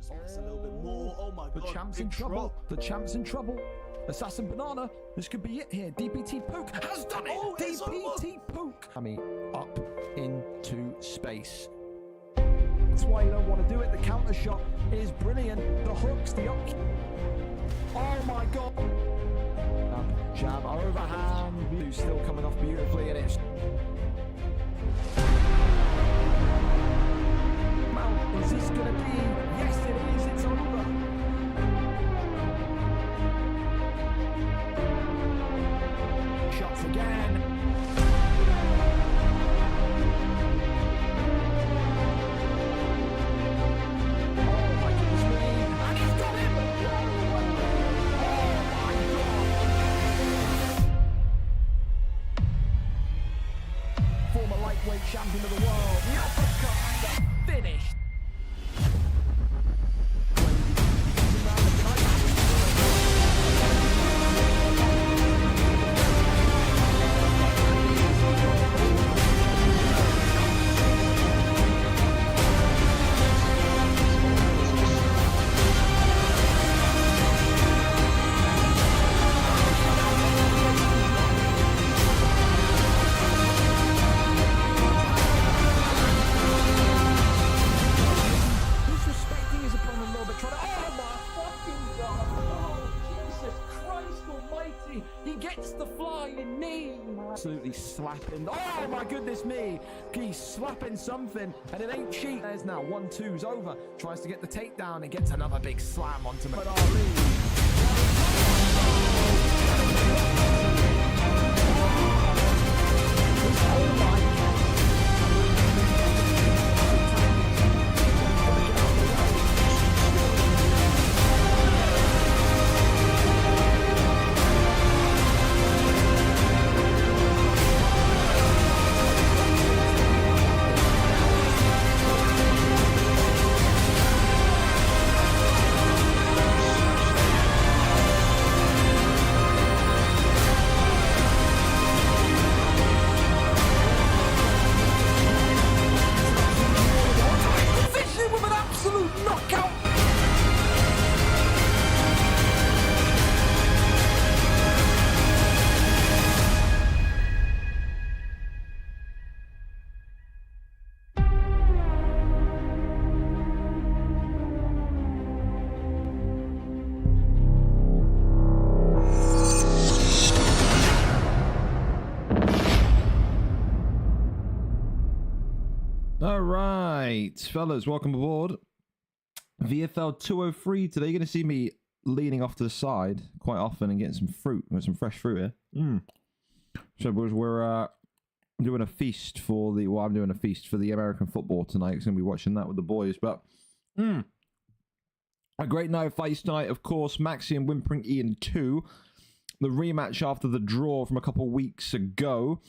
That's a little bit more. Oh my god. The champ's in trouble. The champ's in trouble. Assassin Banana. This could be it here. DPT Poke has done it. Oh, DPT Poke. I mean, up into space. That's why you don't want to do it. The counter shot is brilliant. The hooks, the up. Oh my god. Jab overhand. Who's still coming off beautifully, and it's. Well, is this going to be? Yes, it is. It's over. Shots again. Oh my goodness me. And he's got him! Oh my god! Former lightweight champion of the world. The uppercut and the finish. Absolutely slapping. Oh my goodness me! He's slapping something, and it ain't cheap. There's now 1-2's over. Tries to get the takedown and gets another big slam onto him. All right, fellas, welcome aboard. VFL 203 today. You're going to see me leaning off to the side quite often and getting some fruit. Got some fresh fruit here. So we're doing a feast for the... Well, I'm doing a feast for the American football tonight. I'm going to be watching that with the boys. But a great night of fights tonight, of course. Maxy and WhimperingIann 2. The rematch after the draw from a couple weeks ago.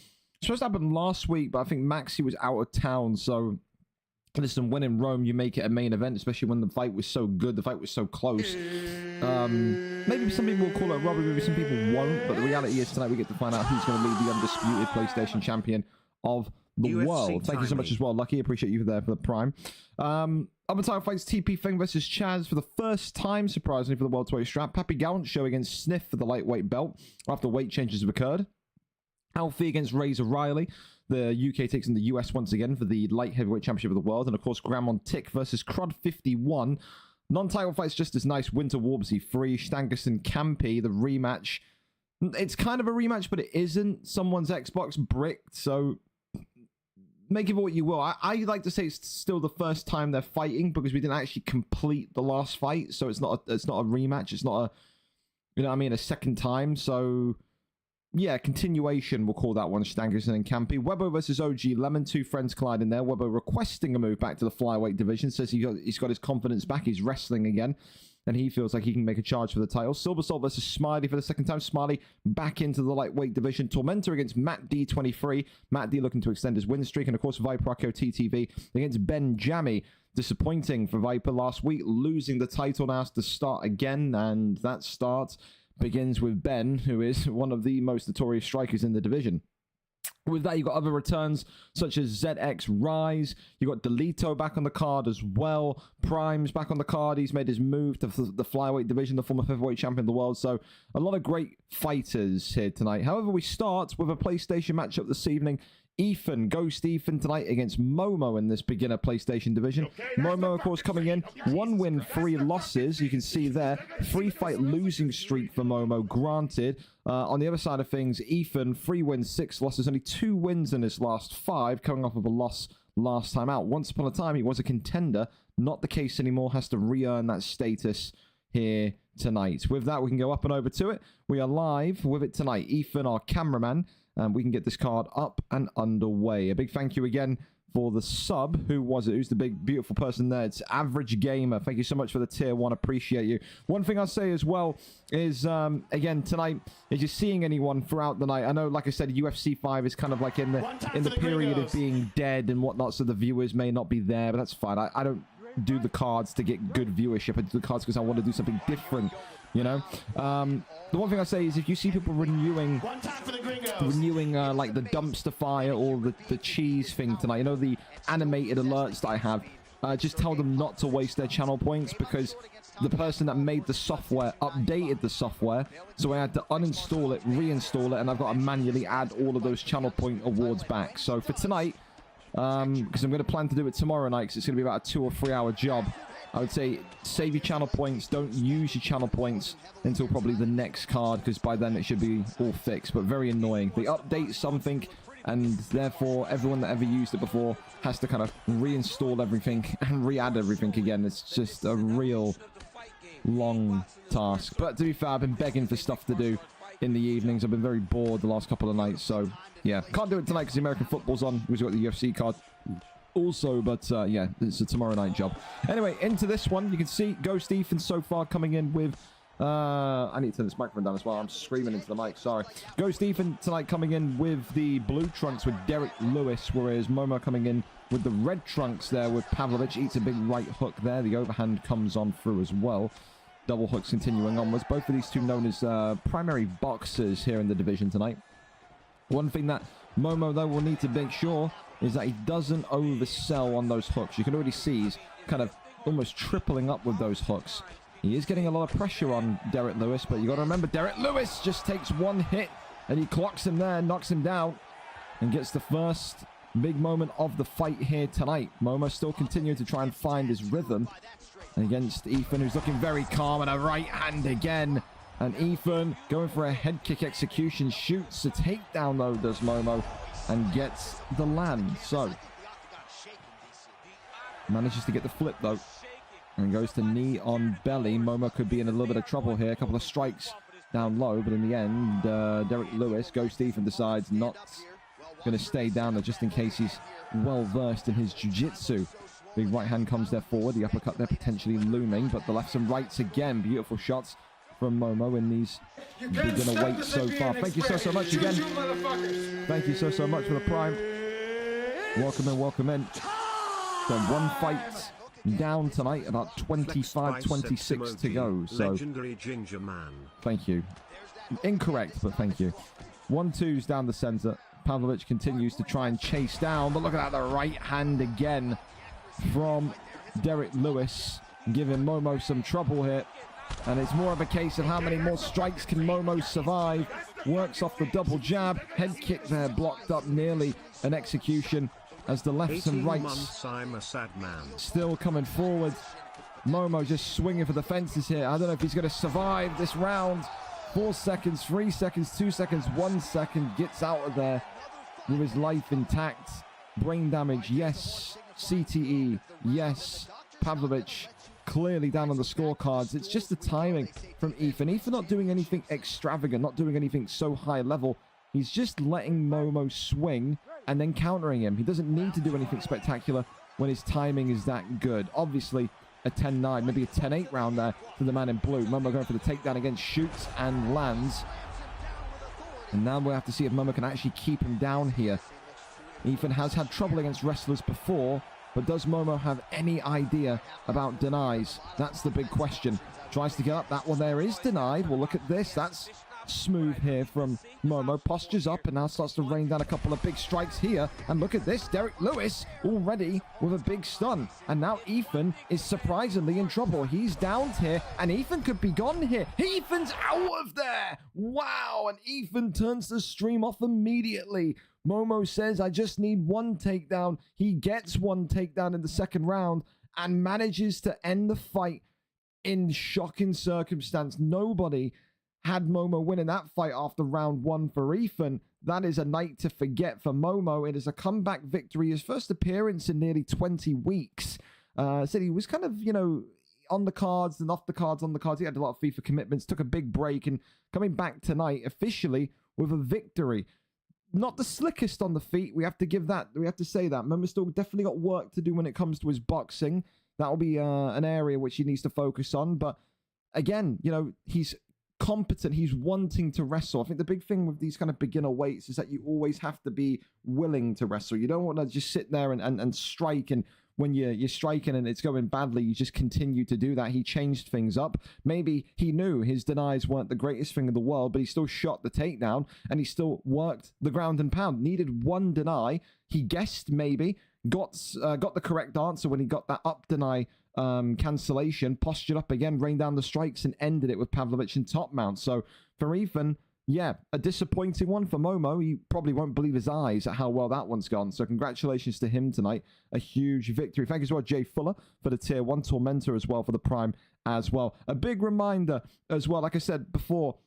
Supposed to happen last week, but I think Maxy was out of town, so listen, when in Rome, you make it a main event, especially when the fight was so good, the fight was so close. Maybe some people will call it a robbery, maybe some people won't, but the reality is tonight we get to find out who's going to be the undisputed PlayStation champion of the UFC world. Thank you so much as well, Lucky. Appreciate you there for the prime. Other title fights, TP Feng versus Chaz for the first time, surprisingly, for the welterweight strap. Pappy Gallant show against Sniff for the lightweight belt after weight changes have occurred. Alfie against Razor Riley. The UK takes in the US once again for the light heavyweight championship of the world. And of course, Grammon Tick versus Crud 51. Non-title fights just as nice. Winter Warbsy 3. Stankerson Campy, the rematch. It's kind of a rematch, but it isn't. Someone's Xbox bricked, so make of it what you will. I like to say it's still the first time they're fighting because we didn't actually complete the last fight, so it's not a rematch. It's not a, you know what I mean, a second time. So yeah, continuation, we'll call that one. Stankerson and Campy. Webbo versus OG Lemon. Two friends collide in there. Webbo requesting a move back to the flyweight division. Says he's got his confidence back. He's wrestling again. And he feels like he can make a charge for the title. Silver Soul versus Smiley for the second time. Smiley back into the lightweight division. Tormentor against Matt D, 23. Matt D looking to extend his win streak. And of course, Viper Rocco TTV against Ben Jammy. Disappointing for Viper last week. Losing the title now to start again. And that start begins with Ben, who is one of the most notorious strikers in the division. With that, you got other returns such as ZX Rise. You got Delito back on the card as well. Prime's back on the card. He's made his move to the flyweight division, the former featherweight champion of the world. So a lot of great fighters here tonight. However, we start with a PlayStation matchup this evening. Ethan, Ghost Ethan tonight against Momo in this beginner PlayStation division. Momo, of course, coming in. 1 win, 3 losses. You can see there. 3-fight losing streak for Momo, granted. On the other side of things, Ethan, 3 wins, 6 losses. Only 2 wins in his last 5, coming off of a loss last time out. Once upon a time, he was a contender. Not the case anymore. Has to re-earn that status here tonight. With that, we can go up and over to it. We are live with it tonight. Ethan, our cameraman. And we can get this card up and underway. A big thank you again for the sub. Who was it? Who's the big, beautiful person there? It's Average Gamer. Thank you so much for the tier 1. Appreciate you. One thing I'll say as well is, again, tonight, if you're seeing anyone throughout the night, I know, like I said, UFC 5 is kind of like in the period of being dead and whatnot, so the viewers may not be there, but that's fine. I don't do the cards to get good viewership. I do the cards because I want to do something different. You know, the one thing I say is if you see people renewing like the dumpster fire or the cheese thing tonight, you know, the animated alerts that I have, just tell them not to waste their channel points, because the person that made the software updated the software, so I had to uninstall it, reinstall it, and I've got to manually add all of those channel point awards back. So for tonight, because I'm going to plan to do it tomorrow night, because it's going to be about a 2 or 3 hour job, I would say save your channel points. Don't use your channel points until probably the next card, because by then it should be all fixed. But very annoying. They update something, and therefore everyone that ever used it before has to kind of reinstall everything and re-add everything again. It's just a real long task. But to be fair, I've been begging for stuff to do in the evenings. I've been very bored the last couple of nights. So yeah, can't do it tonight because the American football's on. We've got the UFC card also, but yeah, it's a tomorrow night job. Anyway, into this one, you can see Ghost Ethan so far coming in with I need to turn this microphone down as well. I'm screaming into the mic, sorry. Ghost Ethan tonight coming in with the blue trunks with Derek Lewis, whereas Momo coming in with the red trunks there with Pavlovich. Eats a big right hook there. The overhand comes on through as well. Double hooks continuing onwards. Both of these two known as primary boxers here in the division tonight. One thing that Momo, though, will need to make sure is that he doesn't oversell on those hooks. You can already see he's kind of almost tripling up with those hooks. He is getting a lot of pressure on Derek Lewis, but you got to remember, Derek Lewis just takes one hit and he clocks him there, knocks him down, and gets the first big moment of the fight here tonight. Momo still continuing to try and find his rhythm against Ethan, who's looking very calm, and a right hand again. And Ethan going for a head kick execution, shoots a takedown though, does Momo, and gets the land. So manages to get the flip though, and goes to knee on belly. Momo could be in a little bit of trouble here. A couple of strikes down low, but in the end, Derek Lewis, Ghost Ethan, decides not going to stay down there just in case he's well versed in his jiu-jitsu. Big right hand comes there forward. The uppercut there potentially looming, but the lefts and rights again. Beautiful shots from Momo in these beginner weights so far. Thank you so much again. Thank you so much for the prime. Welcome in, welcome in. So one fight down tonight, about 25-26 to go. So legendary ginger man. Thank you. Incorrect, but thank you. 1-2's down the center. Pavlovich continues to try and chase down, but look at that, the right hand again from Derek Lewis, giving Momo some trouble here. And it's more of a case of how many more strikes can Momo survive. Works off the double jab. Head kick there blocked up, nearly an execution, as the lefts and rights I'm a sad man. still coming forward. Momo just swinging for the fences here. I don't know if he's going to survive this round. 4 seconds, 3 seconds, 2 seconds, 1 second. Gets out of there with his life intact. Brain damage, yes. CTE, yes. Pavlovich clearly down on the scorecards. It's just the timing from Ethan. Ethan not doing anything extravagant, not doing anything so high level. He's just letting Momo swing and then countering him. He doesn't need to do anything spectacular when his timing is that good. Obviously, a 10-9, maybe a 10-8 round there to the man in blue. Momo going for the takedown again, shoots and lands. And now we'll have to see if Momo can actually keep him down here. Ethan has had trouble against wrestlers before, but does Momo have any idea about denies? That's the big question. Tries to get up. That one there is denied. Well, look at this. That's smooth here from Momo. Postures up and now starts to rain down a couple of big strikes here. And look at this, Derek Lewis already with a big stun. And now Ethan is surprisingly in trouble. He's downed here and Ethan could be gone here. Ethan's out of there. Wow, and Ethan turns the stream off immediately. Momo says, I just need one takedown. He gets one takedown in the second round and manages to end the fight in shocking circumstance. Nobody had Momo winning that fight after round one for Ethan. That is a night to forget for Momo. It is a comeback victory. His first appearance in nearly 20 weeks. Said he was kind of, you know, on the cards and off the cards, on the cards. He had a lot of FIFA commitments, took a big break, and coming back tonight officially with a victory. Not the slickest on the feet. We have to give that. We have to say that. Momo still definitely got work to do when it comes to his boxing. That will be an area which he needs to focus on. But again, you know, he's competent. He's wanting to wrestle. I think the big thing with these kind of beginner weights is that you always have to be willing to wrestle. You don't want to just sit there and strike, and when you're striking and it's going badly, you just continue to do that. He changed things up. Maybe he knew his denies weren't the greatest thing in the world, but he still shot the takedown and he still worked the ground and pound. Needed one deny. He guessed maybe, got the correct answer when he got that up deny cancellation, postured up again, rained down the strikes and ended it with Pavlovich and top mount. So for Ethan, yeah, a disappointing one for Momo. He probably won't believe his eyes at how well that one's gone. So congratulations to him tonight. A huge victory. Thank you as well, Jay Fuller, for the tier 1 Tormentor as well, for the Prime as well. A big reminder as well, like I said before,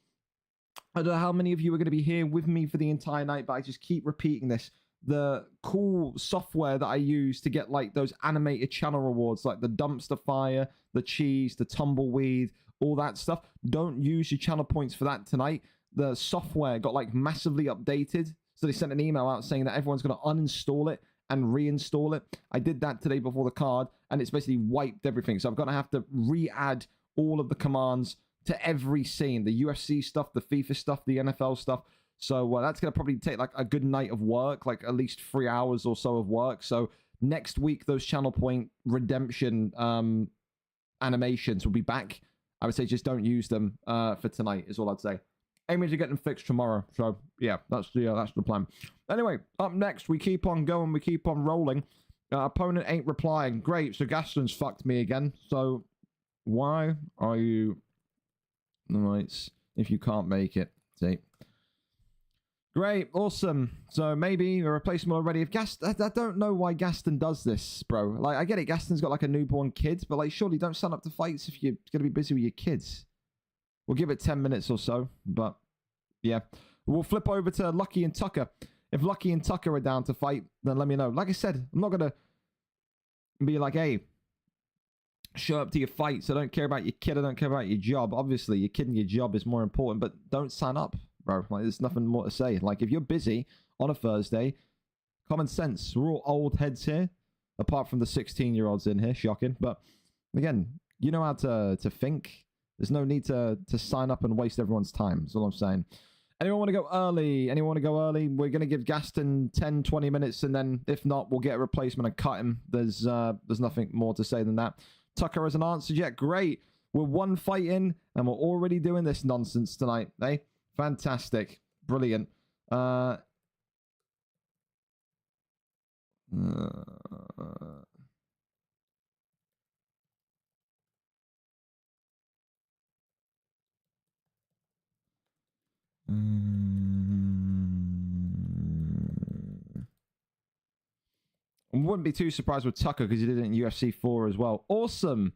I don't know how many of you are going to be here with me for the entire night, but I just keep repeating this. The cool software that I use to get like those animated channel rewards, like the dumpster fire, the cheese, the tumbleweed, all that stuff. Don't use your channel points for that tonight. The software got like massively updated. So they sent an email out saying that everyone's going to uninstall it and reinstall it. I did that today before the card and it's basically wiped everything. So I'm going to have to re-add all of the commands to every scene. The UFC stuff, the FIFA stuff, the NFL stuff. So that's going to probably take like a good night of work, like at least 3 hours or so of work. So next week, those channel point redemption animations will be back. I would say just don't use them for tonight is all I'd say. Aiming to get them fixed tomorrow. So yeah, that's the plan. Anyway, up next, we keep on going. We keep on rolling. Opponent ain't replying. Great. So Gaston's fucked me again. So why are you right if you can't make it? See. Great, awesome. So maybe a replacement already. If Gaston, I don't know why Gaston does this, bro. Like, I get it. Gaston's got like a newborn kid, but like, surely don't sign up to fights if you're gonna be busy with your kids. We'll give it 10 minutes or so, but yeah, we'll flip over to Lucky and Tucker. If Lucky and Tucker are down to fight, then let me know. Like I said, I'm not gonna be like, hey, show up to your fights. I don't care about your kid. I don't care about your job. Obviously, your kid and your job is more important, but don't sign up, bro. Like, there's nothing more to say. Like, if you're busy on a Thursday, common sense. We're all old heads here, apart from the 16-year-olds in here. Shocking. But again, you know how to think. There's no need to sign up and waste everyone's time. That's all I'm saying. Anyone want to go early? Anyone want to go early? We're going to give Gaston 10, 20 minutes, and then if not, we'll get a replacement and cut him. There's nothing more to say than that. Tucker hasn't answered yet. Great. We're one fight in, and we're already doing this nonsense tonight. Eh? Fantastic. Brilliant. I wouldn't be too surprised with Tucker because he did it in UFC 4 as well. Awesome.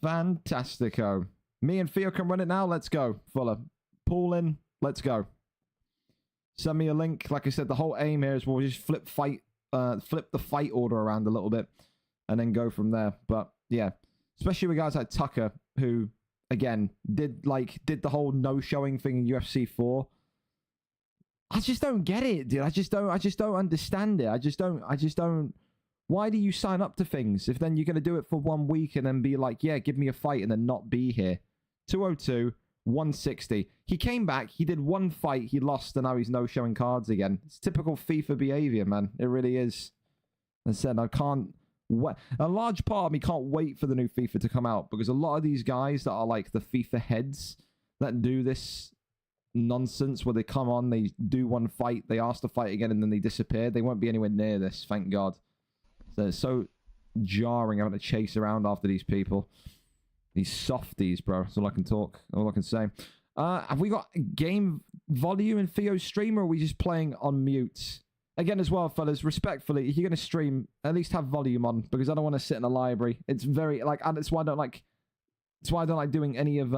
Fantastico. Me and Theo can run it now. Let's go. Fuller. Pull in. Let's go. Send me a link. Like I said, the whole aim here is we'll just flip the fight order around a little bit and then go from there. But yeah, especially with guys like Tucker, who again did the whole no showing thing in UFC 4. I just don't get it, dude. I just don't understand it. I just don't. Why do you sign up to things if then you're going to do it for 1 week and then be like, yeah, give me a fight and then not be here? 202, 160. He came back, he did one fight, he lost, and now he's no showing cards again. It's typical FIFA behavior, man. It really is. As I said, I can't. A large part of me can't wait for the new FIFA to come out because a lot of these guys that are like the FIFA heads that do this nonsense where they come on, they do one fight, they ask to fight again, and then they disappear. They won't be anywhere near this, thank God. So it's so jarring having to chase around after these people. These softies, bro. That's all I can talk. All I can say. Have we got game volume in Theo's stream, or are we just playing on mute? Again, as well, fellas, respectfully, if you're going to stream, at least have volume on, because I don't want to sit in a library. It's very, like, that's why I don't like, doing any of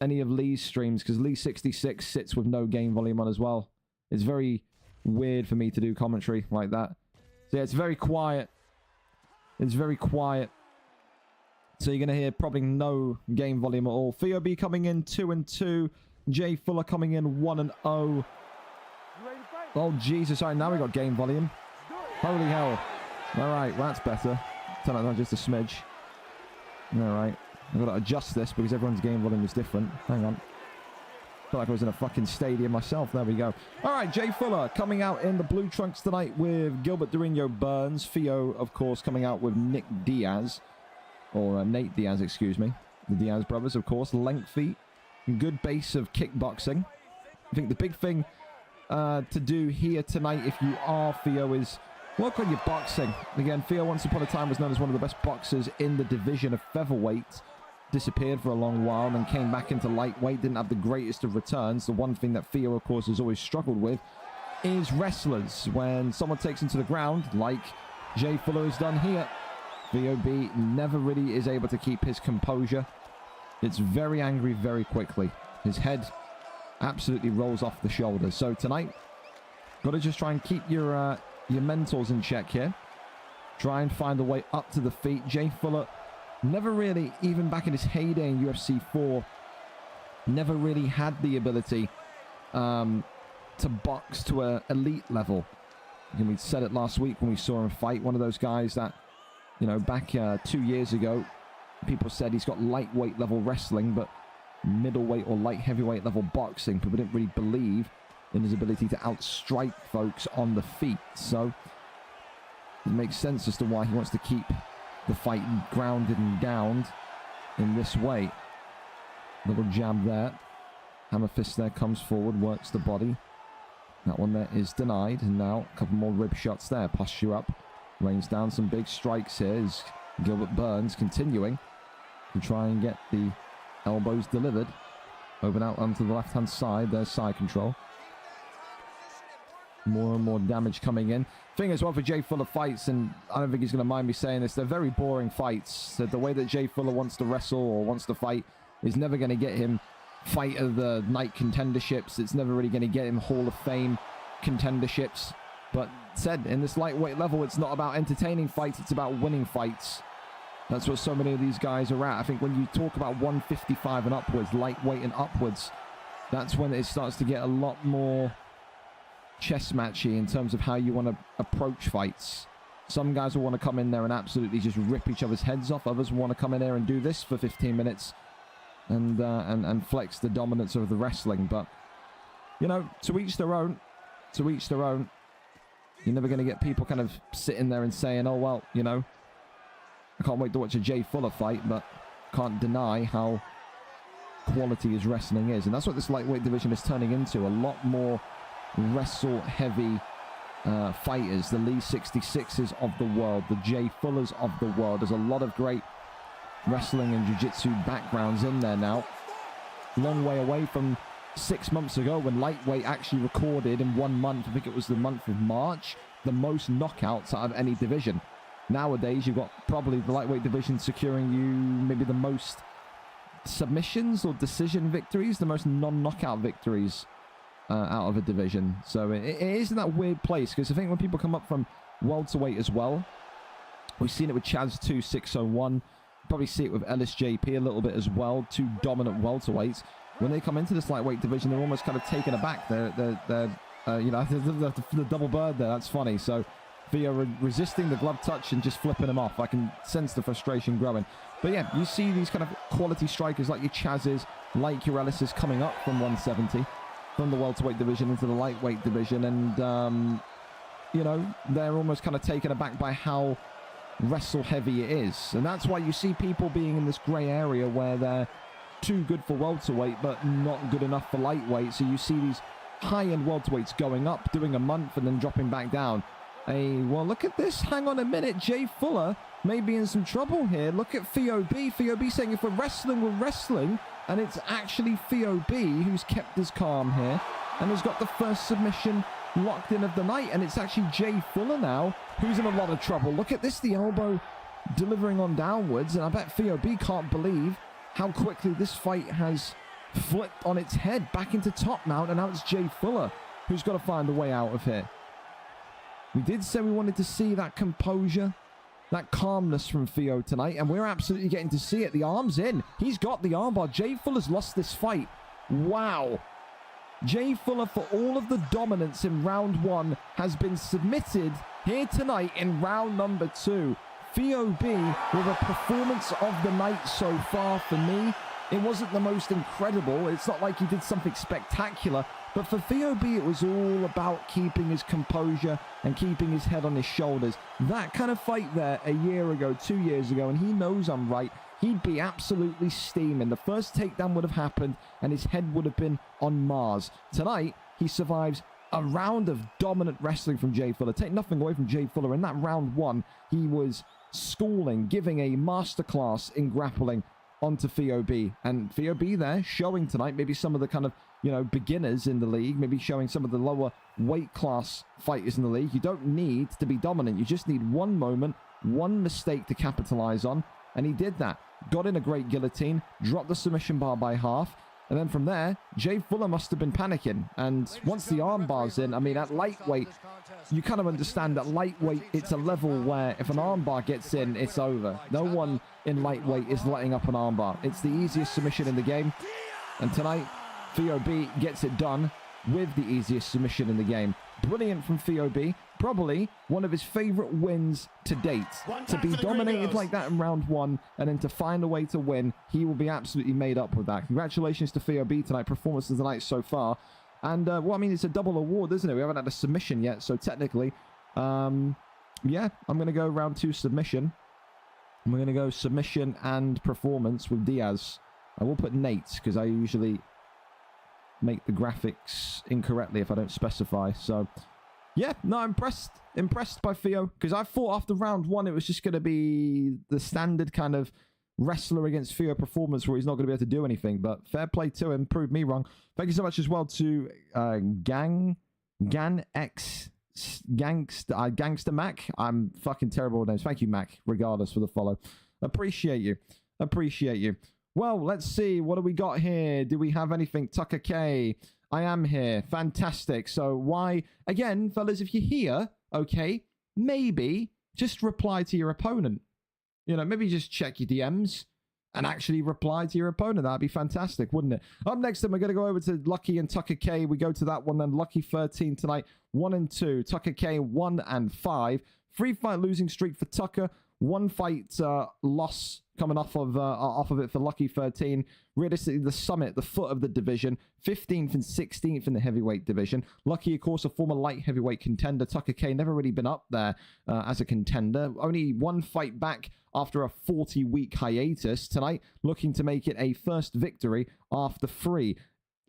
Lee's streams, because Lee 66 sits with no game volume on as well. It's very weird for me to do commentary like that. So yeah, it's very quiet. It's very quiet. So you're going to hear probably no game volume at all. Theo B coming in 2-2. Jay Fuller coming in 1-0. Oh, Jesus. All right, now we got game volume. Holy hell. All right, well, that's better. Turn that down just a smidge. All right. I've got to adjust this because everyone's game volume is different. Hang on. Feel like I was in a fucking stadium myself. There we go. All right, Jay Fuller coming out in the blue trunks tonight with Gilbert Durinho Burns. Theo, of course, coming out with Nick Diaz. Or Nate Diaz, excuse me. The Diaz brothers, of course. Lengthy. Good base of kickboxing. I think the big thing to do here tonight, if you are Theo, is work on your boxing. Again, Theo, once upon a time, was known as one of the best boxers in the division of featherweight. Disappeared for a long while and then came back into lightweight. Didn't have the greatest of returns. The one thing that Theo, of course, has always struggled with is wrestlers. When someone takes him to the ground, like Jay Fuller has done here, Theo B never really is able to keep his composure. It's very angry very quickly. His head absolutely rolls off the shoulders. So tonight, got to just try and keep your mentals in check here. Try and find a way up to the feet. Jay Fuller never really, even back in his heyday in UFC 4, never really had the ability to box to an elite level. And we said it last week when we saw him fight. One of those guys that, you know, back 2 years ago, people said he's got lightweight level wrestling, but middleweight or light heavyweight level boxing. People didn't really believe in his ability to outstrike folks on the feet. So it makes sense as to why he wants to keep the fight grounded and downed in this way. Little jab there. Hammer fist there comes forward, works the body. That one there is denied. And now a couple more rib shots there. Posture up. Rains down some big strikes here as Gilbert Burns continuing to try and get the elbows delivered. Open out onto the left-hand side. There's side control. More and more damage coming in. Thing as well for Jay Fuller fights, and I don't think he's going to mind me saying this, they're very boring fights. So the way that Jay Fuller wants to wrestle or wants to fight is never going to get him fight of the night contenderships. It's never really going to get him Hall of Fame contenderships. But said, in this lightweight level, it's not about entertaining fights, it's about winning fights. That's what so many of these guys are at. I think when you talk about 155 and upwards, lightweight and upwards, that's when it starts to get a lot more chess matchy in terms of how you want to approach fights. Some guys will want to come in there and absolutely just rip each other's heads off. Others will want to come in there and do this for 15 minutes and flex the dominance of the wrestling. But, you know, to each their own. To each their own. You're never going to get people kind of sitting there and saying, oh, well, you know, I can't wait to watch a Jay Fuller fight, but can't deny how quality his wrestling is. And that's what this lightweight division is turning into. A lot more wrestle-heavy fighters. The Lee 66s of the world. The Jay Fullers of the world. There's a lot of great wrestling and jiu-jitsu backgrounds in there now. Long way away from 6 months ago when lightweight actually recorded in 1 month, I think it was the month of March, the most knockouts out of any division. Nowadays, you've got probably the lightweight division securing you maybe the most submissions or decision victories, the most non-knockout victories out of a division. So it is in that weird place, because I think when people come up from welterweight as well, we've seen it with Chaz 2601, probably see it with Ellis JP a little bit as well, two dominant welterweights. When they come into this lightweight division, they're almost kind of taken aback. They're you know, the double bird there. That's funny. So via resisting the glove touch and just flipping them off, I can sense the frustration growing. But yeah, you see these kind of quality strikers like your Chaz's, like your Ellis's coming up from 170, from the welterweight division into the lightweight division, and you know, they're almost kind of taken aback by how wrestle heavy it is. And that's why you see people being in this grey area where they're too good for welterweight, but not good enough for lightweight. So you see these high-end welterweights going up, doing a month, and then dropping back down. Well, look at this. Hang on a minute. Jay Fuller may be in some trouble here. Look at FOB. FOB saying if we're wrestling. And it's actually FOB who's kept his calm here and has got the first submission locked in of the night. And it's actually Jay Fuller now who's in a lot of trouble. Look at this. The elbow delivering on downwards. And I bet FOB can't believe how quickly this fight has flipped on its head back into top mount. And now it's Jay Fuller who's got to find a way out of here. We did say we wanted to see that composure, that calmness from Theo tonight, and we're absolutely getting to see it. The arm's in. He's got the armbar. Jay Fuller's lost this fight. Wow. Jay Fuller, for all of the dominance in round 1, has been submitted here tonight in round number 2. FOB with a performance of the night so far for me. It wasn't the most incredible. It's not like he did something spectacular. But for FOB, it was all about keeping his composure and keeping his head on his shoulders. That kind of fight there a year ago, 2 years ago, and he knows I'm right, he'd be absolutely steaming. The first takedown would have happened, and his head would have been on Mars. Tonight, he survives a round of dominant wrestling from Jay Fuller. Take nothing away from Jay Fuller. In that round 1, he was schooling, giving a masterclass in grappling onto FOB. And FOB there showing tonight maybe some of the kind of, beginners in the league, maybe showing some of the lower weight class fighters in the league. You don't need to be dominant. You just need one moment, one mistake to capitalize on. And he did that. Got in a great guillotine, dropped the submission bar by half. And then from there, Jay Fuller must have been panicking. And once the arm bar's in, I mean, at lightweight, you kind of understand that lightweight, it's a level where if an arm bar gets in, it's over. No one in lightweight is letting up an arm bar. It's the easiest submission in the game. And tonight, FOB gets it done with the easiest submission in the game. Brilliant from FOB. Probably one of his favorite wins to date. To be dominated like that in round 1 and then to find a way to win, he will be absolutely made up with that. Congratulations to FOB tonight. Performance of the night so far. And, well, I mean, it's a double award, isn't it? We haven't had a submission yet, so technically, yeah, I'm going to go round 2 submission. I'm going to go submission and performance with Diaz. I will put Nate, because I usually make the graphics incorrectly if I don't specify. So, yeah, no, impressed by Theo, because I thought after round 1 it was just going to be the standard kind of wrestler against Theo performance where he's not going to be able to do anything, but fair play to him, proved me wrong. Thank you so much as well to Gangster Mac. I'm fucking terrible with names. Thank you, Mac, regardless, for the follow. Appreciate you. Well, let's see. What do we got here? Do we have anything? Tucker K. I am here. Fantastic. So why, again, fellas, if you're here, okay, maybe just reply to your opponent. Maybe just check your DMs and actually reply to your opponent. That'd be fantastic, wouldn't it? Up next, then, we're going to go over to Lucky and Tucker K. We go to that one then. Lucky 13 tonight, 1 and 2. Tucker K, 1 and 5. 3-fight losing streak for Tucker. 1 fight loss coming off of it for Lucky 13. Realistically, the summit, the foot of the division, 15th and 16th in the heavyweight division. Lucky, of course, a former light heavyweight contender. Tucker K never really been up there as a contender. Only 1 fight back after a 40-week hiatus. Tonight, looking to make it a first victory after 3.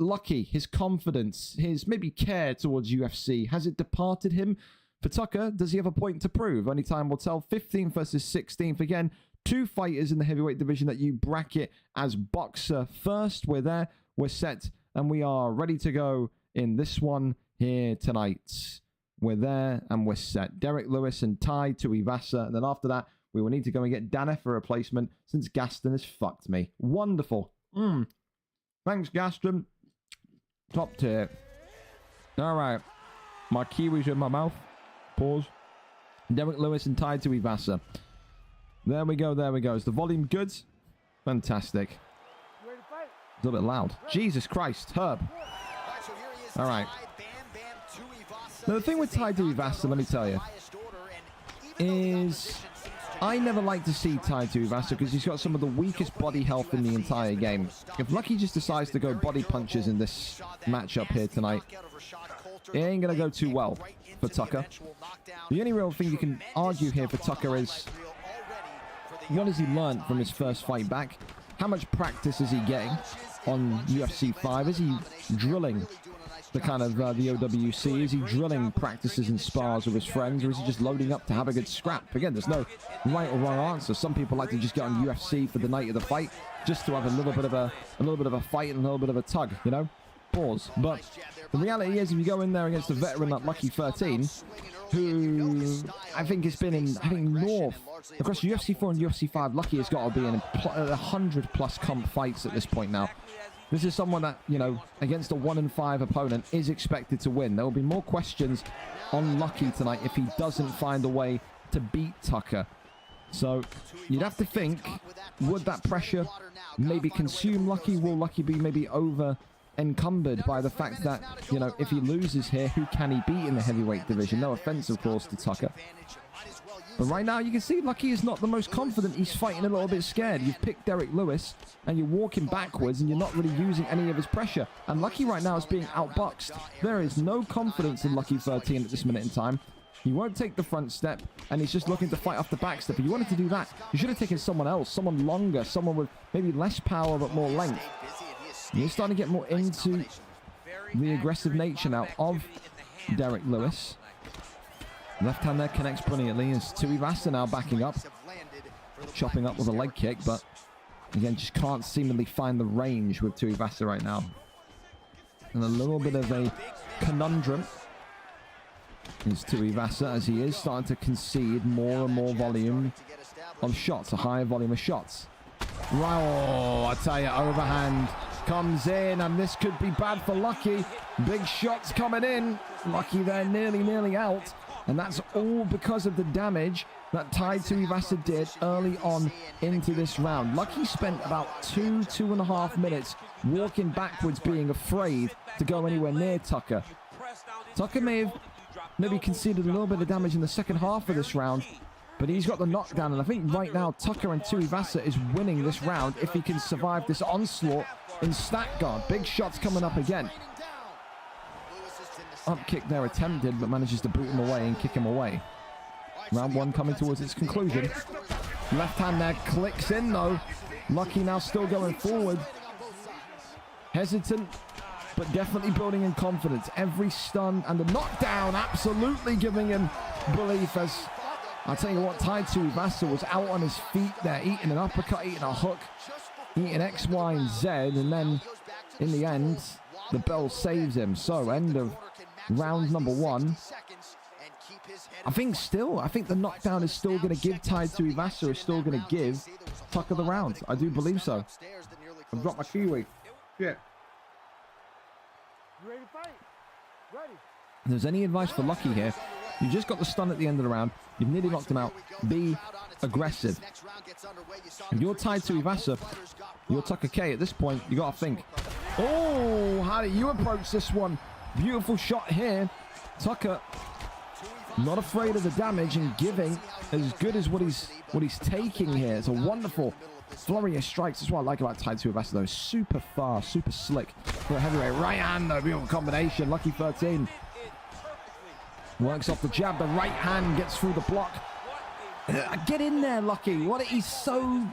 Lucky, his confidence, his maybe care towards UFC, has it departed him? For Tucker, does he have a point to prove? Only time will tell. 15th versus 16th. Again, 2 fighters in the heavyweight division that you bracket as boxer first. We're there, we're set, and we are ready to go in this one here tonight. We're there and we're set. Derek Lewis and Ty Tuivasa. And then after that, we will need to go and get Dana for a replacement since Gaston has fucked me. Wonderful. Thanks, Gaston. Top tier. All right. My kiwi's in my mouth. Pause. Derek Lewis and Ty Tuivasa. There we go. Is the volume good? Fantastic. It's a little bit loud. Jesus Christ, Herb. All right. Now, the thing with Ty Tuivasa, let me tell you, is I never like to see Ty Tuivasa because he's got some of the weakest body health in the entire game. If Lucky just decides to go body punches in this matchup here tonight, it ain't going to go too well for Tucker. The only real thing you can argue here for Tucker is what has he learned from his first fight back? how much practice is he getting on UFC 5? Is he drilling the kind of the OWC? Is he drilling practices and spars with his friends, or is he just loading up to have a good scrap? Again, there's no right or wrong answer. Some people like to just get on UFC for the night of the fight, just to have a little bit of a fight and a little bit of a tug, you know? Pause. But the reality is, if you go in there against a veteran like Lucky 13, who I think has been in, I think, North across UFC 4 and UFC 5, Lucky has got to be in 100+ comp fights at this point now. This is someone that, you know, against a 1-5 opponent is expected to win. There will be more questions on Lucky tonight if he doesn't find a way to beat Tucker. So you'd have to think, would that pressure maybe consume Lucky? Will Lucky be maybe over encumbered by the fact that, you know, if he loses here, who can he beat in the heavyweight division? No offense, of course, to Tucker. But right now, you can see Lucky is not the most confident. He's fighting a little bit scared. You've picked Derek Lewis, and you're walking backwards, and you're not really using any of his pressure. And Lucky right now is being outboxed. There is no confidence in Lucky 13 at this minute in time. He won't take the front step, and he's just looking to fight off the back step. If you wanted to do that, you should have taken someone else, someone longer, someone with maybe less power but more length. You're starting to get more into the aggressive nature now of Derek Lewis. Left hand there connects brilliantly as Tuivasa now backing up. Chopping up with a leg kick, but again, just can't seemingly find the range with Tuivasa right now. And a little bit of a conundrum is Tuivasa, as he is starting to concede more and more volume of shots, a higher volume of shots. Wow, I tell you, overhand comes in, and this could be bad for Lucky. Big shots coming in. Lucky there nearly out. And that's all because of the damage that Tai Tuivasa did early on into this round. Lucky spent about 2.5 minutes walking backwards, being afraid to go anywhere near Tucker. Tucker may have maybe conceded a little bit of damage in the second half of this round, but he's got the knockdown, and I think right now Tucker and Tuivasa is winning this round if he can survive this onslaught in stack guard. Big shots coming up again. Up kick there attempted, but manages to boot him away and kick him away. Round one coming towards its conclusion. Left hand there clicks in though. Lucky now still going forward. Hesitant, but definitely building in confidence. Every stun and the knockdown absolutely giving him belief, as I'll tell you what, Tai Tuivasa was out on his feet there, eating an uppercut, eating a hook, eating X, Y, and Z, and then in the end, the bell saves him. So, end of round number one. I think the knockdown is still going to give Tai Tuivasa, is still going to give Tucker the round. I do believe so. I've dropped my kiwi. Yeah. If there's any advice for Lucky here, you just got the stun at the end of the round. You've nearly knocked him out. Be aggressive. If you're Tai Tuivasa, you're Tucker K at this point, you got to think, oh, how do you approach this one? Beautiful shot here. Tucker not afraid of the damage and giving as good as what he's taking here. It's a wonderful flurry of strikes. That's what I like about Tai Tuivasa though. Super fast, super slick for a heavyweight. Right hand though, beautiful combination. Lucky 13 works off the jab. The right hand gets through the block. Get in there, Lucky. What? He's so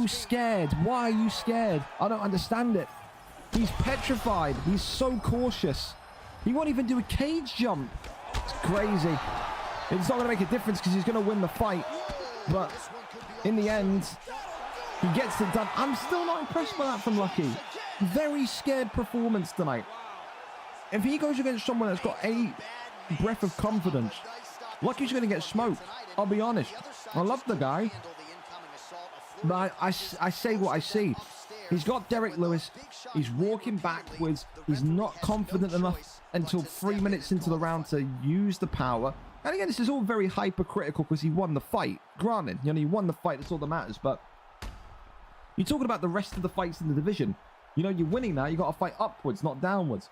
scared. Why are you scared? I don't understand it. He's petrified. He's so cautious. He won't even do a cage jump. It's crazy. It's not going to make a difference because he's going to win the fight. But in the end, he gets it done. I'm still not impressed by that from Lucky. Very scared performance tonight. If he goes against someone that's got a breath of confidence, Lucky's going to get smoked. I'll be honest. I love the guy. But I say what I see. He's got Derek Lewis. He's walking backwards. He's not confident enough until 3 minutes into the round to use the power. And again, this is all very hypercritical because he won the fight. Granted, you know, he won the fight. That's all that matters. But you're talking about the rest of the fights in the division. You know, you're winning now. You've got to fight upwards, not downwards.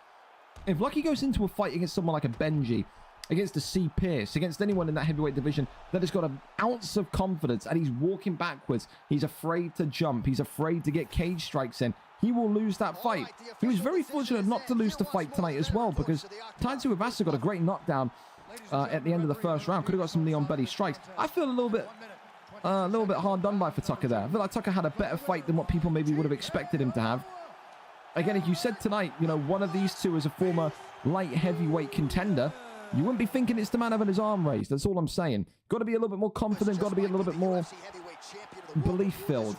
If Lucky goes into a fight against someone like a Benji, against a C. Pierce, against anyone in that heavyweight division that has got an ounce of confidence and he's walking backwards, he's afraid to jump, he's afraid to get cage strikes in, he will lose that fight. He was very fortunate not to lose the fight tonight as well, because Tai Tuivasa got a great knockdown at the end of the first round. Could have got some Leon Betty strikes. I feel a little bit a little bit hard done by for Tucker there. I feel like Tucker had a better fight than what people maybe would have expected him to have. Again, if you said tonight, you know, one of these two is a former light heavyweight contender, you wouldn't be thinking it's the man having his arm raised. That's all I'm saying. Got to be a little bit more confident. Got to be a little bit more belief-filled.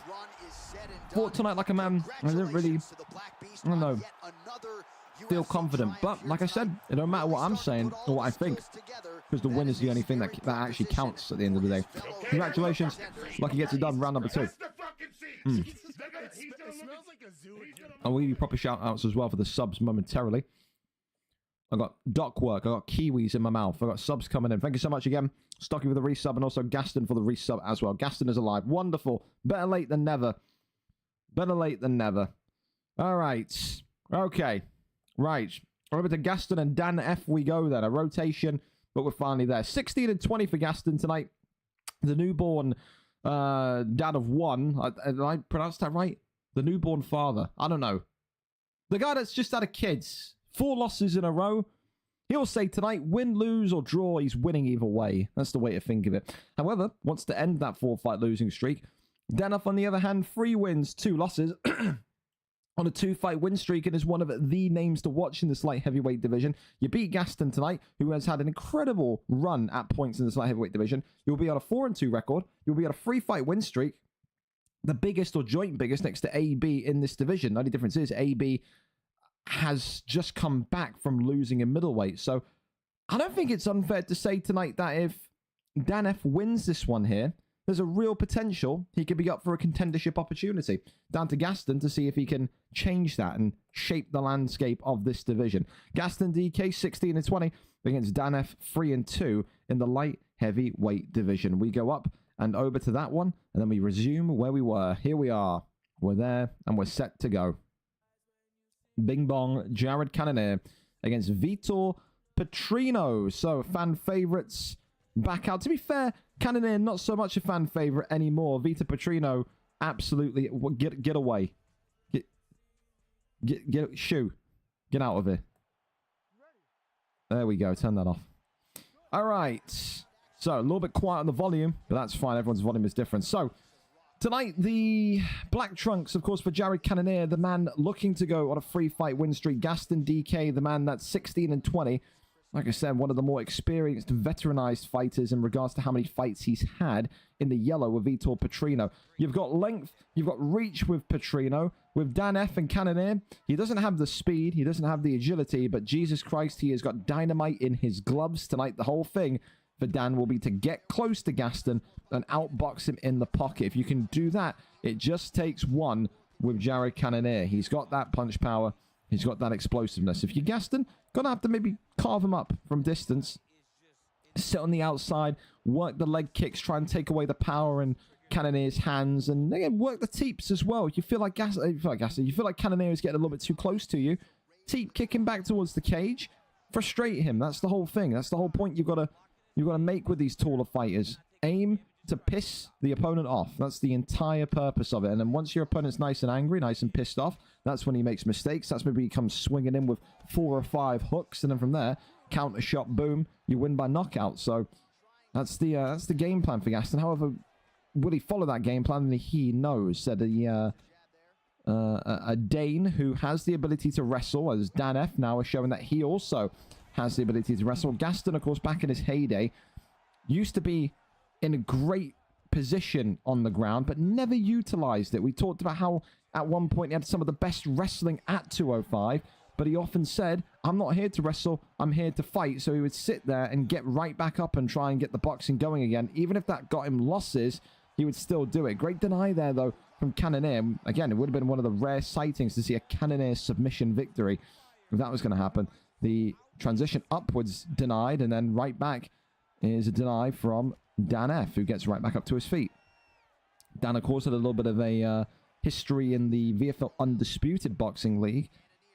Fought tonight like a man. I didn't really, I don't know, feel confident. But like I said, it don't matter what I'm saying or what I think, because the win is the only thing that actually counts at the end of the day. Congratulations. Lucky gets it done. Round number 2. I'll give you proper shout-outs as well for the subs momentarily. I got dock work. I got kiwis in my mouth. I got subs coming in. Thank you so much again. Stocky for the resub and also Gaston for the resub as well. Gaston is alive. Wonderful. Better late than never. Better late than never. All right. Okay. Right. Over to Gaston and Dan F we go then. A rotation, but we're finally there. 16 and 20 for Gaston tonight. The newborn dad of 1. Did I pronounce that right? The newborn father. I don't know. The guy that's just had a kids. 4 losses in a row. He'll say tonight, win, lose, or draw, he's winning either way. That's the way to think of it. However, wants to end that 4-fight losing streak. Denif, on the other hand, 3 wins, 2 losses on a 2-fight win streak and is one of the names to watch in this light heavyweight division. You beat Gaston tonight, who has had an incredible run at points in this light heavyweight division. You'll be on a 4-2 record. You'll be on a 3-fight win streak. The biggest or joint biggest next to AB in this division. The only difference is AB has just come back from losing in middleweight. So I don't think it's unfair to say tonight that if Dan F wins this one here, there's a real potential he could be up for a contendership opportunity. Down to Gaston to see if he can change that and shape the landscape of this division. Gaston DK 16 and 20 against Dan F 3 and 2 in the light heavyweight division. We go up and over to that one, and then we resume where we were. Here we are. We're there, and we're set to go. Bing bong, Jared Cannonier against Vitor Petrino. So, fan favorites back out. To be fair, Cannonier not so much a fan favorite anymore. Vitor Petrino, absolutely, get away. Shoo. Get out of here. There we go, turn that off. All right. So, a little bit quiet on the volume, but that's fine. Everyone's volume is different. So, tonight, the Black Trunks, of course, for Jared Cannonier, the man looking to go on a 3-fight win streak. Gaston DK, the man that's 16 and 20. Like I said, one of the more experienced, veteranized fighters in regards to how many fights he's had in the yellow with Vitor Petrino. You've got length, you've got reach with Petrino. With Dan F and Cannonier, he doesn't have the speed, he doesn't have the agility, but Jesus Christ, he has got dynamite in his gloves tonight. The whole thing for Dan will be to get close to Gaston and outbox him in the pocket. If you can do that, it just takes one with Jared Cannonier. He's got that punch power. He's got that explosiveness. If you're Gaston, gonna have to maybe carve him up from distance. Sit on the outside, work the leg kicks, try and take away the power in Cannonier's hands, and again, work the teeps as well. You feel like you feel like Cannonier is getting a little bit too close to you. Teep kicking back towards the cage. Frustrate him. That's the whole thing. That's the whole point you've got to make with these taller fighters. Aim to piss the opponent off. That's the entire purpose of it. And then once your opponent's nice and angry, nice and pissed off, that's when he makes mistakes. That's when he comes swinging in with 4 or 5 hooks, and then from there, counter shot, boom, you win by knockout. So that's the game plan for Gaston. However, will he follow that game plan? He knows. Said a Dane who has the ability to wrestle, as Dan F now is showing that he also has the ability to wrestle. Gaston, of course, back in his heyday, used to be in a great position on the ground, but never utilized it. We talked about how at one point he had some of the best wrestling at 205, but he often said, I'm not here to wrestle, I'm here to fight. So he would sit there and get right back up and try and get the boxing going again. Even if that got him losses, he would still do it. Great deny there, though, from Cannonier. Again, it would have been one of the rare sightings to see a Cannonier submission victory if that was going to happen. The transition upwards denied, and then right back is a deny from Dan F, who gets right back up to his feet. Dan, of course, had a little bit of a history in the VFL Undisputed Boxing League,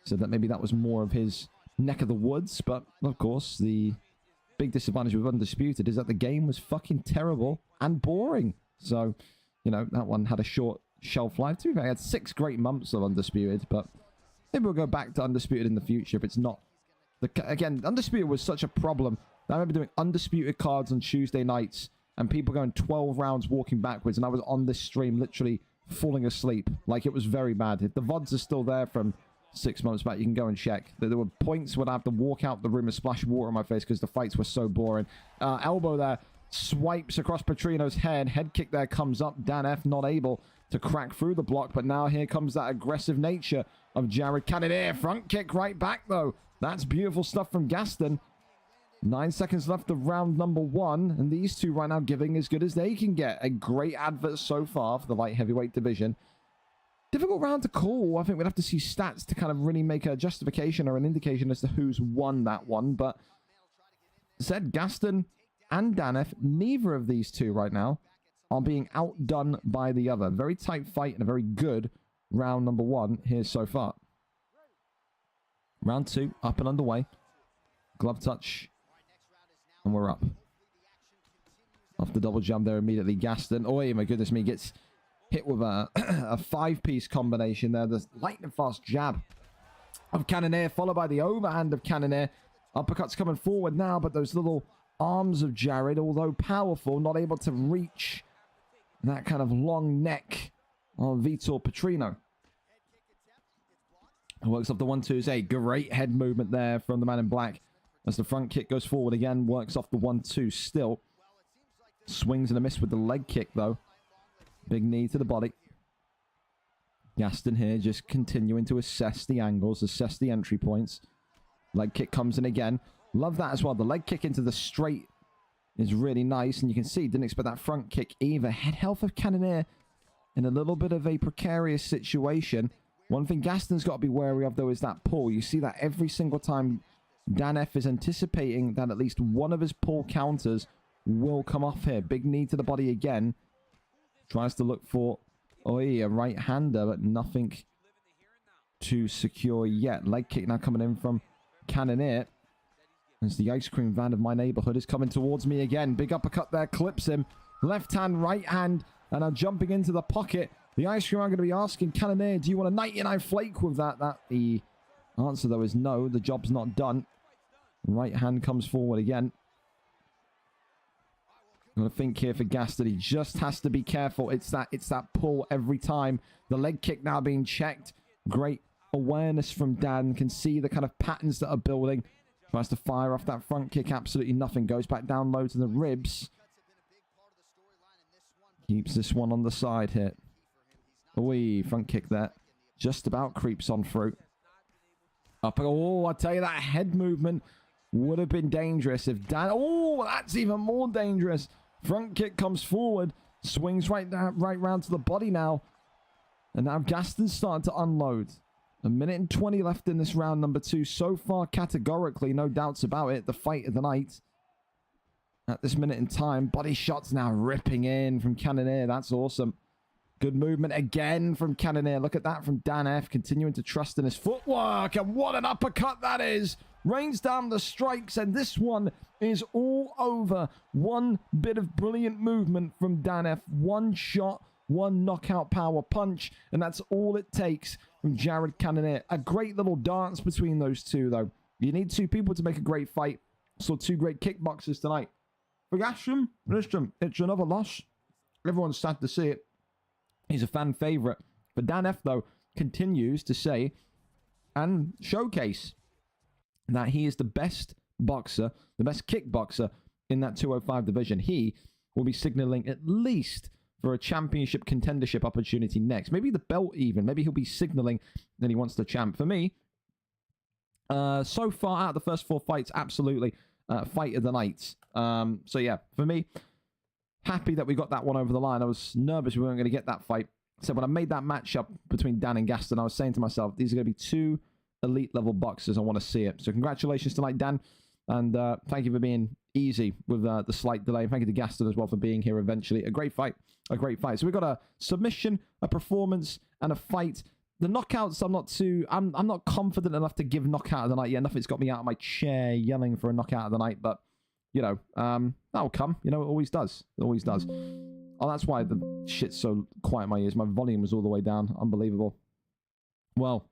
so that maybe that was more of his neck of the woods. But, of course, the big disadvantage with Undisputed is that the game was fucking terrible and boring. So, you know, that one had a short shelf life. To be fair, I had 6 great months of Undisputed, but maybe we'll go back to Undisputed in the future if it's not. Again, Undisputed was such a problem. I remember doing Undisputed cards on Tuesday nights and people going 12 rounds walking backwards, and I was on this stream literally falling asleep. Like, it was very bad. If the VODs are still there from 6 months back, you can go and check. There were points when I have to walk out the room and splash water on my face because the fights were so boring. Elbow there, swipes across Petrino's head. Head kick there comes up. Dan F not able to crack through the block, but now here comes that aggressive nature of Jared Cannonier. Front kick right back, though. That's beautiful stuff from Gaston. 9 seconds left of round number 1, and these two right now giving as good as they can get. A great advert so far for the light heavyweight division. Difficult round to call. I think we'd have to see stats to kind of really make a justification or an indication as to who's won that one. But said Gaston and Danef, neither of these two right now are being outdone by the other. Very tight fight and a very good round number 1 here so far. Round 2 up and underway. Glove touch. And we're up. Off the double jump there immediately. Gaston. Oh, my goodness me. Gets hit with a 5-piece combination there. The lightning fast jab of Cannonier, followed by the overhand of Cannonier. Uppercuts coming forward now, but those little arms of Jared, although powerful, not able to reach that kind of long neck of Vitor Petrino. Works off the 1-2s. A great head movement there from the man in black. As the front kick goes forward again, works off the 1-2 still. Swings and a miss with the leg kick, though. Big knee to the body. Gaston here just continuing to assess the angles, assess the entry points. Leg kick comes in again. Love that as well. The leg kick into the straight is really nice. And you can see, didn't expect that front kick either. Head health of Cannonier in a little bit of a precarious situation. One thing Gaston's got to be wary of, though, is that pull. You see that every single time Dan F is anticipating that at least one of his pull counters will come off here. Big knee to the body again. Tries to look for, a right-hander, but nothing to secure yet. Leg kick now coming in from Cannonier. As the ice cream van of my neighborhood is coming towards me again. Big uppercut there, clips him. Left hand, right hand, and now jumping into the pocket. The ice cream, I'm going to be asking Cannonier, do you want a 99 flake with that? The answer, though, is no. The job's not done. Right hand comes forward again. I'm going to think here for Gaston. He just has to be careful. It's that pull every time. The leg kick now being checked. Great awareness from Dan. Can see the kind of patterns that are building. Tries to fire off that front kick. Absolutely nothing. Goes back down low to the ribs. Keeps this one on the side here. Front kick there. Just about creeps on through. Up. Oh, I tell you, that head movement would have been dangerous if Dan... Oh, that's even more dangerous. Front kick comes forward. Swings right round to the body now. And now Gaston's starting to unload. 1:20 left in this round number 2. So far, categorically, no doubts about it. The fight of the night. At this minute in time, body shots now ripping in from Cannonier. That's awesome. Good movement again from Cannonier. Look at that from Dan F. Continuing to trust in his footwork. And what an uppercut that is. Rains down the strikes. And this one is all over. One bit of brilliant movement from Dan F. One shot, one knockout power punch. And that's all it takes from Jared Cannonier. A great little dance between those two, though. You need two people to make a great fight. Saw two great kickboxers tonight. For Gasham, listen, it's another loss. Everyone's sad to see it. He's a fan favorite. But Dan F, though, continues to say and showcase that he is the best boxer, the best kickboxer in that 205 division. He will be signaling at least for a championship contendership opportunity next. Maybe the belt even. Maybe he'll be signaling that he wants the champ. For me, so far out of the first 4 fights, absolutely fight of the night. So yeah, for me, happy that we got that one over the line. I was nervous we weren't going to get that fight. So when I made that matchup between Dan and Gaston, I was saying to myself, these are going to be 2 elite level boxers. I want to see it. So congratulations tonight, Dan. And thank you for being easy with the slight delay. Thank you to Gaston as well for being here eventually. A great fight. A great fight. So we've got a submission, a performance, and a fight. The knockouts, I'm not confident enough to give knockout of the night yet. Nothing's got me out of my chair yelling for a knockout of the night, but you know, that'll come. You know, it always does. It always does. Oh, that's why the shit's so quiet in my ears. My volume was all the way down. Unbelievable. Well,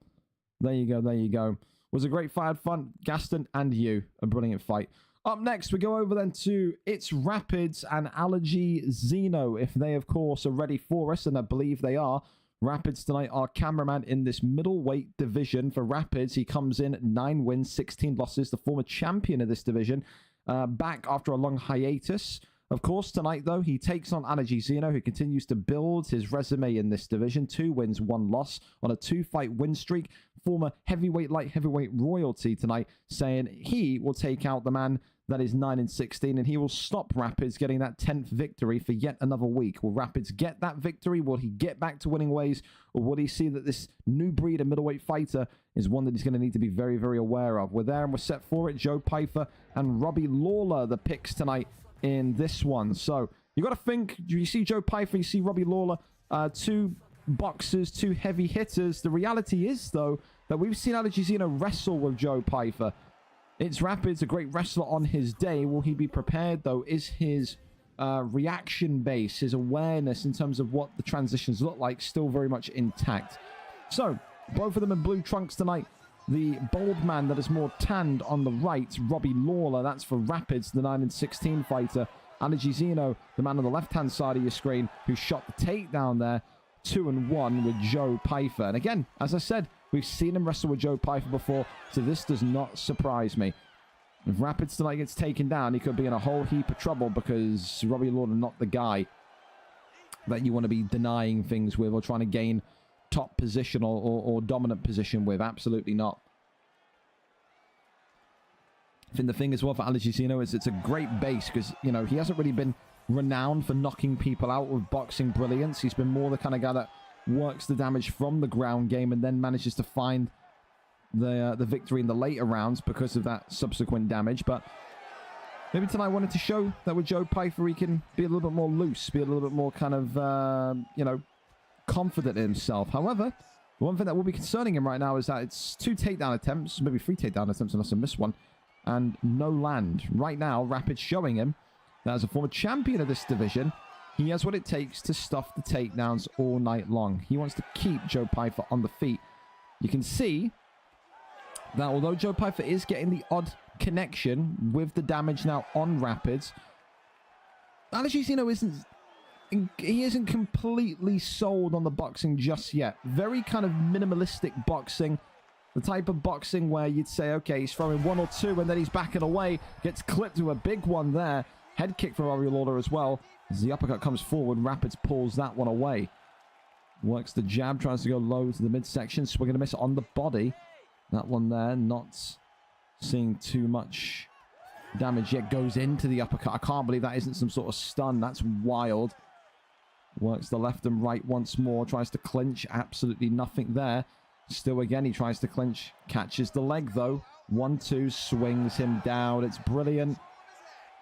there you go. There you go. Was a great fight. Fun. Gaston and you. A brilliant fight. Up next, we go over then to It's Rapids and Allergy Zeno, if they, of course, are ready for us, and I believe they are. Rapids tonight are cameraman in this middleweight division. For Rapids, he comes in 9 wins, 16 losses, the former champion of this division, back after a long hiatus. Of course, tonight, though, he takes on Allergy Zeno, who continues to build his resume in this division. 2 wins, 1 loss on a 2-fight win streak. Former heavyweight, light heavyweight royalty tonight, saying he will take out the man that is 9-16, and he will stop Rapids getting that 10th victory for yet another week. Will Rapids get that victory? Will he get back to winning ways? Or will he see that this new breed of middleweight fighter is one that he's going to need to be very, very aware of? We're there and we're set for it. Joe Pyfer and Robbie Lawler, the picks tonight in this one. So you got to think, you see Joe Pyfer, you see Robbie Lawler, 2 boxers, 2 heavy hitters. The reality is, though, that we've seen Allergy Zeno wrestle with Joe Pyfer. It's Rapids, a great wrestler on his day. Will he be prepared, though? Is his reaction base, his awareness in terms of what the transitions look like, still very much intact? So, both of them in blue trunks tonight. The bold man that is more tanned on the right, Robbie Lawler, that's for Rapids, the 9-16 fighter. Allergy Zeno, the man on the left-hand side of your screen, who shot the takedown there, 2-1 with Joe Pyfer. And again, as I said, we've seen him wrestle with Joe Pyfer before, so this does not surprise me. If Rapids tonight gets taken down, he could be in a whole heap of trouble, because Robbie Lawler not the guy that you want to be denying things with or trying to gain top position or dominant position with. Absolutely not. I think the thing as well for Allergy Zeno is it's a great base, because, you know, he hasn't really been renowned for knocking people out with boxing brilliance. He's been more the kind of guy that works the damage from the ground game and then manages to find the victory in the later rounds because of that subsequent damage. But maybe tonight I wanted to show that with Joe Pyfer he can be a little bit more loose, be a little bit more kind of, you know, confident in himself. However, the one thing that will be concerning him right now is that it's 2 takedown attempts, maybe 3 takedown attempts unless I miss one, and no land. Right now, Rapids showing him that as a former champion of this division, he has what it takes to stuff the takedowns all night long. He wants to keep Joe Pyfer on the feet. You can see that although Joe Pyfer is getting the odd connection with the damage now on Rapids, Allergy Zeno isn't completely sold on the boxing just yet. Very kind of minimalistic boxing. The type of boxing where you'd say, okay, he's throwing 1 or 2 and then he's backing away. Gets clipped to a big one there. Head kick for Robbie Lawler as well. As the uppercut comes forward, Rapids pulls that one away. Works the jab, tries to go low to the midsection. Swing and a miss on the body. That one there, not seeing too much damage yet. Goes into the uppercut. I can't believe that isn't some sort of stun. That's wild. Works the left and right once more. Tries to clinch. Absolutely nothing there. Still again, he tries to clinch. Catches the leg though. 1-2, swings him down. It's brilliant.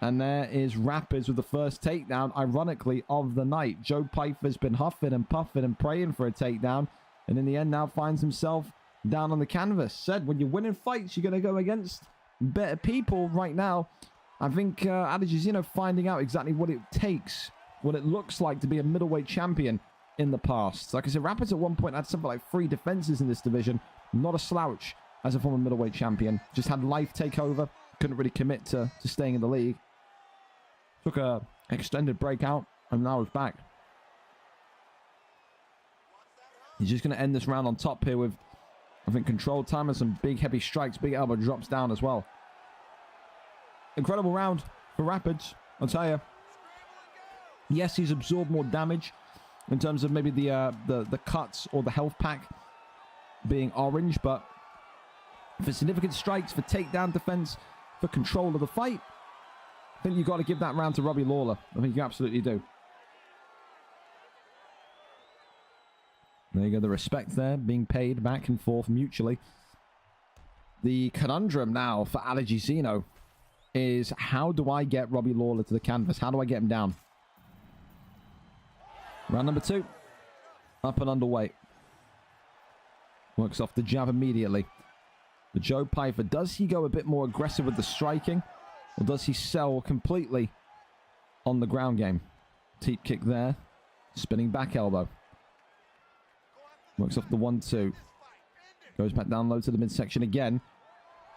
And there is Rapids with the first takedown, ironically, of the night. Joe Pyfer's been huffing and puffing and praying for a takedown. And in the end now finds himself down on the canvas. Said, when you're winning fights, you're going to go against better people. Right now, I think Allergy Zeno finding out exactly what it takes, what it looks like to be a middleweight champion in the past. Like I said, Rapids at one point had something like 3 defenses in this division. Not a slouch as a former middleweight champion. Just had life take over. Couldn't really commit to staying in the league. Took a extended break out and now is back. He's just going to end this round on top here with, I think, controlled time and some big heavy strikes. Big elbow drops down as well. Incredible round for Rapids, I'll tell you. Yes, he's absorbed more damage in terms of maybe the cuts or the health pack being orange, but for significant strikes, for takedown defense, for control of the fight, I think you've got to give that round to Robbie Lawler. I think you absolutely do. There you go, the respect there being paid back and forth mutually. The conundrum now for Allergy Zeno is, how do I get Robbie Lawler to the canvas? How do I get him down? Round number 2. Up and underway. Works off the jab immediately. But Joe Pyfer, does he go a bit more aggressive with the striking? Or does he sell completely on the ground game? Teep kick there. Spinning back elbow. Works off the 1-2. Goes back down low to the midsection again.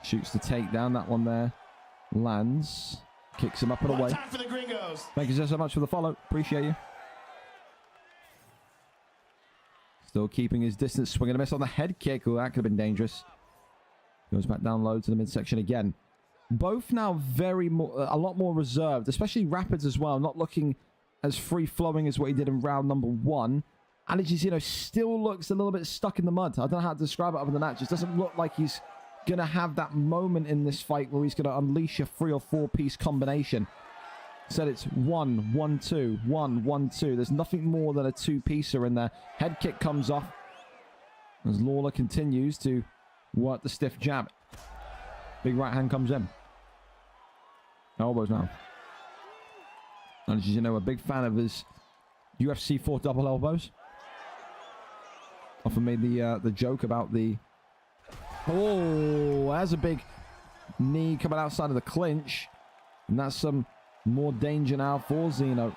Shoots the takedown. That one there Lands. Kicks him up and away. Thank you so much for the follow. Appreciate you. Still keeping his distance. Swinging a miss on the head kick. Oh, that could have been dangerous. Goes back down low to the midsection again. Both now a lot more reserved, especially Rapids as well. Not looking as free-flowing as what he did in round number 1. And still looks a little bit stuck in the mud. I don't know how to describe it other than that. It just doesn't look like he's going to have that moment in this fight where he's going to unleash a 3 or 4 piece combination. Said it's 1, 1, 2, 1, 1, 2. There's nothing more than a 2-piecer in there. Head kick comes off as Lawler continues to work the stiff jab. Big right hand comes in. Elbows now. And as you know, a big fan of his UFC 4 double elbows. Often made the joke about the... Oh, there's a big knee coming outside of the clinch. And that's some more danger now for Zeno.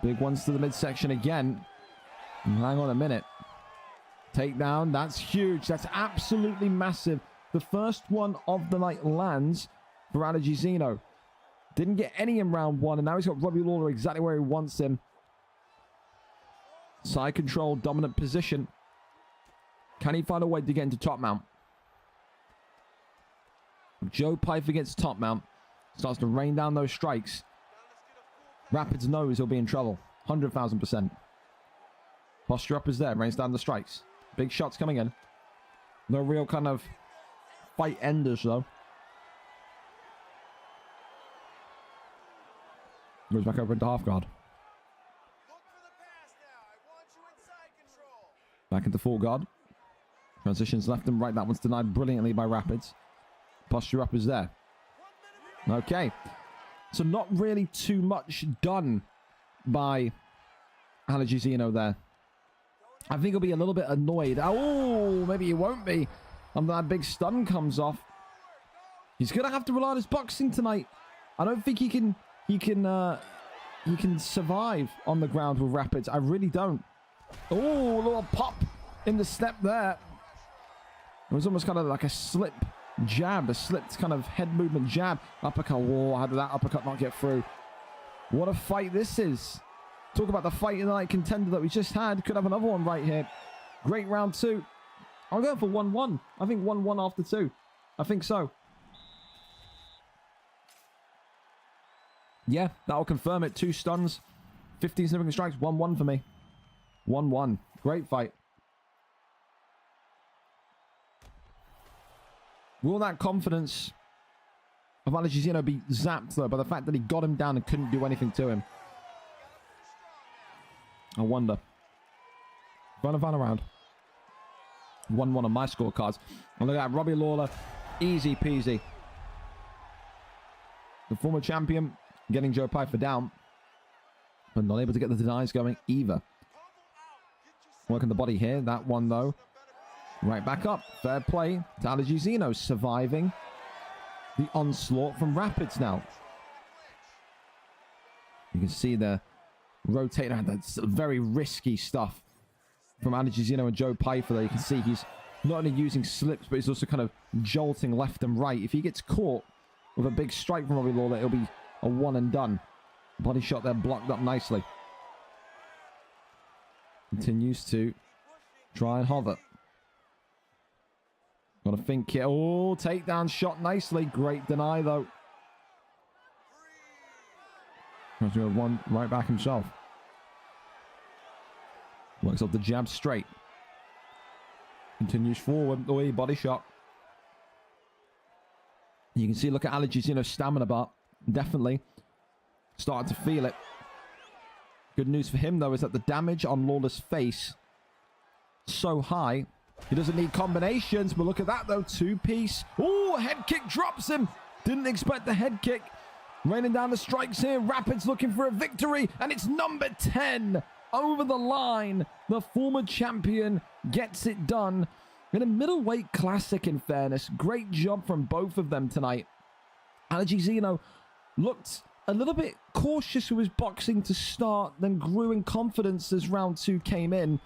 Big ones to the midsection again. And hang on a minute. Takedown, that's huge. That's absolutely massive. The first one of the night lands for Allergy Zeno. Didn't get any in round 1, and now he's got Robbie Lawler exactly where he wants him. Side control, dominant position. Can he find a way to get into top mount? Joe Pyfer gets top mount. Starts to rain down those strikes. Rapids knows he'll be in trouble. 100,000%. Posture up is there. Rains down the strikes. Big shots coming in. No real kind of fight enders, though. Goes back over into half guard. Back into full guard. Transitions left and right. That one's denied brilliantly by Rapids. Posture up is there. Okay. So not really too much done by Allergy Zeno there. I think he'll be a little bit annoyed. Oh, maybe he won't be. That big stun comes off. He's going to have to rely on his boxing tonight. I don't think he can survive on the ground with Rapids. I really don't. Oh, a little pop in the step there. It was almost kind of like a slip jab, a slipped kind of head movement jab. Uppercut. Whoa, how did that uppercut not get through? What a fight this is. Talk about the fight in the night contender that we just had. Could have another one right here. Great round 2. I'm going for 1-1. I think 1-1 after 2. I think so. Yeah, that'll confirm it. 2 stuns, 15 significant strikes, 1-1 for me. 1-1. Great fight. Will that confidence of Allergy Zeno be zapped, though, by the fact that he got him down and couldn't do anything to him? I wonder. Final round. 1-1 on my scorecards. And look at that. Robbie Lawler. Easy peasy. The former champion getting Joe Pyfer down. But not able to get the denies going either. Working the body here. That one, though. Right back up. Fair play to Allergy Zeno. Surviving the onslaught from Rapids now. You can see the rotating around. That's very risky stuff from Allergy Zeno and Joe Pyfer there. You can see he's not only using slips, but he's also kind of jolting left and right. If he gets caught with a big strike from Robbie Lawler, it'll be a one and done. Body shot there blocked up nicely. Continues to try and hover. Got to think here. Oh, takedown shot nicely. Great deny, though. Tries to go one right back himself. Works off the jab straight. Continues forward. Oh, body shot. You can see, look at Allergy Zeno's stamina bar. Definitely starting to feel it. Good news for him, though, is that the damage on Lawler's face so high. He doesn't need combinations, but look at that, though. 2-piece. Oh, head kick drops him. Didn't expect the head kick. Raining down the strikes here. Rapids looking for a victory, and it's number 10 over the line. The former champion gets it done in a middleweight classic, in fairness. Great job from both of them tonight. Allergy Zeno looked a little bit cautious with his boxing to start, then grew in confidence as round 2 came in.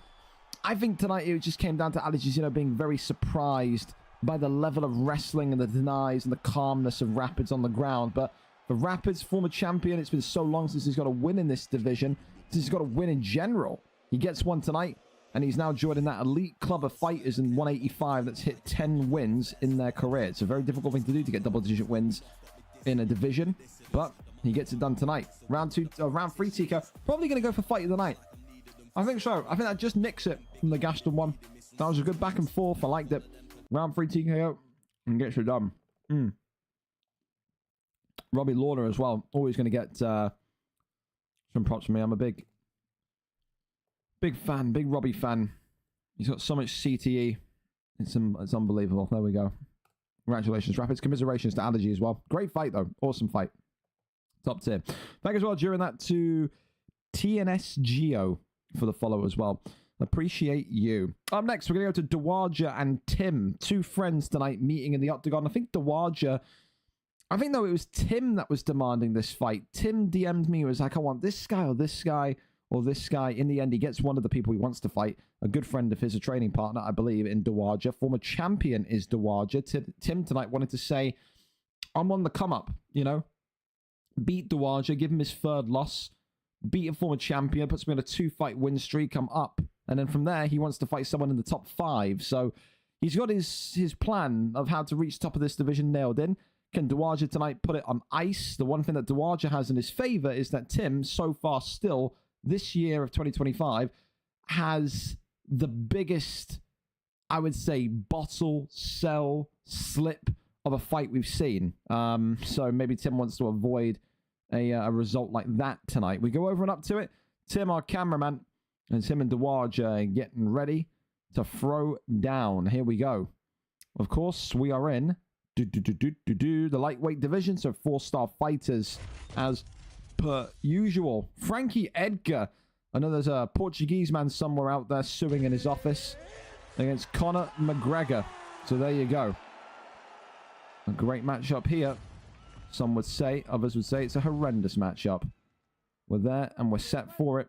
I think tonight it just came down to Allergy Zeno being very surprised by the level of wrestling and the denies and the calmness of Rapids on the ground. But for Rapids, former champion, it's been so long since he's got a win in this division, since he's got a win in general. He gets one tonight, and he's now joining that elite club of fighters in 185 that's hit 10 wins in their career. It's a very difficult thing to do to get double-digit wins in a division, but he gets it done tonight. Round 3, Tico. Probably going to go for fight of the night. I think so. I think that just nicks it from the Gaston one. That was a good back and forth. I liked it. Round 3 TKO and gets it done. Robbie Lawler as well. Always going to get some props from me. I'm a big fan, big Robbie fan. He's got so much CTE. It's unbelievable. There we go. Congratulations, Rapids. Commiserations to Allergy as well. Great fight, though. Awesome fight. Top tier. Thank you as well during that to TNS Geo for the follow as well. Appreciate you. Up next, we're going to go to Dawaja and Tim. Two friends tonight meeting in the Octagon. I think Dawaja... I think, though, it was Tim that was demanding this fight. Tim DM'd me. He was like, I want this guy or this guy or this guy. In the end, he gets one of the people he wants to fight. A good friend of his, a training partner, I believe, in Dawaja. Former champion is Dawaja. Tim tonight wanted to say, I'm on the come-up, you know. Beat Dawaja, give him his third loss. Beat a former champion, puts me on a 2-fight win streak. I'm up. And then from there, he wants to fight someone in the top 5. So he's got his plan of how to reach top of this division nailed in. Can Dawaja tonight put it on ice? The one thing that Dawaja has in his favor is that Tim, so far still, this year of 2025, has the biggest, I would say, bottle, sell, slip of a fight we've seen. So maybe Tim wants to avoid a result like that tonight. We go over and up to it. Tim, our cameraman, and Tim and Dawaja getting ready to throw down. Here we go. Of course, we are in the lightweight division, so 4-star fighters as per usual. Frankie Edgar. I know there's a Portuguese man somewhere out there suing in his office against Conor McGregor. So there you go. A great matchup here. Some would say, others would say it's a horrendous matchup. We're there and we're set for it.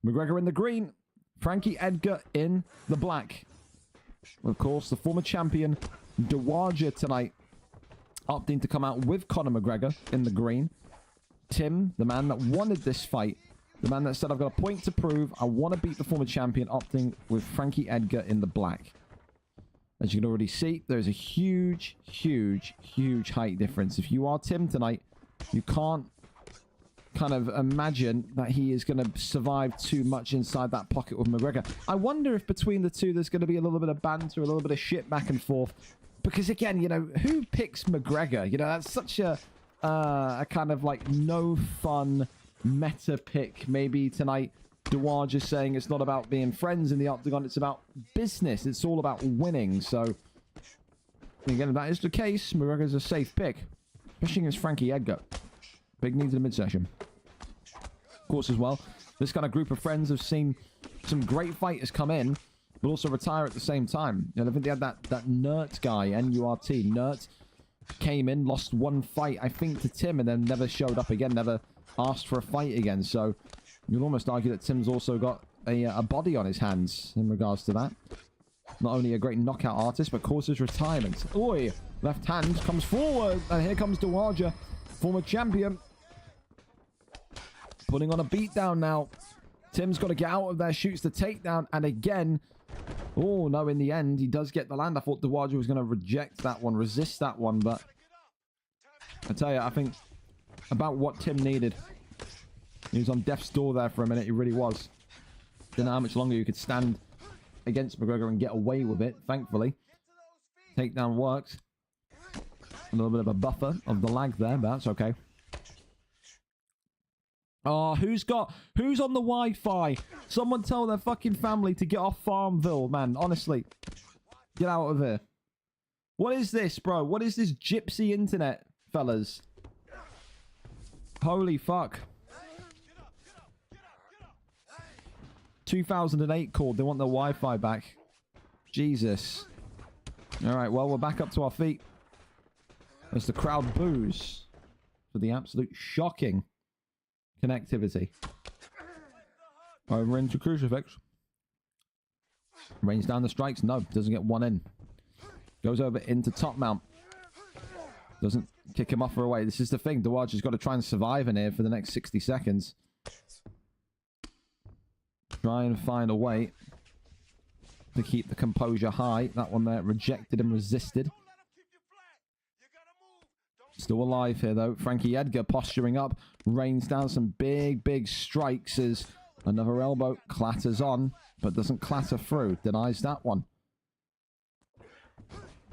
McGregor in the green. Frankie Edgar in the black. Of course, the former champion Dawaja tonight opting to come out with Conor McGregor in the green. Tim, the man that wanted this fight, the man that said, I've got a point to prove, I want to beat the former champion, opting with Frankie Edgar in the black. As you can already see, there's a huge, huge, huge height difference. If you are Tim tonight, you can't kind of imagine that he is going to survive too much inside that pocket with McGregor. I wonder if between the two there's going to be a little bit of banter, a little bit of shit back and forth. Because again, you know, who picks McGregor? You know, that's such a kind of like no fun meta pick maybe tonight. Dawaja saying it's not about being friends in the Octagon, it's about business. It's all about winning. So, again, if that is the case, McGregor's a safe pick. Especially against Frankie Edgar. Big needs in the midsection. Of course, as well, this kind of group of friends have seen some great fighters come in, but also retire at the same time. And I think they had that Nert guy, N-U-R-T. Nert came in, lost one fight, I think, to Tim, and then never showed up again, never asked for a fight again. So you'd almost argue that Tim's also got a body on his hands in regards to that. Not only a great knockout artist, but causes retirement. Oi! Left hand comes forward, and here comes Dawaja, former champion. Putting on a beatdown now. Tim's got to get out of there, shoots the takedown, and again... Oh, no, in the end, he does get the land. I thought Dawaja was going to reject that one, resist that one, but... I tell you, I think about what Tim needed. He was on death's door there for a minute, he really was. Didn't know how much longer you could stand against McGregor and get away with it, thankfully. Takedown worked. A little bit of a buffer of the lag there, but that's okay. Oh, who's on the Wi-Fi? Someone tell their fucking family to get off Farmville, man. Honestly. Get out of here. What is this, bro? What is this gypsy internet, fellas? Holy fuck. 2008 called. They want their Wi-Fi back. Jesus. Alright, well, we're back up to our feet. As the crowd boos for the absolute shocking connectivity. Over into Crucifix. Rains down the strikes. No, doesn't get one in. Goes over into top mount. Doesn't kick him off or away. This is the thing. Dowager's got to try and survive in here for the next 60 seconds. Try and find a way to keep the composure high. That one there rejected and resisted. Still alive here, though. Frankie Edgar posturing up. Rains down some big strikes as another elbow clatters on, but doesn't clatter through. Denies that one.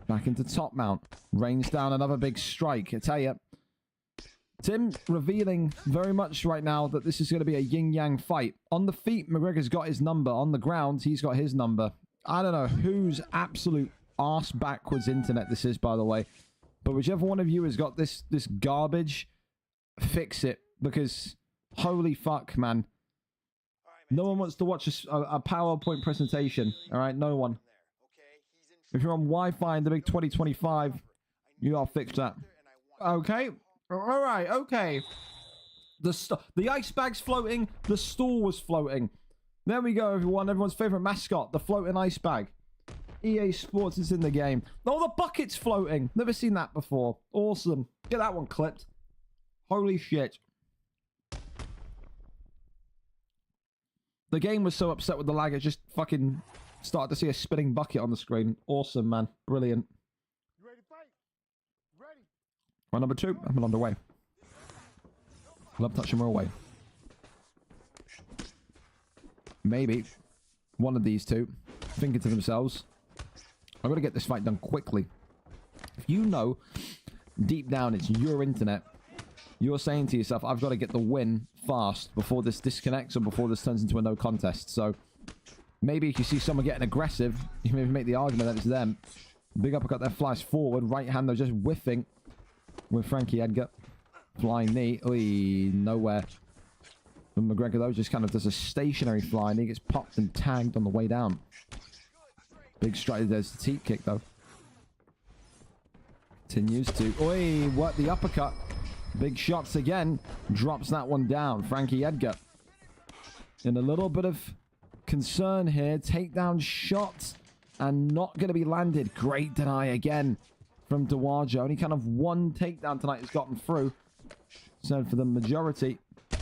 Back into top mount. Rains down another big strike. I tell you, Tim revealing very much right now that this is going to be a yin-yang fight. On the feet, McGregor's got his number. On the ground, he's got his number. I don't know whose absolute arse-backwards internet this is, by the way. But whichever one of you has got this garbage, fix it. Because, holy fuck, man. No one wants to watch a PowerPoint presentation. Alright, no one. If you're on Wi-Fi in the big 2025, you gotta fix that. Okay. Alright, okay. The ice bag's floating. The stool was floating. There we go, everyone. Everyone's favorite mascot, the floating ice bag. EA Sports is in the game. Oh, the bucket's floating. Never seen that before. Awesome. Get that one clipped. Holy shit. The game was so upset with the lag, it just fucking started to see a spinning bucket on the screen. Awesome, man. Brilliant. You ready to fight? Ready. Round number 2. I'm underway. Love touching her away. Maybe one of these two thinking to themselves, I've got to get this fight done quickly. If you know deep down it's your internet, you're saying to yourself, I've got to get the win fast before this disconnects or before this turns into a no contest. So maybe if you see someone getting aggressive, you maybe make the argument that it's them. Big uppercut there, flies forward. Right hand though, just whiffing with Frankie Edgar. Flying knee. Oy, nowhere. And McGregor though just kind of does a stationary flying knee. Gets popped and tagged on the way down. Big strike. There's the teep kick though. Continues to. Oi, what the uppercut. Big shots again. Drops that one down. Frankie Edgar. In a little bit of concern here. Takedown shot. And not going to be landed. Great deny again from Dowager. Only kind of one takedown tonight has gotten through. So for the majority,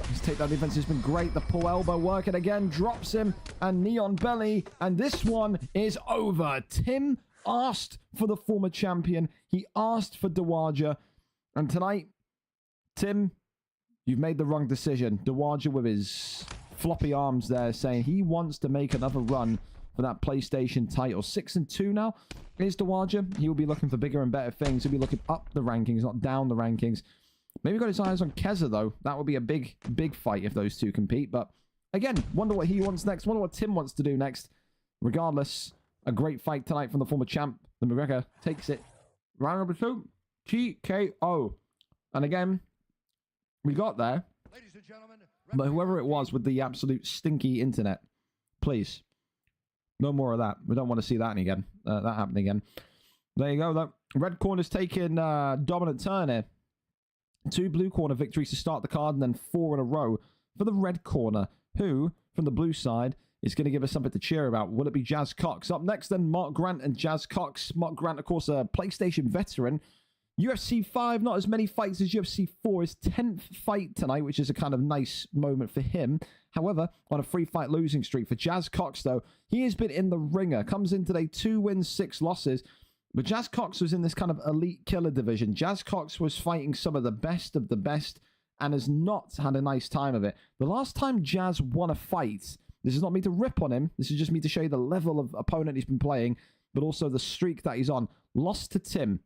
his takedown defense has been great. The pull elbow working again. Drops him. And knee on belly. And this one is over. Tim asked for the former champion. He asked for Dowager. And tonight, Tim, you've made the wrong decision. Dowager with his floppy arms there saying he wants to make another run for that PlayStation title. 6-2 now is Dowager. He will be looking for bigger and better things. He'll be looking up the rankings, not down the rankings. Maybe got his eyes on Keza, though. That would be a big fight if those two compete. But again, wonder what he wants next. Wonder what Tim wants to do next. Regardless, a great fight tonight from the former champ. The McGregor takes it. Round number 2, TKO. And again, we got there. Ladies and gentlemen, But whoever it was with the absolute stinky internet, please, no more of that. We don't want to see that again. That happen again. There you go, though. Red corner's taking dominant turn here. 2 blue corner victories to start the card, and then 4 in a row for the red corner, who, from the blue side, is going to give us something to cheer about. Will it be Jazz Cox? Up next, then, Mark Grant and Jazz Cox. Mark Grant, of course, a PlayStation veteran. UFC 5, not as many fights as UFC 4. His 10th fight tonight, which is a kind of nice moment for him. However, on a 3-fight losing streak. For Jazz Cox, though, he has been in the ringer. Comes in today, 2 wins, 6 losses. But Jazz Cox was in this kind of elite killer division. Jazz Cox was fighting some of the best and has not had a nice time of it. The last time Jazz won a fight, this is not me to rip on him. This is just me to show you the level of opponent he's been playing, but also the streak that he's on. Lost to Tim.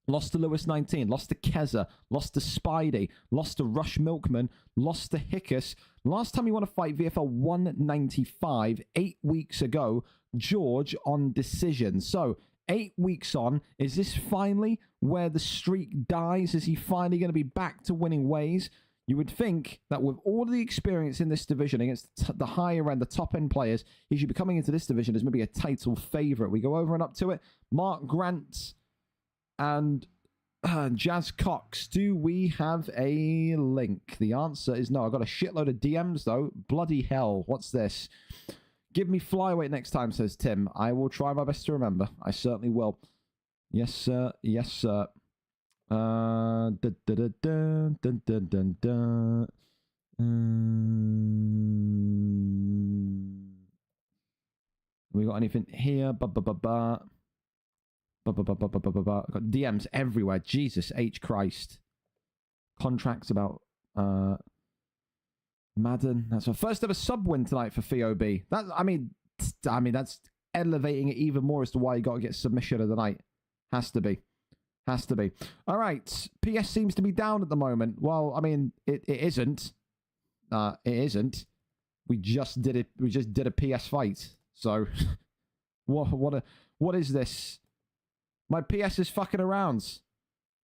Lost to Lewis 19, lost to Keza, lost to Spidey, lost to Rush Milkman, lost to Hickus. Last time he won a fight, VFL 195, 8 weeks ago, George on decision. So, 8 weeks on, is this finally where the streak dies? Is he finally going to be back to winning ways? You would think that with all of the experience in this division against the higher end, the top end players, he should be coming into this division as maybe a title favorite. We go over and up to it. Mark Grant and Jazz Cox, do we have a link? The answer is no. I got a shitload of DMs though. Bloody hell, what's this? Give me flyweight next time, says Tim. I will try my best to remember. I certainly will. Yes, sir. Yes, sir. Dun, dun, dun, dun, dun, dun, dun, dun. We got anything here? Ba ba ba ba. Ba ba ba ba ba ba ba ba. Got DMs everywhere. Jesus H Christ. Contracts about Madden. That's our first ever sub win tonight for FOB. That I mean that's elevating it even more as to why you got to get submission of the night. Has to be. Has to be. All right. PS seems to be down at the moment. Well, I mean, it isn't. It isn't. We just did it. We just did a PS fight. So, what is this? My PS is fucking around.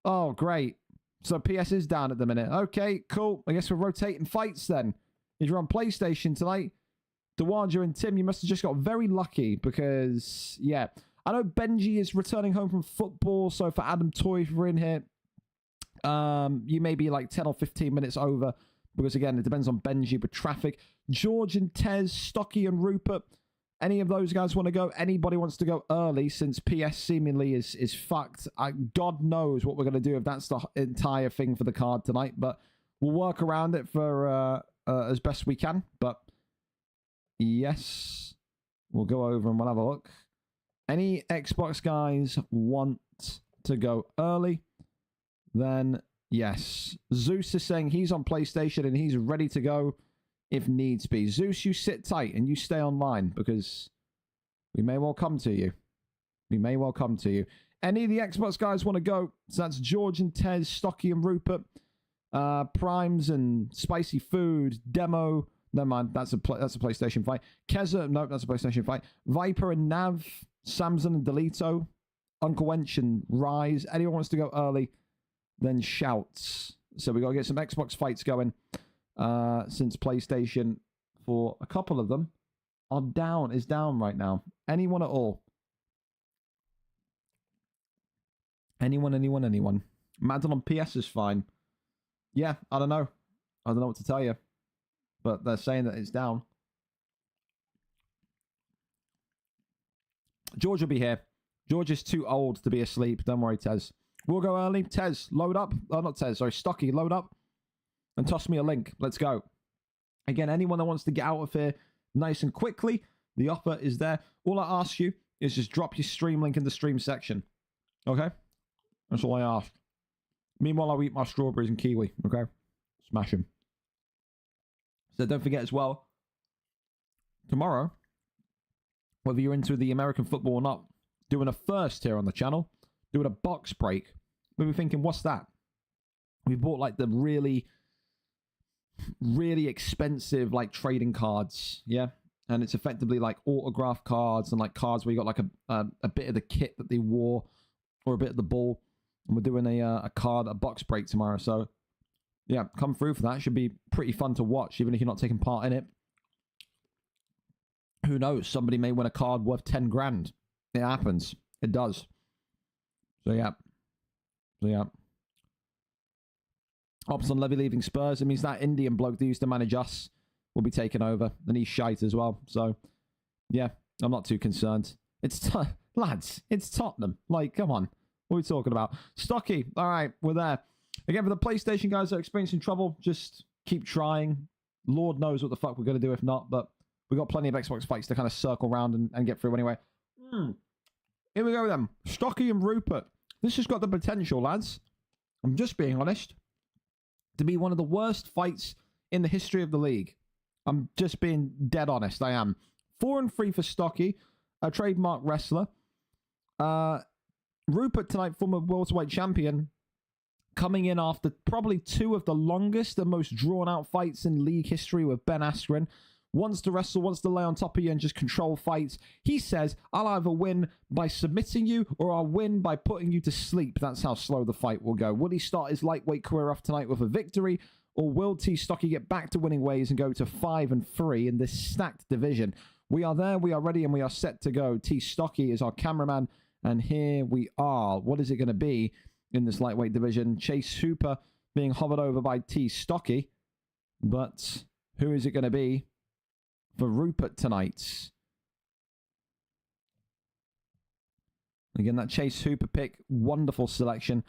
Oh, great. So PS is down at the minute. Okay, cool. I guess we're rotating fights then. If you're on PlayStation tonight, Dewaja and Tim, you must have just got very lucky because, yeah. I know Benji is returning home from football, so for Adam Toy, if we're in here, you may be like 10 or 15 minutes over, because again, it depends on Benji with traffic. George and Tez, Stocky and Rupert, any of those guys want to go? Anybody wants to go early, since PS seemingly is fucked. God knows what we're going to do if that's the entire thing for the card tonight, but we'll work around it for as best we can. But yes, we'll go over and we'll have a look. Any Xbox guys want to go early? Then yes. Zeus is saying he's on PlayStation and he's ready to go if needs be. Zeus, you sit tight and you stay online because we may well come to you. We may well come to you. Any of the Xbox guys want to go? So that's George and Tez, Stocky and Rupert, Primes and Spicy Food, Demo. Never mind, that's a PlayStation fight. Keza, no, that's a PlayStation fight. Viper and Nav, Samson and Delito, Uncle Wench and Rise. Anyone wants to go early, then shouts. So we got to get some Xbox fights going, since PlayStation, for a couple of them, is down right now. Anyone at all? Anyone? Madden on PS is fine. Yeah, I don't know. I don't know what to tell you. But they're saying that it's down. George will be here. George is too old to be asleep. Don't worry, Tez. We'll go early. Tez, load up. Oh, not Tez. Sorry, Stocky, load up. And toss me a link. Let's go. Again, anyone that wants to get out of here nice and quickly, the offer is there. All I ask you is just drop your stream link in the stream section. Okay? That's all I ask. Meanwhile, I'll eat my strawberries and kiwi. Okay? Smash them. So don't forget as well, tomorrow, whether you're into the American football or not, doing a first here on the channel, doing a box break. We were thinking, what's that? We bought like the really, really expensive like trading cards, yeah? And it's effectively like autograph cards and like cards where you got like a bit of the kit that they wore or a bit of the ball. And we're doing a box break tomorrow, so yeah, come through for that. Should be pretty fun to watch, even if you're not taking part in it. Who knows? Somebody may win a card worth 10 grand. It happens. It does. So, yeah. Ops on Levy leaving Spurs. It means that Indian bloke that used to manage us will be taken over. And he's shite as well. So, yeah, I'm not too concerned. Lads, it's Tottenham. Like, come on. What are we talking about? Stocky. All right, we're there. Again, for the PlayStation guys that are experiencing trouble, just keep trying. Lord knows what the fuck we're going to do if not, but we've got plenty of Xbox fights to kind of circle around and get through anyway. Here we go then. Stocky and Rupert. This has got the potential, lads. I'm just being honest. To be one of the worst fights in the history of the league. I'm just being dead honest. I am. 4-3 for Stocky, a trademark wrestler. Rupert tonight, former welterweight champion, coming in after probably two of the longest and most drawn-out fights in league history with Ben Askren. Wants to wrestle, wants to lay on top of you and just control fights. He says, I'll either win by submitting you or I'll win by putting you to sleep. That's how slow the fight will go. Will he start his lightweight career off tonight with a victory, or will T Stocky get back to winning ways and go to 5-3 in this stacked division? We are there, we are ready, and we are set to go. T Stocky is our cameraman, and here we are. What is it going to be in this lightweight division? Chase Hooper being hovered over by T Stocky, but who is it going to be for Rupert tonight? Again, that Chase Hooper pick, wonderful selection.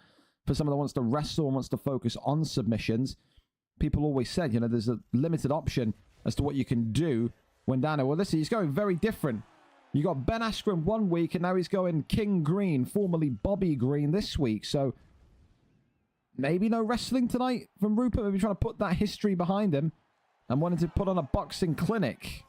For someone that wants to wrestle and wants to focus on submissions, people always said, you know, there's a limited option as to what you can do when down there. Well, listen, he's going very different. You got Ben Askren 1 week, and now he's going King Green, formerly Bobby Green, this week. So maybe no wrestling tonight from Rupert. Maybe trying to put that history behind him and wanting to put on a boxing clinic.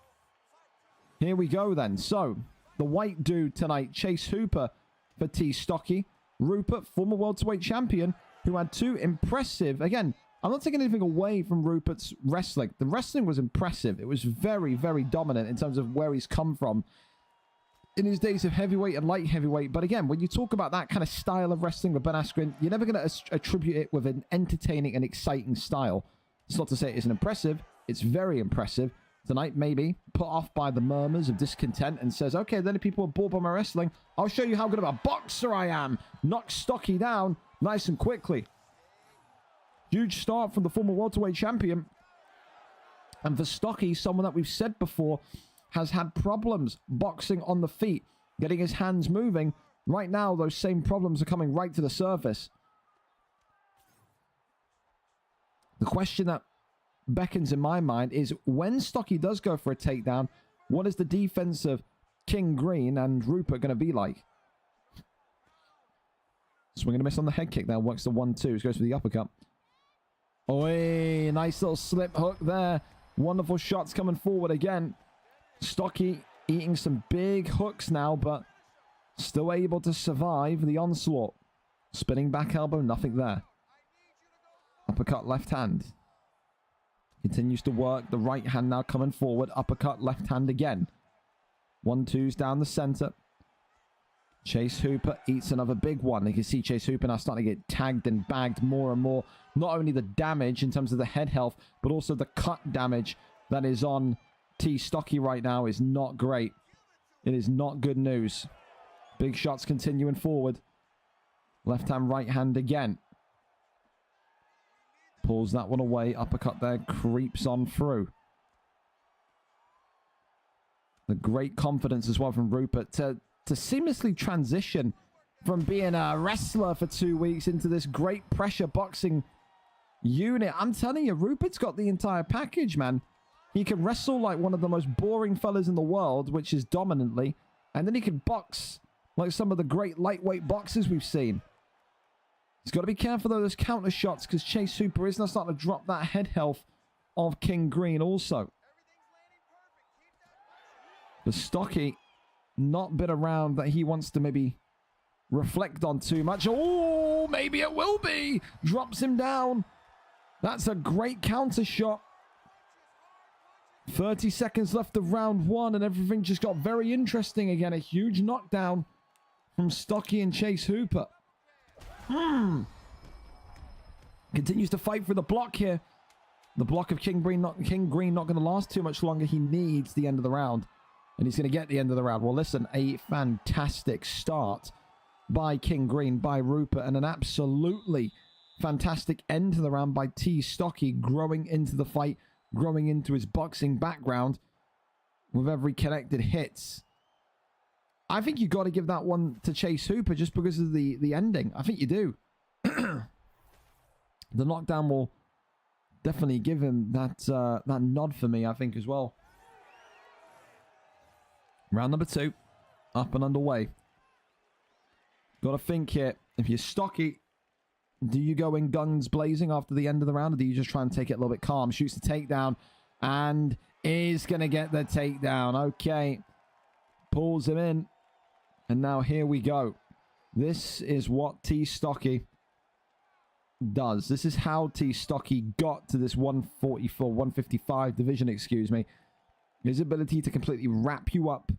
Here we go then. So the white dude tonight, Chase Hooper for T. Stocky. Rupert, former welterweight champion, who had 2 impressive... Again, I'm not taking anything away from Rupert's wrestling. The wrestling was impressive. It was very, very dominant in terms of where he's come from in his days of heavyweight and light heavyweight. But again, when you talk about that kind of style of wrestling with Ben Askren, you're never going to attribute it with an entertaining and exciting style. It's not to say it isn't impressive. It's very impressive. Tonight, maybe put off by the murmurs of discontent and says, okay, then if people are bored by my wrestling, I'll show you how good of a boxer I am. Knock Stocky down nice and quickly. Huge start from the former welterweight champion. And for Stocky, someone that we've said before has had problems boxing on the feet, getting his hands moving. Right now, those same problems are coming right to the surface. The question that beckons in my mind is, when Stocky does go for a takedown, what is the defense of King Green and Rupert going to be like? Swinging a miss on the head kick there. Works the 1-2. Goes for the uppercut. Oi, nice little slip hook there. Wonderful shots coming forward again. Stocky eating some big hooks now, but still able to survive the onslaught. Spinning back elbow, nothing there. Uppercut left hand. Continues to work. The right hand now coming forward. Uppercut left hand again. 1-2s down the center. Chase Hooper eats another big one. You can see Chase Hooper now starting to get tagged and bagged more and more. Not only the damage in terms of the head health, but also the cut damage that is on T. Stocky right now is not great. It is not good news. Big shots continuing forward. Left hand, right hand again. Pulls that one away. Uppercut there. Creeps on through. The great confidence as well from Rupert to seamlessly transition from being a wrestler for 2 weeks into this great pressure boxing unit. I'm telling you, Rupert's got the entire package, man. He can wrestle like one of the most boring fellas in the world, which is dominantly, and then he can box like some of the great lightweight boxers we've seen. He's got to be careful of those counter shots, because Chase Hooper is now starting to drop that head health of King Green also. The Stocky, not been around that he wants to maybe reflect on too much. Oh, maybe it will be. Drops him down. That's a great counter shot. 30 seconds left of round 1, and everything just got very interesting again. A huge knockdown from Stocky and Chase Hooper. Continues to fight for the block here. The block of King Green not going to last too much longer. He needs the end of the round. And he's going to get the end of the round. Well, listen, a fantastic start by King Green, by Rupert, and an absolutely fantastic end to the round by T. Stocky, growing into the fight, growing into his boxing background with every connected hits. I think you got to give that one to Chase Hooper just because of the ending. I think you do. The knockdown will definitely give him that nod for me, I think, as well. Round number 2, up and underway. Got to think here. If you're Stocky, do you go in guns blazing after the end of the round, or do you just try and take it a little bit calm? Shoots the takedown and is going to get the takedown. Okay. Pulls him in. And now here we go. This is what T. Stocky does. This is how T. Stocky got to this 155 division, excuse me. His ability to completely wrap you up,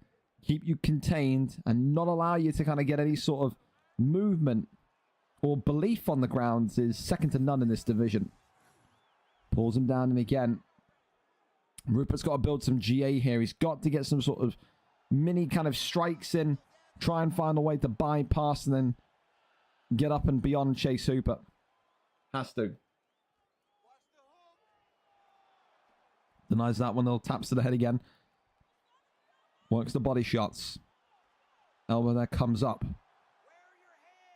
keep you contained, and not allow you to kind of get any sort of movement or belief on the ground is second to none in this division. Pulls him down, and again, Rupert's got to build some GA here. He's got to get some sort of mini kind of strikes in, try and find a way to bypass and then get up and beyond Chase Hooper. Has to. Denies that one, though. Taps to the head again. Works the body shots. Elbow there comes up.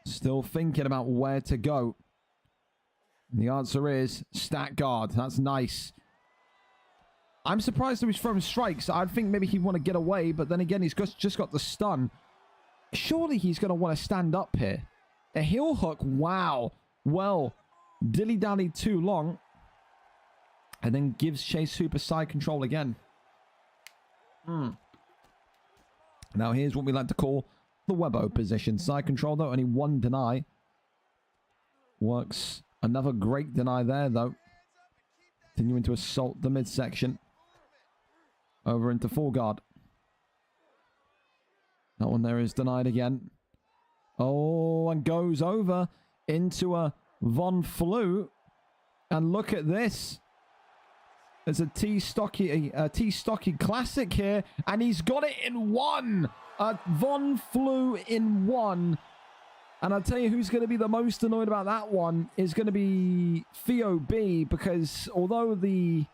Still thinking about where to go. The answer is stat guard. That's nice. I'm surprised that he's throwing strikes. I think maybe he'd want to get away, but then again, he's just got the stun. Surely he's going to want to stand up here. A heel hook. Wow. Well, dilly-dally too long. And then gives Chase Hooper side control again. Now here's what we like to call the Webbo position. Side control though, only one deny. Works. Another great deny there though. Continuing to assault the midsection. Over into full guard. That one there is denied again. Oh, and goes over into a Von Flu. And look at this. There's a T-Stocky classic here. And he's got it in one. A Von Flu in one. And I'll tell you who's going to be the most annoyed about that one is going to be VOB. Because although the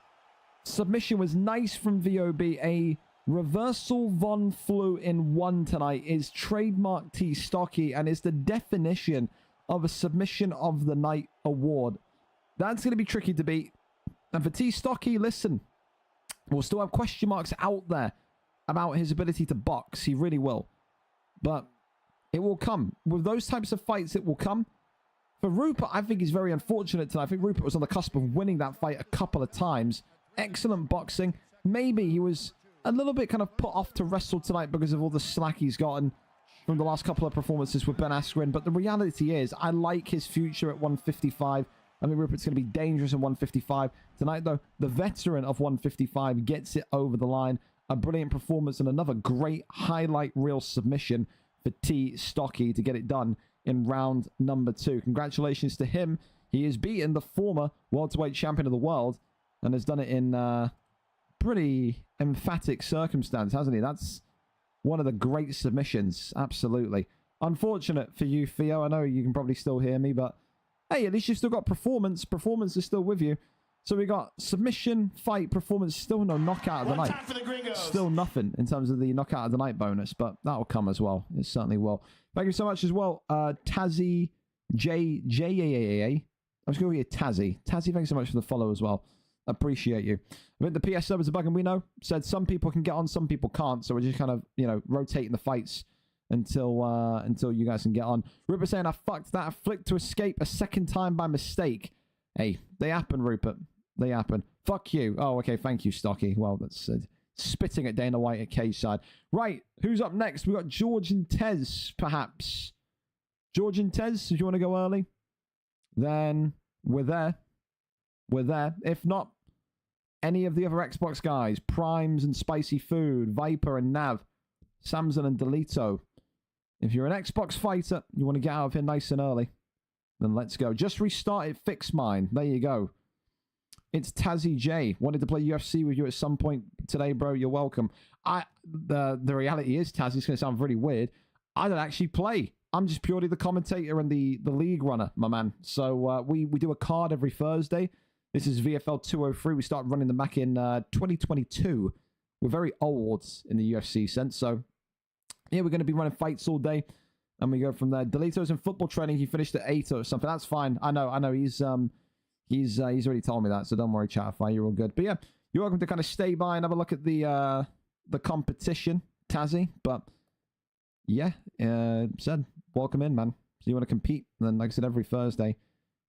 submission was nice from VOB, a reversal Von Flu in one tonight is trademark T-Stocky and is the definition of a submission of the night award. That's going to be tricky to beat. And for T-Stocky, listen, we'll still have question marks out there about his ability to box. He really will. But it will come. With those types of fights, it will come. For Rupert, I think he's very unfortunate tonight. I think Rupert was on the cusp of winning that fight a couple of times. Excellent boxing. Maybe he was a little bit kind of put off to wrestle tonight because of all the slack he's gotten from the last couple of performances with Ben Askren. But the reality is, I like his future at 155. I mean, Rupert's going to be dangerous in 155. Tonight, though, the veteran of 155 gets it over the line. A brilliant performance and another great highlight reel submission for T-Stocky to get it done in round number 2. Congratulations to him. He has beaten the former welterweight champion of the world and has done it in pretty emphatic circumstance, hasn't he? That's one of the great submissions. Absolutely. Unfortunate for you, Theo. I know you can probably still hear me, but hey, at least you've still got performance. Performance is still with you. So we got submission, fight, performance, still no knockout of the night. Still nothing in terms of the knockout of the night bonus, but that'll come as well. It certainly will. Thank you so much as well. Tazzy J. I'm just going to get Tazzy. Tazzy, thanks so much for the follow as well. Appreciate you. I think the PS servers are bugging. We know. Said some people can get on, some people can't. So we're just kind of, you know, rotating the fights until you guys can get on. Rupert saying, I fucked that. I flicked to escape a second time by mistake. Hey, they happen, Rupert. They happen. Fuck you. Oh, okay. Thank you, Stocky. Well, that's spitting at Dana White at cage side. Right. Who's up next? We got George and Tez, perhaps. George and Tez, if you want to go early, then we're there. We're there. If not, any of the other Xbox guys, Primes and Spicy Food, Viper and Nav, Samson and Delito. If you're an Xbox fighter, you want to get out of here nice and early, then let's go. Just restart it, fix mine. There you go. It's Tazzy J. Wanted to play UFC with you at some point today, bro. You're welcome. The reality is, Tazzy, it's going to sound really weird. I don't actually play. I'm just purely the commentator and the league runner, my man. So we do a card every Thursday. This is VFL 203. We started running them back in 2022. We're very old in the UFC sense. So, yeah, we're going to be running fights all day. And we go from there. Delito's in football training. He finished at 8 or something. That's fine. I know. He's already told me that. So don't worry, Chatify. You're all good. But yeah, you're welcome to kind of stay by and have a look at the competition, Tazzy. But yeah, said, welcome in, man. So you want to compete? And then, like I said, every Thursday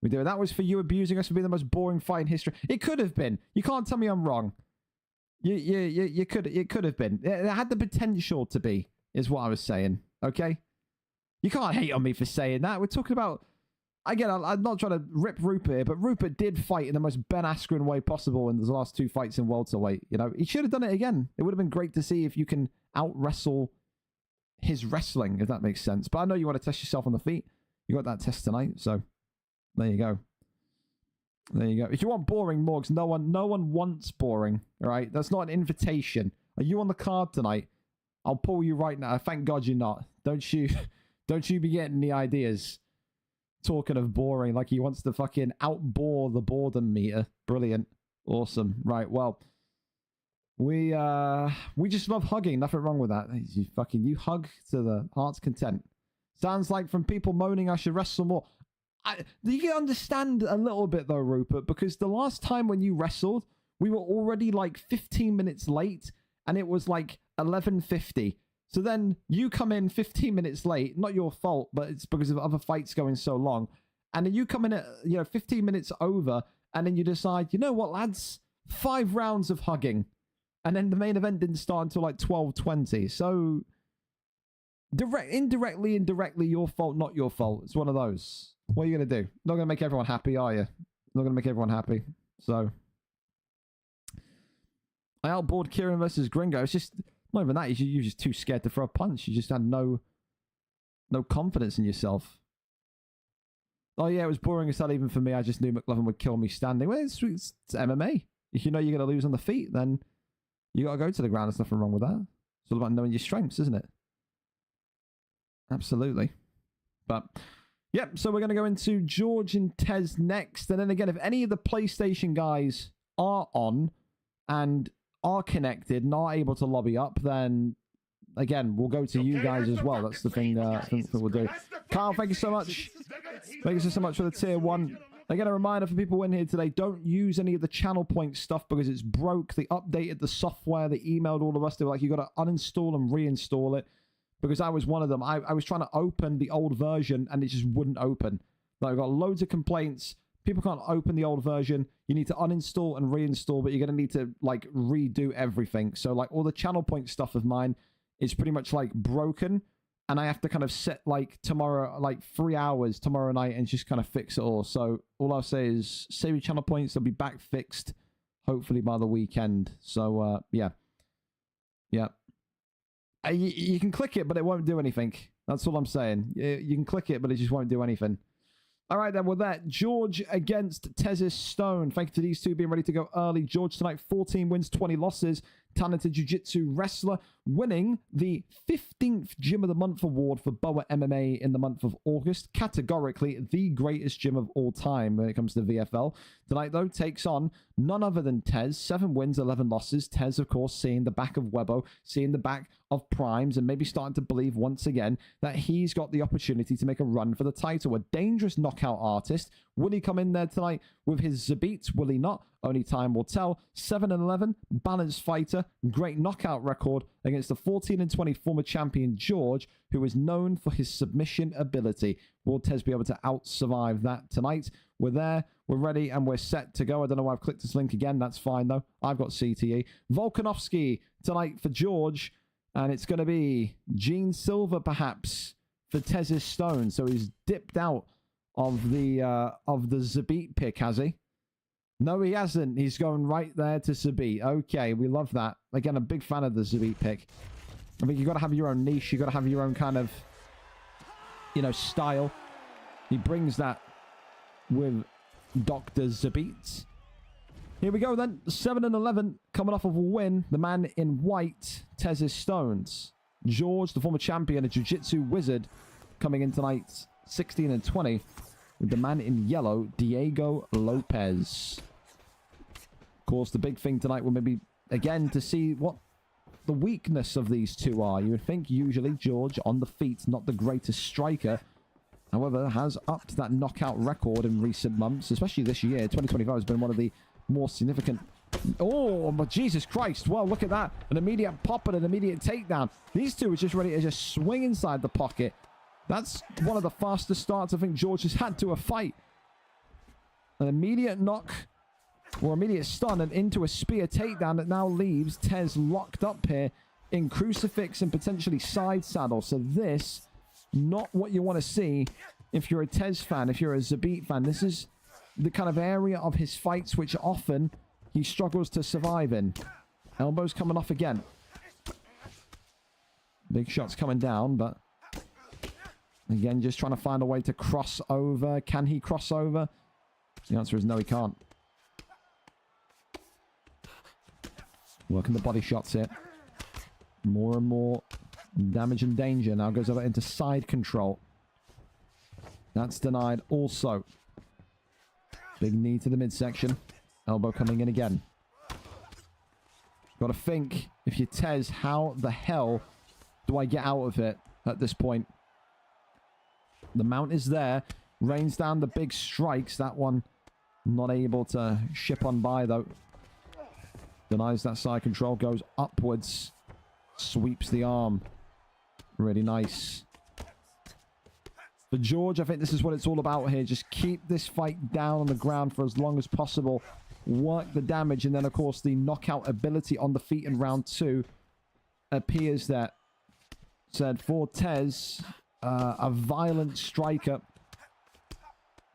we do it. That was for you abusing us for being the most boring fight in history. It could have been. You can't tell me I'm wrong. You could. It could have been. It had the potential to be, is what I was saying. Okay. You can't hate on me for saying that. We're talking about. Again, I'm not trying to rip Rupert here, but Rupert did fight in the most Ben Askren way possible in the last 2 fights in welterweight. You know, he should have done it again. It would have been great to see if you can out wrestle his wrestling, if that makes sense. But I know you want to test yourself on the feet. You got that test tonight, so there you go. There you go. If you want boring, Morgs, no one wants boring. All right, that's not an invitation. Are you on the card tonight? I'll pull you right now. Thank God you're not. Don't you be getting the ideas. Talking of boring, like he wants to fucking outbore the boredom meter. Brilliant. Awesome. Right, well, we just love hugging. Nothing wrong with that. You hug to the heart's content. Sounds like from people moaning I should wrestle more. You can understand a little bit though, Rupert, because the last time when you wrestled, we were already like 15 minutes late and it was like 11:50. So then you come in 15 minutes late, not your fault, but it's because of other fights going so long. And then you come in at, 15 minutes over and then you decide, you know what, lads, 5 rounds of hugging. And then the main event didn't start until like 12:20. So indirectly, your fault, not your fault. It's one of those. What are you going to do? Not going to make everyone happy, are you? Not going to make everyone happy. So I outboard Kieran versus Gringo. It's just not even that. You're just too scared to throw a punch. You just had no confidence in yourself. Oh yeah, it was boring as hell even for me. I just knew McLovin would kill me standing. Well, it's MMA. If you know you're going to lose on the feet, then you got to go to the ground. There's nothing wrong with that. It's all about knowing your strengths, isn't it? Absolutely. But yep, so we're going to go into George and Tez next. And then again, if any of the PlayStation guys are on and are connected and are able to lobby up, then again, we'll go to you guys as well. That's the thing we'll do. Kyle, thank you so much. Thank you so much for the tier 1. Again, a reminder for people in here today, don't use any of the channel point stuff because it's broke. They updated the software. They emailed all of us. They were like, you got to uninstall and reinstall it. Because I was one of them. I was trying to open the old version and it just wouldn't open. Like, I got loads of complaints. People can't open the old version. You need to uninstall and reinstall, but you're going to need to, like, redo everything. So, like, all the channel point stuff of mine is pretty much, like, broken. And I have to kind of set, like, tomorrow, like, 3 hours tomorrow night and just kind of fix it all. So, all I'll say is save your channel points. They'll be back fixed, hopefully, by the weekend. So, yeah. Yeah. You can click it, but it won't do anything. That's all I'm saying. You can click it, but it just won't do anything. All right, then, with that, George against Tezis Stone. Thank you to these two being ready to go early. George tonight, 14 wins, 20 losses. Talented jiu-jitsu wrestler, winning the 15th Gym of the Month award for Boa MMA in the month of August. Categorically, the greatest gym of all time when it comes to VFL. Tonight, though, takes on none other than Tez. 7 wins, 11 losses. Tez, of course, seeing the back of Webbo, seeing the back of Primes, and maybe starting to believe once again that he's got the opportunity to make a run for the title. A dangerous knockout artist. Will he come in there tonight with his Zabits? Will he not? Only time will tell. 7-11, balanced fighter, great knockout record against the 14-20 former champion George, who is known for his submission ability. Will Tez be able to out-survive that tonight? We're there, we're ready, and we're set to go. I don't know why I've clicked this link again. That's fine, though. I've got CTE. Volkanovski tonight for George, and it's going to be Gene Silver, perhaps, for Tez's Stone. So he's dipped out of the Zabit pick, has he? No, he hasn't. He's going right there to Zabit. Okay, we love that. Again, a big fan of the Zabit pick. I mean, you've got to have your own niche. You've got to have your own kind of, style. He brings that with Dr. Zabit. Here we go then. 7-11, coming off of a win. The man in white, Tezis Stones. George, the former champion, a jiu-jitsu wizard, coming in tonight, 16-20, with the man in yellow, Diego Lopez. Of course, the big thing tonight will maybe, again, to see what the weakness of these two are. You would think usually George on the feet, not the greatest striker. However, has upped that knockout record in recent months, especially this year. 2025 has been one of the more significant... Oh, but Jesus Christ. Well, look at that. An immediate pop and an immediate takedown. These two are just ready to just swing inside the pocket. That's one of the fastest starts I think George has had to a fight. An immediate knock or immediate stun and into a spear takedown that now leaves Tez locked up here in crucifix and potentially side saddle. So this, not what you want to see if you're a Tez fan, if you're a Zabit fan. This is the kind of area of his fights which often he struggles to survive in. Elbows coming off again. Big shots coming down, but again, just trying to find a way to cross over. Can he cross over? The answer is no, he can't. Working the body shots here. More and more damage and danger. Now goes over into side control. That's denied also. Big knee to the midsection. Elbow coming in again. Got to think, if you're Tez, how the hell do I get out of it at this point? The mount is there. Rains down the big strikes. That one not able to ship on by, though. Denies that side control. Goes upwards. Sweeps the arm. Really nice. For George, I think this is what it's all about here. Just keep this fight down on the ground for as long as possible. Work the damage. And then, of course, the knockout ability on the feet in round 2 appears there. Said for Tez, a violent striker.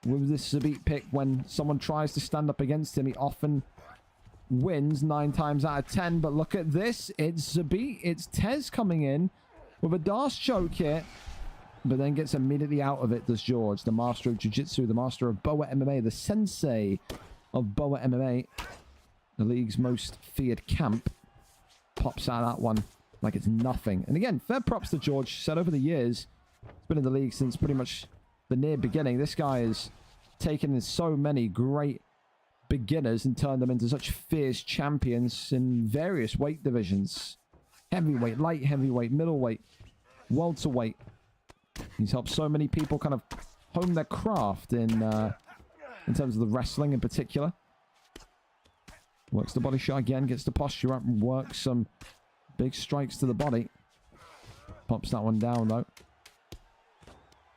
With this Zabit pick, when someone tries to stand up against him, he often wins 9 times out of 10. But look at this. It's Zabit. It's Tez coming in with a Darce choke here. But then gets immediately out of it, does George. The master of Jiu-Jitsu, the master of Boa MMA, the sensei of Boa MMA. The league's most feared camp. Pops out that one like it's nothing. And again, fair props to George. Said over the years, he's been in the league since pretty much the near beginning. This guy has taken in so many great beginners and turned them into such fierce champions in various weight divisions. Heavyweight, light heavyweight, middleweight, welterweight. He's helped so many people kind of hone their craft in terms of the wrestling in particular. Works the body shot again, gets the posture up and works some big strikes to the body. Pops that one down though.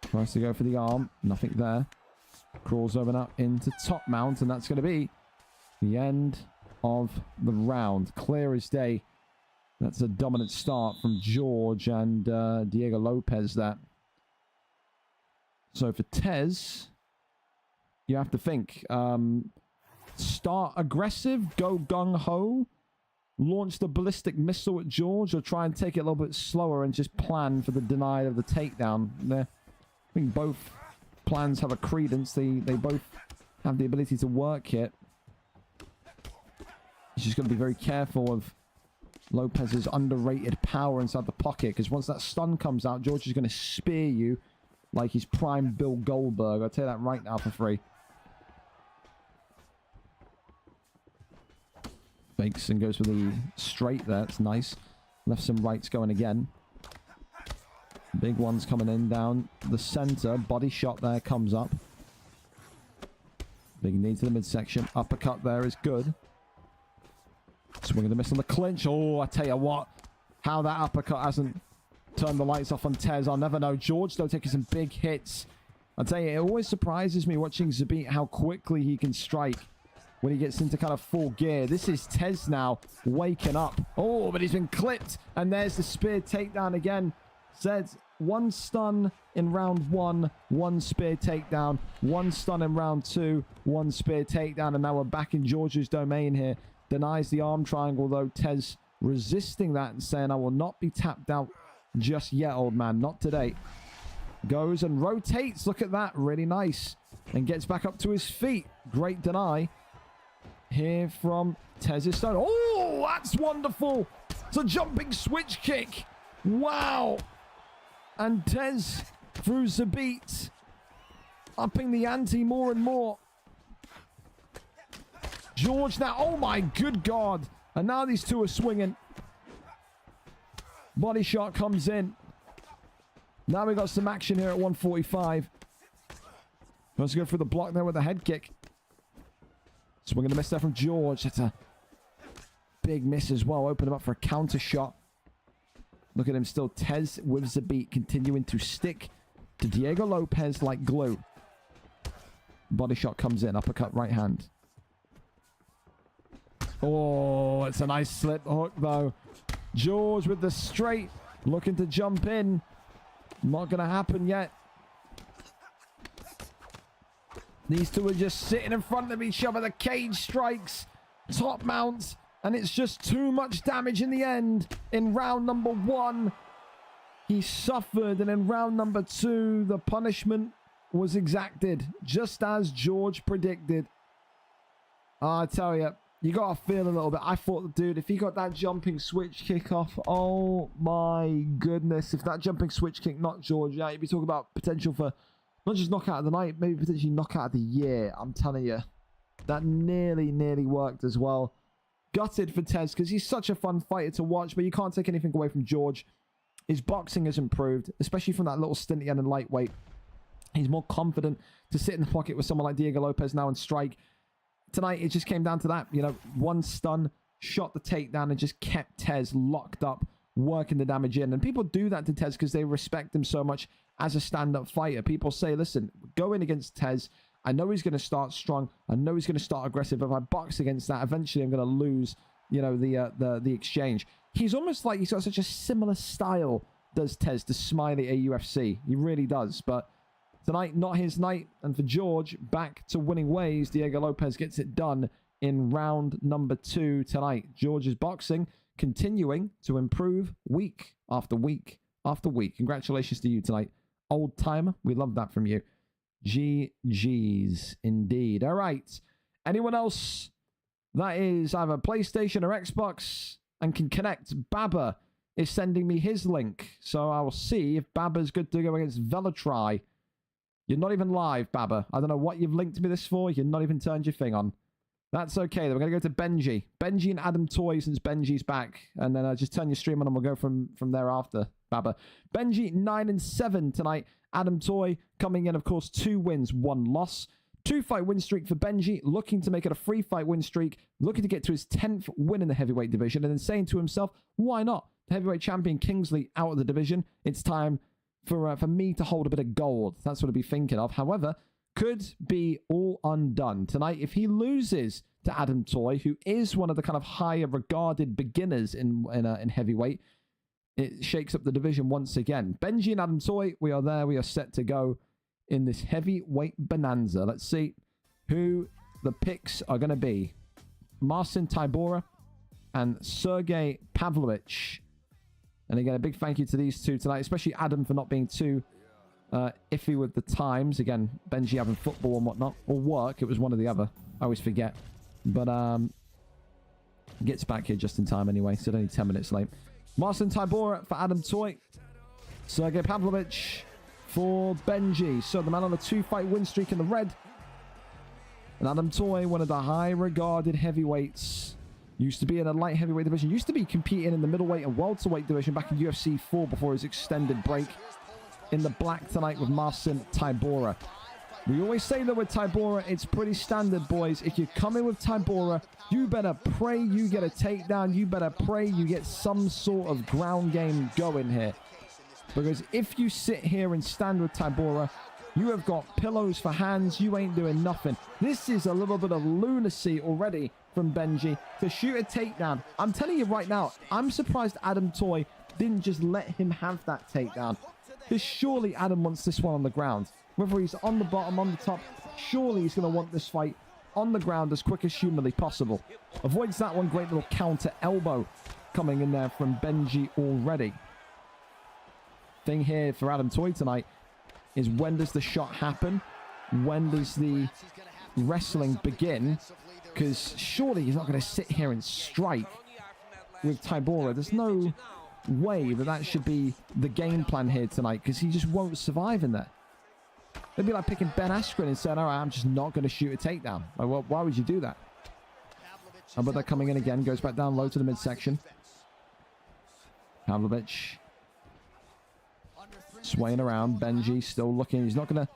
Tries to go for the arm, nothing there. Crawls over now into top mount, and that's going to be the end of the round. Clear as day. That's a dominant start from George and Diego Lopez there. So for Tez, you have to think. Start aggressive, go gung-ho, launch the ballistic missile at George, or try and take it a little bit slower and just plan for the denial of the takedown. I think both plans have a credence. They both have the ability to work it. He's just got to be very careful of Lopez's underrated power inside the pocket, because once that stun comes out, George is going to spear you like he's prime Bill Goldberg. I'll tell you that right now for free. Fakes and goes for the straight there. That's nice. Left some rights going again. Big ones coming in down the center. Body shot there comes up. Big knee to the midsection. Uppercut there is good. Swing of the miss on the clinch. Oh, I tell you what. How that uppercut hasn't turned the lights off on Tez, I'll never know. George, though, taking some big hits. I tell you, it always surprises me watching Zabit how quickly he can strike when he gets into kind of full gear. This is Tez now waking up. Oh, but he's been clipped. And there's the spear takedown again. Said one stun in round 1, one spear takedown. One stun in round 2, one spear takedown. And now we're back in George's domain here. Denies the arm triangle, though. Tez resisting that and saying, I will not be tapped out just yet, old man. Not today. Goes and rotates. Look at that. Really nice. And gets back up to his feet. Great deny. Here from Tez's stone. Oh, that's wonderful. It's a jumping switch kick. Wow. And Tez through Zabit. Upping the ante more and more. George now. Oh my good God. And now these two are swinging. Body shot comes in. Now we got some action here at 145. Let's go for the block there with the head kick. Swing and a miss there from George. That's a big miss as well. Open him up for a counter shot. Look at him still. Tez with Zabit continuing to stick to Diego Lopez like glue. Body shot comes in. Uppercut right hand. Oh, it's a nice slip hook though. George with the straight. Looking to jump in. Not going to happen yet. These two are just sitting in front of each other. The cage strikes. Top mount. And it's just too much damage in the end. In round number 1, he suffered. And in round number 2, the punishment was exacted. Just as George predicted. I tell you, you got to feel a little bit. I thought, dude, if he got that jumping switch kick off, oh my goodness. If that jumping switch kick knocked George out, you'd be talking about potential for not just knockout of the night, maybe potentially knockout of the year. I'm telling you, that nearly worked as well. Gutted for Tez because he's such a fun fighter to watch, but you can't take anything away from George. His boxing has improved, especially from that little stint he had in lightweight. He's more confident to sit in the pocket with someone like Diego Lopez now and strike. Tonight, it just came down to that. You know, one stun, shot the takedown, and just kept Tez locked up, working the damage in. And people do that to Tez because they respect him so much as a stand-up fighter. People say, listen, go in against Tez. I know he's going to start strong. I know he's going to start aggressive. If I box against that, eventually I'm going to lose, you know, the exchange. He's almost like he's got such a similar style, does Tez, to Smiley at UFC. He really does. But tonight, not his night. And for George, back to winning ways. Diego Lopez gets it done in round number 2 tonight. George's boxing continuing to improve week after week after week. Congratulations to you tonight, old timer. We love that from you. GG's indeed. All right. Anyone else that is either PlayStation or Xbox and can connect? Baba is sending me his link. So I will see if Baba's good to go against Velatry. You're not even live, Baba. I don't know what you've linked me this for. You've not even turned your thing on. That's okay. Then we're going to go to Benji. Benji and Adam Toy, since Benji's back. And then just turn your stream on and we'll go from there after, Baba. Benji, 9-7 tonight. Adam Toy coming in, of course, 2 wins, 1 loss. 2-fight win streak for Benji, looking to make it a 3-fight win streak, looking to get to his 10th win in the heavyweight division, and then saying to himself, why not? The heavyweight champion Kingsley out of the division. It's time for me to hold a bit of gold. That's what I'd be thinking of. However, could be all undone tonight if he loses to Adam Toy, who is one of the kind of higher regarded beginners in heavyweight. It shakes up the division once again. Benji and Adam Toy, we are there. We are set to go in this heavyweight bonanza. Let's see who the picks are going to be. Marcin Tybura and Sergey Pavlovich. And again, a big thank you to these two tonight, especially Adam for not being too iffy with the times. Again, Benji having football and whatnot, or work. It was one or the other. I always forget. But gets back here just in time anyway, so only 10 minutes late. Marcin Tybura for Adam Toy. Sergey Pavlovich for Benji. So the man on a 2-fight win streak in the red. And Adam Toy, one of the high-regarded heavyweights. Used to be in a light heavyweight division. Used to be competing in the middleweight and welterweight division back in UFC 4 before his extended break. In the black tonight with Marcin Tybura. We always say that with Tybura, it's pretty standard, boys. If you come in with Tybura, you better pray you get a takedown. You better pray you get some sort of ground game going here. Because if you sit here and stand with Tybura, you have got pillows for hands. You ain't doing nothing. This is a little bit of lunacy already from Benji to shoot a takedown. I'm telling you right now, I'm surprised Adam Toy didn't just let him have that takedown. Because surely Adam wants this one on the ground. Whether he's on the bottom, on the top, surely he's going to want this fight on the ground as quick as humanly possible. Avoids that one. Great little counter elbow coming in there from Benji already. Thing here for Adam Toy tonight is, when does the shot happen? When does the wrestling begin? Because surely he's not going to sit here and strike with Tybura. There's no way that should be the game plan here tonight, because he just won't survive in there. It'd be like picking Ben Askren and saying, all right, I'm just not going to shoot a takedown. Like, well, why would you do that? Oh, but they're coming in again. Goes back down low to the midsection. Pavlovich swaying around. Benji still looking. He's not going to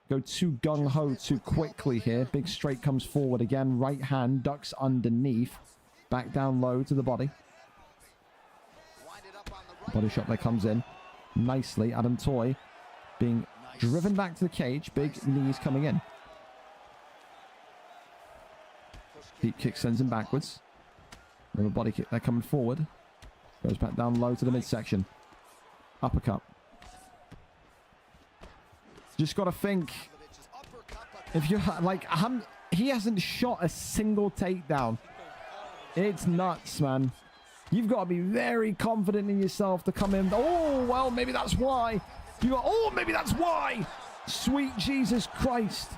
go too gung-ho too quickly here. Big straight comes forward again. Right hand ducks underneath. Back down low to the body. Body shot there comes in nicely. Adam Toy being driven back to the cage. Big knees coming in. Deep kick sends him backwards. Little body kick there coming forward. Goes back down low to the midsection. Uppercut. Just got to think. If you're like, he hasn't shot a single takedown. It's nuts, man. You've got to be very confident in yourself to come in. Oh, well, maybe that's why. Maybe that's why. Sweet Jesus Christ.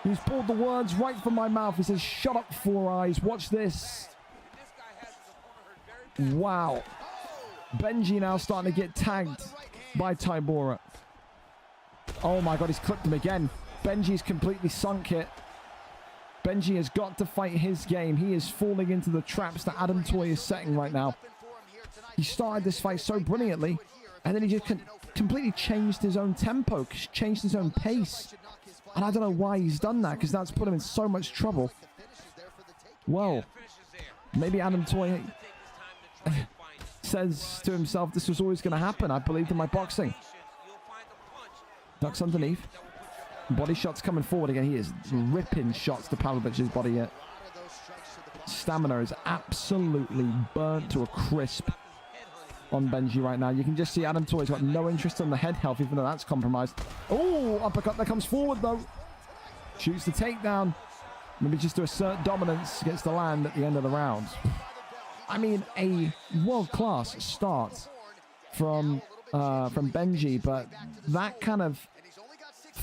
He's pulled the words right from my mouth. He says, shut up, Four Eyes. Watch this. Wow. Benji now starting to get tagged by Tybura. Oh my God, he's clipped him again. Benji's completely sunk it. Benji has got to fight his game. He is falling into the traps that Adam Toy is setting right now. He started this fight so brilliantly, and then he just completely changed his own tempo, changed his own pace. And I don't know why he's done that, because that's put him in so much trouble. Well, maybe Adam Toy says to himself, this was always going to happen. I believed in my boxing. Ducks underneath. Body shots coming forward again. He is ripping shots to Pavlovic's body yet. Stamina is absolutely burnt to a crisp on Benji right now. You can just see Adam Toy's got no interest in the head health, even though that's compromised. Oh, uppercut that comes forward though. Shoots the takedown. Maybe just to assert dominance, gets the land at the end of the round. I mean, a world-class start from Benji, but that kind of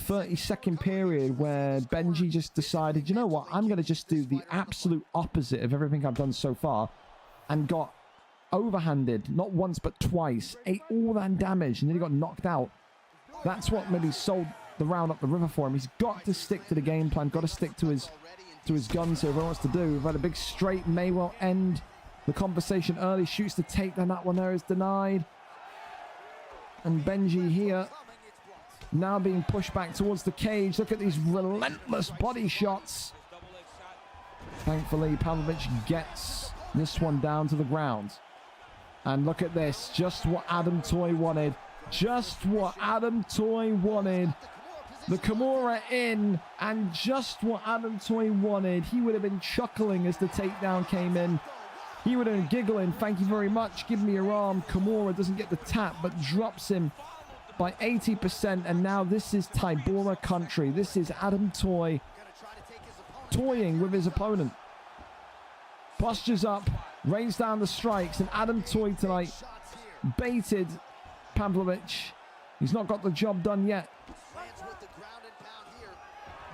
30-second period where Benji just decided, you know what, I'm going to just do the absolute opposite of everything I've done so far, and got overhanded, not once but twice, ate all that damage, and then he got knocked out. That's what maybe sold the round up the river for him. He's got to stick to the game plan, got to stick to his guns here, what he wants to do. We've had a big straight, may well end the conversation early. Shoots the takedown, that one there is denied. And Benji here now being pushed back towards the cage. Look at these relentless body shots. Thankfully, Pavlovic gets this one down to the ground. And look at this, just what Adam Toy wanted. Just what Adam Toy wanted. The Kimura in, and just what Adam Toy wanted. He would have been chuckling as the takedown came in. He would have been giggling, thank you very much, give me your arm. Kimura doesn't get the tap, but drops him by 80%. And now this is Tybora country. This is Adam Toy toying with his opponent. Postures up, rains down the strikes, and Adam Toy tonight baited Pavlovic. He's not got the job done yet.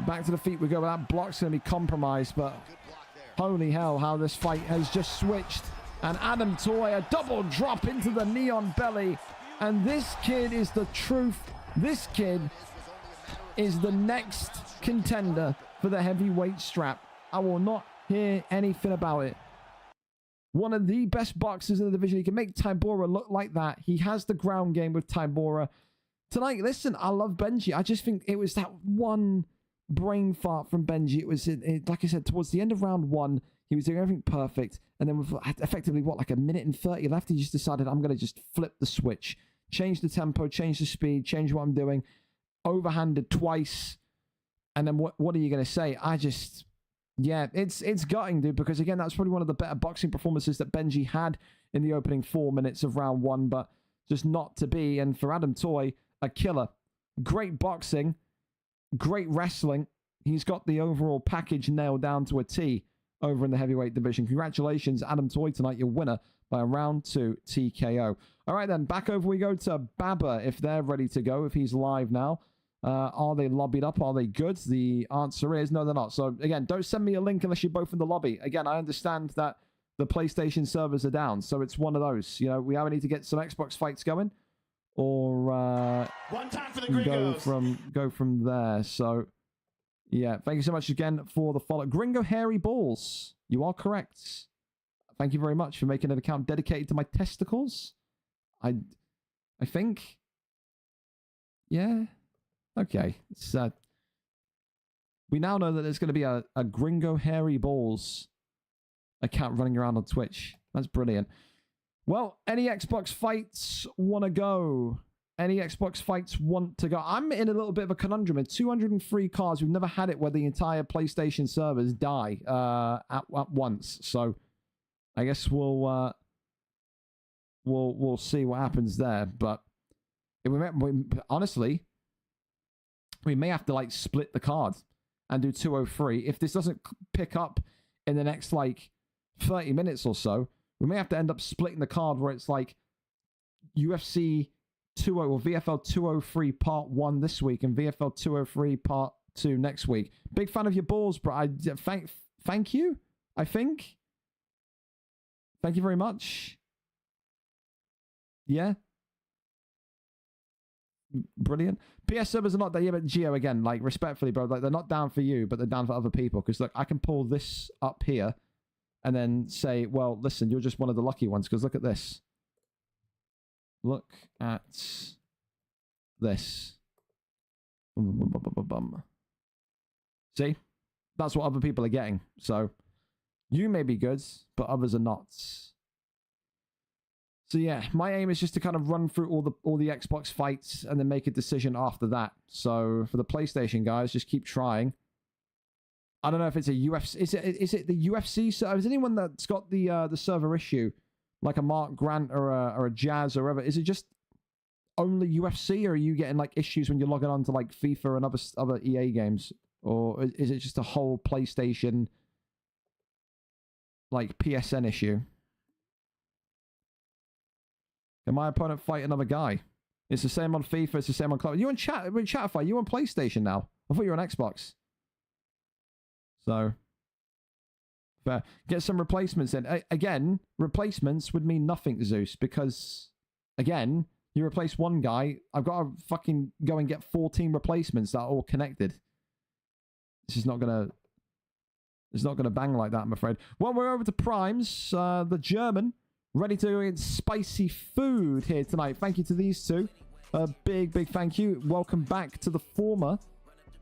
Back to the feet we go. That block's going to be compromised, but holy hell, how this fight has just switched. And Adam Toy, a double drop into the neon belly. And this kid is the truth. This kid is the next contender for the heavyweight strap. I will not hear anything about it. One of the best boxers in the division. He can make Tybora look like that. He has the ground game with Tybora. Tonight, listen, I love Benji. I just think it was that one brain fart from Benji. It was, like I said, towards the end of round one, he was doing everything perfect. And then with effectively, what, like a minute and 30 left, he just decided, I'm going to just flip the switch. Change the tempo, change the speed, change what I'm doing. Overhanded twice. And then what are you going to say? Yeah, it's gutting, dude, because again, that's probably one of the better boxing performances that Benji had in the opening 4 minutes of round one, but just not to be. And for Adam Toy, a killer. Great boxing, great wrestling. He's got the overall package nailed down to a T over in the heavyweight division. Congratulations, Adam Toy, tonight, your winner by a round 2 TKO. All right, then, back over we go to Baba, if they're ready to go, if he's live now. Are they lobbied up? Are they good? The answer is no, they're not. So, again, don't send me a link unless you're both in the lobby. Again, I understand that the PlayStation servers are down, so it's one of those. You know, we either need to get some Xbox fights going, or one time for the go from there. So, yeah, thank you so much again for the follow. Gringo Hairy Balls, you are correct. Thank you very much for making an account dedicated to my testicles. I think, yeah. Okay, so we now know that there's going to be a Gringo Hairy Balls account running around on Twitch. That's brilliant. Well, any Xbox fights want to go? Any Xbox fights want to go? I'm in a little bit of a conundrum. In 203 cards, we've never had it where the entire PlayStation servers die at once. So I guess we'll see what happens there. But honestly, we may have to like split the card and do 203. If this doesn't pick up in the next like 30 minutes or so, we may have to end up splitting the card where it's like UFC 20 or VFL 203 part 1 this week and VFL 203 part 2 next week. Big fan of your balls, bro. I thank you. I think. Thank you very much. Yeah. Brilliant. PS servers are not there. Yeah, but Geo, again, like, respectfully, bro, like, they're not down for you, but they're down for other people. Because, look, I can pull this up here and then say, well, listen, you're just one of the lucky ones. Because look at this. Look at this. See? That's what other people are getting. So, you may be good, but others are not. So yeah, my aim is just to kind of run through all the Xbox fights and then make a decision after that. So for the PlayStation guys, just keep trying. I don't know if it's a UFC. Is it the UFC server? Is anyone that's got the server issue, like a Mark Grant or a Jazz or whatever? Is it just only UFC, or are you getting like issues when you're logging on to like FIFA and other EA games, or is it just a whole PlayStation like PSN issue? Can my opponent fight another guy? It's the same on FIFA. It's the same on Club. You on chat? Chatify? You on PlayStation now? I thought you were on Xbox. So, fair. Get some replacements in. Again, replacements would mean nothing to Zeus because, again, you replace one guy. I've got to fucking go and get 14 replacements that are all connected. This is not gonna. It's not gonna bang like that, I'm afraid. Well, we're over to Primes. The German. Ready to go in spicy food here tonight. Thank you to these two. A big thank you. Welcome back to the former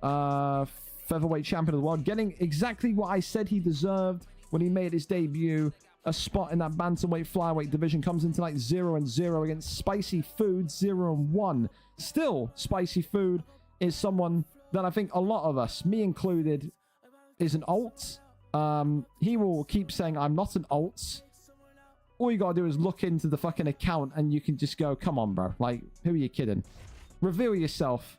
featherweight champion of the world. Getting exactly what I said he deserved when he made his debut. A spot in that bantamweight flyweight division. Comes in tonight 0-0 against Spicy Food 0-1. Still, Spicy Food is someone that I think a lot of us, me included, is an alt. He will keep saying, I'm not an alt. All you gotta do is look into the fucking account and you can just go, come on, bro. Like, who are you kidding? Reveal yourself.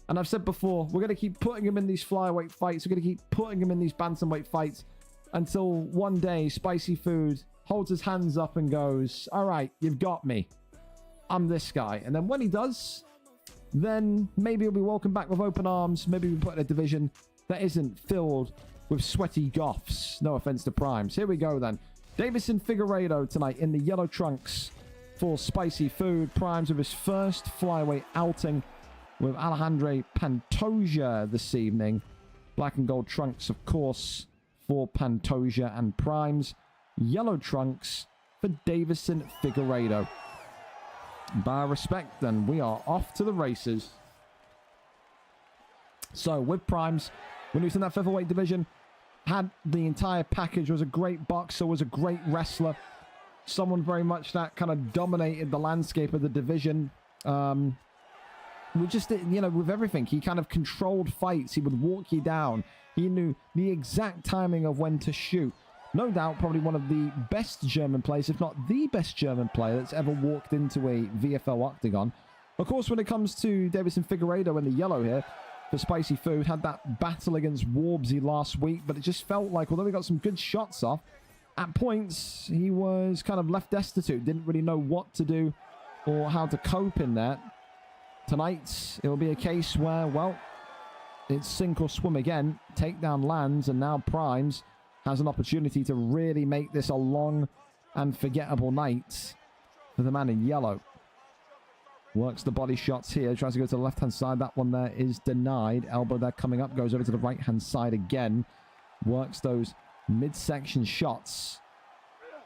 And I've said before, we're gonna keep putting him in these flyweight fights. We're gonna keep putting him in these bantamweight fights until one day Spicy Food holds his hands up and goes, all right, you've got me. I'm this guy. And then when he does, then maybe he'll be welcomed back with open arms. Maybe we'll put in a division that isn't filled with sweaty goths. No offense to Primes. Here we go then. Davison Figueiredo tonight in the yellow trunks for Spicy Food. Primes with his first flyweight outing with Alejandro Pantoja this evening. Black and gold trunks, of course, for Pantoja and Primes. Yellow trunks for Davison Figueiredo. By respect, then, we are off to the races. So, with Primes, when he was in that featherweight division, had the entire package, was a great boxer, was a great wrestler. Someone very much that kind of dominated the landscape of the division. We just, you know, with everything, he kind of controlled fights. He would walk you down. He knew the exact timing of when to shoot. No doubt, probably one of the best German players, if not the best German player that's ever walked into a VFL octagon. Of course, when it comes to Davison Figueiredo in the yellow here, for Spicy Food, had that battle against Warbsy last week, but it just felt like, although he got some good shots off, at points, he was kind of left destitute, didn't really know what to do or how to cope in that. Tonight, it will be a case where, well, it's sink or swim again. Takedown lands, and now Primes has an opportunity to really make this a long and forgettable night for the man in yellow. Works the body shots here. Tries to go to the left-hand side. That one there is denied. Elbow there coming up. Goes over to the right-hand side again. Works those midsection shots.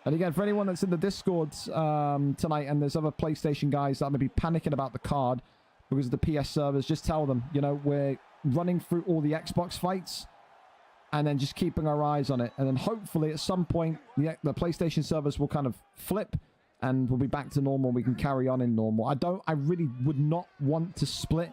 And again, for anyone that's in the Discord tonight, and there's other PlayStation guys that may be panicking about the card because of the PS servers, just tell them, you know, we're running through all the Xbox fights and then just keeping our eyes on it. And then hopefully at some point, the PlayStation servers will kind of flip and we'll be back to normal. We can carry on in normal. I really would not want to split,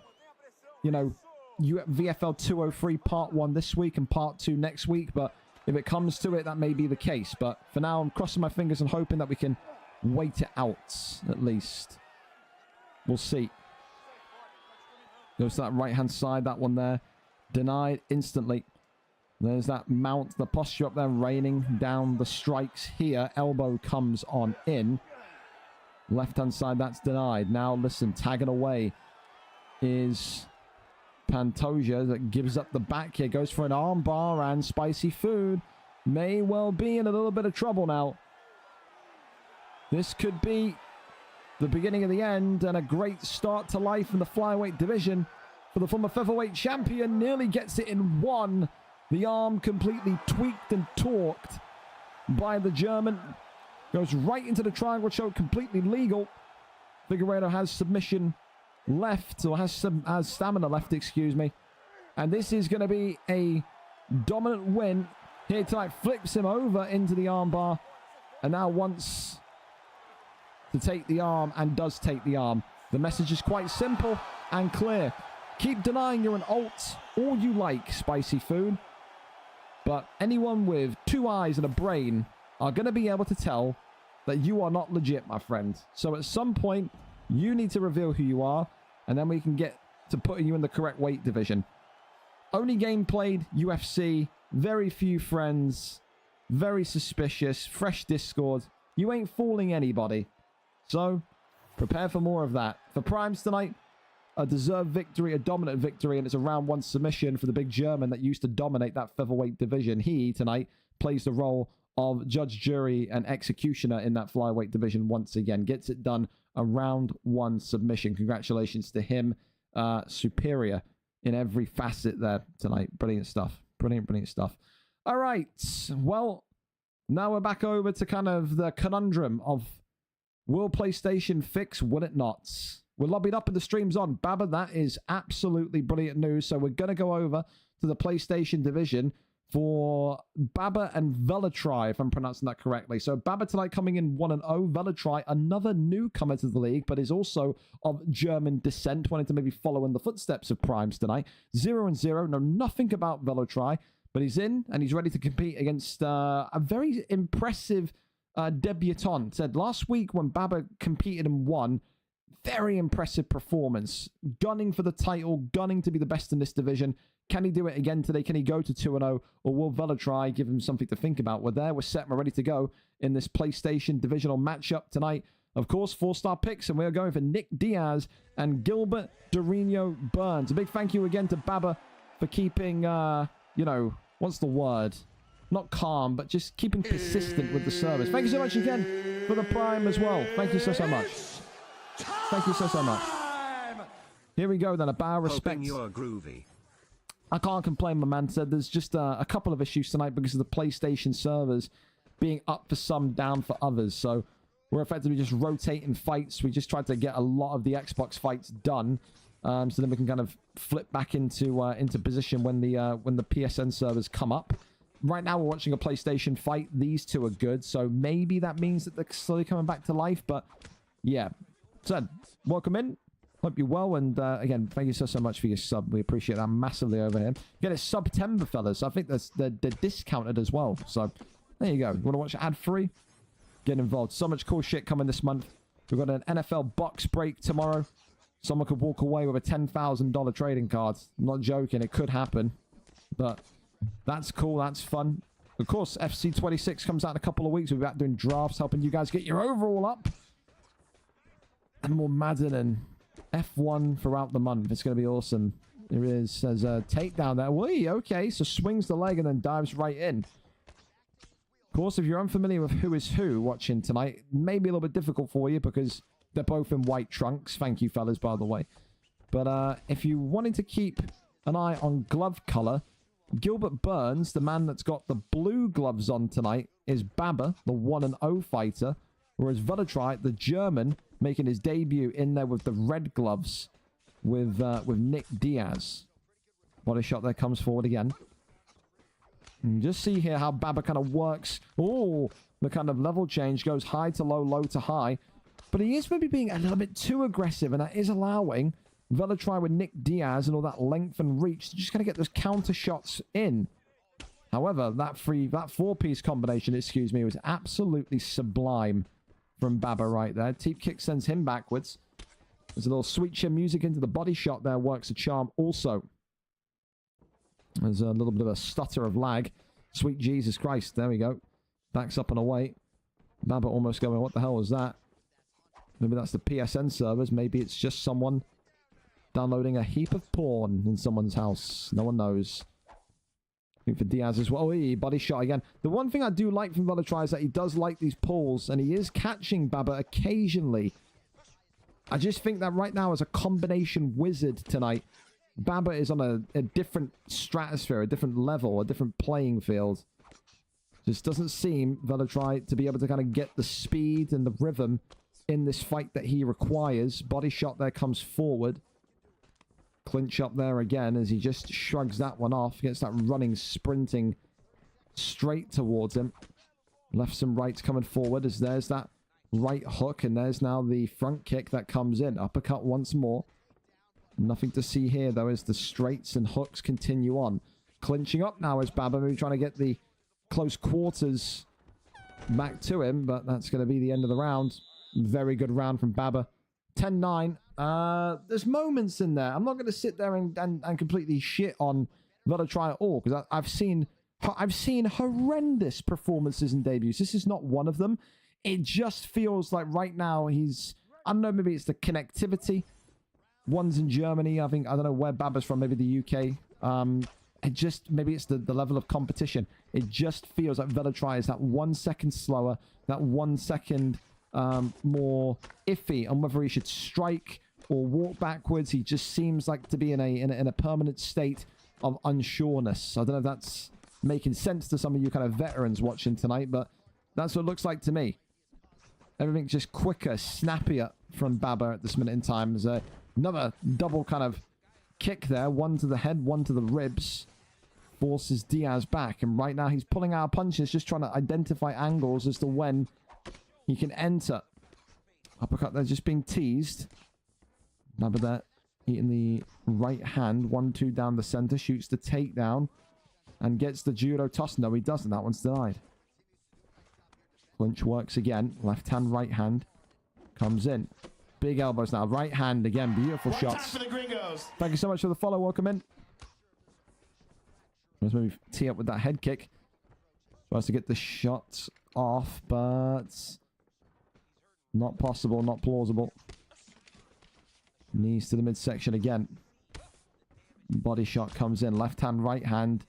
you know, VFL 203 part 1 this week and part 2 next week. But if it comes to it, that may be the case. But for now, I'm crossing my fingers and hoping that we can wait it out, at least. We'll see. Goes to that right-hand side. That one there. Denied instantly. There's that mount, the posture up there, raining down the strikes here. Elbow comes on in. Left-hand side, that's denied. Now, listen, tagging away is Pantoja that gives up the back here. Goes for an arm bar, and Spicy Food may well be in a little bit of trouble now. This could be the beginning of the end and a great start to life in the flyweight division for the former featherweight champion. Nearly gets it in one. The arm completely tweaked and torqued by the German. Goes right into the triangle choke, completely legal. Figueiredo has submission left, or has stamina left, excuse me. And this is going to be a dominant win here tonight. Flips him over into the armbar, and now wants to take the arm, and does take the arm. The message is quite simple and clear. Keep denying you're an alt all you like, Spicy Food. But anyone with 2 eyes and a brain are going to be able to tell that you are not legit, my friend. So at some point, you need to reveal who you are, and then we can get to putting you in the correct weight division. Only game played, UFC, very few friends, very suspicious, fresh Discord. You ain't fooling anybody. So, prepare for more of that. For Primes tonight, a deserved victory, a dominant victory, and it's a round 1 submission for the big German that used to dominate that featherweight division. He, tonight, plays the role of judge, jury, and executioner in that flyweight division once again. Gets it done, a round 1 submission. Congratulations to him. Superior in every facet there tonight. Brilliant stuff. Brilliant stuff. All right. Well, now we're back over to kind of the conundrum of, will PlayStation fix, will it not? We're lobbied up and the stream's on. Baba, that is absolutely brilliant news. So we're going to go over to the PlayStation division for Baba and Velatri, if I'm pronouncing that correctly. So Baba tonight coming in 1-0. Velatri, another newcomer to the league, but is also of German descent, wanting to maybe follow in the footsteps of Primes tonight. 0-0. Know nothing about Velatri, but he's in and he's ready to compete against a very impressive debutant. Said last week when Baba competed and won, very impressive performance. Gunning for the title, gunning to be the best in this division. Can he do it again today? Can he go to 2-0? Or will Velatri give him something to think about? We're there, we're set, and we're ready to go in this PlayStation divisional matchup tonight. Of course, 4-star picks, and we are going for Nick Diaz and Gilbert Dorino Burns. A big thank you again to Baba for keeping, you know, what's the word? Not calm, but just keeping persistent with the service. Thank you so much again for the Prime as well. Thank you so much. Thank you so much. Here we go then, a bow of respect. Hoping you're groovy. I can't complain, my man said. There's just a couple of issues tonight because of the PlayStation servers being up for some, down for others. So we're effectively just rotating fights. We just tried to get a lot of the Xbox fights done, so then we can kind of flip back into position when the PSN servers come up. Right now we're watching a PlayStation fight. These two are good, so maybe that means that they're slowly coming back to life. But yeah, so welcome in. Hope you're well, and again, thank you so much for your sub. We appreciate that massively over here. Get it September, fellas. I think they're discounted as well. So there you go. You want to watch ad-free? Get involved. So much cool shit coming this month. We've got an NFL box break tomorrow. Someone could walk away with a $10,000 trading card. I'm not joking. It could happen. But that's cool. That's fun. Of course, FC 26 comes out in a couple of weeks. We'll be back doing drafts, helping you guys get your overall up. And more Madden and F1 throughout the month. It's going to be awesome. There is, says a takedown there. Whee, okay, so swings the leg and then dives right in. Of course, if you're unfamiliar with who is who watching tonight, it may be a little bit difficult for you because they're both in white trunks. Thank you, fellas, by the way. But if you wanted to keep an eye on glove color, Gilbert Burns, the man that's got the blue gloves on tonight, is Baba, the 1-0 fighter, whereas Velatri, the German, making his debut in there with the red gloves with Nick Diaz. Body shot there, comes forward again. And just see here how Baba kind of works. Oh, the kind of level change goes high to low, low to high. But he is maybe being a little bit too aggressive, and that is allowing Velatri with Nick Diaz and all that length and reach to just kind of get those counter shots in. However, that 4-piece combination, excuse me, was absolutely sublime from Baba right there. Teep kick sends him backwards. There's a little sweet chin music into the body shot there. Works a charm also. There's a little bit of a stutter of lag. Sweet Jesus Christ. There we go. Backs up and away. Baba almost going, what the hell was that? Maybe that's the PSN servers. Maybe it's just someone downloading a heap of porn in someone's house. No one knows. I think for Diaz as well. Oh, body shot again. The one thing I do like from Velatri is that he does like these pulls, and he is catching Baba occasionally. I just think that right now as a combination wizard tonight, Baba is on a different stratosphere, a different level, a different playing field. Just doesn't seem, Velatri, to be able to kind of get the speed and the rhythm in this fight that he requires. Body shot there, comes forward. Clinch up there again as he just shrugs that one off. Gets that running, sprinting straight towards him. Lefts and rights coming forward as there's that right hook. And there's now the front kick that comes in. Uppercut once more. Nothing to see here, though, as the straights and hooks continue on. Clinching up now as Baba maybe trying to get the close quarters back to him. But that's going to be the end of the round. Very good round from Baba. 10-9. There's moments in there. I'm not going to sit there and completely shit on Velatry at all, because I've seen horrendous performances and debuts. This is not one of them. It just feels like right now he's, I don't know, maybe it's the connectivity. One's in Germany. I don't know where Baba's from, maybe the UK. Maybe it's the level of competition. It just feels like Velatry is that 1 second slower, that 1 second more iffy on whether he should strike or walk backwards. He just seems like to be in a permanent state of unsureness. I don't know if that's making sense to some of you kind of veterans watching tonight, but that's what it looks like to me. Everything's just quicker, snappier from Baba at this minute in time. There's another double kind of kick there. One to the head, one to the ribs. Forces Diaz back. And right now he's pulling out punches, just trying to identify angles as to when he can enter. Uppercut there, just being teased. Baba there, eating the right hand. 1-2 down the center. Shoots the takedown. And gets the judo toss. No, he doesn't. That one's denied. Clinch works again. Left hand, right hand. Comes in. Big elbows now. Right hand again. Beautiful shots. For the gringos. Thank you so much for the follow. Welcome in. Let's maybe tee up with that head kick. Tries to get the shot off, but not possible, not plausible. Knees to the midsection again. Body shot comes in. Left hand, right hand.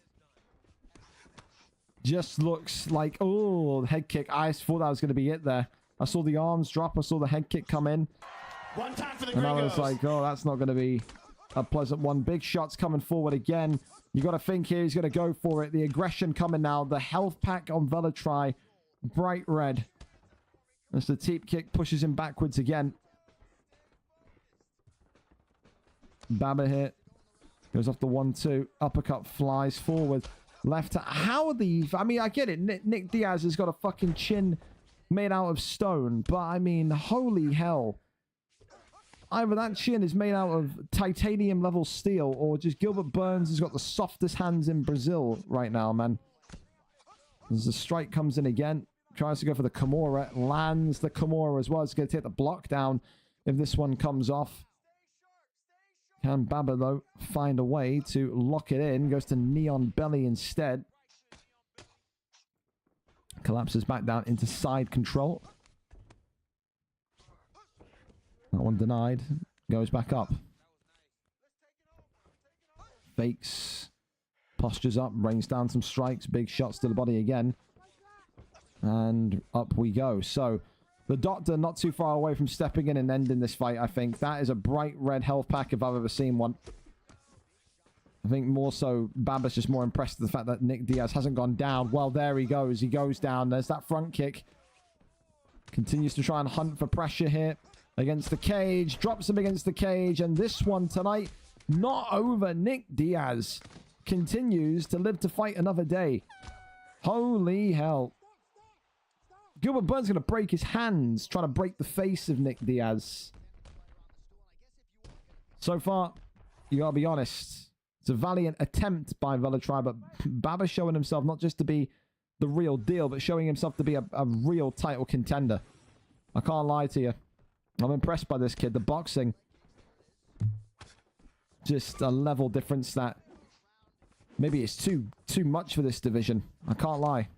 Just looks like, oh, head kick. I thought that was going to be it there. I saw the arms drop. I saw the head kick come in. One time for the and I gringos. was like, oh, that's not going to be a pleasant one. Big shots coming forward again. You got to think here. He's going to go for it. The aggression coming now. The health pack on Velatry. Bright red. As the teep kick pushes him backwards again. Baba here. Goes off the 1-2. Uppercut flies forward. Left. How are these? I mean, I get it. Nick Diaz has got a fucking chin made out of stone. But, I mean, holy hell. Either that chin is made out of titanium level steel, or just Gilbert Burns has got the softest hands in Brazil right now, man. As the strike comes in again. Tries to go for the Kimura. Lands the Kimura as well. It's going to take the block down if this one comes off. Can Baba, though, find a way to lock it in? Goes to Neon Belly instead. Collapses back down into side control. That one denied. Goes back up. Fakes. Postures up. Rains down some strikes. Big shots to the body again. And up we go. So, the Doctor not too far away from stepping in and ending this fight, I think. That is a bright red health pack if I've ever seen one. I think more so Baba's just more impressed with the fact that Nick Diaz hasn't gone down. Well, there he goes. He goes down. There's that front kick. Continues to try and hunt for pressure here against the cage. Drops him against the cage. And this one tonight, not over. Nick Diaz continues to live to fight another day. Holy hell. Gilbert Burns going to break his hands, trying to break the face of Nick Diaz. So far, you got to be honest, it's a valiant attempt by Velatry, but Baba showing himself not just to be the real deal, but showing himself to be a real title contender. I can't lie to you. I'm impressed by this kid. The boxing, just a level difference that maybe it's too much for this division. I can't lie.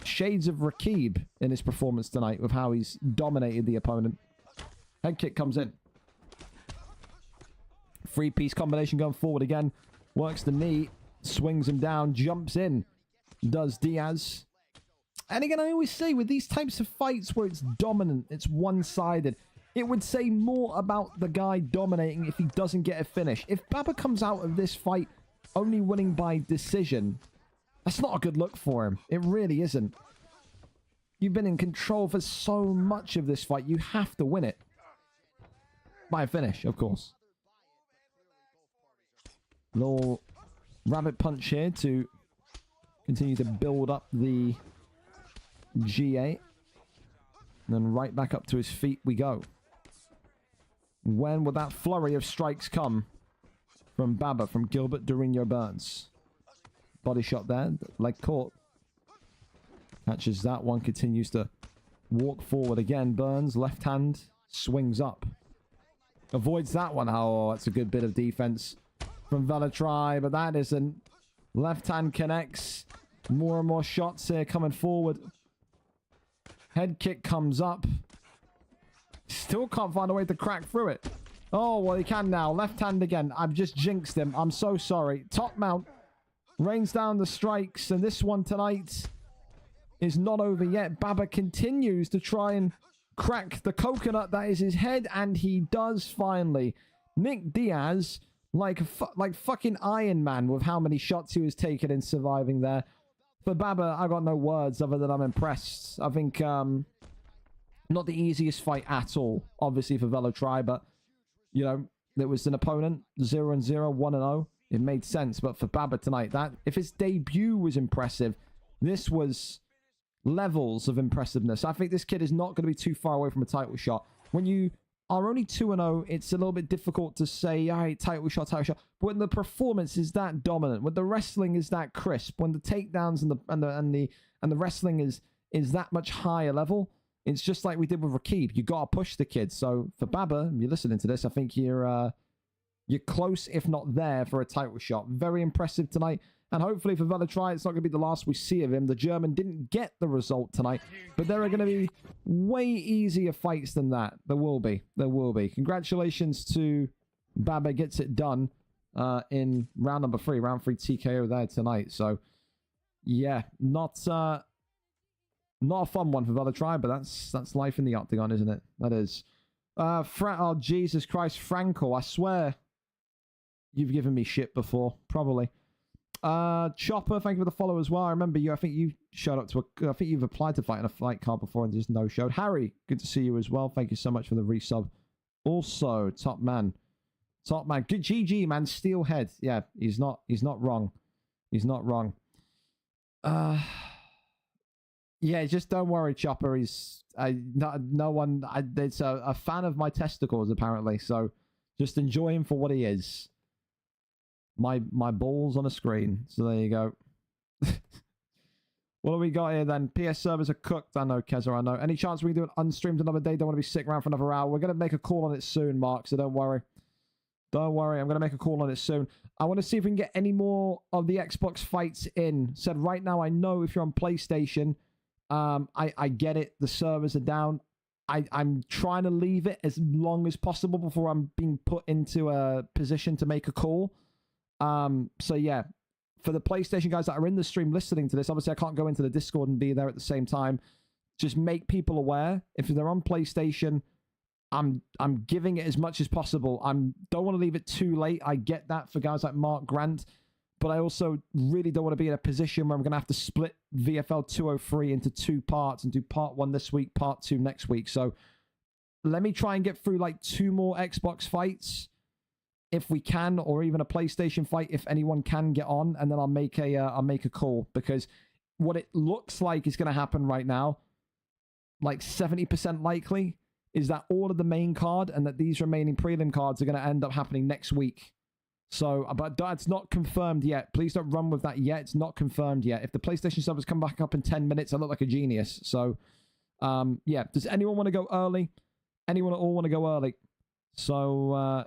Shades of Rakib in his performance tonight with how he's dominated the opponent. Head kick comes in. Three-piece combination going forward again. Works the knee. Swings him down. Jumps in. Does Diaz. And again, I always say with these types of fights where it's dominant, it's one-sided, it would say more about the guy dominating if he doesn't get a finish. If Baba comes out of this fight only winning by decision, that's not a good look for him. It really isn't. You've been in control for so much of this fight. You have to win it. By a finish, of course. Little rabbit punch here to continue to build up the G8. And then right back up to his feet we go. When will that flurry of strikes come? From Baba, from Gilbert Durinho Burns. Body shot there, leg caught. Catches that one, continues to walk forward again. Burns, left hand, swings up. Avoids that one. Oh, that's a good bit of defense from Velatri, but that isn't. Left hand connects. More and more shots here coming forward. Head kick comes up. Still can't find a way to crack through it. Oh, well, he can now. Left hand again. I've just jinxed him. I'm so sorry. Top mount. Rains down the strikes. And this one tonight is not over yet. Baba continues to try and crack the coconut that is his head. And he does finally. Nick Diaz, like fucking Iron Man with how many shots he was taking and surviving there. For Baba, I got no words other than I'm impressed. I think, not the easiest fight at all, obviously, for Velatri, but, you know, there was an opponent, 0-0, 1-0. It made sense, but for Baba tonight, that, if his debut was impressive, this was levels of impressiveness. I think this kid is not going to be too far away from a title shot. When you are only 2-0, it's a little bit difficult to say, all right, title shot. But when the performance is that dominant, when the wrestling is that crisp, when the takedowns and the wrestling is that much higher level, it's just like we did with Rakib. You got to push the kid. So for Baba, you're listening to this, I think you're close, if not there, for a title shot. Very impressive tonight. And hopefully for Velatri, it's not going to be the last we see of him. The German didn't get the result tonight, but there are going to be way easier fights than that. There will be. There will be. Congratulations to Baba. Gets it done in round number 3. Round 3 TKO there tonight. So, yeah, not a fun one for Velatri, but that's life in the octagon, isn't it? That is. Oh, Jesus Christ, Franco. I swear you've given me shit before. Probably. Chopper, thank you for the follow as well. I remember you. I think you showed up to I think you've applied to fight in a fight card before and just no showed. Harry, good to see you as well. Thank you so much for the resub. Also, top man. Good GG, man. Steelhead. Yeah, he's not wrong. He's not wrong. Yeah, just don't worry, Chopper. He's no one. It's a fan of my testicles apparently. So just enjoy him for what he is. My balls on a screen. So there you go. What do we got here then? PS servers are cooked. I know, Keza, I know. Any chance we can do it unstreamed another day? Don't want to be sitting around for another hour. We're going to make a call on it soon, Mark, so don't worry. Don't worry, I'm going to make a call on it soon. I want to see if we can get any more of the Xbox fights in. Said right now, I know if you're on PlayStation, I get it. The servers are down. I'm trying to leave it as long as possible before I'm being put into a position to make a call. So yeah, for the PlayStation guys that are in the stream listening to this, obviously I can't go into the Discord and be there at the same time. Just make people aware. If they're on PlayStation, I'm giving it as much as possible. Don't want to leave it too late. I get that for guys like Mark Grant, but I also really don't want to be in a position where I'm going to have to split VFL 203 into 2 parts and do part 1 this week, part 2 next week. So let me try and get through like 2 more Xbox fights if we can, or even a PlayStation fight if anyone can get on, and then I'll make a call, because what it looks like is going to happen right now, like 70% likely, is that all of the main card and that these remaining prelim cards are going to end up happening next week. So, but that's not confirmed yet. Please don't run with that yet. It's not confirmed yet. If the PlayStation servers come back up in 10 minutes, I look like a genius. So, yeah. Does anyone want to go early? Anyone at all want to go early? So,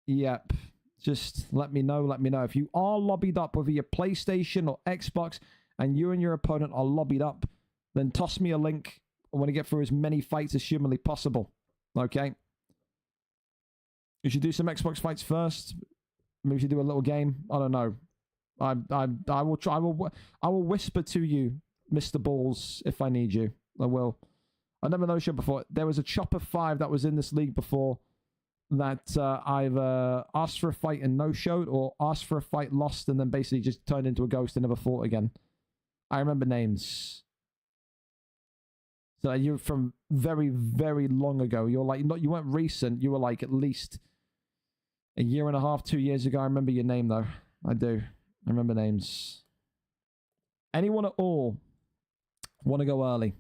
yep. Just let me know. Let me know. If you are lobbied up, whether you're PlayStation or Xbox, and you and your opponent are lobbied up, then toss me a link. I want to get through as many fights as humanly possible. Okay? You should do some Xbox fights first. Maybe we should do a little game. I don't know. I will try. I will whisper to you, Mr. Balls, if I need you. I will. I never no-showed before. There was a Chopper 5 that was in this league before that I've asked for a fight and no-showed, or asked for a fight, lost, and then basically just turned into a ghost and never fought again. I remember names. So you're from very, very long ago. You're like, not, you weren't recent. You were like at least a year and a half, 2 years ago. I remember your name though. I do. I remember names. Anyone at all want to go early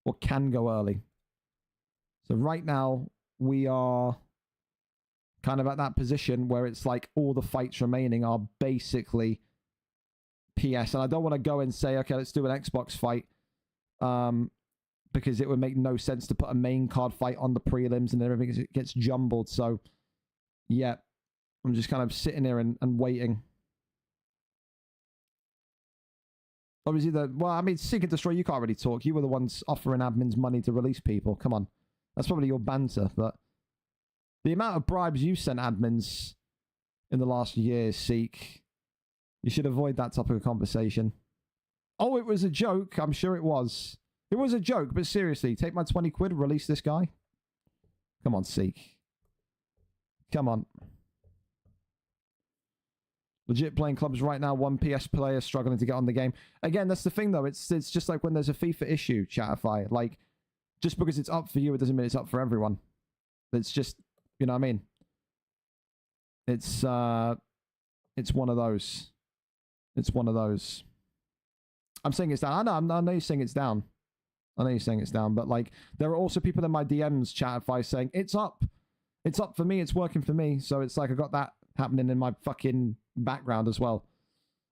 or can go early? So right now we are kind of at that position where it's like all the fights remaining are basically PS. And I don't want to go and say, okay, let's do an Xbox fight. Because it would make no sense to put a main card fight on the prelims and everything gets jumbled. So, yeah, I'm just kind of sitting here and waiting. Obviously, Seek and Destroy, you can't really talk. You were the ones offering admins money to release people. Come on. That's probably your banter, but the amount of bribes you sent admins in the last year, Seek, you should avoid that topic of conversation. Oh, it was a joke. I'm sure it was. It was a joke, but seriously, take my 20 quid, release this guy. Come on, Seek. Come on. Legit playing clubs right now, one PS player struggling to get on the game. Again, that's the thing, though. It's just like when there's a FIFA issue, Chatify. Like, just because it's up for you, it doesn't mean it's up for everyone. It's just, you know what I mean? It's one of those. It's one of those. I'm saying it's down. I know you're saying it's down. I know you're saying it's down, but like there are also people in my DMs, Chatify, saying it's up. It's up for me. It's working for me. So it's like I got that happening in my fucking background as well.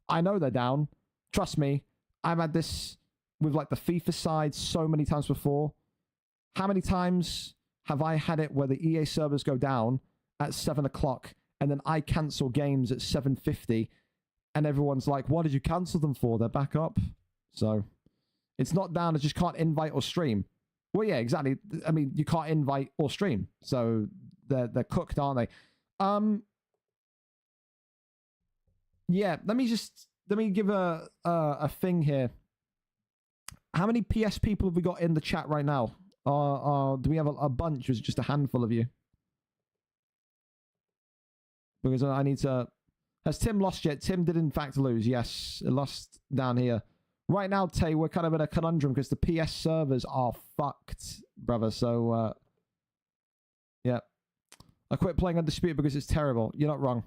I know they're down. Trust me. I've had this with like the FIFA side so many times before. How many times have I had it where the EA servers go down at 7 o'clock and then I cancel games at 7:50 and everyone's like, what did you cancel them for? They're back up. So it's not down. I just can't invite or stream. Well, yeah, exactly. I mean, you can't invite or stream. So they're cooked, aren't they? Yeah, let me give a thing here. How many PS people have we got in the chat right now? Do we have a bunch or is it just a handful of you? Because I need to... Has Tim lost yet? Tim did in fact lose. Yes, it lost down here. Right now, Tay, we're kind of in a conundrum because the PS servers are fucked, brother. So, yeah. I quit playing Undisputed because it's terrible. You're not wrong.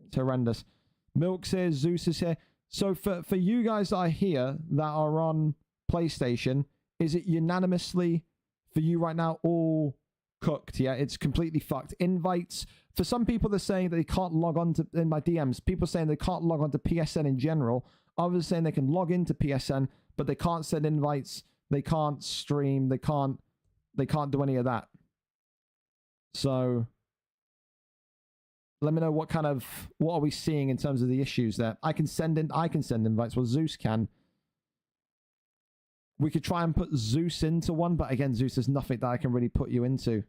It's horrendous. Milk's here. Zeus is here. So, for you guys that are here that are on PlayStation, is it unanimously for you right now all cooked? Yeah, it's completely fucked. Invites. For some people, they're saying that they can't log on to, in my DMs, people saying they can't log on to PSN in general. Others saying they can log into PSN, but they can't send invites. They can't stream. They can't do any of that. So let me know what are we seeing in terms of the issues there. I can send invites. Well, Zeus can. We could try and put Zeus into one, but again, Zeus, there's nothing that I can really put you into.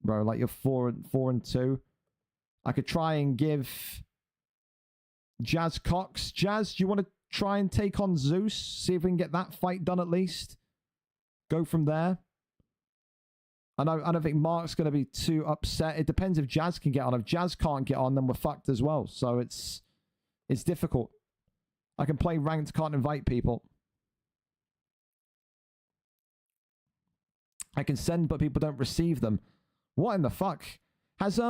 Bro, like you're 4 and 2. I could try and give Jazz Cox. Jazz, do you want to try and take on Zeus? See if we can get that fight done at least. Go from there. I don't think Mark's going to be too upset. It depends if Jazz can get on. If Jazz can't get on, then we're fucked as well. So it's difficult. I can play ranked, can't invite people. I can send, but people don't receive them. What in the fuck? Has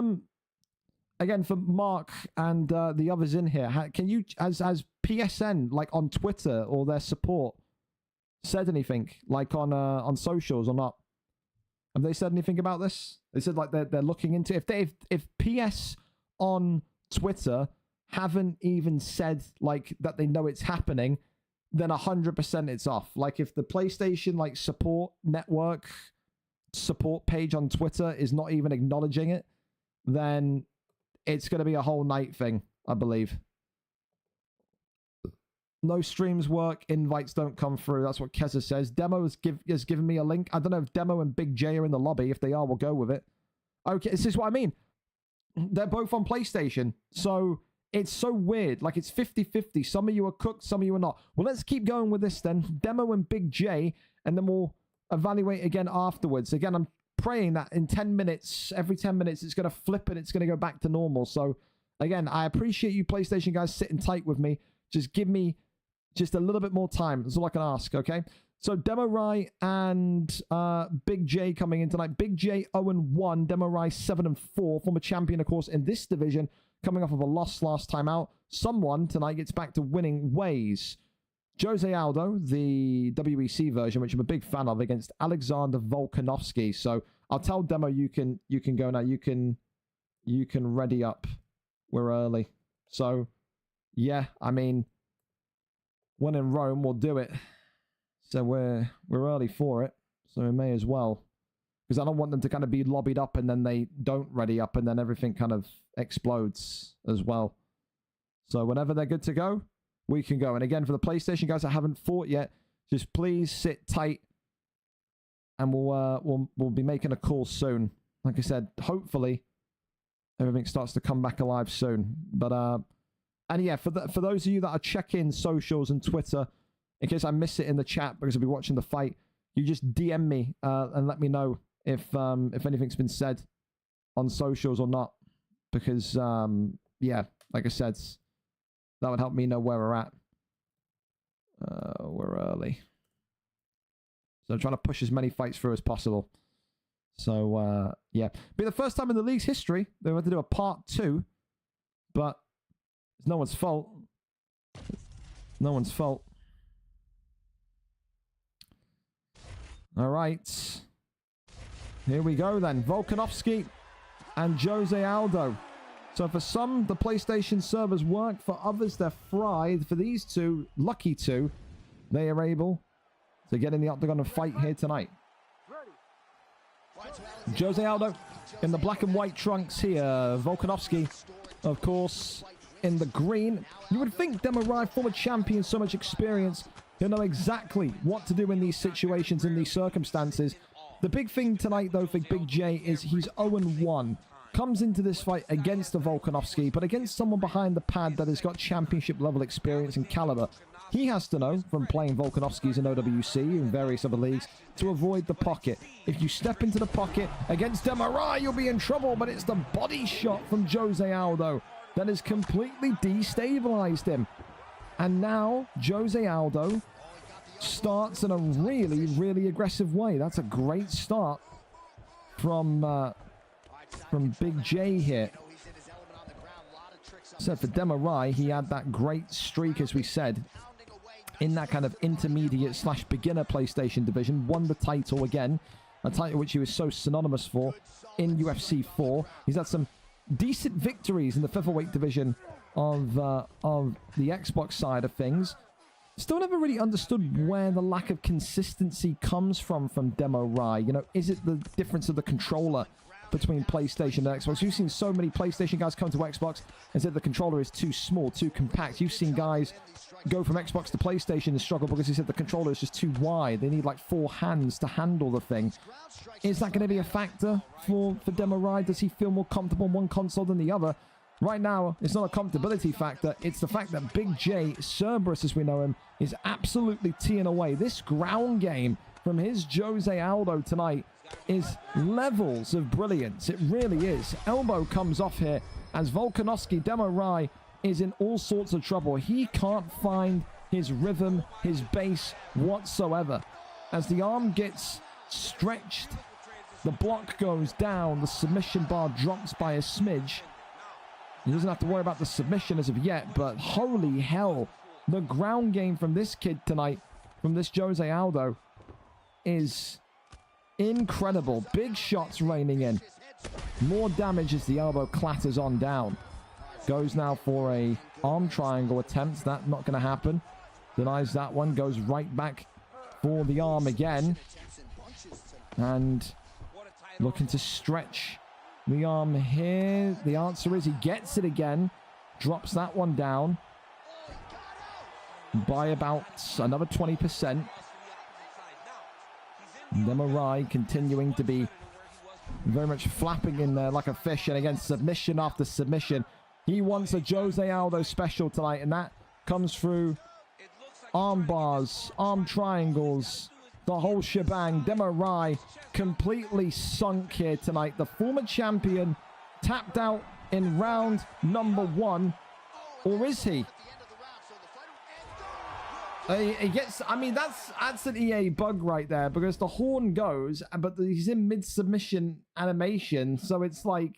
again for Mark and the others in here, can you as PSN like on Twitter or their support said anything like on socials or not? Have they said anything about this? They said like they're looking into if PS on Twitter haven't even said like that they know it's happening, then 100% it's off. Like if the PlayStation like support network support page on Twitter is not even acknowledging it, then it's going to be a whole night thing, I believe. No streams work, invites don't come through. That's what Keza says. Demo has given me a link. I don't know if Demo and Big J are in the lobby. If they are, we'll go with it. Okay, this is what I mean. They're both on PlayStation. So it's so weird. Like it's 50-50. Some of you are cooked, some of you are not. Well, let's keep going with this then. Demo and Big J, and then we'll evaluate again afterwards. Again, I'm praying that in 10 minutes, every 10 minutes, it's going to flip and it's going to go back to normal. So again, I appreciate you PlayStation guys sitting tight with me. Just give me just a little bit more time. That's all I can ask, okay? So Demarai and Big J coming in tonight. Big J 0-1, Demarai 7-4. Former champion, of course, in this division, coming off of a loss last time out. Someone tonight gets back to winning ways. Jose Aldo, the WEC version, which I'm a big fan of, against Alexander Volkanovski. So I'll tell Demo you can go now. You can ready up. We're early. So yeah, I mean, when in Rome, we'll do it. So we're early for it. So we may as well. Because I don't want them to kind of be lobbied up and then they don't ready up and then everything kind of explodes as well. So whenever they're good to go, we can go. And again, for the PlayStation guys that haven't fought yet, just please sit tight, and we'll be making a call soon. Like I said, hopefully everything starts to come back alive soon. But and yeah, for those of you that are checking socials and Twitter, in case I miss it in the chat because I'll be watching the fight, you just DM me and let me know if anything's been said on socials or not. Because yeah, like I said, that would help me know where we're at. We're early. So I'm trying to push as many fights through as possible. So, yeah. Be the first time in the league's history they had to do a part 2. But it's no one's fault. No one's fault. All right. Here we go then. Volkanovski and Jose Aldo. So for some, the PlayStation servers work. For others, they're fried. For these two, lucky two, they are able to get in the octagon and fight here tonight. Jose Aldo in the black and white trunks here. Volkanovski, of course, in the green. You would think Demarai, former champion, so much experience, he'll know exactly what to do in these situations, in these circumstances. The big thing tonight, though, for Big J is he's 0-1. Comes into this fight against a Volkanovski, but against someone behind the pad that has got championship level experience and caliber. He has to know, from playing Volkanovskis in OWC and various other leagues, to avoid the pocket. If you step into the pocket against Demarai, you'll be in trouble, but it's the body shot from Jose Aldo that has completely destabilized him. And now, Jose Aldo starts in a really, really aggressive way. That's a great start from Big J here. So for Demarai, he had that great streak, as we said, in that kind of intermediate / beginner PlayStation division. Won the title again, a title which he was so synonymous for in UFC 4. He's had some decent victories in the featherweight division of the Xbox side of things. Still never really understood where the lack of consistency comes from Demarai. You know, is it the difference of the controller between PlayStation and Xbox? You've seen so many PlayStation guys come to Xbox and say the controller is too small, too compact. You've seen guys go from Xbox to PlayStation and struggle because he said the controller is just too wide. They need like 4 hands to handle the thing. Is that going to be a factor for Demarai? Does he feel more comfortable on one console than the other? Right now, it's not a comfortability factor. It's the fact that Big J, Cerberus as we know him, is absolutely teeing away. This ground game from his Jose Aldo tonight is levels of brilliance. It really is. Elbow comes off here as Volkanovski, Demarai, is in all sorts of trouble. He can't find his rhythm, his base whatsoever. As the arm gets stretched, the block goes down, the submission bar drops by a smidge. He doesn't have to worry about the submission as of yet, but holy hell, the ground game from this kid tonight, from this Jose Aldo, is incredible. Big shots raining in. More damage as the elbow clatters on down. Goes now for a arm triangle attempt. That's not going to happen. Denies that one. Goes right back for the arm again. And looking to stretch the arm here. The answer is he gets it again. Drops that one down by about another 20%. Demarai continuing to be very much flapping in there like a fish. And again, submission after submission. He wants a Jose Aldo special tonight, and that comes through arm bars, arm triangles, the whole shebang. Demarai completely sunk here tonight. The former champion tapped out in round number 1. Or is he? It gets, I mean, that's an EA bug right there because the horn goes, but he's in mid-submission animation, so it's like,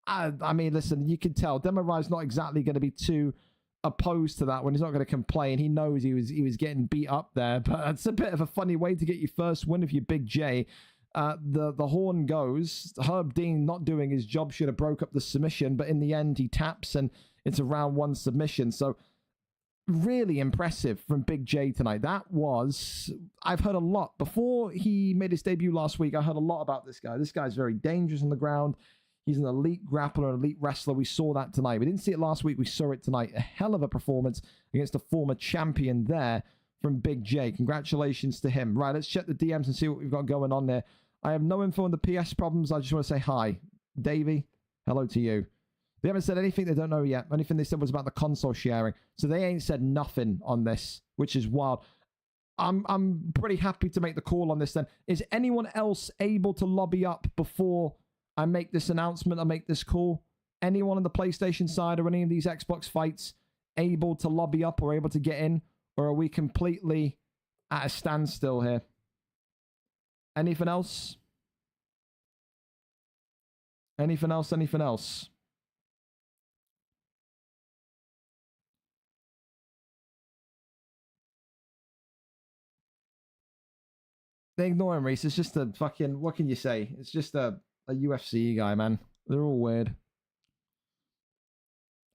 I mean, listen, you can tell Demirai's not exactly going to be too opposed to that one. He's not going to complain. He knows he was getting beat up there, but it's a bit of a funny way to get your first win if you're Big J. The horn goes. Herb Dean not doing his job should have broke up the submission, but in the end he taps and it's a round 1 submission. So really impressive from Big J tonight. That was, I've heard a lot before he made his debut last week. I heard a lot about this guy. This guy's very dangerous on the ground. He's an elite grappler, an elite wrestler. We saw that tonight. We didn't see it last week. We saw it tonight. A hell of a performance against a former champion there from Big J. Congratulations to him. Right, let's check the DMs and see what we've got going on there. I have no info on the PS problems. I just want to say hi. Davey, hello to you. They haven't said anything they don't know yet. Anything they said was about the console sharing. So they ain't said nothing on this, which is wild. I'm pretty happy to make the call on this then. Is anyone else able to lobby up before I make this announcement, I make this call? Anyone on the PlayStation side or any of these Xbox fights able to lobby up or able to get in? Or are we completely at a standstill here? Anything else? Anything else? Anything else? They ignore him, Reese. It's just a fucking, what can you say? It's just a UFC guy, man. They're all weird.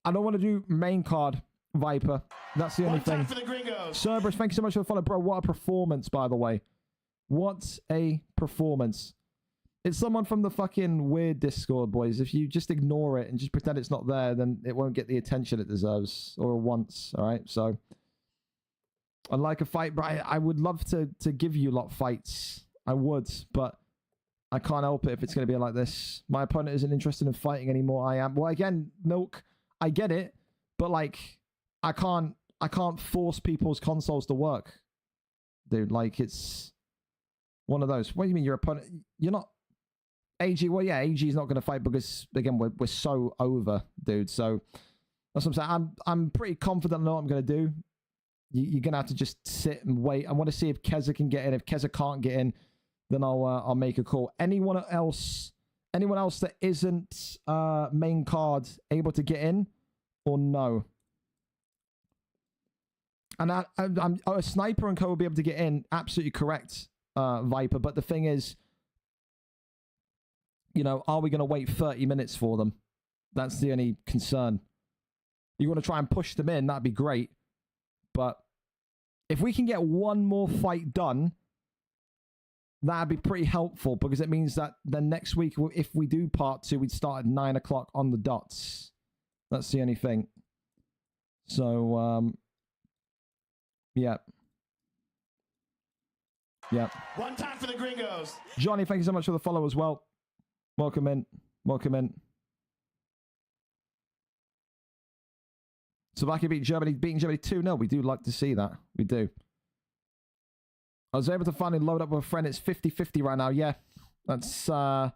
I don't want to do main card, Viper. That's the only thing. For the gringos. Cerberus, thank you so much for the follow, bro. What a performance, by the way. What a performance. It's someone from the fucking weird Discord, boys. If you just ignore it and just pretend it's not there, then it won't get the attention it deserves or wants, all right? So, I'd like a fight, but I would love to give you lot fights. I would, but I can't help it if it's going to be like this. My opponent isn't interested in fighting anymore. I am. Well, again, Milk, I get it, but like, I can't force people's consoles to work, dude. Like, it's one of those. What do you mean your opponent? You're not AG. Well, yeah, AG is not going to fight because again, we're so over, dude. So that's what I'm saying. I'm pretty confident I know what I'm going to do. You're going to have to just sit and wait. I want to see if Keza can get in. If Keza can't get in, then I'll make a call. Anyone else that isn't main card able to get in or no? And I'm a sniper and co will be able to get in. Absolutely correct, Viper. But the thing is, you know, are we going to wait 30 minutes for them? That's the only concern. You want to try and push them in, that'd be great. But if we can get one more fight done, that'd be pretty helpful because it means that then next week, if we do part 2, we'd start at 9 o'clock on the dots. That's the only thing. So, yeah. Yeah. One time for the gringos. Johnny, thank you so much for the follow as well. Welcome in. Welcome in. Slovakia beating Germany 2-0. We do like to see that. We do. I was able to finally load up with a friend. It's 50-50 right now. Yeah. That's what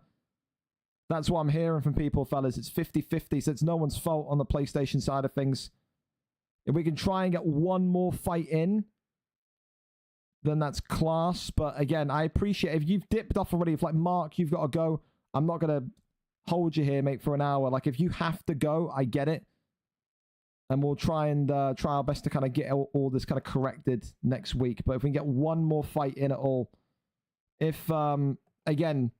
I'm hearing from people, fellas. It's 50-50. So it's no one's fault on the PlayStation side of things. If we can try and get one more fight in, then that's class. But again, I appreciate if you've dipped off already. If like Mark, you've got to go. I'm not going to hold you here, mate, for an hour. Like if you have to go, I get it. And we'll try our best to kind of get all this kind of corrected next week. But if we can get one more fight in at all. If, again,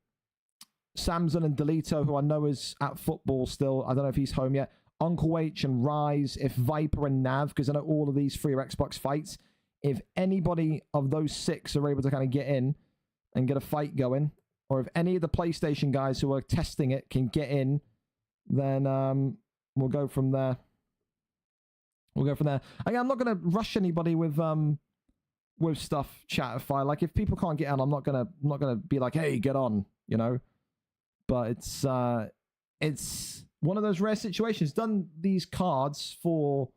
Samson and Delito, who I know is at football still. I don't know if he's home yet. Uncle H and Rise. If Viper and Nav, because I know all of these 3 are Xbox fights. If anybody of those 6 are able to kind of get in and get a fight going, or if any of the PlayStation guys who are testing it can get in, then we'll go from there. We'll go from there. Again, I'm not going to rush anybody with stuff, Chatify. Like if people can't get on, I'm not gonna be like, hey, get on, you know. But it's one of those rare situations. Done these cards for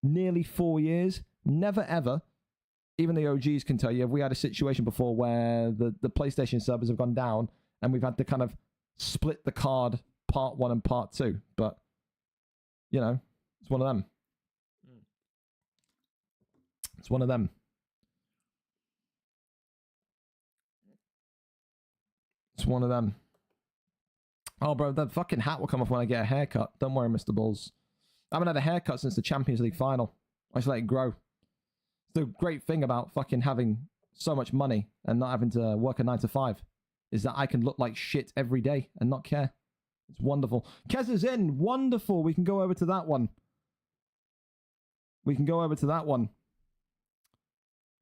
nearly 4 years. Never ever, even the OGs can tell you, we had a situation before where the PlayStation servers have gone down and we've had to kind of split the card part 1 and part 2. But you know, it's one of them. It's one of them. It's one of them. Oh, bro, that fucking hat will come off when I get a haircut. Don't worry, Mr. Bulls. I haven't had a haircut since the Champions League final. I just let it grow. The great thing about fucking having so much money and not having to work a 9 to 5 is that I can look like shit every day and not care. It's wonderful. Kez is in. Wonderful. We can go over to that one. We can go over to that one.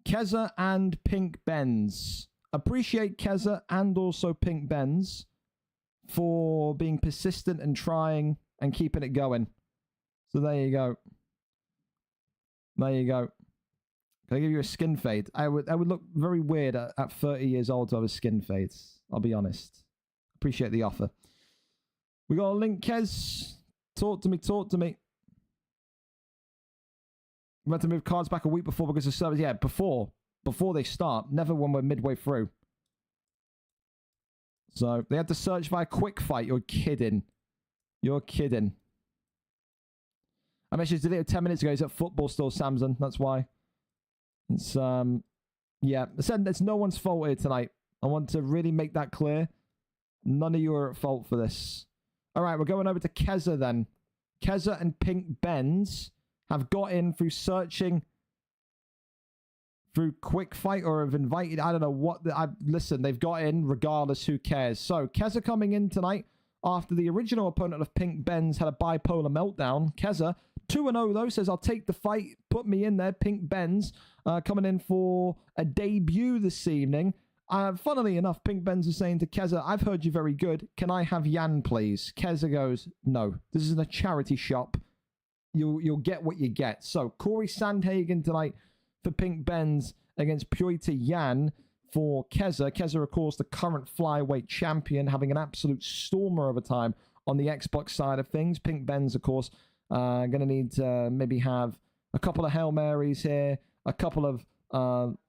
Keza and Pink Benz. Appreciate Keza and also Pink Benz for being persistent and trying and keeping it going. So there you go. There you go. Can I give you a skin fade? I would look very weird at 30 years old to have a skin fade. I'll be honest. Appreciate the offer. We got a link, Kez. Talk to me, talk to me. We had to move cards back a week before because of service. Yeah, before they start. Never when we're midway through. So they had to search via quick fight. You're kidding. You're kidding. I messaged deleted 10 minutes ago. He's at football still, Samson. That's why. It's yeah. I said it's no one's fault here tonight. I want to really make that clear. None of you are at fault for this. All right, we're going over to Keza then. Keza and Pink Benz have got in through searching through quick fight or have invited. I don't know what. Listen, they've got in regardless. Who cares? So Keza coming in tonight after the original opponent of Pink Benz had a bipolar meltdown. Keza 2-0 though, says I'll take the fight. Put me in there. Pink Benz coming in for a debut this evening. Funnily enough, Pink Benz is saying to Keza, I've heard you very good. Can I have Yan, please? Keza goes, no. This isn't a charity shop. You'll get what you get. So, Corey Sandhagen tonight for Pink Benz against WhimperingIann for Keza. Keza, of course, the current flyweight champion, having an absolute stormer of a time on the Xbox side of things. Pink Benz, of course, going to need to maybe have a couple of Hail Marys here, a couple of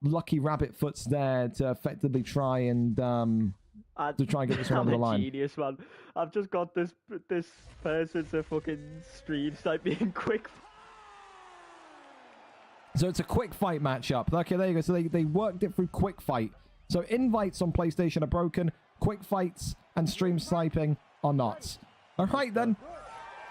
lucky rabbit foots there to effectively try and get this one over the line. Genius, man. I've just got this person to fucking stream snipe being quick. So it's a quick fight matchup. Okay, there you go. So they worked it through quick fight. So invites on PlayStation are broken. Quick fights and stream sniping are not. All right, then.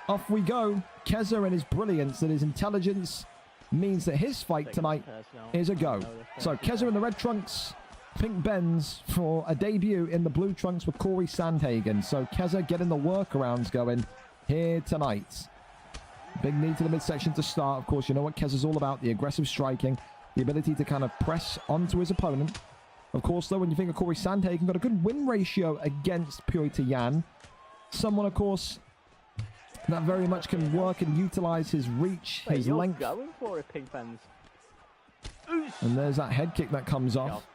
Off we go. Keza and his brilliance and his intelligence means that his fight tonight is a go. So Keza in the red trunks, Pink Benz for a debut in the blue trunks with Corey Sandhagen. So Keza getting the workarounds going here tonight. Big knee to the midsection to start. Of course, you know what Keza's all about, the aggressive striking, the ability to kind of press onto his opponent. Of course, though, when you think of Corey Sandhagen, got a good win ratio against WhimperingIann. Someone, of course, that very much can work and utilize his reach, his length. Going for it, Pink Benz. And there's that head kick that comes off.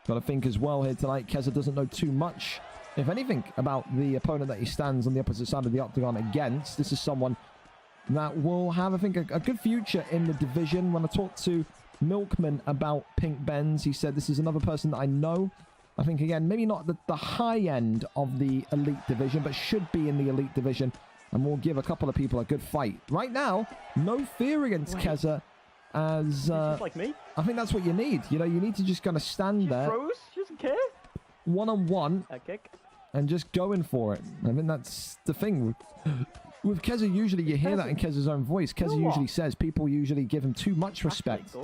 Got to think as well here tonight. Keza doesn't know too much, if anything, about the opponent that he stands on the opposite side of the octagon against. This is someone that will have, I think, a good future in the division. When I talked to Milkman about Pink Benz, he said this is another person that I know. I think, again, maybe not the high end of the elite division, but should be in the elite division. And we'll give a couple of people a good fight. Right now, no fear against Keza. As just like me. I think that's what you need. You know, you need to just kind of stand there. Froze. She doesn't care. One-on-one. A kick. And just going for it. I mean, that's the thing. With Keza, usually you hear that in Keza's own voice. Keza usually says people usually give him too much respect.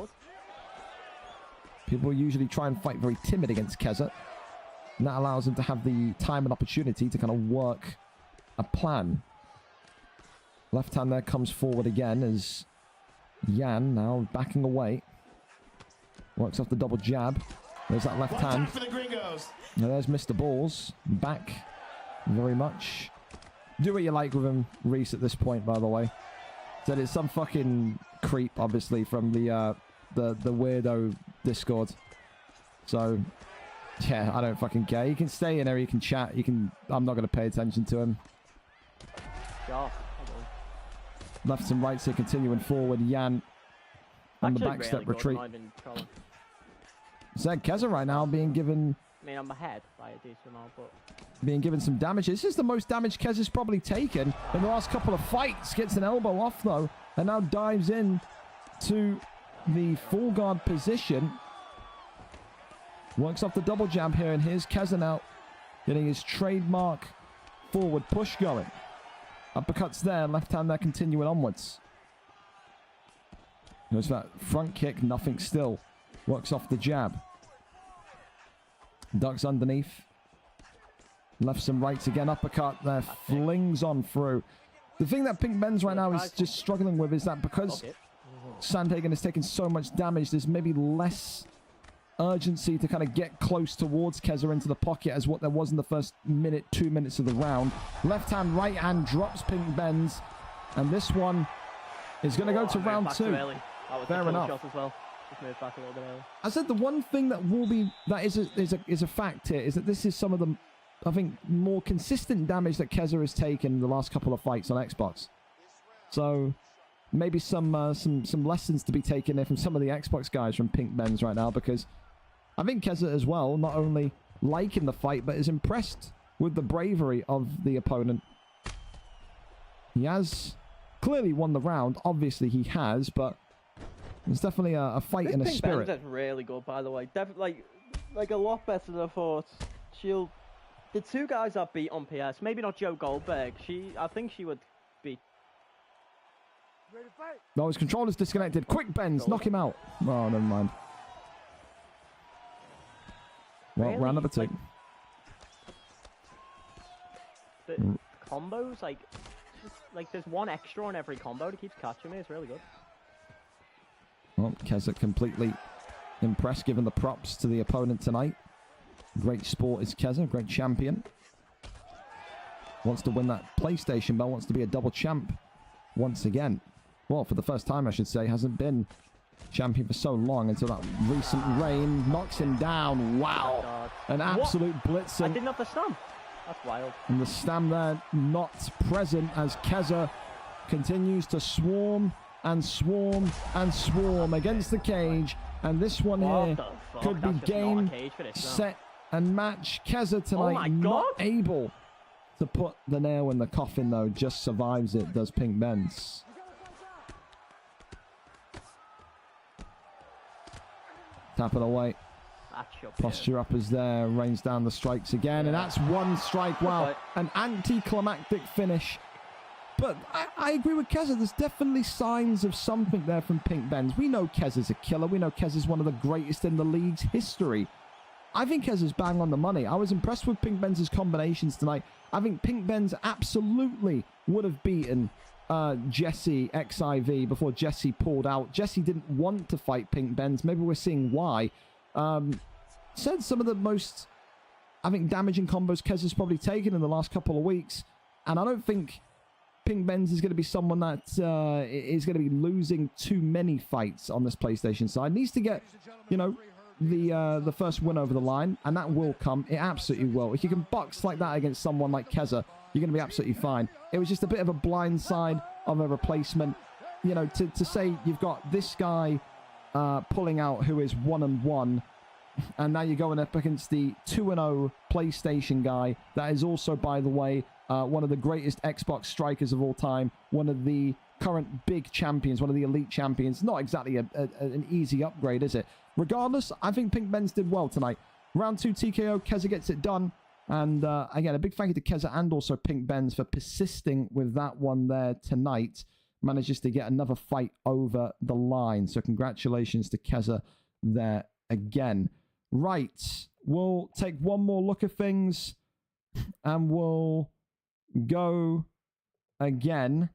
People usually try and fight very timid against Keza. And that allows him to have the time and opportunity to kind of work a plan. Left hand there comes forward again as Yan now backing away. Works off the double jab. There's that left hand. For the gringos. Now there's Mr. Balls. Back very much. Do what you like with him, Reese, at this point, by the way. Said it's some fucking creep, obviously, from the weirdo Discord. So, yeah, I don't fucking care. You can stay in there, you can chat, you can... I'm not going to pay attention to him. Yeah. Lefts and rights here continuing forward. Yan on the back step retreat. So Keza right now being given... I mean, on my head by a decent amount, but... Being given some damage. This is the most damage Keza's probably taken in the last couple of fights. Gets an elbow off, though. And now dives in to the full guard position. Works off the double jab here, and here's Keza now getting his trademark forward push going. Uppercuts there, left hand there, continuing onwards. There's that front kick, nothing still. Works off the jab. Ducks underneath. Lefts and rights again, uppercut there, flings on through. The thing that Pink Ben's right now is just struggling with is that because Sandhagen has taken so much damage, there's maybe less urgency to kind of get close towards Keza into the pocket as what there was in the first minute, 2 minutes of the round. Left hand, right hand drops Pink Ben's, and this one is going to go to round 2. Fair enough. As well. Just moved back a little bit early. I said the one thing that will be is a fact here is that this is some of the, I think, more consistent damage that Keza has taken in the last couple of fights on Xbox. So maybe some lessons to be taken there from some of the Xbox guys from Pink Ben's right now, because I think Keza as well, not only liking the fight, but is impressed with the bravery of the opponent. He has clearly won the round. Obviously he has, but there's definitely a fight and a spirit. This Pink Ben's really good, by the way. Like a lot better than I thought. The two guys that beat on PS, maybe not Joe Goldberg. I think she would beat. Ready to fight? No, his controller's disconnected. Quick Benz, knock him out. Oh, never mind. Well, Really? round number 2. The combos, like there's one extra on every combo that keeps catching me. It's really good. Well, Keza completely impressed, giving the props to the opponent tonight. Great sport is Keza, great champion. Wants to win that PlayStation belt, wants to be a double champ once again. Well, for the first time, I should say, hasn't been champion for so long until that recent reign. Knocks him down. Wow. God. An absolute I blitzing. didn't have the stamp. That's wild. And the stam there not present as Keza continues to swarm and swarm and swarm against the cage. And this one here could be game, set, and match. Keza tonight not able to put the nail in the coffin, though. Just survives it, does Pink Benz. Tap it away. Posture up is there. Rains down the strikes again. And that's one strike. Wow. An anticlimactic finish. But I agree with Keza. There's definitely signs of something there from Pink Benz. We know Keza's a killer. We know Keza's one of the greatest in the league's history. I think Keza's bang on the money. I was impressed with Pink Benz's combinations tonight. I think Pink Benz absolutely would have beaten Jesse XIV before Jesse pulled out. Jesse didn't want to fight Pink Benz. Maybe we're seeing why. Said some of the most, I think, damaging combos Keza's probably taken in the last couple of weeks. And I don't think Pink Benz is going to be someone that is going to be losing too many fights on this PlayStation side. Needs to get, you know, the first win over the line, and that will come. It absolutely will. If you can box like that against someone like Keza, you're going to be absolutely fine. It was just a bit of a blind side of a replacement. You know, to say you've got this guy pulling out who is 1-1, and now you're going up against the 2-0 PlayStation guy that is also, by the way, one of the greatest Xbox strikers of all time, one of the current big champions, one of the elite champions. Not exactly an easy upgrade, is it? Regardless, I think Pink Benz did well tonight. Round 2 TKO, Keza gets it done. And again, a big thank you to Keza and also Pink Benz for persisting with that one there tonight. Manages to get another fight over the line. So congratulations to Keza there again. Right, we'll take one more look at things and we'll go again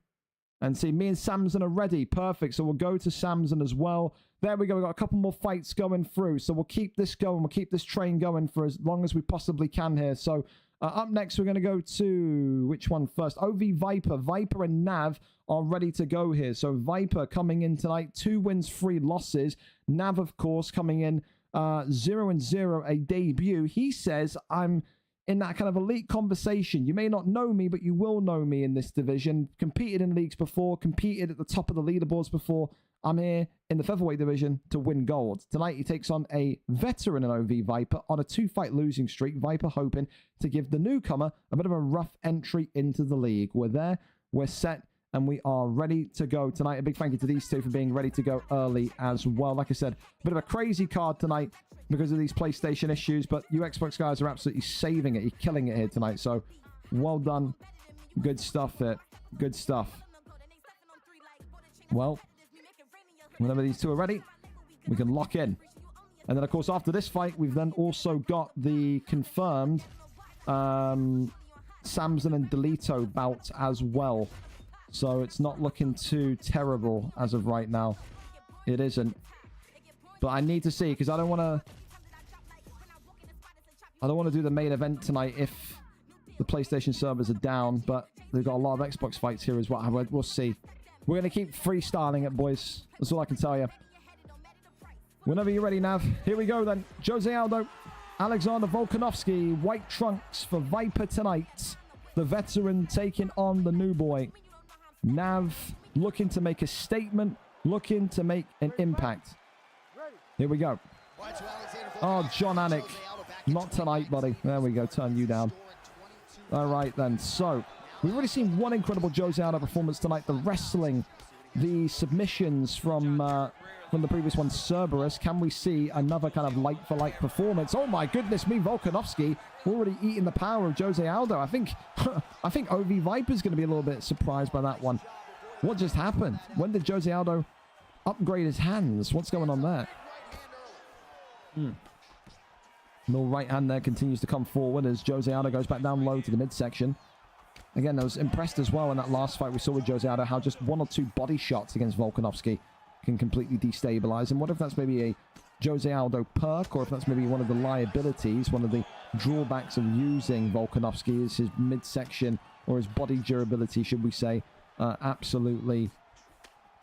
and see. Me and Samson are ready. Perfect. So we'll go to Samson as well. There we go. We've got a couple more fights going through. So we'll keep this going. We'll keep this train going for as long as we possibly can here. So up next, we're going to go to which one first? OV Viper. Viper and Nav are ready to go here. So Viper coming in tonight, 2 wins, 3 losses. Nav, of course, coming in 0-0, a debut. He says, I'm in that kind of elite conversation. You may not know me, but you will know me in this division. Competed in leagues before, competed at the top of the leaderboards before. I'm here in the featherweight division to win gold. Tonight he takes on a veteran in OV Viper on a 2-fight losing streak. Viper hoping to give the newcomer a bit of a rough entry into the league. We're there, we're set, and we are ready to go tonight. A big thank you to these two for being ready to go early as well. Like I said, a bit of a crazy card tonight because of these PlayStation issues, but you Xbox guys are absolutely saving it. You're killing it here tonight, so well done. Good stuff here. Good stuff. Well, whenever these two are ready, we can lock in. And then, of course, after this fight, we've then also got the confirmed Samson and Delito bout as well. So it's not looking too terrible as of right now. It isn't. But I need to see, because I don't want to do the main event tonight if the PlayStation servers are down. But they've got a lot of Xbox fights here as well. We'll see. We're going to keep freestyling it, boys. That's all I can tell you. Whenever you're ready, Nav. Here we go, then. Jose Aldo, Alexander Volkanovski, white trunks for Viper tonight. The veteran taking on the new boy. Nav looking to make a statement, looking to make an impact. Here we go. Oh, John Anik. Not tonight, buddy. There we go. Turn you down. All right, then. So, we've already seen one incredible Jose Aldo performance tonight. The wrestling, the submissions from the previous one, Cerberus. Can we see another kind of like-for-like performance? Oh, my goodness me. Volkanovski already eating the power of Jose Aldo. I think OV Viper's going to be a little bit surprised by that one. What just happened? When did Jose Aldo upgrade his hands? What's going on there? No right hand there continues to come forward as Jose Aldo goes back down low to the midsection. Again, I was impressed as well in that last fight we saw with Jose Aldo how just one or two body shots against Volkanovski can completely destabilize. And what if that's maybe a Jose Aldo perk, or if that's maybe one of the liabilities, one of the drawbacks of using Volkanovski is his midsection or his body durability, should we say, absolutely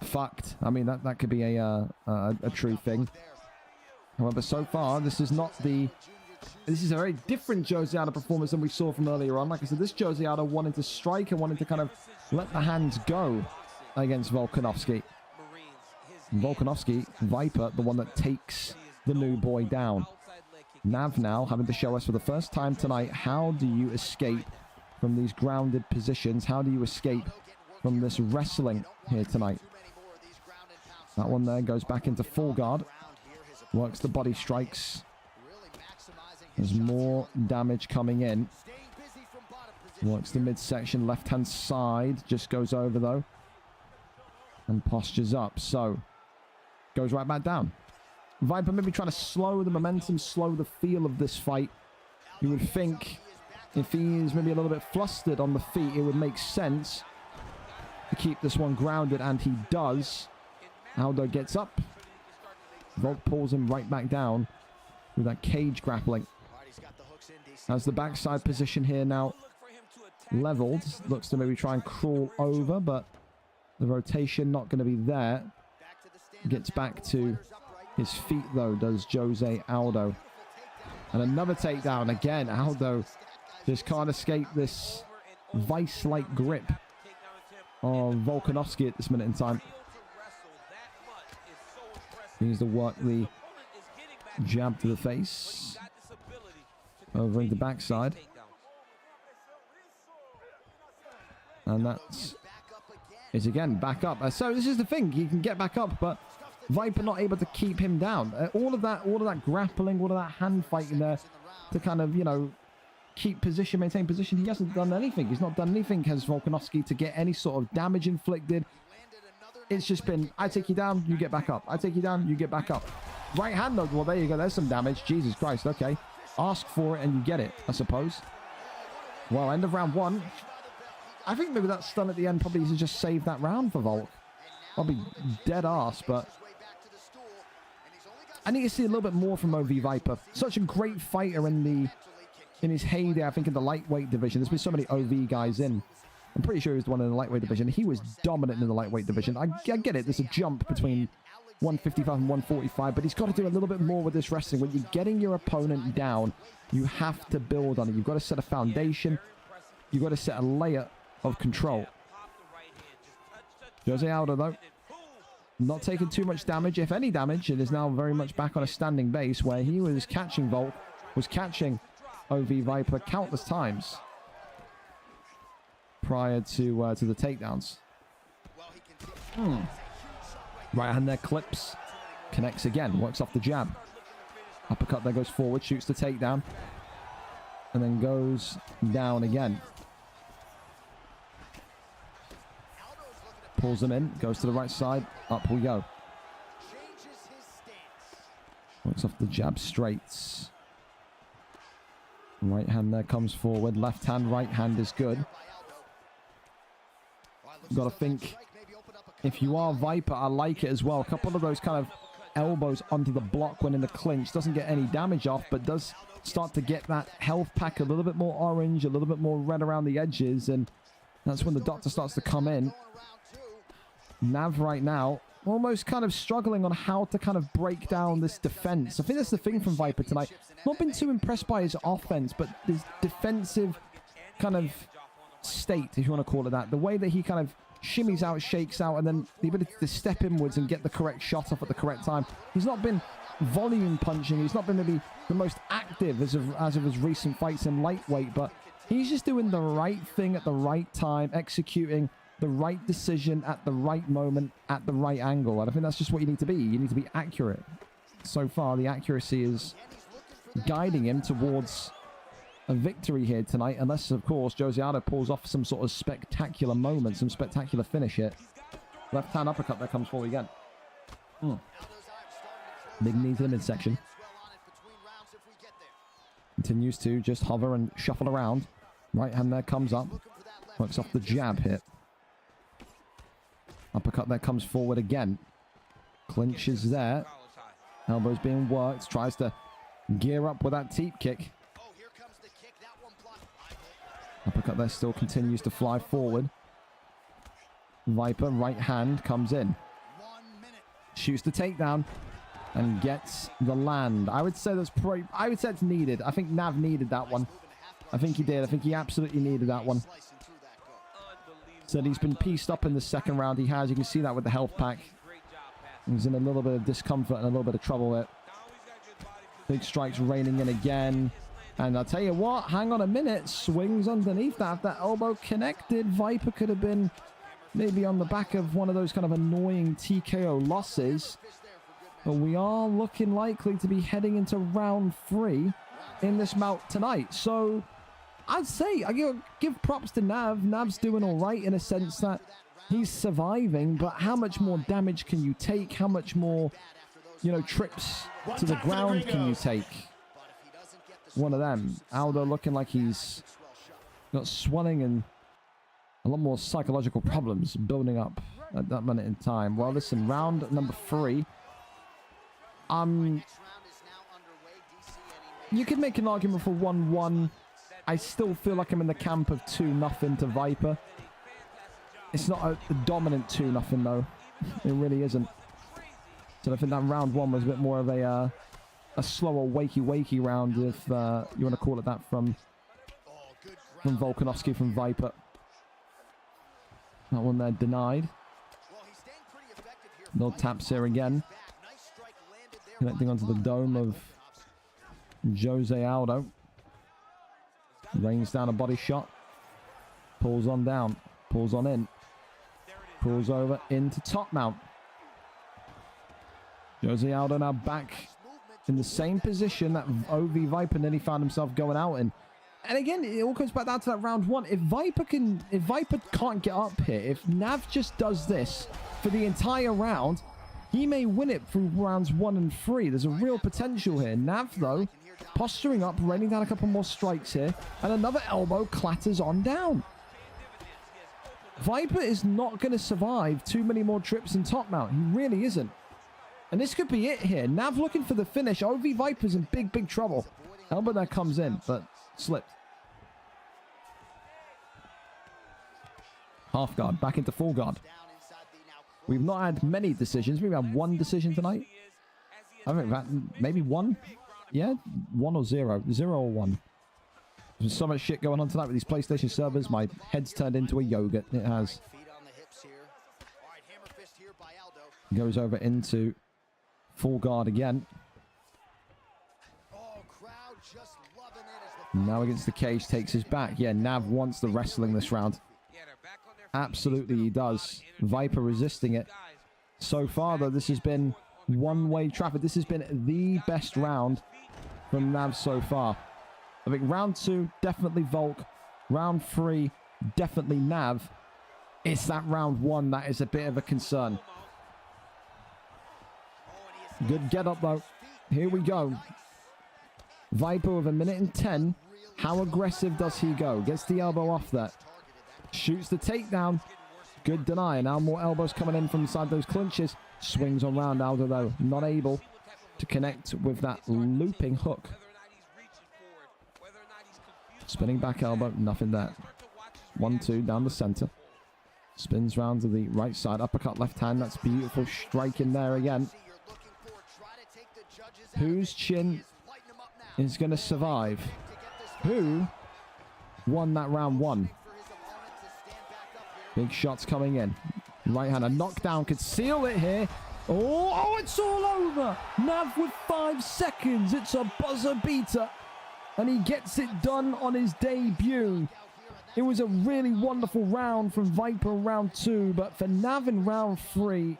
fucked. I mean, that could be a true thing. However, so far, this is a very different Jose Aldo performance than we saw from earlier on. Like I said, this Jose Aldo wanted to strike and wanted to kind of let the hands go against Volkanovski. Volkanovski, Viper, the one that takes the new boy down. Nav now having to show us for the first time tonight, how do you escape from these grounded positions? How do you escape from this wrestling here tonight? That one there goes back into full guard. Works the body strikes. There's more damage coming in. Works the midsection, left-hand side. Just goes over, though. And postures up. So, goes right back down. Viper maybe trying to slow the momentum, slow the feel of this fight. You would think if he is maybe a little bit flustered on the feet, it would make sense to keep this one grounded, and he does. Aldo gets up. Volk pulls him right back down with that cage grappling. Has the backside position here now leveled. Looks to maybe try and crawl over, but the rotation not going to be there. Gets back to his feet, though, does Jose Aldo. And another takedown. Again, Aldo just can't escape this vice-like grip of Volkanovski at this minute in time. He needs to work the jab to the face. Over into backside. And that's... It's again back up. So this is the thing. He can get back up, but Viper not able to keep him down. All of that grappling, all of that hand fighting there to kind of, keep position, maintain position. He hasn't done anything. He's not done anything, has Volkanovski, to get any sort of damage inflicted. It's just been, I take you down, you get back up. I take you down, you get back up. Right hand, though. Well, there you go. There's some damage. Jesus Christ. Okay. Ask for it and you get it, I suppose. Well, end of round one. I think maybe that stun at the end probably to just save that round for Volk. I'll be dead ass, but I need to see a little bit more from OV Viper. Such a great fighter in his heyday, I think, in the lightweight division. There's been so many OV guys in. I'm pretty sure he was the one in the lightweight division. He was dominant in the lightweight division. I get it. There's a jump between 155 and 145, but he's got to do a little bit more with this wrestling. When you're getting your opponent down, you have to build on it. You've got to set a foundation. You've got to set a layer of control. Jose Aldo, though, not taking too much damage, if any damage. It is now very much back on a standing base where he was catching Volk, was catching OV Viper countless times prior to the takedowns. Right hand there, clips. Connects again, works off the jab. Uppercut there, goes forward, shoots the takedown. And then goes down again. Pulls him in, goes to the right side, up we go. Works off the jab straights. Right hand there comes forward, left hand, right hand is good. Got to think, if you are Viper, I like it as well. A couple of those kind of elbows onto the block when in the clinch. Doesn't get any damage off, but does start to get that health pack a little bit more orange, a little bit more red around the edges, and that's when the doctor starts to come in. Nav right now almost kind of struggling on how to kind of break down this defense. I think that's the thing from Viper tonight. Not been too impressed by his offense, but his defensive kind of state, if you want to call it that. The way that he kind of shimmies out, shakes out, and then the ability to step inwards and get the correct shot off at the correct time. He's not been volume punching. He's not been maybe the most active as of his recent fights in lightweight, but he's just doing the right thing at the right time, executing the right decision at the right moment, at the right angle. And I think that's just what you need to be. You need to be accurate. So far, the accuracy is guiding him towards a victory here tonight, unless, of course, Jose Aldo pulls off some sort of spectacular moment, some spectacular finish here. Left hand uppercut that comes forward again. Big knee to the midsection. Continues to just hover and shuffle around. Right hand there comes up. Works off the jab hit. Uppercut there comes forward again. Clinches there. Elbows being worked. Tries to gear up with that teep kick. Uppercut there still continues to fly forward. Viper, right hand, comes in. Shoots the takedown and gets the land. I would say that's I would say it's needed. I think Nav needed that one. I think he did. I think he absolutely needed that one. Said he's been pieced up in the second round. He has. You can see that with the health pack. He's in a little bit of discomfort and a little bit of trouble there. Big strikes raining in again. And I'll tell you what, hang on a minute. Swings underneath that. If that elbow connected, Viper could have been maybe on the back of one of those kind of annoying TKO losses. But we are looking likely to be heading into round 3 in this bout tonight. So I'd say, I give props to Nav. Nav's doing all right in a sense that he's surviving, but how much more damage can you take? How much more, you know, trips to the ground can you take? One of them. Aldo looking like he's got swelling and a lot more psychological problems building up at that minute in time. Well, listen, round number 3. You could make an argument for 1-1. I still feel like I'm in the camp of 2-0 to Viper. It's not a dominant 2-0 though. It really isn't. So I think that round 1 was a bit more of a slower wakey round, if you want to call it that, from Volkanovski, from Viper. That one there denied. No taps here again. Connecting onto the dome of Jose Aldo. Rains down a body shot. Pulls on down. Pulls on in. Pulls over into top mount. Jose Aldo now back in the same position that OV Viper nearly found himself going out in. And again, it all comes back down to that round 1. If Viper can't get up here, if Nav just does this for the entire round, he may win it through rounds 1 and 3. There's a real potential here. Nav, though, posturing up, raining down a couple more strikes here, and another elbow clatters on down. Viper is not going to survive too many more trips in top mount. He really isn't. And this could be it here. Nav looking for the finish. OV Viper's in big trouble. Elbow there comes in, but slipped. Half guard, back into full guard. We've not had many decisions. We've had 1 decision tonight. I think that maybe 1. Yeah, 1 or 0. 0 or 1. There's so much shit going on tonight with these PlayStation servers. My head's turned into a yogurt. It has. Goes over into full guard again. Now against the cage, takes his back. Yeah, Nav wants the wrestling this round. Absolutely he does. Viper resisting it. So far, though, this has been one-way traffic. This has been the best round from Nav so far. I think round 2, definitely Volk. Round 3, definitely Nav. It's that round 1 that is a bit of a concern. Good get up, though. Here we go. Viper with 1:10. How aggressive does he go? Gets the elbow off that. Shoots the takedown. Good deny. Now more elbows coming in from inside those clinches. Swings on round Aldo, though. Not able to connect with that looping hook. Spinning back elbow. Nothing there. 1-2 down the center. Spins round to the right side. Uppercut left hand. That's beautiful. Striking there again. Whose chin is going to survive? Who won that round 1? Big shots coming in. Right hand. A knockdown could seal it here. Oh, it's all over. Nav with 5 seconds. It's a buzzer beater. And he gets it done on his debut. It was a really wonderful round from Viper in round 2. But for Nav in round 3,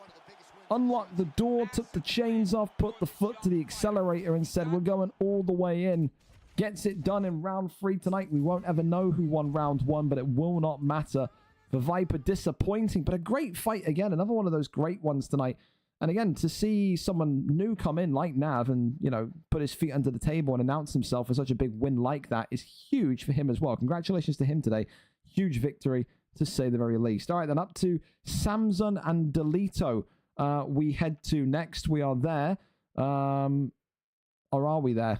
unlocked the door, took the chains off, put the foot to the accelerator and said, we're going all the way in. Gets it done in round 3 tonight. We won't ever know who won round 1, but it will not matter. For Viper, disappointing, but a great fight again. Another one of those great ones tonight. And again, to see someone new come in like Nav and, you know, put his feet under the table and announce himself for such a big win like that is huge for him as well. Congratulations to him today. Huge victory, to say the very least. All right, then up to Samson and Delito. We head to next. We are there. Or are we there?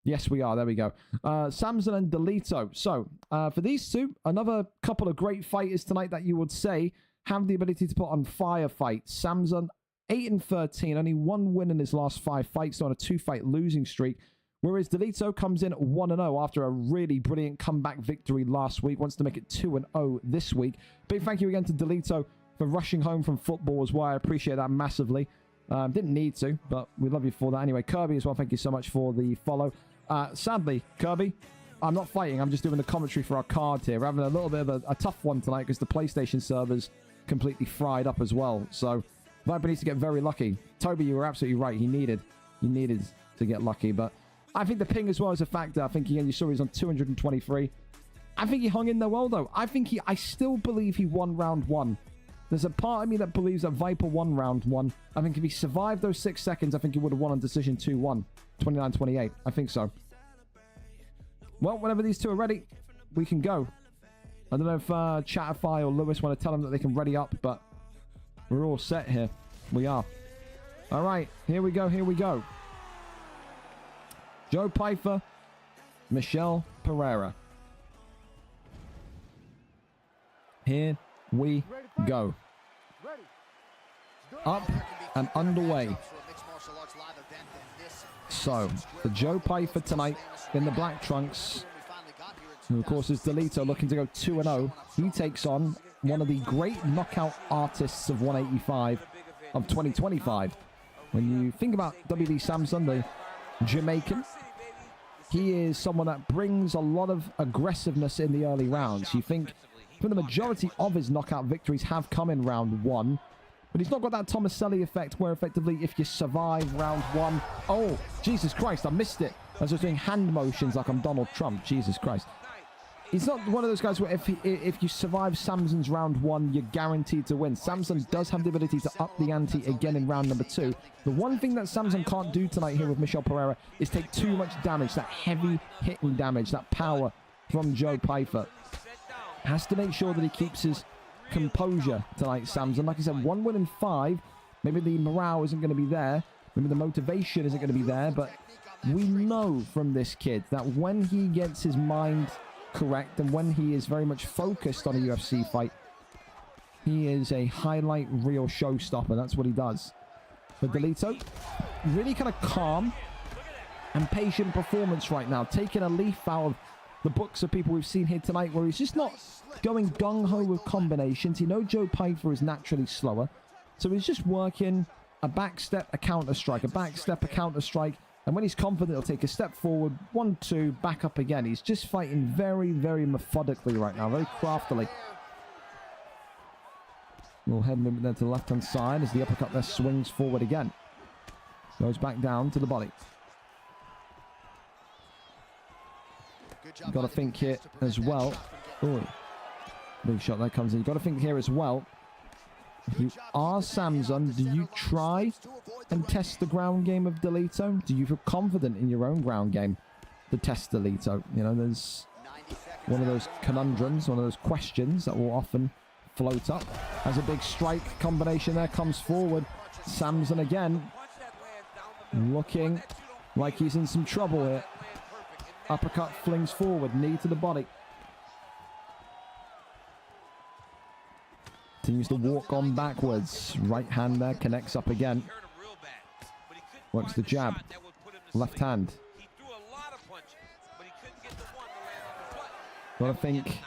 Yes, we are. There we go. Samson and Delito. So, for these two, another couple of great fighters tonight that you would say have the ability to put on fire fights. Samson, 8-13, only 1 win in his last 5 fights, on a 2-fight losing streak. Whereas Delito comes in 1-0 after a really brilliant comeback victory last week. Wants to make it 2-0 this week. Big thank you again to Delito for rushing home from football as well. I appreciate that massively. Didn't need to, but we love you for that. Anyway, Kirby as well, thank you so much for the follow. Sadly, Kirby, I'm not fighting. I'm just doing the commentary for our card here. We're having a little bit of a tough one tonight because the PlayStation server's completely fried up as well. So Viper needs to get very lucky. Toby, you were absolutely right. He needed to get lucky. But I think the ping as well is a factor. I think, again, you saw he's on 223. I think he hung in there well, though. I still believe he won round 1. There's a part of me that believes that Viper won round 1. I think if he survived those 6 seconds, I think he would have won on decision 2-1. 29-28. I think so. Well, whenever these two are ready, we can go. I don't know if Chatify or Lewis want to tell them that they can ready up, but we're all set here. We are. All right, here we go, here we go. Joe Pyfer, Michelle Pereira. Here we go. Up and underway. So, the Joe Pyfer tonight in the black trunks, who of course is Delito, looking to go 2-0. He takes on one of the great knockout artists of 185 of 2025. When you think about WD Samson, the Jamaican, he is someone that brings a lot of aggressiveness in the early rounds. You think for the majority of his knockout victories have come in round 1. But he's not got that Tomaselli effect where effectively if you survive round 1... Oh, Jesus Christ, I missed it. I was just doing hand motions like I'm Donald Trump. Jesus Christ. He's not one of those guys where if you survive Samson's round 1, you're guaranteed to win. Samson does have the ability to up the ante again in round number 2. The one thing that Samson can't do tonight here with Michelle Pereira is take too much damage, that heavy hitting damage, that power from Joe Pyfer. Has to make sure that he keeps his composure tonight, Samson. Like I said, 1 win in 5. Maybe the morale isn't going to be there. Maybe the motivation isn't going to be there. But we know from this kid that when he gets his mind correct and when he is very much focused on a UFC fight, he is a highlight reel showstopper. That's what he does. But Delito, really kind of calm and patient performance right now. Taking a leaf out of the books of people we've seen here tonight, where he's just not going gung-ho with combinations. You know Joe Pyfer is naturally slower. So he's just working a back step, a counter strike, a back step, a counter strike. And when he's confident, he'll take a step forward, 1, 2, back up again. He's just fighting very, very methodically right now, very craftily. Little head movement there to the left-hand side as the uppercut there swings forward again. Goes back down to the body. Got to think here as well. Ooh. Big shot that comes in. You've got to think here as well. If you are Samson, do you try and test the ground game of Delito? Do you feel confident in your own ground game to test Delito? You know, there's one of those conundrums, one of those questions that will often float up. As a big strike combination there comes forward. Samson again looking like he's in some trouble here. Uppercut flings forward, knee to the body. Continues to walk on backwards. Right hand there, connects up again. Works the jab. Left hand. Got to think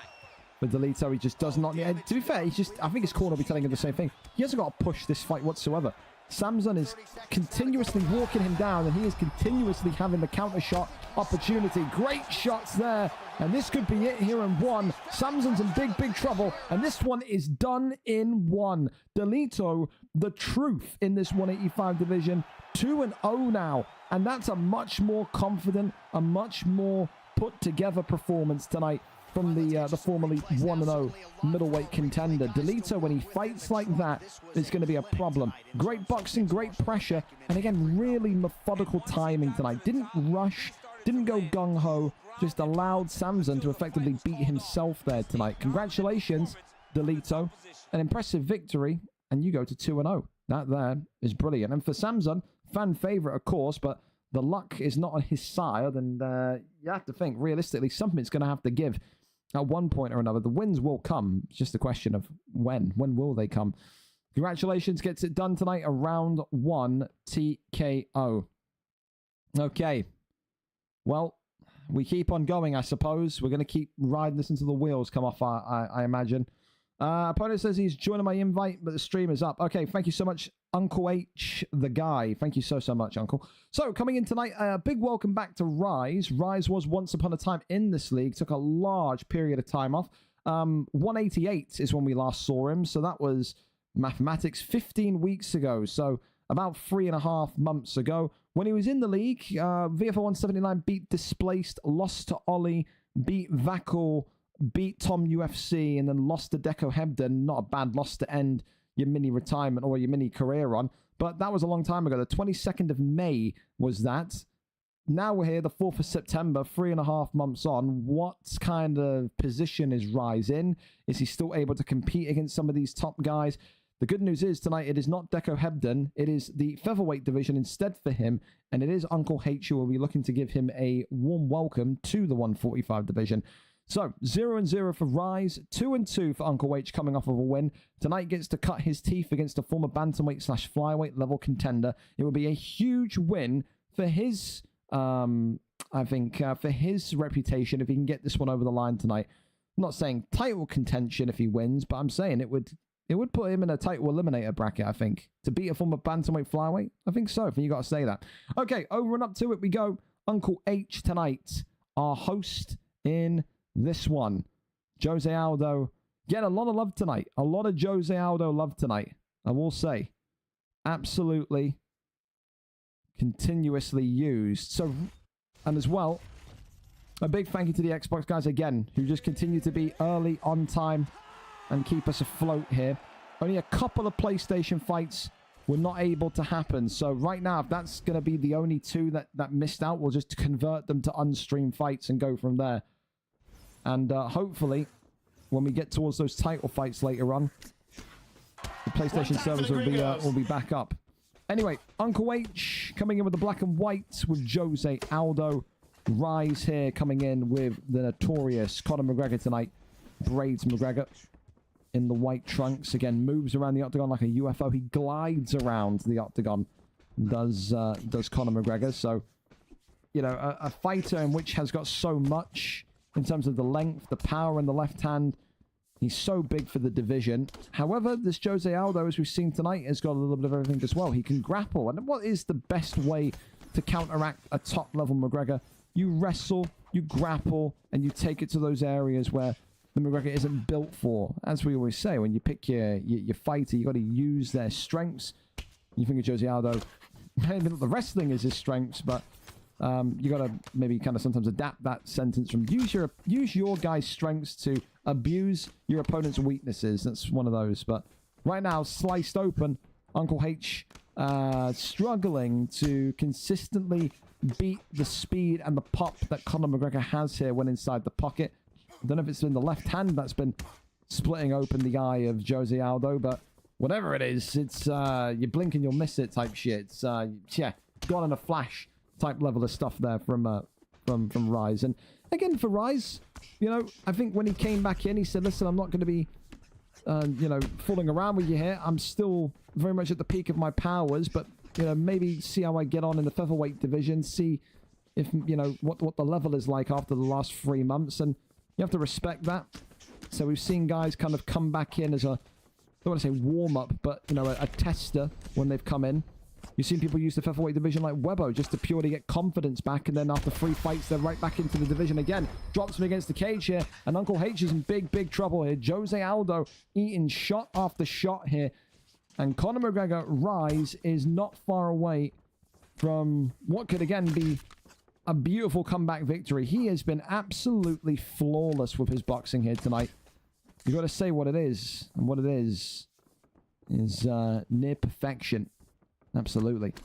for Delito, he just does not... To be fair, he's just... I think his corner will be telling him the same thing. He hasn't got to push this fight whatsoever. Samson is continuously walking him down, and he is continuously having the counter shot opportunity. Great shots there, and this could be it here in one. Samson's in big trouble, and this one is done in one. Delito, the truth in this 185 division, 2-0 now, and that's a much more confident, a much more put together performance tonight from the formerly 1-0 middleweight contender. Delito, when he fights like that, is going to be a problem. Great boxing, great pressure, and again, really methodical timing tonight. Didn't rush, didn't go gung-ho, just allowed Samson to effectively beat himself there tonight. Congratulations, Delito. An impressive victory, and you go to 2-0. That there is brilliant. And for Samson, fan favorite, of course, but the luck is not on his side, and you have to think, realistically, something's going to have to give at one point or another. The wins will come. It's just a question of when. When will they come? Congratulations. Gets it done tonight. A round 1 TKO. Okay. Well, we keep on going, I suppose. We're going to keep riding this until the wheels come off, I imagine. Opponent says he's joining my invite, but the stream is up. Okay, thank you so much, Uncle H, the guy. Thank you so much, Uncle. So, coming in tonight, a big welcome back to Rise. Rise was once upon a time in this league, took a large period of time off. 188 is when we last saw him, so that was mathematics 15 weeks ago, so about 3.5 months ago. When he was in the league, VFL 179 beat Displaced, lost to Ollie, beat Vakul, beat Tom UFC, and then lost to Deco Hebden. Not a bad loss to end your mini retirement or your mini career on, but that was a long time ago. The 22nd of May was that. Now we're here, the 4th of September, 3.5 months on. What kind of position is Rise in? Is he still able to compete against some of these top guys? The good news is tonight it is not Deco Hebden. It is the featherweight division instead for him, and it is Uncle H who will be looking to give him a warm welcome to the 145 division. So, 0-0 for Rise, 2-2 for Uncle H coming off of a win. Tonight gets to cut his teeth against a former bantamweight/flyweight level contender. It will be a huge win for his, I think, for his reputation if he can get this one over the line tonight. I'm not saying title contention if he wins, but I'm saying it would put him in a title eliminator bracket, I think. To beat a former bantamweight flyweight, I think so. I think you got to say that. Okay, over and up to it we go. Uncle H tonight, our host in this one. Jose Aldo getting a lot of love tonight. A lot of Jose Aldo love tonight, I will say. Absolutely continuously used. So, and as well, a big thank you to the Xbox guys again, who just continue to be early, on time, and keep us afloat here. Only a couple of PlayStation fights were not able to happen. So right now, if that's going to be the only two that missed out, we'll just convert them to unstreamed fights and go from there. And hopefully, when we get towards those title fights later on, the PlayStation servers will be back up. Anyway, Uncle H coming in with the black and white with Jose Aldo. Rise here coming in with the notorious Conor McGregor tonight. Braids McGregor in the white trunks. Again, moves around the octagon like a UFO. He glides around the octagon. Does Conor McGregor. So, you know, a fighter in which has got so much in terms of the length, the power in the left hand. He's so big for the division. However, this Jose Aldo, as we've seen tonight, has got a little bit of everything as well. He can grapple. And what is the best way to counteract a top-level McGregor? You wrestle, you grapple, and you take it to those areas where the McGregor isn't built for. As we always say, when you pick your fighter, you got to use their strengths. You think of Jose Aldo, maybe not the wrestling is his strengths, but you got to maybe kind of sometimes adapt that sentence from use your guy's strengths to abuse your opponent's weaknesses. That's one of those. But right now, sliced open, Uncle H struggling to consistently beat the speed and the pop that Conor McGregor has here when inside the pocket. I don't know if it's in the left hand that's been splitting open the eye of Jose Aldo, but whatever it is, it's you blink and you'll miss it type shit. It's yeah, gone in a flash type level of stuff there from Rise. And again, for Rise, you know, I think when he came back in, he said, listen, I'm not going to be you know, fooling around with you here. I'm still very much at the peak of my powers, but you know, maybe see how I get on in the featherweight division, see if, you know, what the level is like after the last 3 months, and you have to respect that. So we've seen guys kind of come back in as a, I don't want to say warm-up, but, you know, a tester when they've come in. You've seen people use the featherweight division like Webbo just to purely get confidence back, and then after 3 fights, they're right back into the division again. Drops him against the cage here, and Uncle H is in big, big trouble here. Jose Aldo eating shot after shot here. And Conor McGregor, Rise, is not far away from what could again be a beautiful comeback victory. He has been absolutely flawless with his boxing here tonight. You got to say what it is, and what it is near perfection. Absolutely.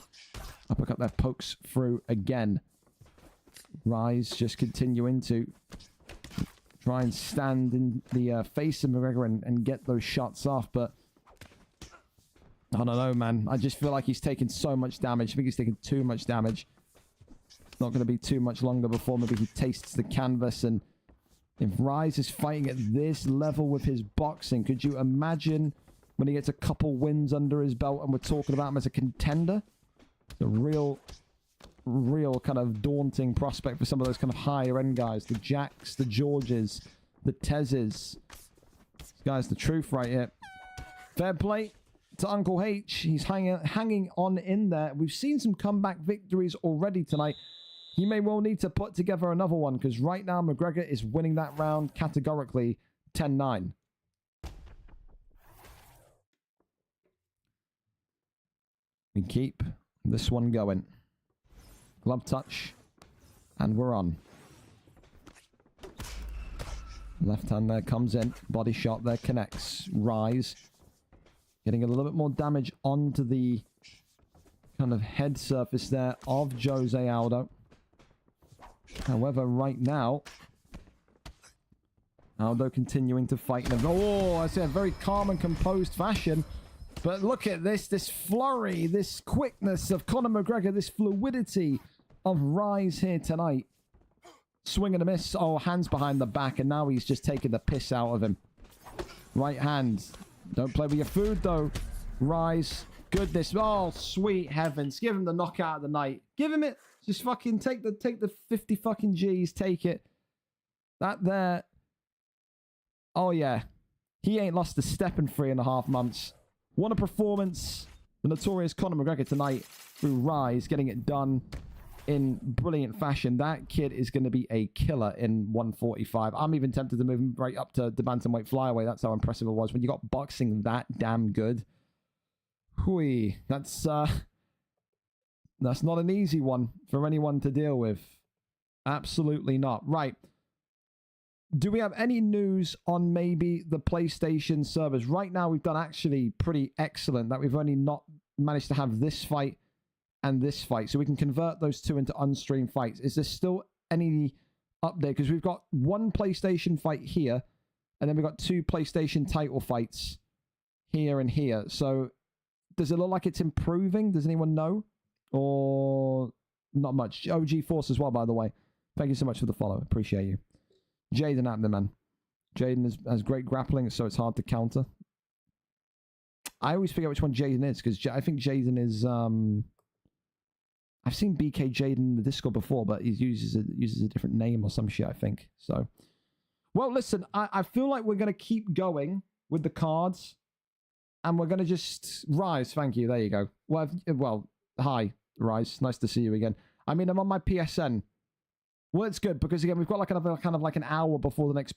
Uppercut there, pokes through again. Rise just continuing to try and stand in the face of McGregor and get those shots off, but I don't know, man. I just feel like he's taking so much damage. I think he's taking too much damage. It's not going to be too much longer before maybe he tastes the canvas. And if Rise is fighting at this level with his boxing, could you imagine when he gets a couple wins under his belt and we're talking about him as a contender? The real kind of daunting prospect for some of those kind of higher end guys. The Jacks, the Georges, the Tezes. This guy's the truth right here. Fair play to Uncle H. He's hanging on in there. We've seen some comeback victories already tonight. He may well need to put together another one, because right now McGregor is winning that round categorically 10-9. We keep this one going. Glove touch. And we're on. Left hand there comes in. Body shot there connects. Rise. Getting a little bit more damage onto the kind of head surface there of Jose Aldo. However, right now, Aldo continuing to fight. Oh, I say a very calm and composed fashion. But look at this flurry, this quickness of Conor McGregor, this fluidity of Rise here tonight. Swing and a miss. Oh, hands behind the back, and now he's just taking the piss out of him. Right hand. Don't play with your food, though. Rise. Goodness. Oh, sweet heavens. Give him the knockout of the night. Give him it. Just fucking take the 50 fucking G's. Take it. That there. Oh, yeah. He ain't lost a step in 3.5 months. What a performance. The notorious Conor McGregor tonight through Rise, getting it done in brilliant fashion. That kid is going to be a killer in 145. I'm even tempted to move him right up to the bantamweight flyweight. That's how impressive it was. When you got boxing that damn good. Hui. That's not an easy one for anyone to deal with. Absolutely not. Right. Do we have any news on maybe the PlayStation servers? Right now, we've done actually pretty excellent that we've only not managed to have this fight and this fight. So we can convert those two into unstreamed fights. Is there still any update? Because we've got one PlayStation fight here, and then we've got 2 PlayStation title fights here and here. So does it look like it's improving? Does anyone know? Or not much? OG Force as well, by the way. Thank you so much for the follow. Appreciate you. Jaden Abner, man. Jaden has great grappling, so it's hard to counter. I always forget which one Jaden is, because I think Jaden is... I've seen BK Jaden in the Discord before, but he uses a different name or some shit, I think. So, well, listen, I feel like we're going to keep going with the cards, and we're going to just... Rise, thank you. There you go. Well, hi, Rise. Nice to see you again. I mean, I'm on my PSN. Well, it's good because again we've got like another kind of like an hour before the next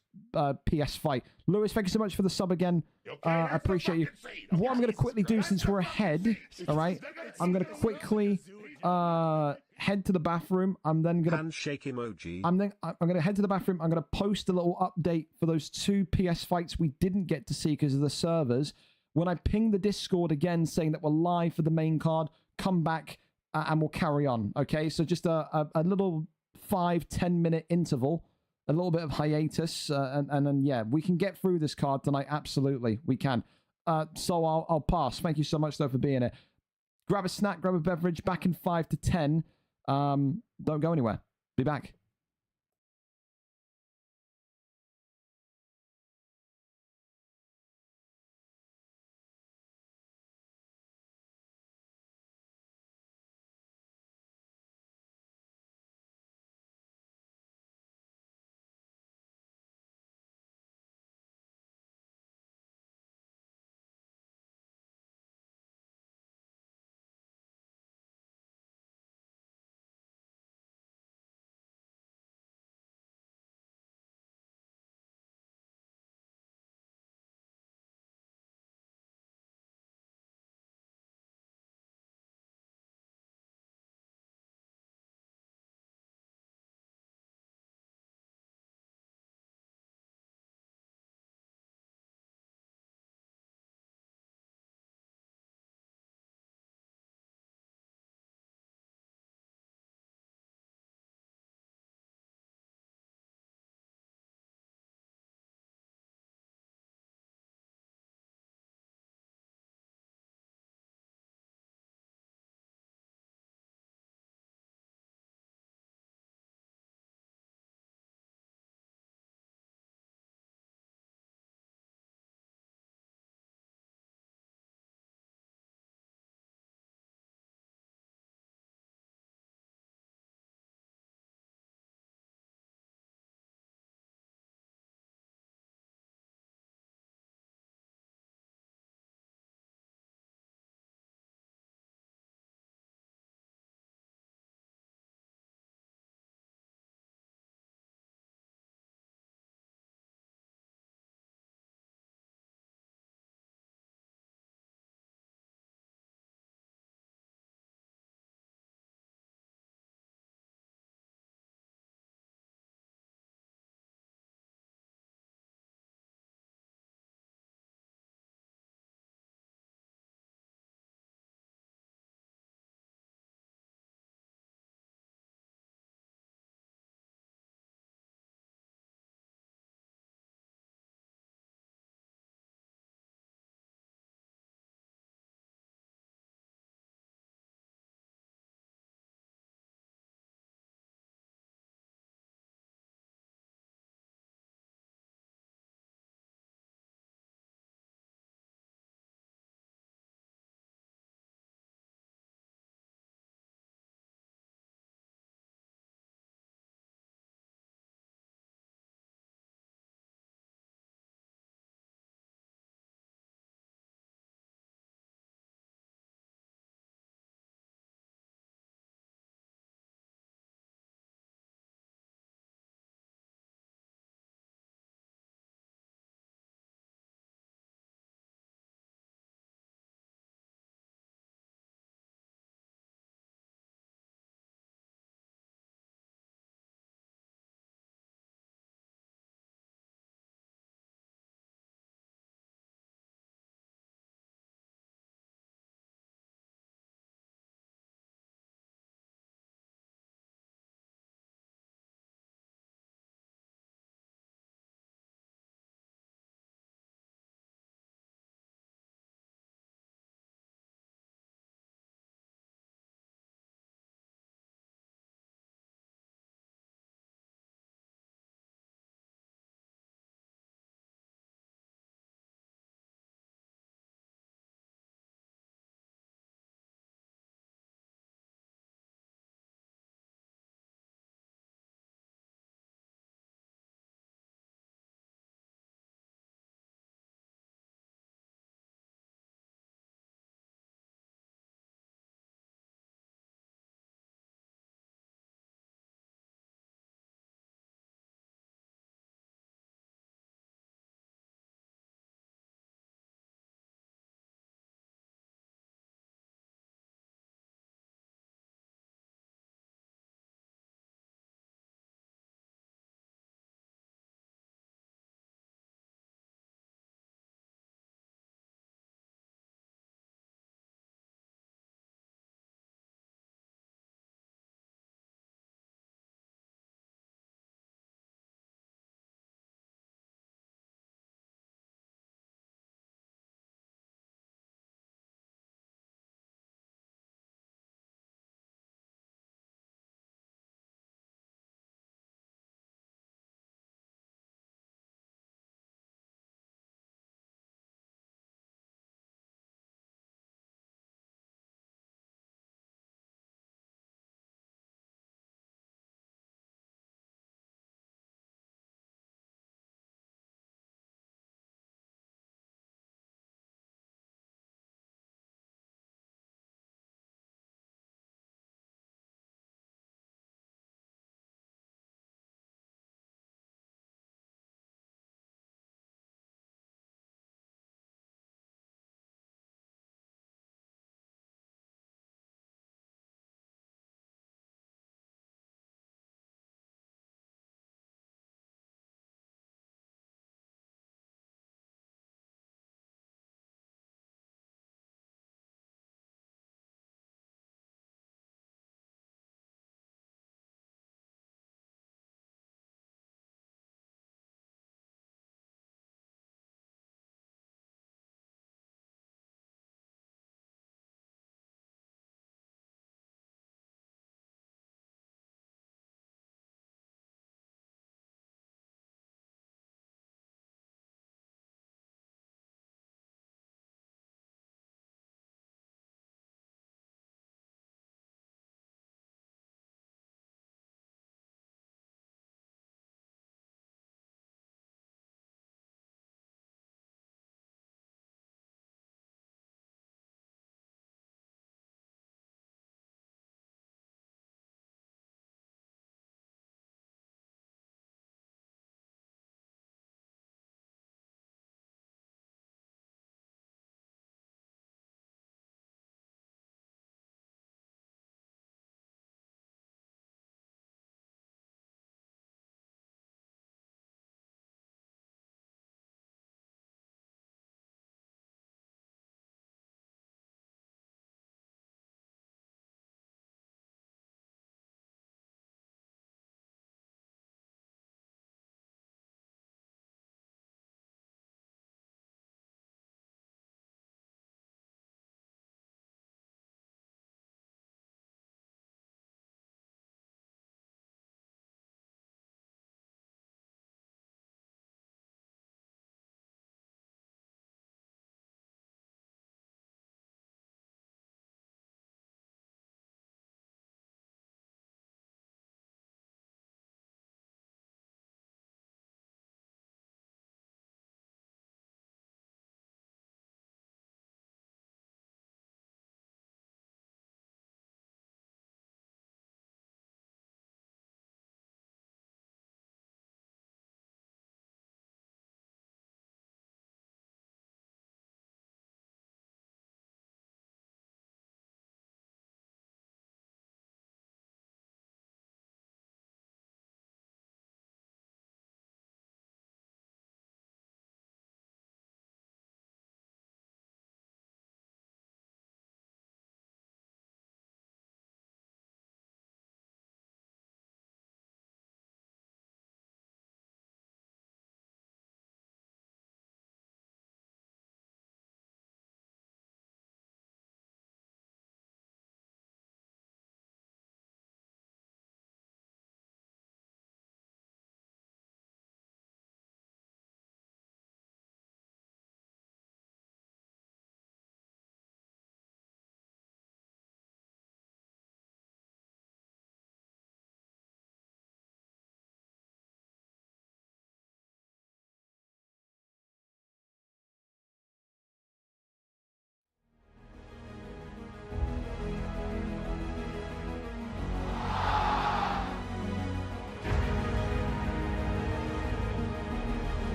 PS fight. Lewis, thank you so much for the sub again. I appreciate you. What I'm going to quickly do since we're ahead, all right? I'm going to quickly head to the bathroom. I'm then going to handshake emoji. I'm going to head to the bathroom. I'm going to post a little update for those 2 PS fights we didn't get to see because of the servers. When I ping the Discord again saying that we're live for the main card, come back and we'll carry on. Okay, so just a little 5-10 minute interval, a little bit of hiatus, and then yeah, we can get through this card tonight. Absolutely, we can. So I'll pass. Thank you so much though for being here. Grab a snack, grab a beverage. Back in 5 to 10. Don't go anywhere. Be back.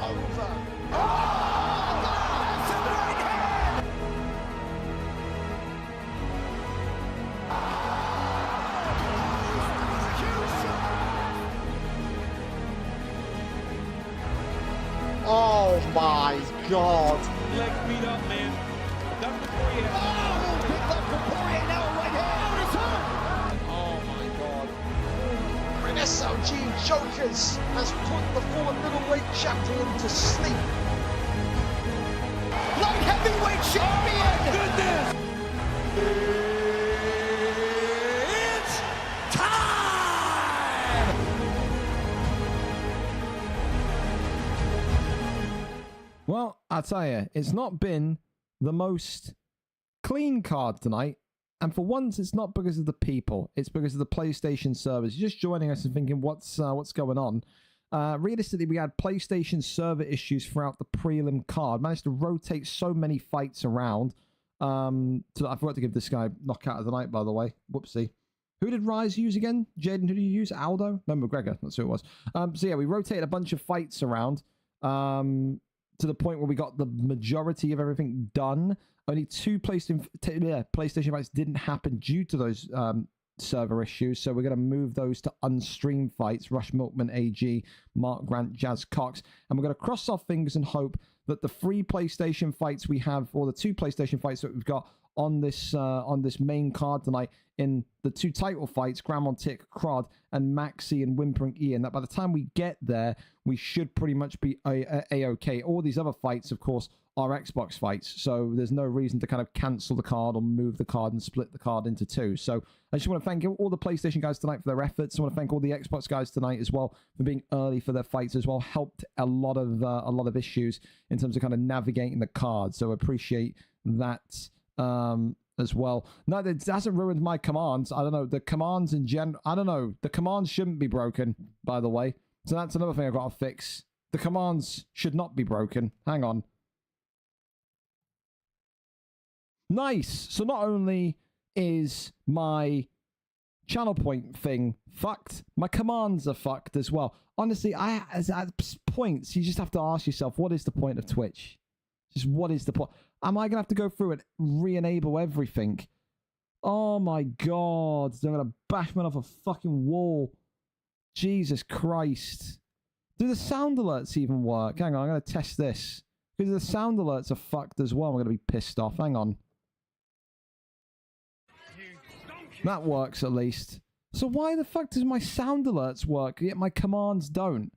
over. Oh my God. Leg beat up, man. Done for Poirier. Oh, picked up from Poirier now, right hand. Oh my God. Renaissance Gene Jokers has put the former middleweight champion to sleep. Light heavyweight champion. Goodness! It's time. Well, I tell you, it's not been the most clean card tonight. And for once, it's not because of the people. It's because of the PlayStation servers. You're just joining us and thinking, what's going on? Realistically, we had PlayStation server issues throughout the prelim card. Managed to rotate so many fights around. I forgot to give this guy knockout of the night, by the way. Whoopsie. Who did Rise use again? Jaden, who did you use? Aldo? No, McGregor. That's who it was. So yeah, we rotated a bunch of fights around. To the point where we got the majority of everything done. Only two PlayStation fights didn't happen due to those server issues, so we're going to move those to unstreamed fights. Rush Milkman AG, Mark Grant, Jazz Cox, and we're going to cross our fingers and hope that the 3 PlayStation fights we have, or the 2 PlayStation fights that we've got on this main card tonight, in the 2 title fights, Grandma Tick, Crod, and Maxy and Whimpering Ian, that by the time we get there, we should pretty much be A-OK. All these other fights, of course, are Xbox fights, so there's no reason to kind of cancel the card or move the card and split the card into 2. So I just want to thank all the PlayStation guys tonight for their efforts. I want to thank all the Xbox guys tonight as well for being early for their fights as well. Helped a lot of issues in terms of kind of navigating the card. So I appreciate that as well. No, it hasn't ruined my commands. I don't know. The commands in general, I don't know. The commands shouldn't be broken, by the way. So that's another thing I've got to fix. The commands should not be broken. Hang on. Nice. So not only is my channel point thing fucked, my commands are fucked as well. Honestly, at points, you just have to ask yourself, what is the point of Twitch? Just what is the point? Am I going to have to go through and re-enable everything? Oh my God. I'm going to bash me off a fucking wall. Jesus Christ. Do the sound alerts even work? Hang on, I'm going to test this. Because the sound alerts are fucked as well. I'm going to be pissed off. Hang on. That works at least. So why the fuck does my sound alerts work, yet my commands don't?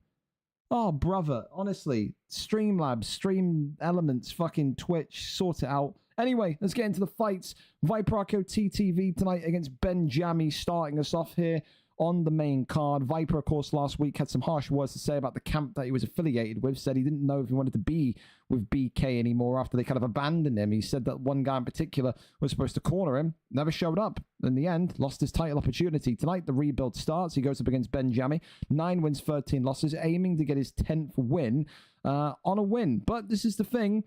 Oh, brother, honestly. Streamlabs, Stream Elements, fucking Twitch, sort it out. Anyway, let's get into the fights. Viper TTV tonight against Ben Jammy, starting us off here on the main card. Viper, of course, last week had some harsh words to say about the camp that he was affiliated with. Said he didn't know if he wanted to be with BK anymore after they kind of abandoned him. He said that one guy in particular was supposed to corner him, never showed up. In the end, lost his title opportunity. Tonight, the rebuild starts. He goes up against Ben Jammy. 9 wins, 13 losses, aiming to get his 10th win on a win. But this is the thing.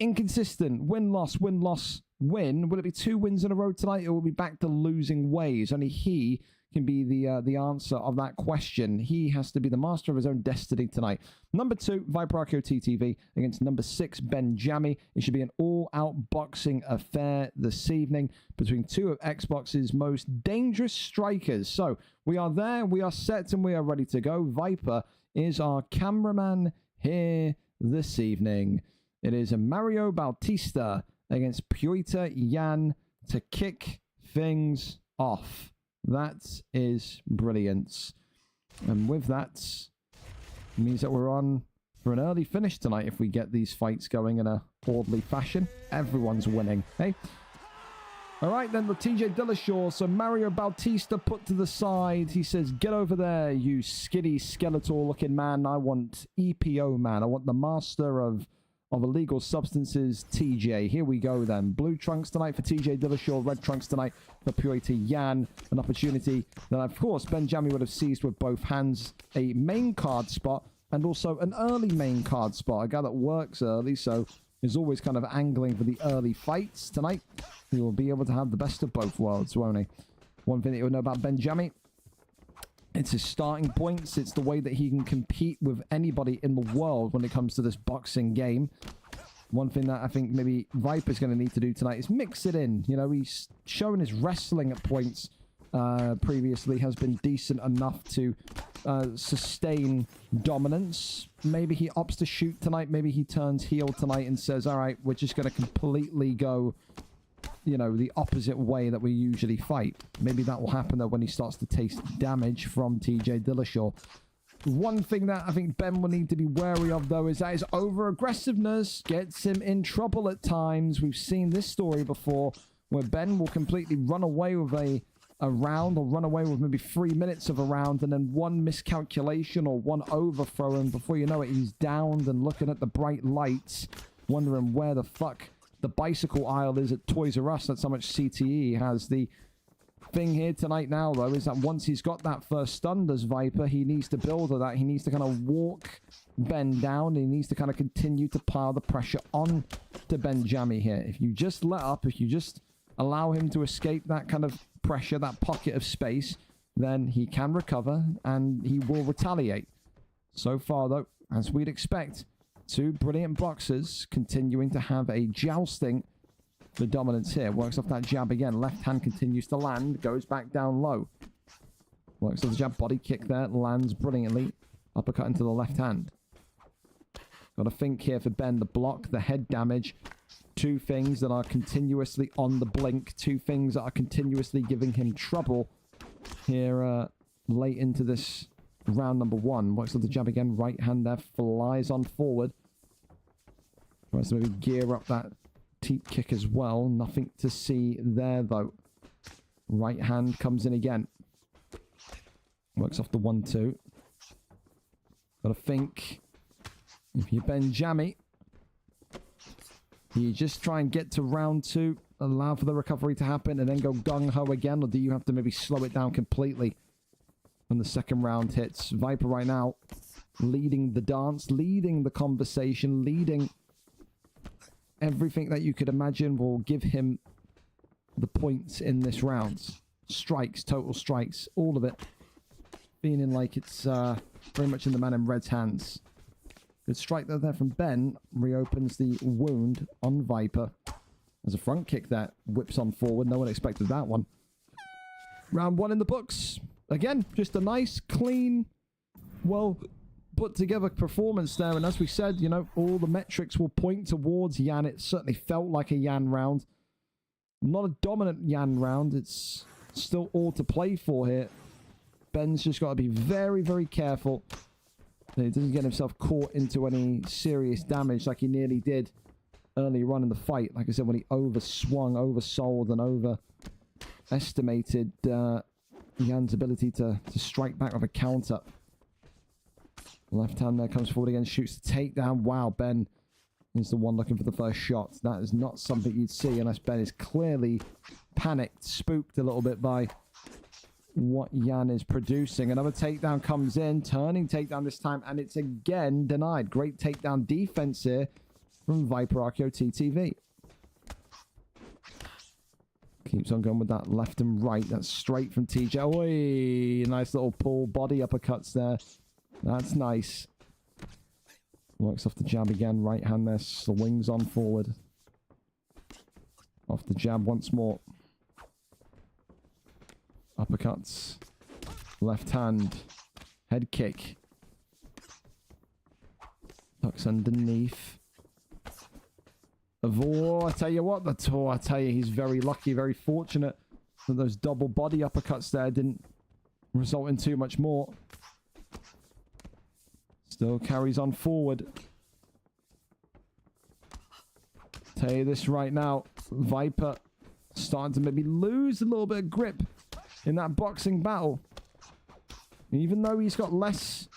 Inconsistent. Win-loss, win-loss, win. Will it be 2 wins in a row tonight, or will it be back to losing ways? Only he can be the answer of that question. He has to be the master of his own destiny tonight. Number 2, Viper TTV against number 6, Ben Jammy. It should be an all-out boxing affair this evening between 2 of Xbox's most dangerous strikers. So we are there, we are set, and we are ready to go. Viper is our cameraman here this evening. It is Mario Bautista against WhimperingIann to kick things off. That is brilliant. And with that, it means that we're on for an early finish tonight if we get these fights going in a orderly fashion. Everyone's winning, hey? All right, then, the TJ Dillashaw. So Mario Bautista put to the side. He says, get over there, you skiddy, skeletal-looking man. I want EPO, man. I want the master of illegal substances, TJ. Here we go then. Blue trunks tonight for TJ Dillashaw, red trunks tonight for WhimperingIann. An opportunity that, of course, Ben Jammy would have seized with both hands. A main card spot and also an early main card spot. A guy that works early, so is always kind of angling for the early fights tonight. He will be able to have the best of both worlds, won't he? One thing that you'll know about Ben Jammy It's his starting points. It's the way that he can compete with anybody in the world when it comes to this boxing game. One thing that I think maybe Viper's going to need to do tonight is mix it in. You know, he's shown his wrestling at points previously has been decent enough to sustain dominance. Maybe he opts to shoot tonight. Maybe he turns heel tonight and says, all right, we're just going to completely go, you know, the opposite way that we usually fight. Maybe that will happen though when he starts to taste damage from TJ Dillashaw. One thing that I think Ben will need to be wary of, though, is that his over-aggressiveness gets him in trouble at times. We've seen this story before, where Ben will completely run away with a round, or run away with maybe 3 minutes of a round, and then one miscalculation or one overthrow, and before you know it, he's downed and looking at the bright lights, wondering where the fuck the bicycle aisle is at Toys R Us. That's how much CTE has. The thing here tonight now, though, is that once he's got that first stunned as Viper, he needs to build on that. He needs to kind of walk Ben down. He needs to kind of continue to pile the pressure on to Benjami here. If you just let up, if you just allow him to escape that kind of pressure, that pocket of space, then he can recover and he will retaliate. So far, though, as we'd expect, two brilliant boxers continuing to have a jousting the dominance here. Works off that jab again. Left hand continues to land. Goes back down low. Works off the jab. Body kick there. Lands brilliantly. Uppercut into the left hand. Got to think here for Ben. The block, the head damage. Two things that are continuously on the blink. Two things that are continuously giving him trouble here late into this round number one. Works off the jab again. Right hand there. Flies on forward. Tries to maybe gear up that teep kick as well. Nothing to see there, though. Right hand comes in again. Works off the 1-2. Gotta think. If you're Benjami, you just try and get to round two, allow for the recovery to happen, and then go gung-ho again, or do you have to maybe slow it down completely when the second round hits? Viper right now leading the dance, leading the conversation, leading everything that you could imagine will give him the points in this round. Strikes, total strikes, all of it. Feeling like it's very much in the man in red's hands. Good strike there from Ben. Reopens the wound on Viper. There's a front kick that whips on forward. No one expected that one. Round one in the books. Again, just a nice, clean, well put together performance there, and as we said, you know, all the metrics will point towards Iann. It certainly felt like a Iann round. Not a dominant Iann round. It's still all to play for here. Ben's just got to be very, very careful that he doesn't get himself caught into any serious damage like he nearly did earlier on in the fight. Like I said, when he overswung, oversold, and overestimated Iann's ability to strike back with a counter. Left hand there, comes forward again, shoots the takedown. Wow, Ben is the one looking for the first shot. That is not something you'd see unless Ben is clearly panicked, spooked a little bit by what Iann is producing. Another takedown comes in, turning takedown this time, and it's again denied. Great takedown defense here from Viper Archeo TTV. Keeps on going with that left and right. That's straight from TJ. Oi, nice little pull body uppercuts there. That's nice. Works off the jab again. Right hand there. Swings on forward. Off the jab once more. Uppercuts. Left hand. Head kick. Tucks underneath. I tell you what, I tell you, he's very lucky, very fortunate that those double body uppercuts there didn't result in too much more. Still carries on forward. Tell you this right now, Viper starting to maybe lose a little bit of grip in that boxing battle. Even though he's got less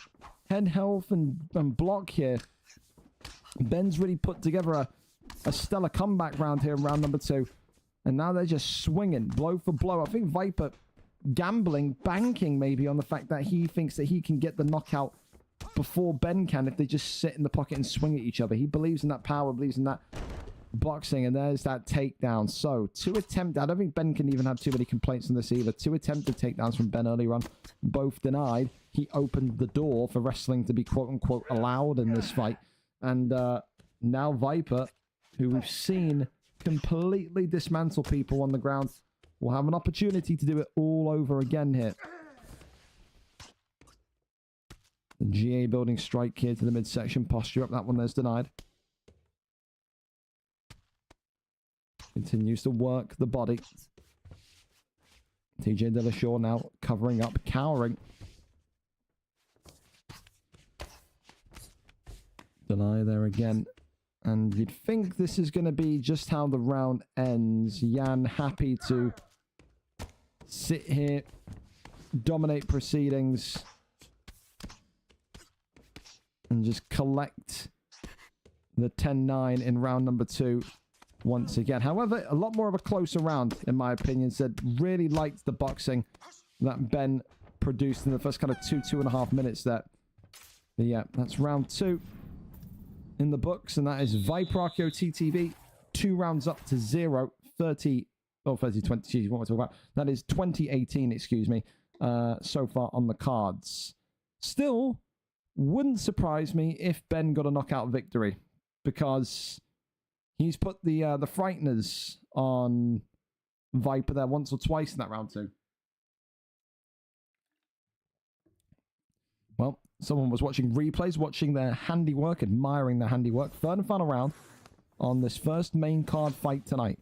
head health and block here, Ben's really put together a stellar comeback round here in round number two. And now they're just swinging blow for blow. I think Viper gambling, banking maybe on the fact that he thinks that he can get the knockout before Ben can if they just sit in the pocket and swing at each other. He believes in that power, believes in that boxing, and there's that takedown. So, 2 attempts. I don't think Ben can even have too many complaints on this either. 2 attempted takedowns from Ben earlier on, both denied. He opened the door for wrestling to be quote-unquote allowed in this fight. And now Viper, who we've seen completely dismantle people on the ground, will have an opportunity to do it all over again here. The GA building strike here to the midsection. Posture up. That one there's denied. Continues to work the body. TJ Dillashaw now covering up, cowering. Deny there again. And you'd think this is going to be just how the round ends. Yan happy to sit here, dominate proceedings, and just collect the 10-9 in round number 2 once again. However, a lot more of a closer round, in my opinion. Said really liked the boxing that Ben produced in the first kind of 2.5 minutes there. But yeah, that's round 2 in the books, and that is Viper Archeo TTV. 2 rounds up to 0. 30, 20, geez, what am I talking about? That is 2018, excuse me, so far on the cards. Still, wouldn't surprise me if Ben got a knockout victory, because he's put the Frighteners on Viper there once or twice in that round 2. Well, someone was watching replays, watching their handiwork, admiring their handiwork. Third and final round on this first main card fight tonight.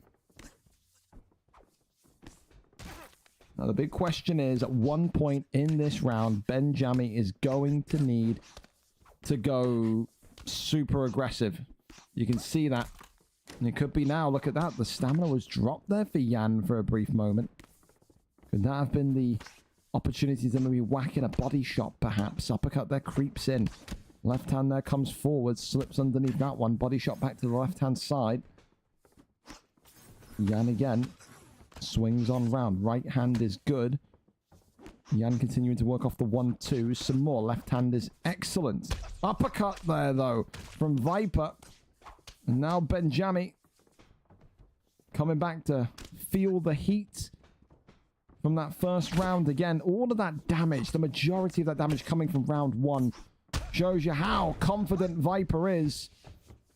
Now, the big question is, at one point in this round, Ben Jammy is going to need to go super aggressive. You can see that. And it could be now. Look at that. The stamina was dropped there for Yan for a brief moment. Could that have been the opportunity to maybe whack in a body shot, perhaps? Uppercut there, creeps in. Left hand there comes forward, slips underneath that one. Body shot back to the left-hand side. Yan again. Swings on round. Right hand is good. Yan continuing to work off the 1-2. Some more. Left hand is excellent. Uppercut there, though, from Viper. And now Ben Jammy coming back to feel the heat from that first round again. All of that damage, the majority of that damage coming from round 1, shows you how confident Viper is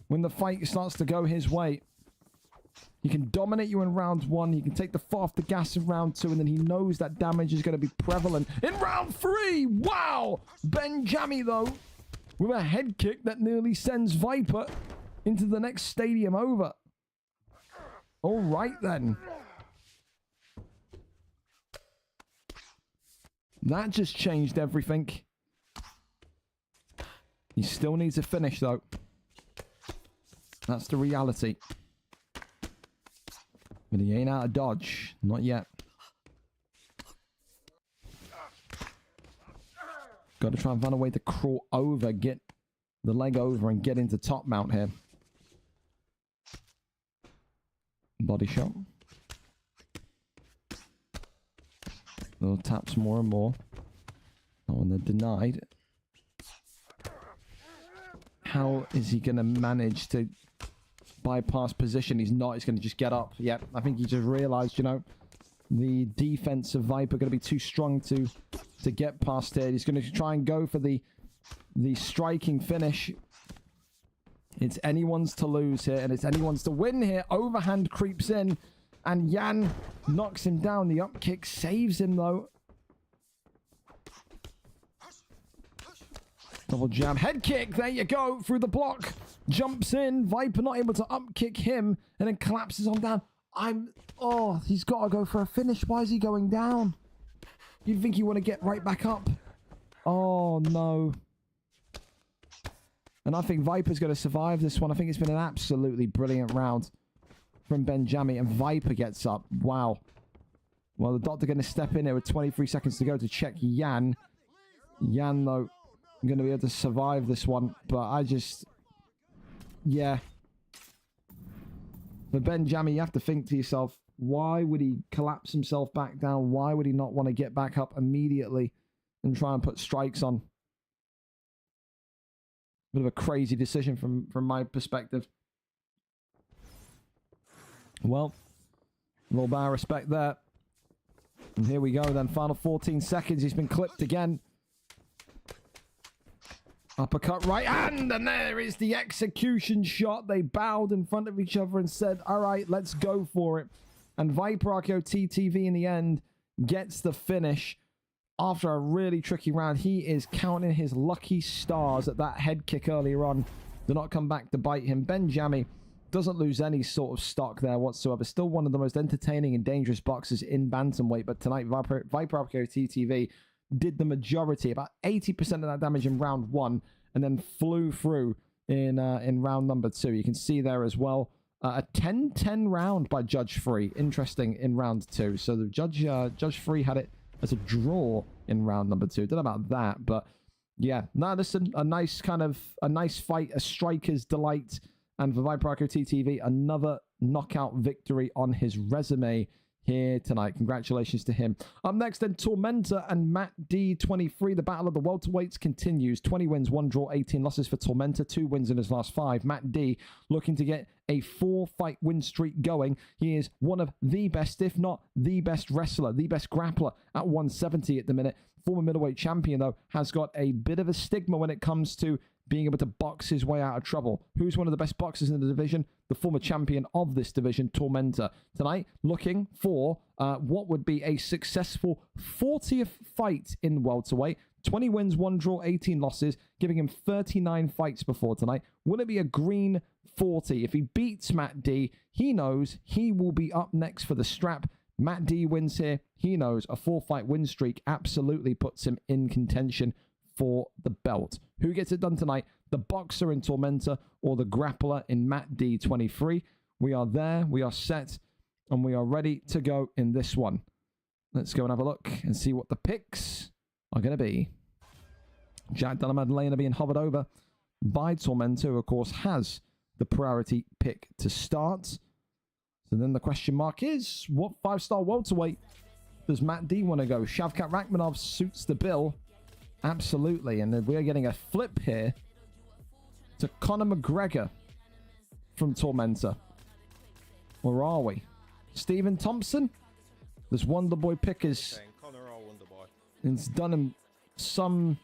when the fight starts to go his way. He can dominate you in round 1. He can take the foot off the gas in round 2. And then he knows that damage is going to be prevalent in round 3. Wow! Ben Jammy, though, with a head kick that nearly sends Viper into the next stadium over. All right, then. That just changed everything. He still needs a finish, though. That's the reality. But he ain't out of dodge. Not yet. Got to try and find a way to crawl over, get the leg over, and get into top mount here. Body shot. Little taps more and more. Oh, and they're denied. How is he going to manage to bypass position? He's not. He's going to just get up. Yeah, I think he just realized, you know, the defense of Viper going to be too strong to get past it. He's going to try and go for the striking finish. It's anyone's to lose here, and it's anyone's to win here. Overhand creeps in, and Yan knocks him down. The up kick saves him, though. Double jab. Head kick. There you go. Through the block. Jumps in. Viper not able to up kick him, and then collapses on down. Oh, he's got to go for a finish. Why is he going down? You'd think you want to get right back up. Oh, no. And I think Viper's going to survive this one. I think it's been an absolutely brilliant round from Ben Jammy. And Viper gets up. Wow. Well, the doctor going to step in here with 23 seconds to go to check Yan. Yan, though, going to be able to survive this one. But I just... yeah. For Ben Jammy, you have to think to yourself, why would he collapse himself back down? Why would he not want to get back up immediately and try and put strikes on? Bit of a crazy decision from my perspective. Well, a little bit of respect there. And here we go then. Final 14 seconds. He's been clipped again. Uppercut right hand. And there is the execution shot. They bowed in front of each other and said, all right, let's go for it. And VhimperingIann in the end gets the finish. After a really tricky round, he is counting his lucky stars at that head kick earlier on. Do not come back to bite him. Benjami doesn't lose any sort of stock there whatsoever. Still one of the most entertaining and dangerous boxers in bantamweight. But tonight, VhimperingIann did the majority, about 80% of that damage in round 1, and then flew through in round number 2. You can see there as well. A 10-10 round by Judge 3. Interesting in round 2. So the Judge 3 had it as a draw in round number 2. Don't know about that, but yeah. No, listen, a nice fight, a striker's delight. And for VhimperingIann, another knockout victory on his resume here tonight. Congratulations to him. Up next then, Tormenta and Matt D 23. The battle of the welterweights continues. 20 wins, 1 draw, 18 losses for Tormenta. 2 wins in his last 5. Matt D looking to get a 4-fight win streak going. He is one of the best, if not the best wrestler, the best grappler at 170 at the minute. Former middleweight champion, though, has got a bit of a stigma when it comes to being able to box his way out of trouble. Who's one of the best boxers in the division? The former champion of this division, Tormenta. Tonight, looking for what would be a successful 40th fight in welterweight. 20 wins, 1 draw, 18 losses, giving him 39 fights before tonight. Will it be a green 40? If he beats Matt D, he knows he will be up next for the strap. Matt D wins here. He knows a 4-fight win streak absolutely puts him in contention for the belt. Who gets it done tonight? The boxer in Tormenta or the grappler in Matt D 23? We are there, we are set, and we are ready to go in this one. Let's go and have a look and see what the picks are going to be. Jack Della Maddalena being hovered over by Tormenta, who of course has the priority pick to start. So then the question mark is, what 5-star welterweight does Matt D want to go? Shavkat Rakhmonov suits the bill. Absolutely. And then we're getting a flip here to Conor McGregor from Tormenta. Where are we? Stephen Thompson? There's Wonderboy pickers. Conor or Wonderboy. It's done him some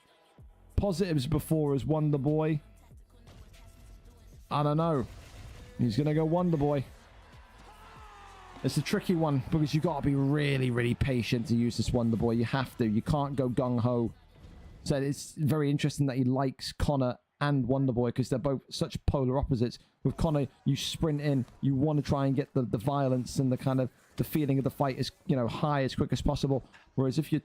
positives before as Wonderboy. I don't know. He's going to go Wonderboy. It's a tricky one because you've got to be really, really patient to use this Wonderboy. You have to. You can't go gung-ho. So it's very interesting that he likes Conor and Wonderboy because they're both such polar opposites. With Conor, you sprint in, you want to try and get the violence and the kind of the feeling of the fight as high as quick as possible. Whereas if you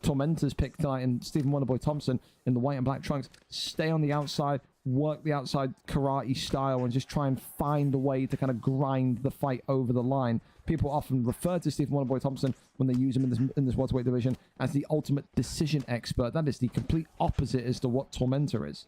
Tormenta's pick tonight and Stephen Wonderboy Thompson in the white and black trunks, stay on the outside, work the outside karate style, and just try and find a way to kind of grind the fight over the line. People often refer to Stephen Wonderboy Thompson when they use him in this welterweight division as the ultimate decision expert. That is the complete opposite as to what Tormenta is.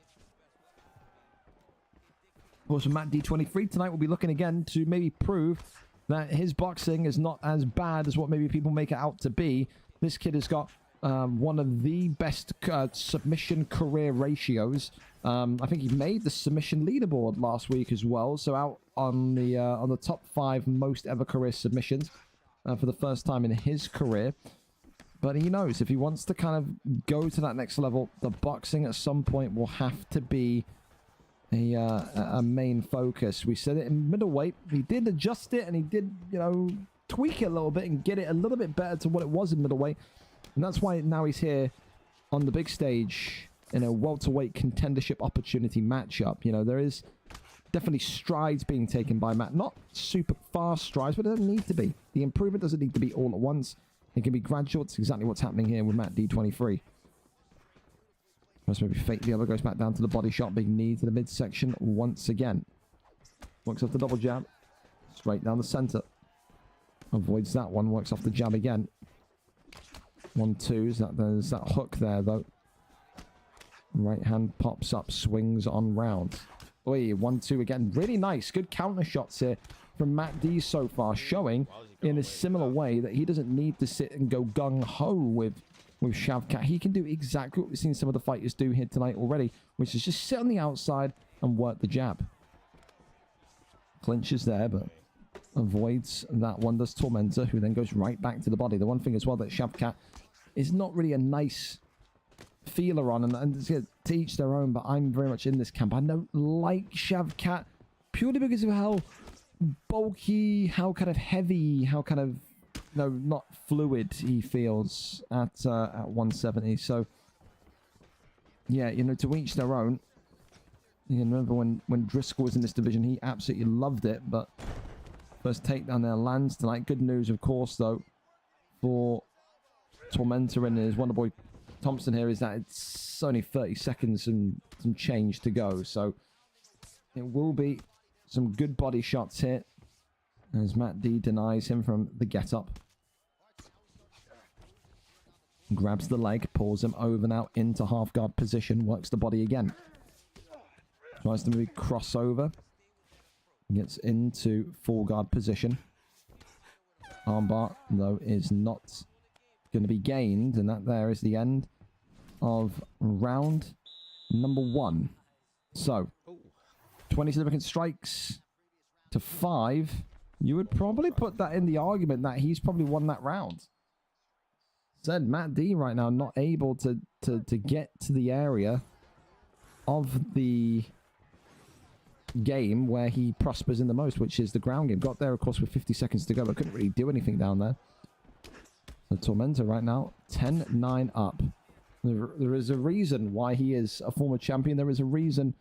Of course, with Matt D23 tonight, we'll be looking again to maybe prove that his boxing is not as bad as what maybe people make it out to be. This kid has got one of the best submission career ratios. I think he made the submission leaderboard last week as well, so out on the top 5 most ever career submissions for the first time in his career. But he knows if he wants to kind of go to that next level, the boxing at some point will have to be a main focus. We said it in middleweight. He did adjust it and he did tweak it a little bit and get it a little bit better to what it was in middleweight, and that's why now he's here on the big stage in a welterweight contendership opportunity matchup. There is definitely strides being taken by Matt. Not super fast strides, but it doesn't need to be. The improvement doesn't need to be all at once. It can be gradual. It's exactly what's happening here with Matt D23. First maybe fake the other, goes back down to the body shot. Big knee to the midsection once again. Works off the double jab. Straight down the center. Avoids that one. Works off the jab again. 1-2. There's that hook there, though. Right hand pops up, swings on round. Oi, 1-2 again. Really nice. Good counter shots here from Matt D so far, showing in a similar way that he doesn't need to sit and go gung-ho with Shavkat. He can do exactly what we've seen some of the fighters do here tonight already, which is just sit on the outside and work the jab. Clinches there, but avoids that one, does Tormentor, who then goes right back to the body. The one thing as well that Shavkat is not really a nice feeler on, and to each their own, but I'm very much in this camp. I don't like Shavkat purely because of how bulky, how kind of heavy, how kind of, no, not fluid he feels at 170. So yeah, you know, to each their own. You remember when Driscoll was in this division, he absolutely loved it, but first takedown there lands tonight. Good news, of course, though, for Tormentor and his Wonderboy Thompson here is that it's only 30 seconds and some change to go. So it will be some good body shots here as Matt D denies him from the get-up. Grabs the leg, pulls him over now into half-guard position, works the body again. Tries to move crossover. Gets into full guard position. Armbar, though, is not going to be gained. And that there is the end of round number 1. So, 20 significant strikes to 5. You would probably put that in the argument that he's probably won that round. Said Matt D right now not able to get to the area of the game where he prospers in the most, which is the ground game. Got there, of course, with 50 seconds to go, but couldn't really do anything down there. So Tormentor right now, 10-9 up. There is a reason why he is a former champion. There is a reason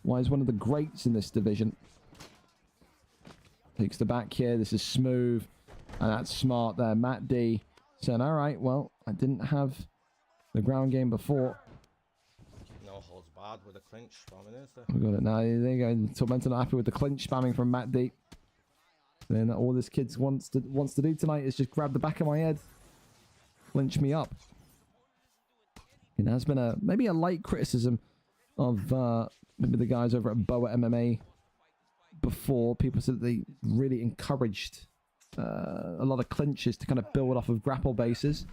why he's one of the greats in this division. Takes the back here. This is smooth, and that's smart there. Matt D saying, all right, well, I didn't have the ground game before. No holds barred with a clinch spamming, is there? We got it now. There you go. Tormentor not happy with the clinch spamming from Matt D. Then all this kid wants to do tonight is just grab the back of my head, clinch me up. It has been maybe a light criticism of maybe the guys over at Boa MMA before. People said that they really encouraged a lot of clinches to kind of build off of grapple bases.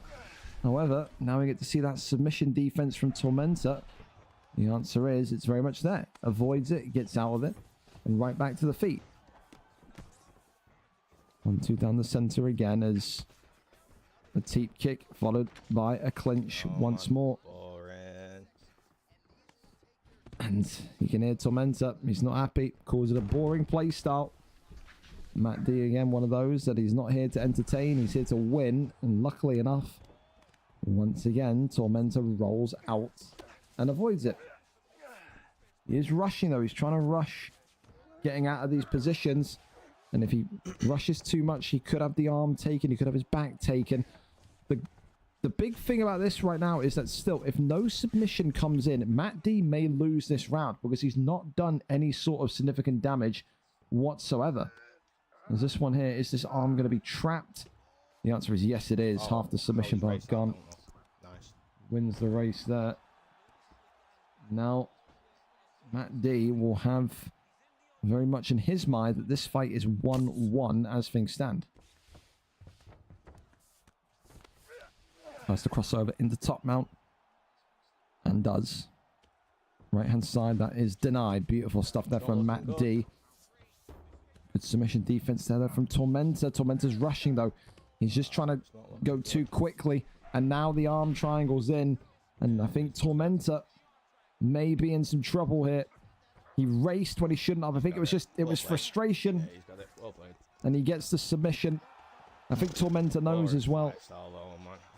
However, now we get to see that submission defense from Tormentor. The answer is it's very much there. Avoids it, gets out of it, and right back to the feet. 1-2 down the center again as a teep kick followed by a clinch once more. Boring. And you can hear Tormentor. He's not happy. Calls it a boring play style. Matt D again, one of those that he's not here to entertain. He's here to win. And luckily enough, once again, Tormentor rolls out and avoids it. He is rushing though. He's trying to rush getting out of these positions. And if he rushes too much, he could have the arm taken. He could have his back taken. The big thing about this right now is that still, if no submission comes in, Matt D may lose this round because he's not done any sort of significant damage whatsoever. Is this one here, is this arm going to be trapped? The answer is yes, it is. Half the submission bar gone. Nice. Wins the race there. Now, Matt D will have very much in his mind that this fight is 1-1 as things stand. Tries to cross over into top mount. And does. Right hand side, that is denied. Beautiful stuff there from Matt D. Good submission defense there from Tormentor. Tormentor's rushing though. He's just trying to go too quickly. And now the arm triangle's in. And I think Tormentor may be in some trouble here. He raced when he shouldn't have. I think it was frustration. Yeah, he's got it. Well played. And he gets the submission. I think Tormentor knows as well.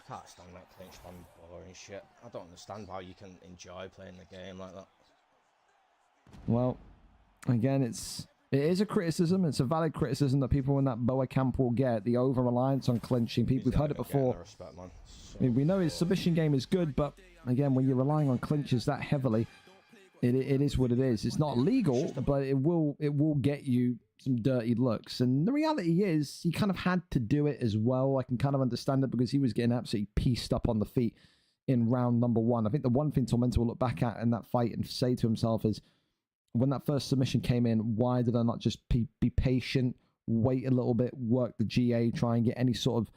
I can't stand that clinch spam boring shit. I don't understand how you can enjoy playing the game like that. Well, again, it is a criticism. It's a valid criticism that people in that Boa camp will get. The over-reliance on clinching. People, we've heard it before. Respect, man. I mean, we know his submission game is good, but again, when you're relying on clinches that heavily, it is what it is. It's not legal, but it will get you some dirty looks. And the reality is, he kind of had to do it as well. I can kind of understand it because he was getting absolutely pieced up on the feet in round number 1. I think the one thing Tormentor will look back at in that fight and say to himself is, when that first submission came in, why did I not just be patient, wait a little bit, work the GA, try and get any sort of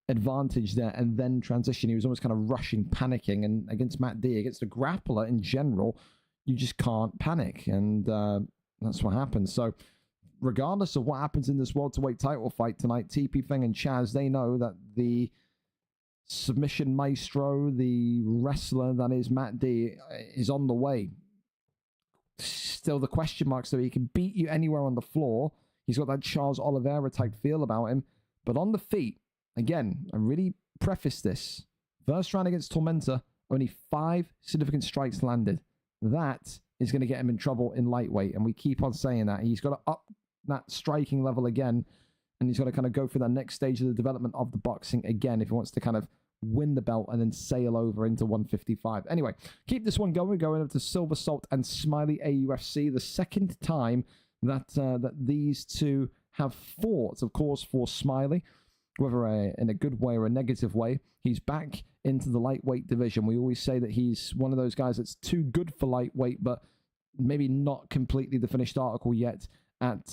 advantage there, and then transition? He was almost kind of rushing, panicking, and against Matt D, against a grappler in general, you just can't panic, and that's what happened. So regardless of what happens in this welterweight title fight tonight, TP Feng and Chaz, they know that the submission maestro, the wrestler that is Matt D, is on the way. Still the question mark, so he can beat you anywhere on the floor. He's got that Charles Oliveira type feel about him. But on the feet, again, I really preface this. First round against Tormenta, only 5 significant strikes landed. That is going to get him in trouble in lightweight. And we keep on saying that. He's got to up that striking level again. And he's got to kind of go through that next stage of the development of the boxing again if he wants to kind of win the belt and then sail over into 155. Anyway, keep this one going. We're going over to Silver Salt and Smiley AUFC. The second time that that these two have fought, of course, for Smiley, whether in a good way or a negative way. He's back into the lightweight division. We always say that he's one of those guys that's too good for lightweight, but maybe not completely the finished article yet at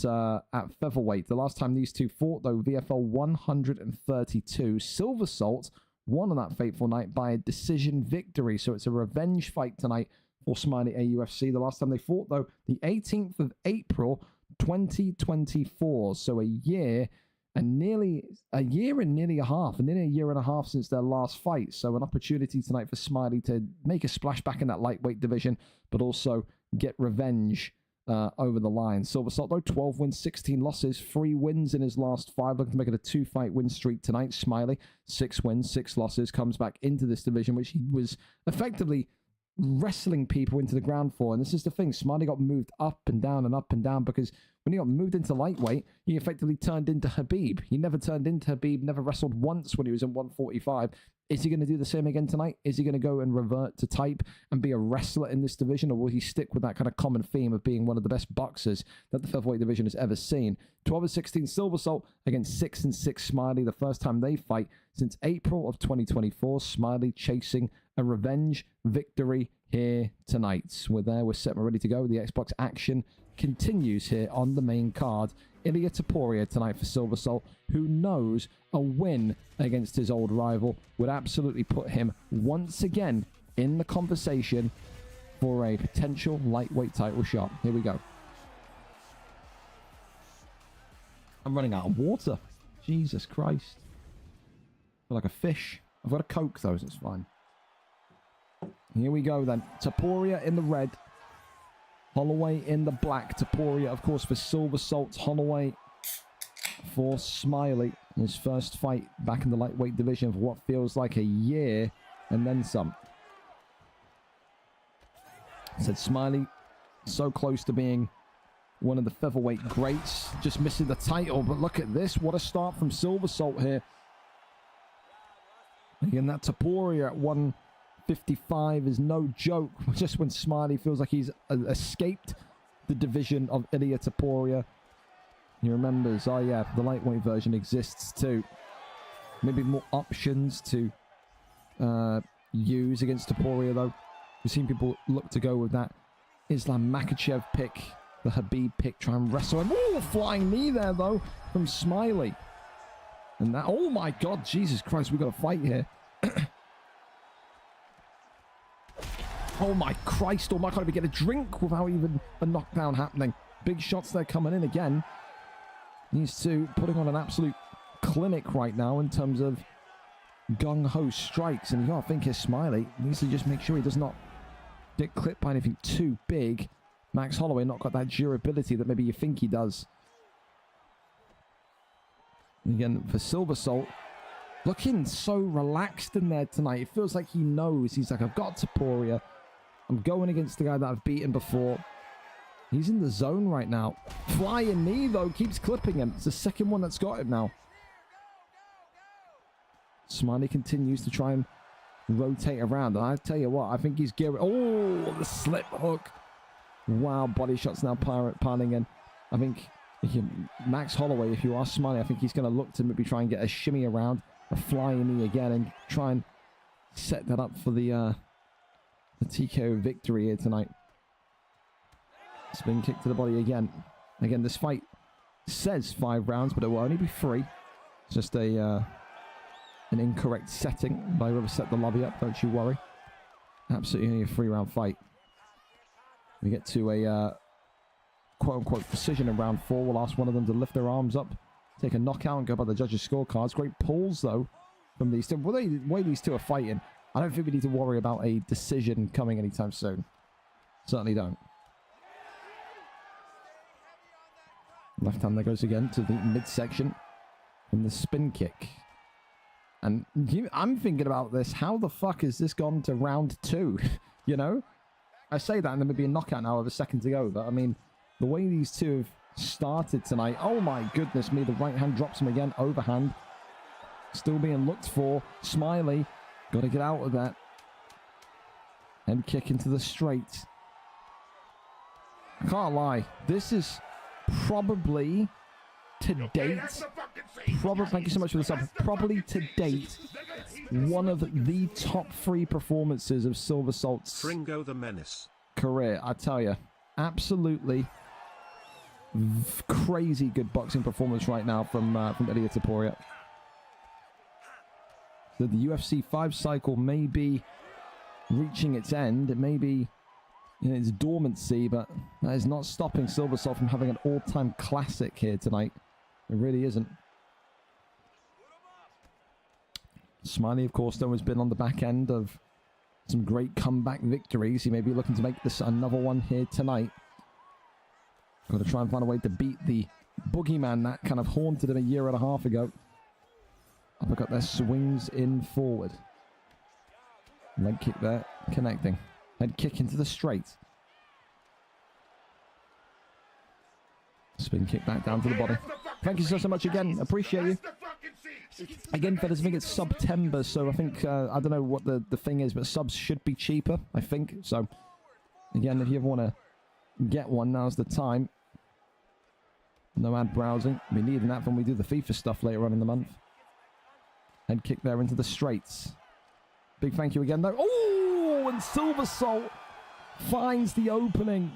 featherweight. The last time these two fought, though, VFL 132. Silver Salt won on that fateful night by a decision victory. So it's a revenge fight tonight for Smiley AUFC. The last time they fought, though, the 18th of April, 2024. So a year and nearly a year and nearly a year and a half since their last fight. So an opportunity tonight for Smiley to make a splash back in that lightweight division, but also get revenge over the line. Silver Salt, though, 12 wins, 16 losses, 3 wins in his last 5, looking to make it a 2-fight win streak tonight. Smiley, 6 wins, 6 losses, comes back into this division, which he was effectively wrestling people into the ground for. And this is the thing, Smiley got moved up and down because when he got moved into lightweight, he effectively turned into Habib. He never turned into Habib, never wrestled once when he was in 145. Is he going to do the same again tonight? Is he going to go and revert to type and be a wrestler in this division, or will he stick with that kind of common theme of being one of the best boxers that the featherweight division has ever seen? 12-16 Silver Salt against 6-6 Smiley, the first time they fight since April of 2024. Smiley chasing a revenge victory here tonight. We're there, we're set, we're ready to go. The Xbox action continues here on the main card. Ilia Topuria tonight for Silver Salt, who knows a win against his old rival would absolutely put him once again in the conversation for a potential lightweight title shot. Here we go. I'm running out of water. Jesus Christ. I feel like a fish. I've got a Coke though, so it's fine. Here we go then. Topuria in the red. Holloway in the black. Topuria, of course, for Silver Salt. Holloway for Smiley. His first fight back in the lightweight division for what feels like a year and then some. I said Smiley so close to being one of the featherweight greats. Just missing the title, but look at this. What a start from Silver Salt here. Again, that Topuria at 155 is no joke. Just when Smiley feels like he's escaped the division of Ilia Topuria, he remembers, oh yeah, the lightweight version exists too. Maybe more options to use against Topuria though. We've seen people look to go with that Islam Makhachev pick, the Habib pick, try and wrestle him. Oh, flying knee there though from Smiley. And that, oh my God, Jesus Christ, we've got a fight here. Oh my Christ, oh my, I can't even get a drink without even a knockdown happening. Big shots there coming in again. These two putting on an absolute clinic right now in terms of gung-ho strikes. And you gotta think his Smiley needs to just make sure he does not get clipped by anything too big. Max Holloway not got that durability that maybe you think he does. And again, for Silver Salt, looking so relaxed in there tonight. It feels like he knows. He's like, I've got Topuria. I'm going against the guy that I've beaten before. He's in the zone right now. Flying knee, though, keeps clipping him. It's the second one that's got him now. Smiley continues to try and rotate around. And I tell you what, I think he's gearing... Oh, the slip hook. Wow, body shots now piling in. I think Max Holloway, if you are Smiley, I think he's going to look to maybe try and get a shimmy around, a flying knee again, and try and set that up for the TKO victory here tonight. Spin kick to the body again. Again, this fight says 5 rounds, but it will only be 3. It's just an incorrect setting by whoever set the lobby up. Don't you worry. Absolutely only a 3-round fight. We get to a quote-unquote decision in round 4. We'll ask one of them to lift their arms up, take a knockout, and go by the judges' scorecards. Great pulls, though, from these two. Well, the way these two are fighting, I don't think we need to worry about a decision coming anytime soon. Certainly don't. Left hand there goes again to the midsection in the spin kick. And I'm thinking about this. How the fuck has this gone to round 2? You know? I say that and there may be a knockout now with a second to go. But, I mean, the way these two have started tonight. Oh, my goodness me. The right hand drops him again. Overhand. Still being looked for. Smiley. Got to get out of that. Head kick into the straight. I can't lie. This is probably to date, thank you so much for the sub, probably to date one of the top 3 performances of Silver Salt's Fringo the Menace career. I tell you, absolutely crazy good boxing performance right now from Ilia Topuria. So the UFC 5 cycle may be reaching its end. It may be in its dormancy, but that is not stopping Silver Salt from having an all-time classic here tonight. It really isn't. Smiley, of course, though, has been on the back end of some great comeback victories. He may be looking to make this another one here tonight. Got to try and find a way to beat the boogeyman that kind of haunted him a year and a half ago. Uppercut there, swings in forward. Leg kick there, connecting. Head kick into the straight. Spin kick back down to the body. Thank you so much again. Appreciate you. Again, fellas, I think it's September, so I think, I don't know what the thing is, but subs should be cheaper, I think. So, again, if you ever want to get one, now's the time. No ad browsing. We'll be needing that when we do the FIFA stuff later on in the month. Head kick there into the straights. Big thank you again, though. Oh, and Silver Salt finds the opening.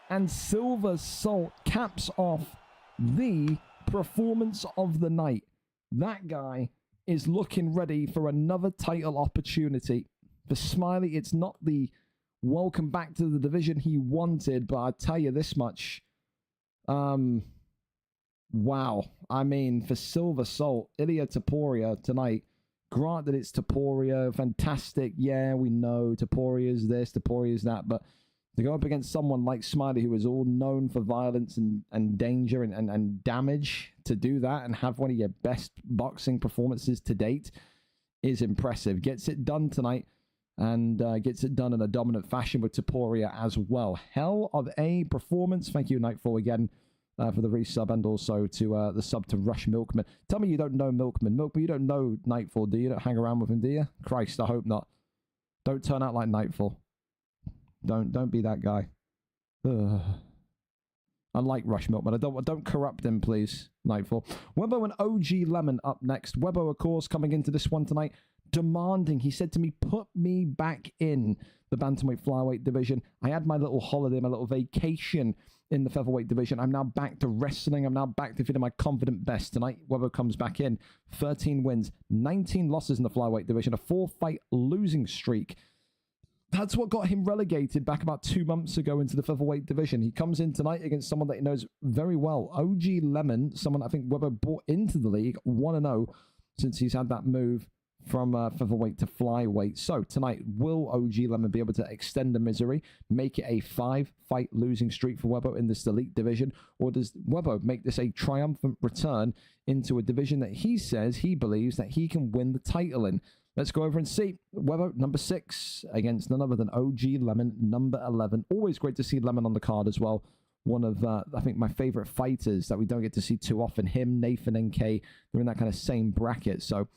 And Silver Salt caps off the performance of the night. That guy is looking ready for another title opportunity. For Smiley, it's not the welcome back to the division he wanted, but I tell you this much. Wow. I mean, for Silver Salt, Ilia Topuria tonight, granted it's Topuria, fantastic. Yeah, we know Topuria's this, Topuria's that, but to go up against someone like Smiley, who is all known for violence and danger and damage, to do that and have one of your best boxing performances to date is impressive. Gets it done tonight and gets it done in a dominant fashion with Topuria as well. Hell of a performance. Thank you, Nightfall, again for the resub and also to the sub to Rush Milkman. Tell me you don't know Milkman. Milkman, you don't know Nightfall, do you? You don't hang around with him, do you? Christ, I hope not. Don't turn out like Nightfall. Don't be that guy. Ugh. I like Rush Milkman. Don't corrupt him, please. Nightfall. Webbo and OG Lemon up next. Webbo, of course, coming into this one tonight, demanding. He said to me, "Put me back in the bantamweight flyweight division. I had my little holiday, my little vacation in the featherweight division. I'm now back to wrestling. I'm now back to feeling my confident best." Tonight, Webbo comes back in. 13 wins, 19 losses in the flyweight division, a 4-fight losing streak. That's what got him relegated back about 2 months ago into the featherweight division. He comes in tonight against someone that he knows very well. OG Lemon, someone I think Webber brought into the league, 1-0 since he's had that move from featherweight to flyweight. So tonight, will OG Lemon be able to extend the misery, make it a 5-fight losing streak for Webber in this elite division? Or does Webber make this a triumphant return into a division that he says he believes that he can win the title in? Let's go over and see. Webber, number 6, against none other than OG Lemon, number 11. Always great to see Lemon on the card as well. One of, I think, my favorite fighters that we don't get to see too often. Him, Nathan, NK, they're in that kind of same bracket. So,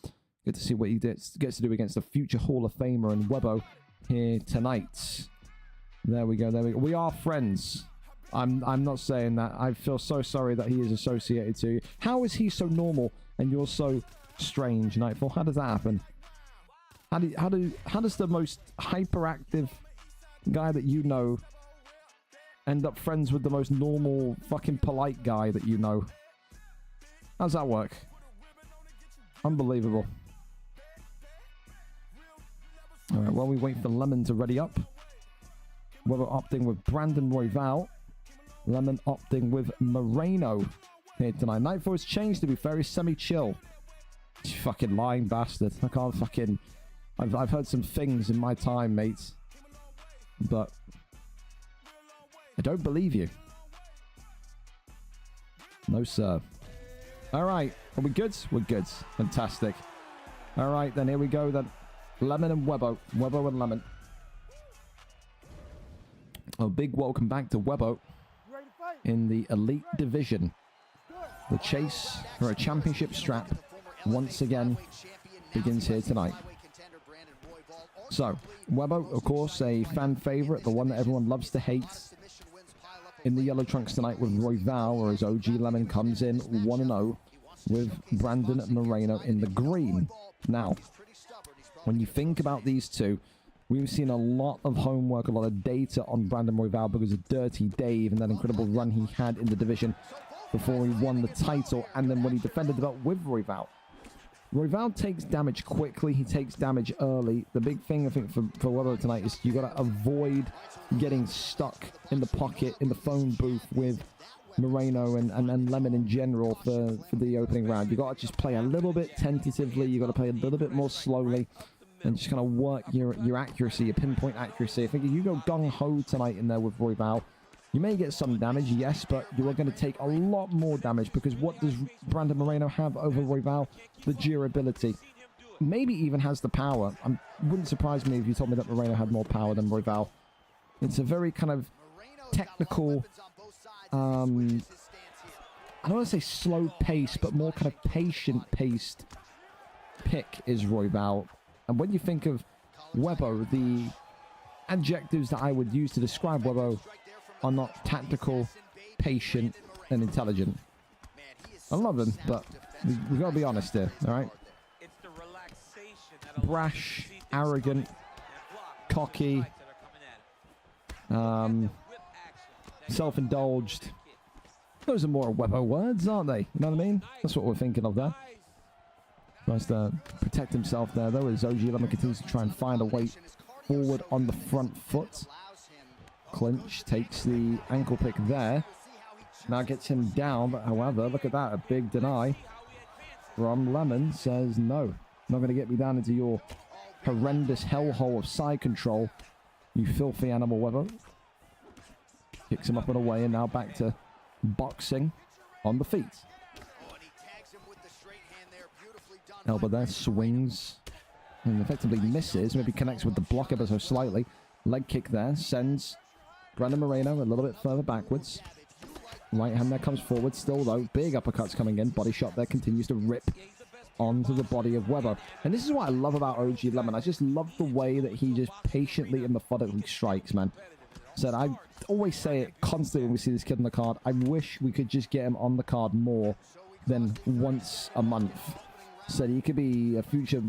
good to see what he gets to do against the future Hall of Famer and Webbo here tonight. There we go, there we go. We are friends. I'm not saying that. I feel so sorry that he is associated to you. How is he so normal and you're so strange, Nightfall? How does that happen? How does the most hyperactive guy that you know end up friends with the most normal, fucking polite guy that you know? How's that work? Unbelievable. Alright, while we wait for Lemon to ready up, Webber opting with Brandon Royval. Lemon opting with Moreno here tonight. Nightfall has changed, to be fair. He's semi-chill. You fucking lying bastard. I can't fucking... I've heard some things in my time, mates. But I don't believe you. No, sir. Alright. Are we good? We're good. Fantastic. Alright, then here we go then. Lemon and Webbo. Webbo and Lemon. A big welcome back to Webbo in the Elite Division. The chase for a championship strap once again begins here tonight. So, Webbo, of course, a fan favorite, the one that everyone loves to hate. In the yellow trunks tonight with Royval, whereas OG Lemon comes in 1-0 with Brandon Moreno in the green. Now, when you think about these two, we've seen a lot of homework, a lot of data on Brandon Royval because of Dirty Dave and that incredible run he had in the division before he won the title, and then when he defended the belt with Royval. Royval takes damage quickly, he takes damage early. The big thing, I think, for Webbo tonight is you got to avoid getting stuck in the pocket, in the phone booth with Moreno and Lemon in general for the opening round. You got to just play a little bit tentatively, you got to play a little bit more slowly, and just kind of work your accuracy, your pinpoint accuracy. I think if you go gung-ho tonight in there with Royval, you may get some damage, yes, but you are going to take a lot more damage because what does Brandon Moreno have over Royval? The durability. Maybe even has the power. Wouldn't surprise me if you told me that Moreno had more power than Royval. It's a very kind of technical, I don't want to say slow pace, but more kind of patient-paced pick is Royval. And when you think of Webbo, the adjectives that I would use to describe Webbo are not tactical, patient, and intelligent. I love him, but we've got to be honest here, alright? Brash, arrogant, cocky, self-indulged. Those are more Webbo words, aren't they? You know what I mean? That's what we're thinking of there. Tries to protect himself there, though, as OG Lemon continues to try and find a way forward on the front foot. Clinch takes the ankle pick there. Now gets him down, but however, look at that, a big deny from Lemon. Says, no, not going to get me down into your horrendous hellhole of side control, you filthy animal, Webbo. Kicks him up and away, and now back to boxing on the feet. Elbow there, swings, and effectively misses, maybe connects with the block ever so slightly. Leg kick there, sends Brandon Moreno a little bit further backwards. Right hand there comes forward still, though. Big uppercuts coming in. Body shot there continues to rip onto the body of Webbo. And this is what I love about OG Lemon. I just love the way that he just patiently and methodically strikes, man. Said, I always say it constantly when we see this kid on the card. I wish we could just get him on the card more than once a month. Said he could be a future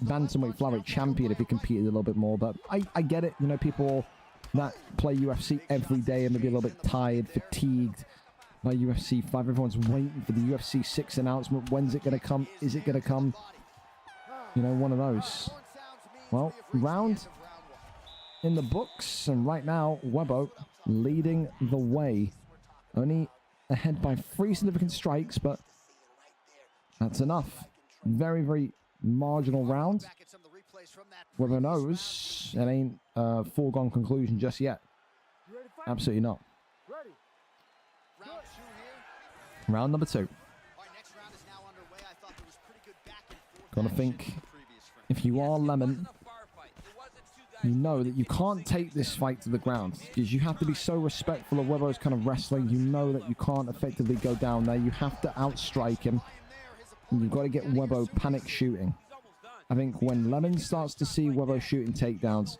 bantamweight flyweight champion if he competed a little bit more. But I get it. You know, people that play UFC every day and maybe a little bit tired, fatigued by UFC 5. Everyone's waiting for the UFC 6 announcement. When's it going to come? Is it going to come? You know, one of those. Well, round in the books. And right now, Webbo leading the way. Only ahead by 3 significant strikes, but that's enough. Very, very marginal round. Webbo knows it ain't a foregone conclusion just yet. Absolutely not. Round number 2. Gotta think, if you are Lemon, you know that you can't take this fight to the ground because you have to be so respectful of Webbo's kind of wrestling. You know that you can't effectively go down there. You have to outstrike him. And you've got to get Webbo panic shooting. I think when Lemon starts to see Webbo shooting takedowns,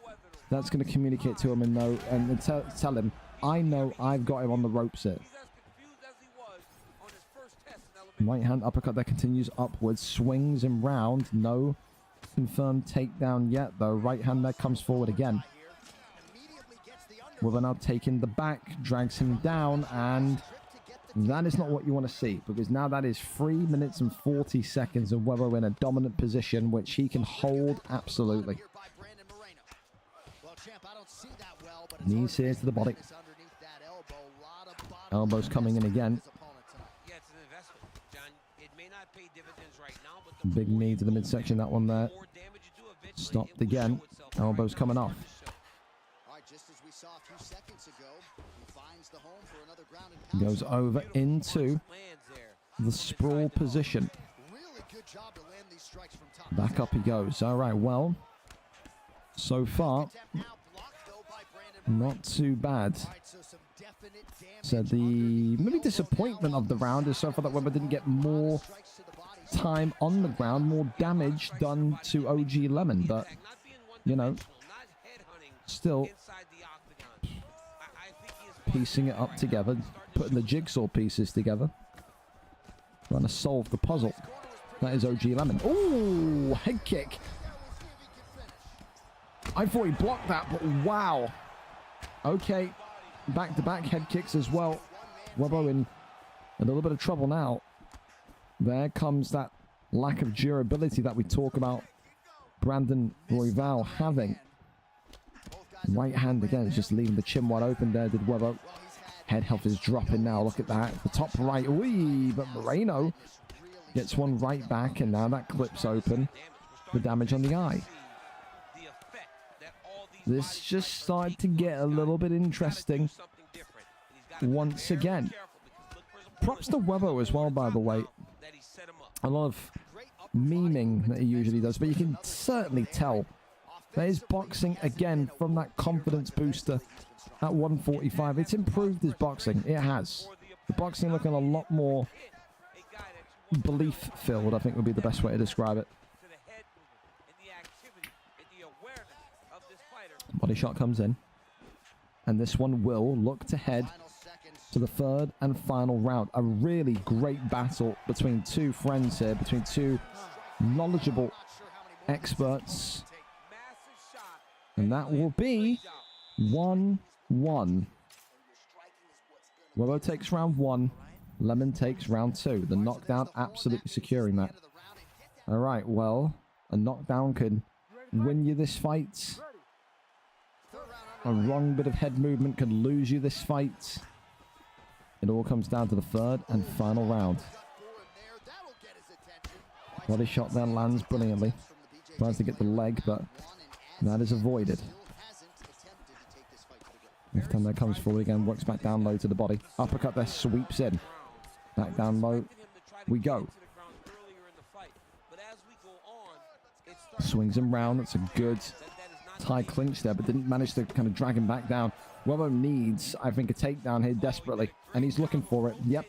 that's going to communicate to him and know and tell him, I know I've got him on the ropes here. Right hand uppercut there continues upwards, swings him round. No confirmed takedown yet, though. Right hand there comes forward again. Webbo now taking the back, drags him down, and that is not what you want to see, because now that is 3 minutes and 40 seconds of Webbo in a dominant position, which he can hold absolutely. Knees here to the body. Elbows coming in again. Yeah, it's an investment, John. It may not pay dividends right now, but the Big knee to the midsection, that one there. more damage you do eventually, Stopped it will again. show itself. Elbows coming off. All right, just as we saw a few seconds ago, he finds the home for another ground and pound. Goes over into Lands there. the sprawl position. Really good job to land these strikes from top. Back up he goes. All right, well, so far, Attempt now blocked though by Brandon. not too bad. All right, so some definite damage. So the maybe disappointment of the round is so far that Weber didn't get more Strikes to the body. time on the ground, more damage done to OG Lemon, but Not being one you know, dimensional, not headhunting still inside the octagon. I think he is piecing it up together, putting the jigsaw pieces together, trying to solve the puzzle. That is OG Lemon. Ooh, head kick. I thought he blocked that, but wow. Okay, back-to-back head kicks as well. Webbo in a little bit of trouble now. There comes that lack of durability that we talk about Brandon Royval having. Right hand again is just leaving the chin wide open there, did Webbo. Head health is dropping now, look at that. The top right, ooh, but Moreno gets one right back, and now that clips open. The damage on the eye. This just started to get a little bit interesting once again. Props to Webbo as well, by the way. A lot of memeing that he usually does, but you can certainly tell that his boxing, again, from that confidence booster at 145. It's improved his boxing. It has. The boxing looking a lot more belief-filled, I think would be the best way to describe it. Body shot comes in. And this one will look to head to the third and final round. A really great battle between two friends here, between two knowledgeable experts. And that will be 1-1. Webbo takes round 1. Lemon takes round 2. The knockdown absolutely securing that. All right, well, a knockdown can win you this fight. A wrong bit of head movement can lose you this fight. It all comes down to the third and final round. Body shot there lands brilliantly. Tries to get the leg, but that is avoided. Next time that comes forward again, works back down low to the body. Uppercut there, sweeps in. Back down low, we go. Swings him round, that's a good tie clinch there, but didn't manage to kind of drag him back down. Webbo needs, I think, a takedown here desperately, and he's looking for it. Yep,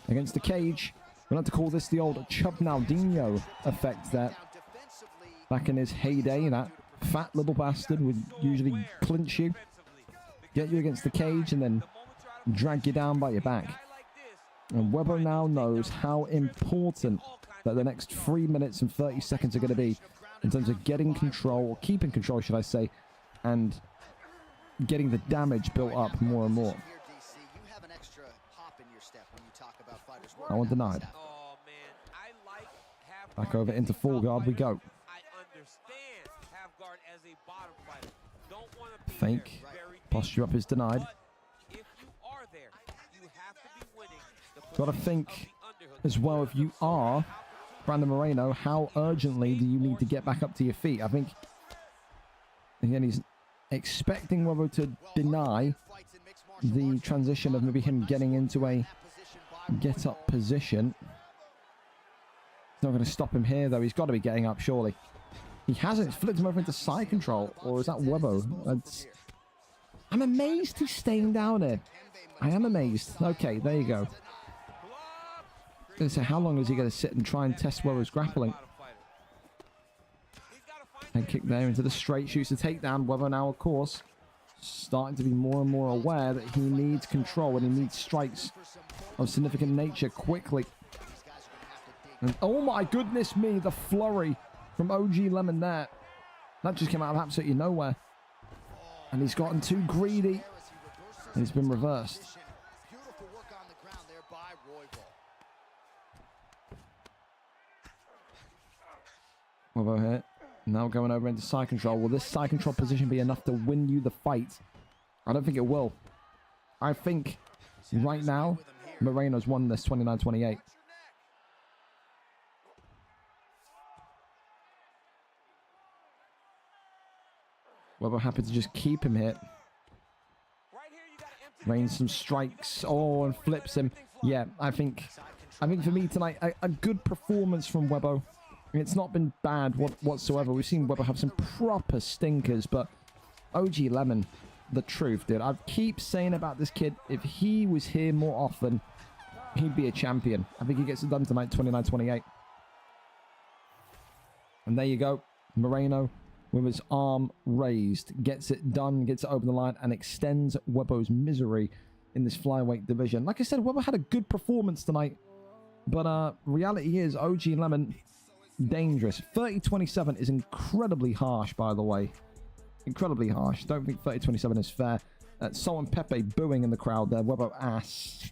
against the cage. We'll have to call this the old Chub Naldinho effect there. Back in his heyday, that fat little bastard would usually clinch you, get you against the cage, and then drag you down by your back. And Webbo now knows how important that the next 3 minutes and 30 seconds are going to be in terms of getting control, or keeping control, should I say, and getting the damage built up more and more. That one denied. Back over into full guard we go. Fake. Posture up is denied. Got to think as well, if you are Brandon Moreno, how urgently do you need to get back up to your feet? I think, again, he's expecting Webbo to deny the transition of maybe him getting into a get-up position. It's not going to stop him here, though. He's got to be getting up, surely. He hasn't. It's flipped him over into side control. Or is that Webbo? I'm amazed he's staying down here. I am amazed. Okay, there you go. I was going to say, how long is he going to sit and try and test Webbo's grappling? Head kick there into the straight, shoots the takedown. Webbo now, of course, starting to be more and more aware that he needs control and he needs strikes of significant nature quickly. And oh my goodness me, the flurry from OG Lemon there. That just came out of absolutely nowhere. And he's gotten too greedy. And he's been reversed. Webbo here. Now going over into side control. Will this side control position be enough to win you the fight? I don't think it will. I think right now, Moreno's won this 29-28. Weber happy to just keep him here. Rains some strikes. Oh, and flips him. Yeah, I think for me tonight, a good performance from Webbo. It's not been bad whatsoever. We've seen Webbo have some proper stinkers, but OG Lemon, the truth, dude. I keep saying about this kid, if he was here more often, he'd be a champion. I think he gets it done tonight, 29-28. And there you go. Moreno, with his arm raised, gets it done, gets it over the line, and extends Webbo's misery in this flyweight division. Like I said, Webbo had a good performance tonight, but reality is OG Lemon, dangerous. 30-27 is incredibly harsh, by the way. Incredibly harsh. Don't think 30-27 is fair. Salt and Pepe booing in the crowd there. Webbo ass.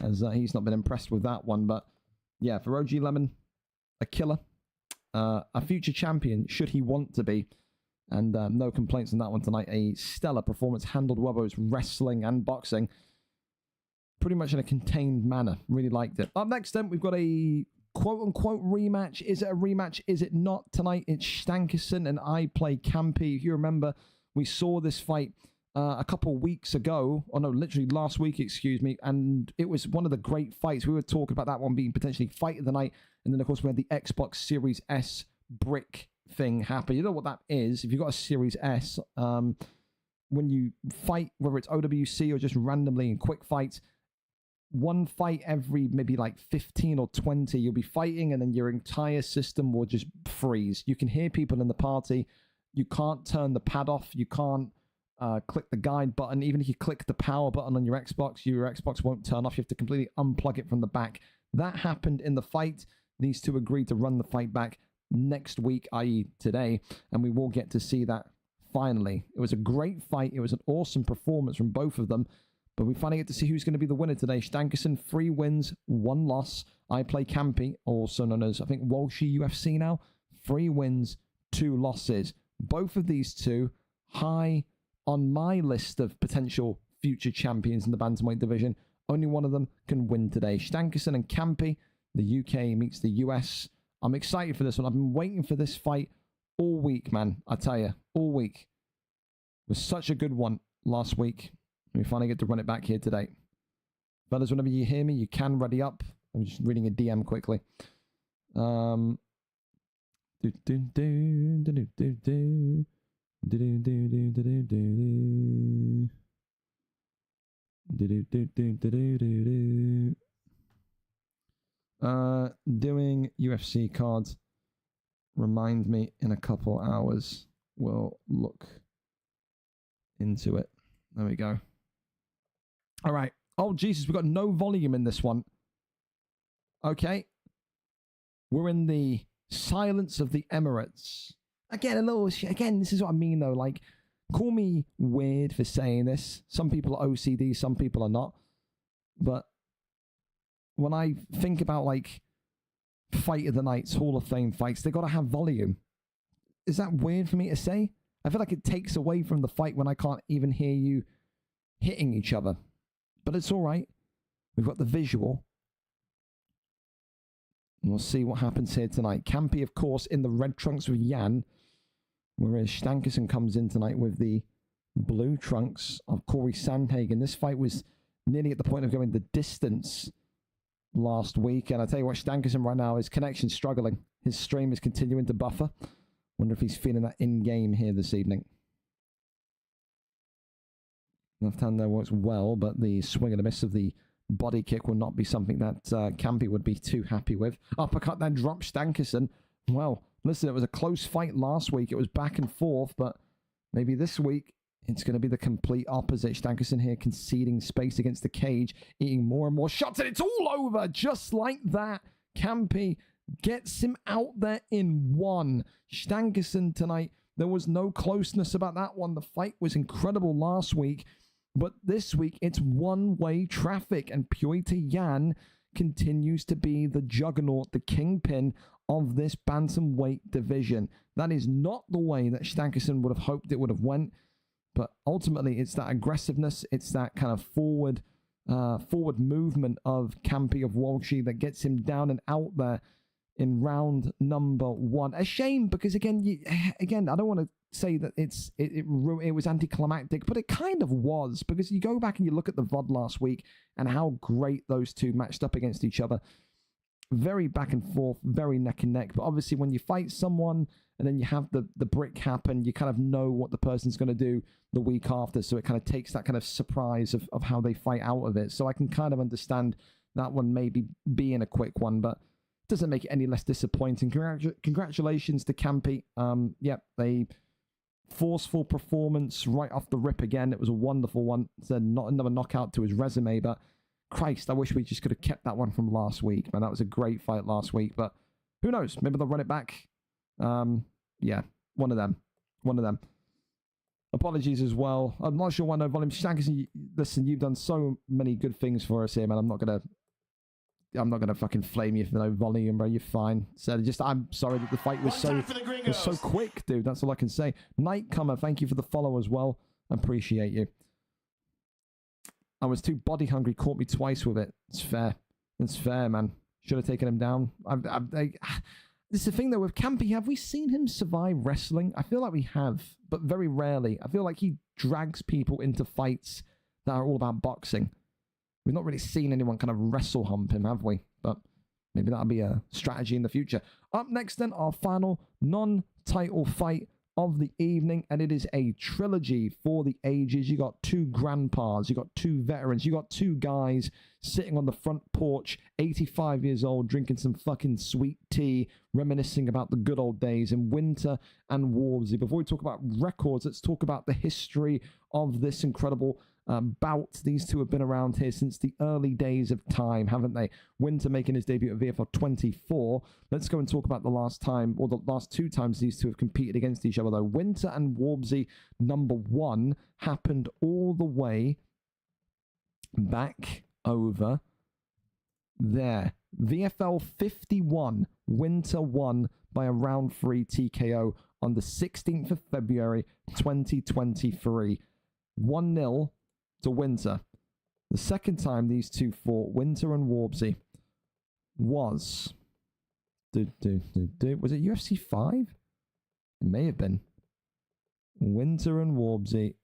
As he's not been impressed with that one. But yeah, for OG Lemon, a killer. A future champion, should he want to be. And no complaints on that one tonight. A stellar performance. Handled Webbo's wrestling and boxing pretty much in a contained manner. Really liked it. Up next then, we've got a quote-unquote rematch. Is it a rematch? Is it not? Tonight, it's Stankerson and I play Campy. If you remember, we saw this fight a couple weeks ago. Oh, no, literally last week, excuse me. And it was one of the great fights. We were talking about that one being potentially fight of the night. And then, of course, we had the Xbox Series S brick thing happen. You know what that is. If you've got a Series S, when you fight, whether it's OWC or just randomly in quick fights, one fight every maybe like 15 or 20, you'll be fighting and then your entire system will just freeze. You can hear people in the party. You can't turn the pad off. You can't click the guide button. Even if you click the power button on your Xbox won't turn off. You have to completely unplug it from the back. That happened in the fight. These two agreed to run the fight back next week, i.e. today, and we will get to see that finally. It was a great fight. It was an awesome performance from both of them. But we finally get to see who's going to be the winner today. Stankerson, 3 wins, 1 loss. I play Campy, also known as, I think, MaxyUFC now. 3 wins, 2 losses. Both of these two high on my list of potential future champions in the bantamweight division. Only one of them can win today. Stankerson and Campy, the UK meets the US. I'm excited for this one. I've been waiting for this fight all week, man. I tell you, all week. It was such a good one last week. We finally get to run it back here today. Fellas, whenever you hear me, you can ready up. I'm just reading a DM quickly. Doing UFC cards. Remind me in a couple hours. We'll look into it. There we go. All right. Oh, Jesus, we've got no volume in this one. Okay. We're in the silence of the Emirates. Again, this is what I mean, though. Like, call me weird for saying this. Some people are OCD, some people are not. But when I think about, like, Fight of the Nights, Hall of Fame fights, they got to have volume. Is that weird for me to say? I feel like it takes away from the fight when I can't even hear you hitting each other. But it's all right. We've got the visual. And we'll see what happens here tonight. Campy, of course, in the red trunks with Jan. Whereas Stankerson comes in tonight with the blue trunks of Corey Sandhagen. This fight was nearly at the point of going the distance last week. And I tell you what, Stankerson right now, his connection's struggling. His stream is continuing to buffer. Wonder if he's feeling that in-game here this evening. Left hand there works well, but the swing and a miss of the body kick will not be something that Campy would be too happy with. Uppercut then drops Stankerson. Well, listen, it was a close fight last week. It was back and forth, but maybe this week it's going to be the complete opposite. Stankerson here conceding space against the cage, eating more and more shots, and it's all over just like that. Campy gets him out there in 1. Stankerson tonight, there was no closeness about that one. The fight was incredible last week, but this week it's one-way traffic, and MaxyUFC continues to be the juggernaut, the kingpin of this bantamweight division. That is not the way that Stankerson would have hoped it would have went, but ultimately it's that aggressiveness, it's that kind of forward forward movement of Campy of Walshy that gets him down and out there in round number 1. A shame because again, I don't want to say that it was anticlimactic, but it kind of was, because you go back and you look at the VOD last week and how great those two matched up against each other. Very back and forth, very neck and neck. But obviously when you fight someone and then you have the brick happen, you kind of know what the person's going to do the week after. So it kind of takes that kind of surprise of how they fight out of it. So I can kind of understand that one maybe being a quick one, but it doesn't make it any less disappointing. Congratulations to Campy. They forceful performance right off the rip again. It was a wonderful one. It's not another knockout to his resume, but Christ, I wish we just could have kept that one from last week, man. That was a great fight last week, but who knows? Maybe they'll run it back. Yeah, one of them. Apologies as well. I'm not sure why no volume. Shankus, listen, you've done so many good things for us here, man. I'm not gonna fucking flame you for no volume, bro. You're fine. So I'm sorry that the fight was so quick, dude. That's all I can say. Nightcomer, thank you for the follow as well. I appreciate you. I was too body hungry, caught me twice with it. It's fair. It's fair, man. Should have taken him down. This is the thing though with Campy. Have we seen him survive wrestling? I feel like we have, but very rarely. I feel like he drags people into fights that are all about boxing. We've not really seen anyone kind of wrestle hump him, have we? But maybe that'll be a strategy in the future. Up next then, our final non-title fight of the evening, and it is a trilogy for the ages. You got two grandpas, you got two veterans, you got two guys sitting on the front porch, 85 years old, drinking some fucking sweet tea, reminiscing about the good old days in Winter and Wolsey. Before we talk about records, let's talk about the history of this incredible bout. These two have been around here since the early days of time, haven't they? Winter making his debut at VFL 24. Let's go and talk about the last time, or the last two times these two have competed against each other, though. Winter and Wolsey number 1 happened all the way back over there. VFL 51, Winter won by a round 3 TKO on the 16th of February 2023. 1-0 to Winter. The second time these two fought, Winter and Wolsey, was it UFC 5? It may have been. Winter and Wolsey,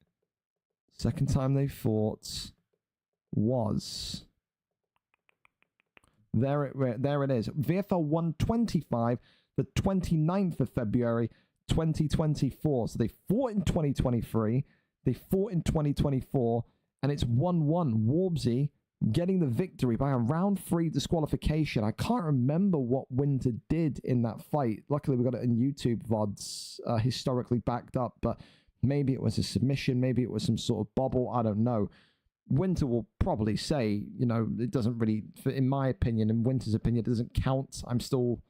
second time they fought was there it is. VFL 125, the 29th of February 2024. So they fought in 2023, they fought in 2024, and it's 1-1. Wolsey getting the victory by a round 3 disqualification. I can't remember what Winter did in that fight. Luckily, we got it in YouTube VODs, historically backed up, but maybe it was a submission, maybe it was some sort of bobble, I don't know. Winter will probably say, it doesn't really, in my opinion, in Winter's opinion, it doesn't count. I'm still,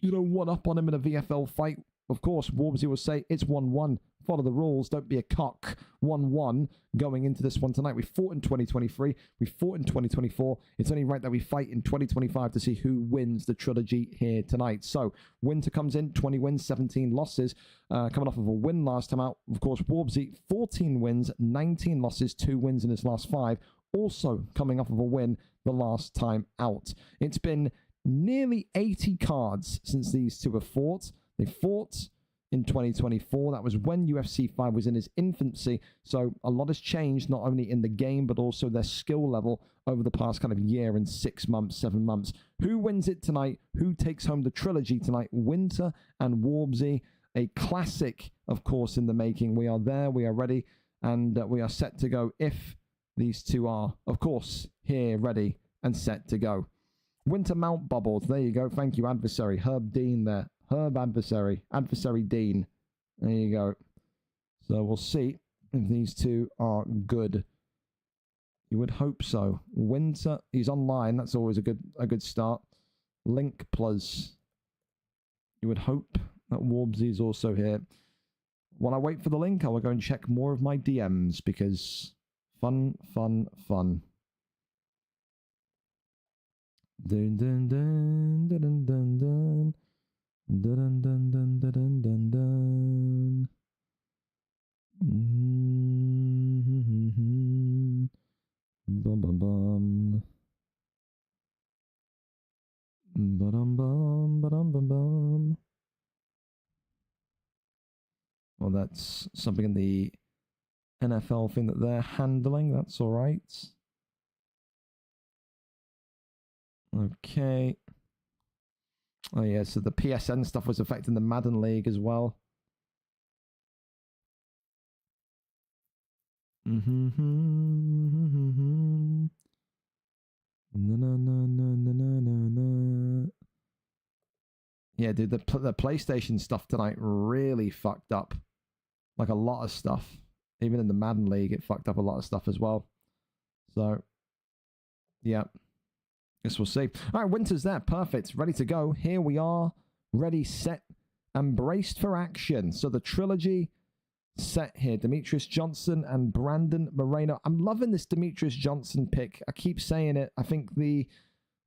one up on him in a VFL fight. Of course, Wolsey will say it's 1-1. Follow the rules. Don't be a cock. 1-1 going into this one tonight. We fought in 2023. We fought in 2024. It's only right that we fight in 2025 to see who wins the trilogy here tonight. So, Winter comes in, 20 wins, 17 losses. Coming off of a win last time out. Of course, Wolsey, 14 wins, 19 losses, 2 wins in his last 5. Also coming off of a win the last time out. It's been nearly 80 cards since these two have fought. They fought in 2024. That was when UFC 5 was in its infancy. So a lot has changed, not only in the game, but also their skill level over the past kind of year and 6 months, 7 months. Who wins it tonight? Who takes home the trilogy tonight? Winter and Wolsey. A classic, of course, in the making. We are there, we are ready, and we are set to go if these two are, of course, here, ready, and set to go. Winter Mount Bubbles. There you go. Thank you, Adversary. Herb Dean there. Herb Adversary. Adversary Dean. There you go. So we'll see if these two are good. You would hope so. Winter, he's online. That's always a good start. Link plus. You would hope that Wolsey is also here. While I wait for the link, I will go and check more of my DMs because fun. Dun dun dun dun dun dun dun. Dun dun dun dun dun dun dun. that's something in the NFL thing that they're handling. That's all right. Okay. Oh, yeah, so the PSN stuff was affecting the Madden League as well. Yeah, dude, the PlayStation stuff tonight really fucked up. Like a lot of stuff. Even in the Madden League, it fucked up a lot of stuff as well. So, yeah. Guess we'll see. All right, Winter's there. Perfect. Ready to go. Here we are. Ready, set, and braced for action. So the trilogy set here. Demetrius Johnson and Brandon Moreno. I'm loving this Demetrius Johnson pick. I keep saying it. I think the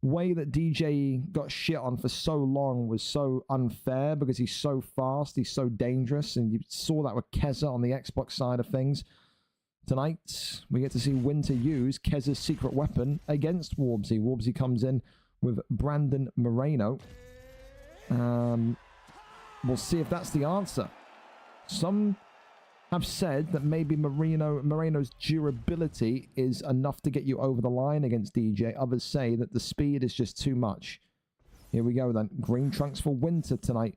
way that DJ got shit on for so long was so unfair because he's so fast, he's so dangerous, and you saw that with Keza on the Xbox side of things. Tonight, we get to see Winter use Keza's secret weapon against Warbsy. Warbsy comes in with Brandon Moreno. We'll see if that's the answer. Some have said that maybe Moreno's durability is enough to get you over the line against DJ. Others say that the speed is just too much. Here we go then. Green trunks for Winter tonight.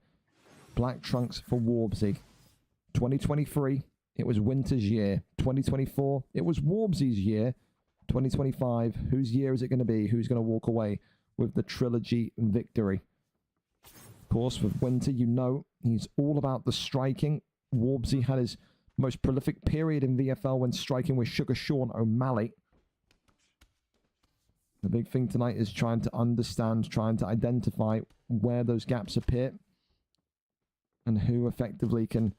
Black trunks for Warbsy. 2023, it was Winter's year. 2024, it was Warbsy's year. 2025, whose year is it going to be? Who's going to walk away with the trilogy victory? Of course, with Winter, you know, he's all about the striking. Warbsy had his most prolific period in VFL when striking with Sugar Sean O'Malley. The big thing tonight is trying to understand, trying to identify where those gaps appear and who effectively can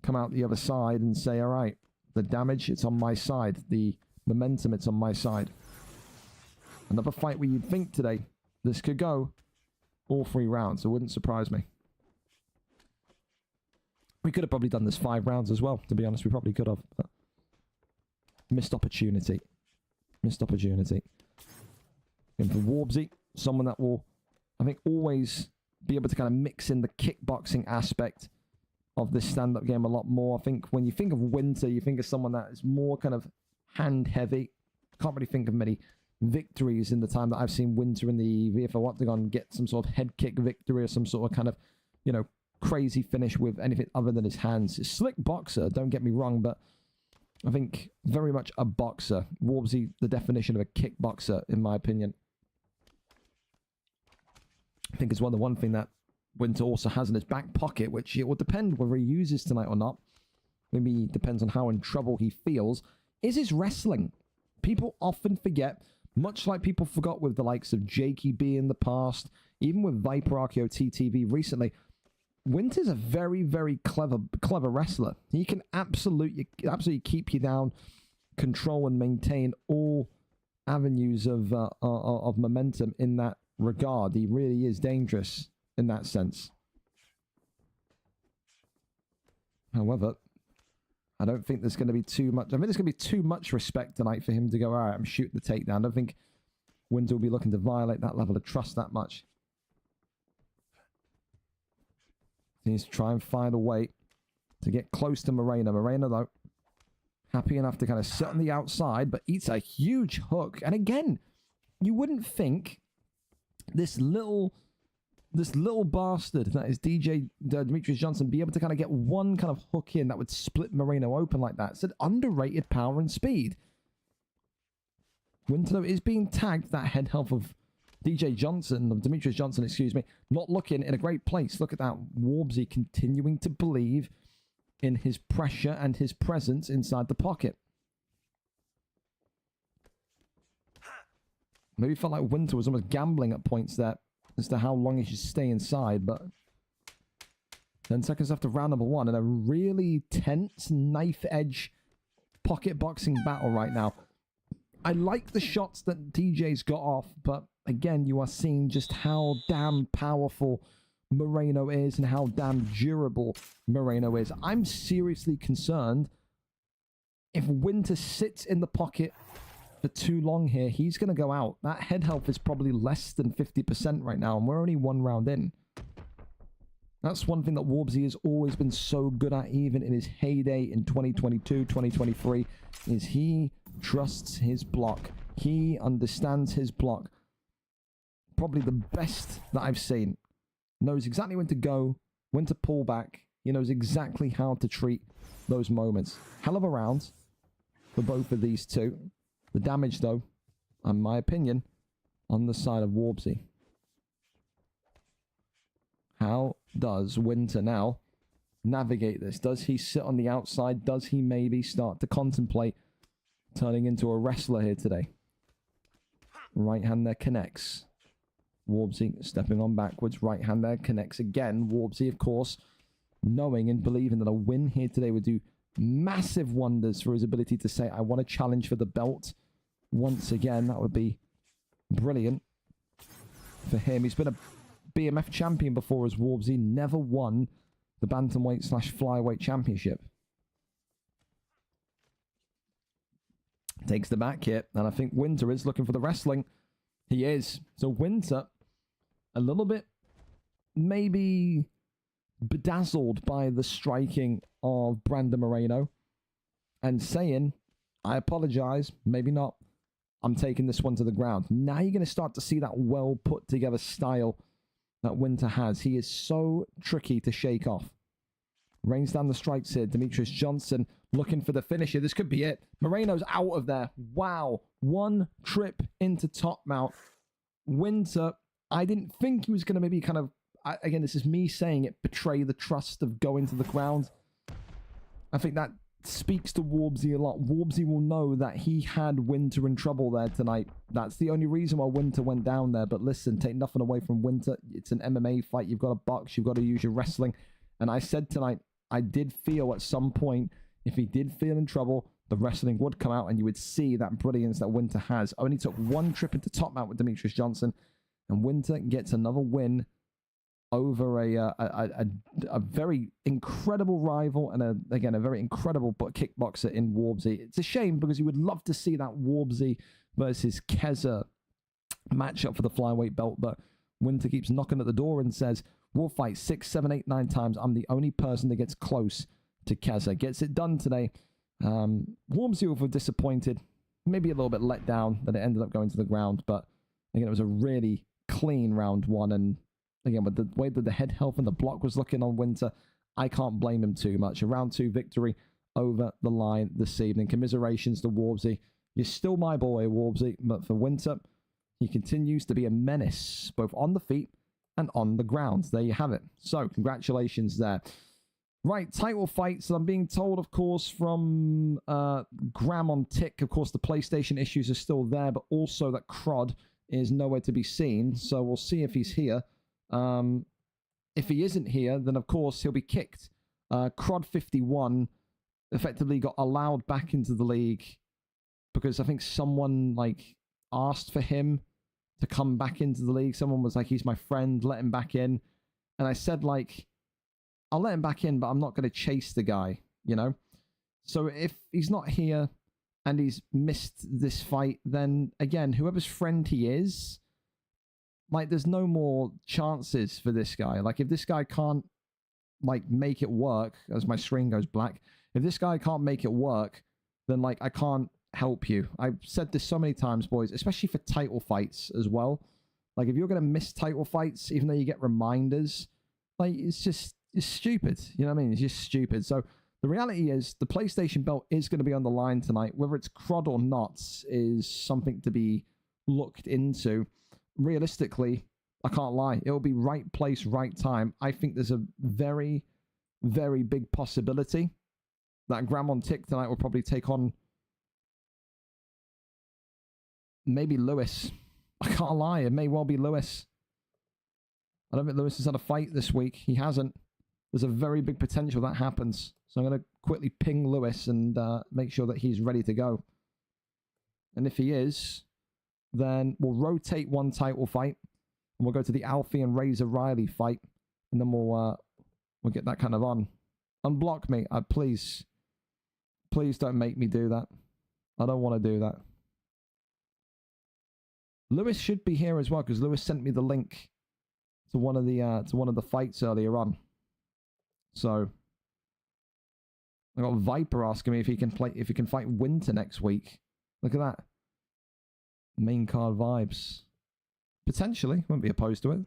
come out the other side and say, all right, the damage, it's on my side. The momentum, it's on my side. Another fight where you'd think today this could go all 3 rounds. It wouldn't surprise me. We could have probably done this 5 rounds as well, to be honest. We probably could have. But missed opportunity. Missed opportunity. And for Warbsy, someone that will, I think, always be able to kind of mix in the kickboxing aspect of this stand-up game a lot more. I think when you think of Winter, you think of someone that is more kind of hand-heavy. Can't really think of many victories in the time that I've seen Winter in the VFL Octagon get some sort of head kick victory or some sort of kind of, you know, crazy finish with anything other than his hands. He's a slick boxer, don't get me wrong, but I think very much a boxer. Warbsy, the definition of a kickboxer, in my opinion. I think is the one thing that Winter also has in his back pocket, which it will depend whether he uses tonight or not. Maybe it depends on how in trouble he feels. Is his wrestling. People often forget, much like people forgot with the likes of Jakey B in the past, even with Viper Archeo TTV recently. Winter's a very, very clever wrestler. He can absolutely keep you down, control and maintain all avenues of momentum in that regard. He really is dangerous in that sense. However, I don't think there's going to be too much. I think there's going to be too much respect tonight for him to go, all right, I'm shooting the takedown. I don't think Winter will be looking to violate that level of trust that much. He needs to try and find a way to get close to Moreno. Moreno, though, happy enough to kind of sit on the outside, but eats a huge hook. And again, you wouldn't think this little bastard that is DJ Demetrius Johnson be able to kind of get one kind of hook in that would split Moreno open like that. It's an underrated power and speed. Winter, though, is being tagged, that head health of Demetrius Johnson, excuse me, not looking in a great place. Look at that. Warbsy continuing to believe in his pressure and his presence inside the pocket. Maybe felt like Winter was almost gambling at points there as to how long he should stay inside, but 10 seconds after round number 1 and a really tense knife edge pocket boxing battle right now. I like the shots that DJ's got off, but again, you are seeing just how damn powerful Moreno is and how damn durable Moreno is. I'm seriously concerned if Winter sits in the pocket for too long here, he's going to go out. That head health is probably less than 50% right now, and we're only 1 round in. That's one thing that Warbsy has always been so good at, even in his heyday in 2022, 2023, is he trusts his block. He understands his block. Probably the best that I've seen. Knows exactly when to go, when to pull back. He knows exactly how to treat those moments. Hell of a round for both of these two. The damage, though, in my opinion, on the side of Warbsy. How does Winter now navigate this? Does he sit on the outside? Does he maybe start to contemplate turning into a wrestler here today? Right hand there connects. Warbsy stepping on backwards. Right hand there connects again. Warbsy, of course, knowing and believing that a win here today would do massive wonders for his ability to say, I want to challenge for the belt. Once again, that would be brilliant for him. He's been a BMF champion before as Warbsy, never won the bantamweight/flyweight championship. Takes the back hit, and I think Winter is looking for the wrestling. He is. So Winter, a little bit maybe bedazzled by the striking of Brandon Moreno and saying, I apologize, maybe not. I'm taking this one to the ground. Now you're going to start to see that well put together style that Winter has. He is so tricky to shake off. Rains down the strikes here. Demetrius Johnson looking for the finisher. This could be it. Moreno's out of there. Wow. One trip into top mount. Winter, I didn't think he was going to maybe kind of, again, this is me saying it, betray the trust of going to the ground. I think that speaks to Warbsy a lot. Warbsy will know that he had Winter in trouble there tonight. That's the only reason why Winter went down there. But listen, take nothing away from Winter. It's an MMA fight. You've got to box. You've got to use your wrestling. And I said tonight, I did feel at some point, if he did feel in trouble, the wrestling would come out and you would see that brilliance that Winter has. Only took one trip into top mount with Demetrius Johnson. And Winter gets another win over a very incredible rival and, again, a very incredible kickboxer in Warbsy. It's a shame because you would love to see that Warbsy versus Keza matchup for the flyweight belt, but Winter keeps knocking at the door and says, we'll fight 6, 7, 8, 9 times. I'm the only person that gets close to Keza. Gets it done today. Warbsy will feel disappointed, maybe a little bit let down that it ended up going to the ground, but again, it was a really clean round one, and again, with the way that the head health and the block was looking on Winter, I can't blame him too much. A round 2 victory over the line this evening. Commiserations to Warbsy. You're still my boy, Warbsy, but for Winter, he continues to be a menace, both on the feet and on the ground. There you have it. So, congratulations there. Right, title fights. I'm being told, of course, from Graham on Tick, of course, the PlayStation issues are still there, but also that Crod is nowhere to be seen. So, we'll see if he's here. If he isn't here, then of course he'll be kicked. Crod 51 effectively got allowed back into the league because I think someone asked for him to come back into the league. Someone was like, he's my friend, let him back in. And I said, I'll let him back in, but I'm not going to chase the guy, you know? So if he's not here and he's missed this fight, then again, whoever's friend he is, there's no more chances for this guy. If this guy can't, make it work, as my screen goes black, if this guy can't make it work, then, I can't help you. I've said this so many times, boys, especially for title fights as well. If you're going to miss title fights, even though you get reminders, it's stupid. You know what I mean? It's just stupid. So the reality is the PlayStation belt is going to be on the line tonight. Whether it's Crod or not is something to be looked into. Realistically, I can't lie. It'll be right place, right time. I think there's a very, very big possibility that Graham on Tick tonight will probably take on maybe Lewis. I can't lie. It may well be Lewis. I don't think Lewis has had a fight this week. He hasn't. There's a very big potential that happens. So I'm going to quickly ping Lewis and make sure that he's ready to go. And if he is, then we'll rotate one title fight, and we'll go to the Alfie and Razor Riley fight, and then we'll get that kind of on. Unblock me, please. Please don't make me do that. I don't want to do that. Lewis should be here as well, because Lewis sent me the link to one of the fights earlier on. So I got Viper asking me if he can fight Winter next week. Look at that. Main card vibes. Potentially. Wouldn't be opposed to it.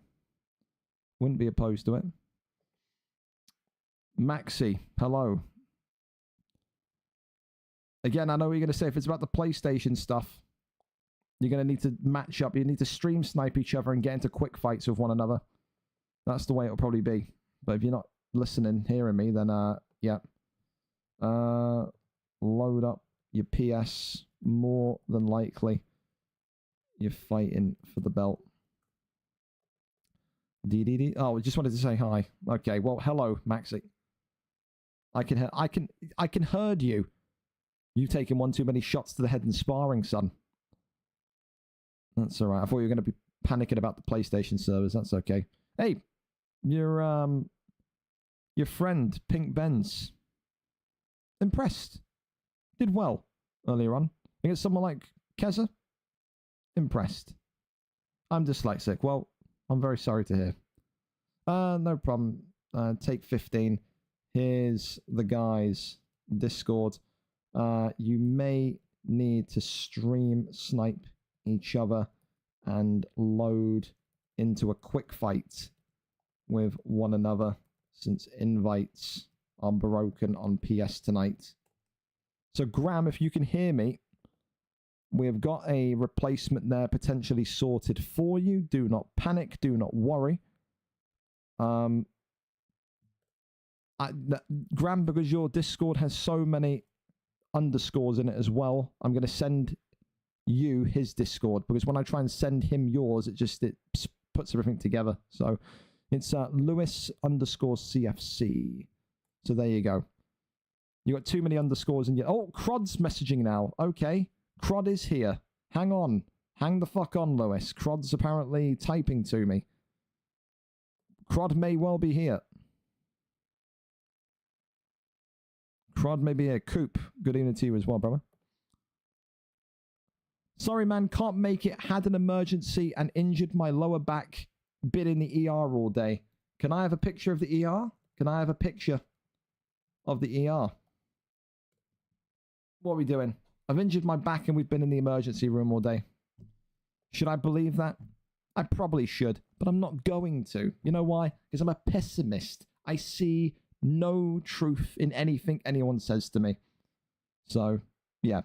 Wouldn't be opposed to it. Maxy, hello. Again, I know what you're going to say. If it's about the PlayStation stuff, you're going to need to match up. You need to stream snipe each other and get into quick fights with one another. That's the way it'll probably be. But if you're not listening, hearing me, then, yeah. Load up your PS. More than likely, you're fighting for the belt. DDD. Oh, I just wanted to say hi. Okay, well, hello, Maxy. I can herd you. You've taken one too many shots to the head in sparring, son. That's all right. I thought you were going to be panicking about the PlayStation servers. That's okay. Hey, your friend Pink Benz. Impressed. Did well earlier on. Against someone like Keza. Impressed. I'm dyslexic. Well, I'm very sorry to hear. No problem. Take 15. Here's the guy's Discord. You may need to stream snipe each other and load into a quick fight with one another since invites are broken on PS tonight. So Graham, if you can hear me, we have got a replacement there potentially sorted for you. Do not panic. Do not worry. Graham, because your Discord has so many underscores in it as well, I'm going to send you his Discord, because when I try and send him yours, it puts everything together. So it's Lewis_CFC. So there you go. You got too many underscores in your... Oh, Crod's messaging now. Okay. Crod is here. Hang on. Hang the fuck on, Lewis. Crod's apparently typing to me. Crod may well be here. Crod may be here. Coop, good evening to you as well, brother. Sorry, man. Can't make it. Had an emergency and injured my lower back. Been in the ER all day. Can I have a picture of the ER? Can I have a picture of the ER? What are we doing? I've injured my back and we've been in the emergency room all day. Should I believe that? I probably should, but I'm not going to. You know why? Because I'm a pessimist. I see no truth in anything anyone says to me. So, yeah.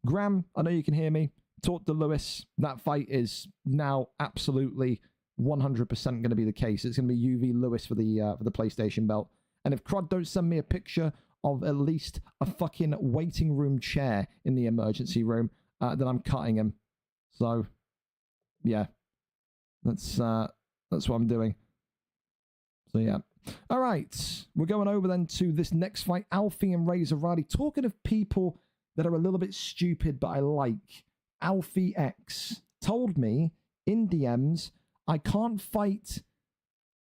Graham, I know you can hear me. Talk to Lewis. That fight is now absolutely 100% going to be the case. It's going to be UV Lewis for the PlayStation belt. And if Crod don't send me a picture of at least a fucking waiting room chair in the emergency room, then I'm cutting him. So, yeah. That's what I'm doing. So, yeah. All right. We're going over then to this next fight. Alfie and Razor Riley. Talking of people that are a little bit stupid, but I like. Alfie X told me in DMs, I can't fight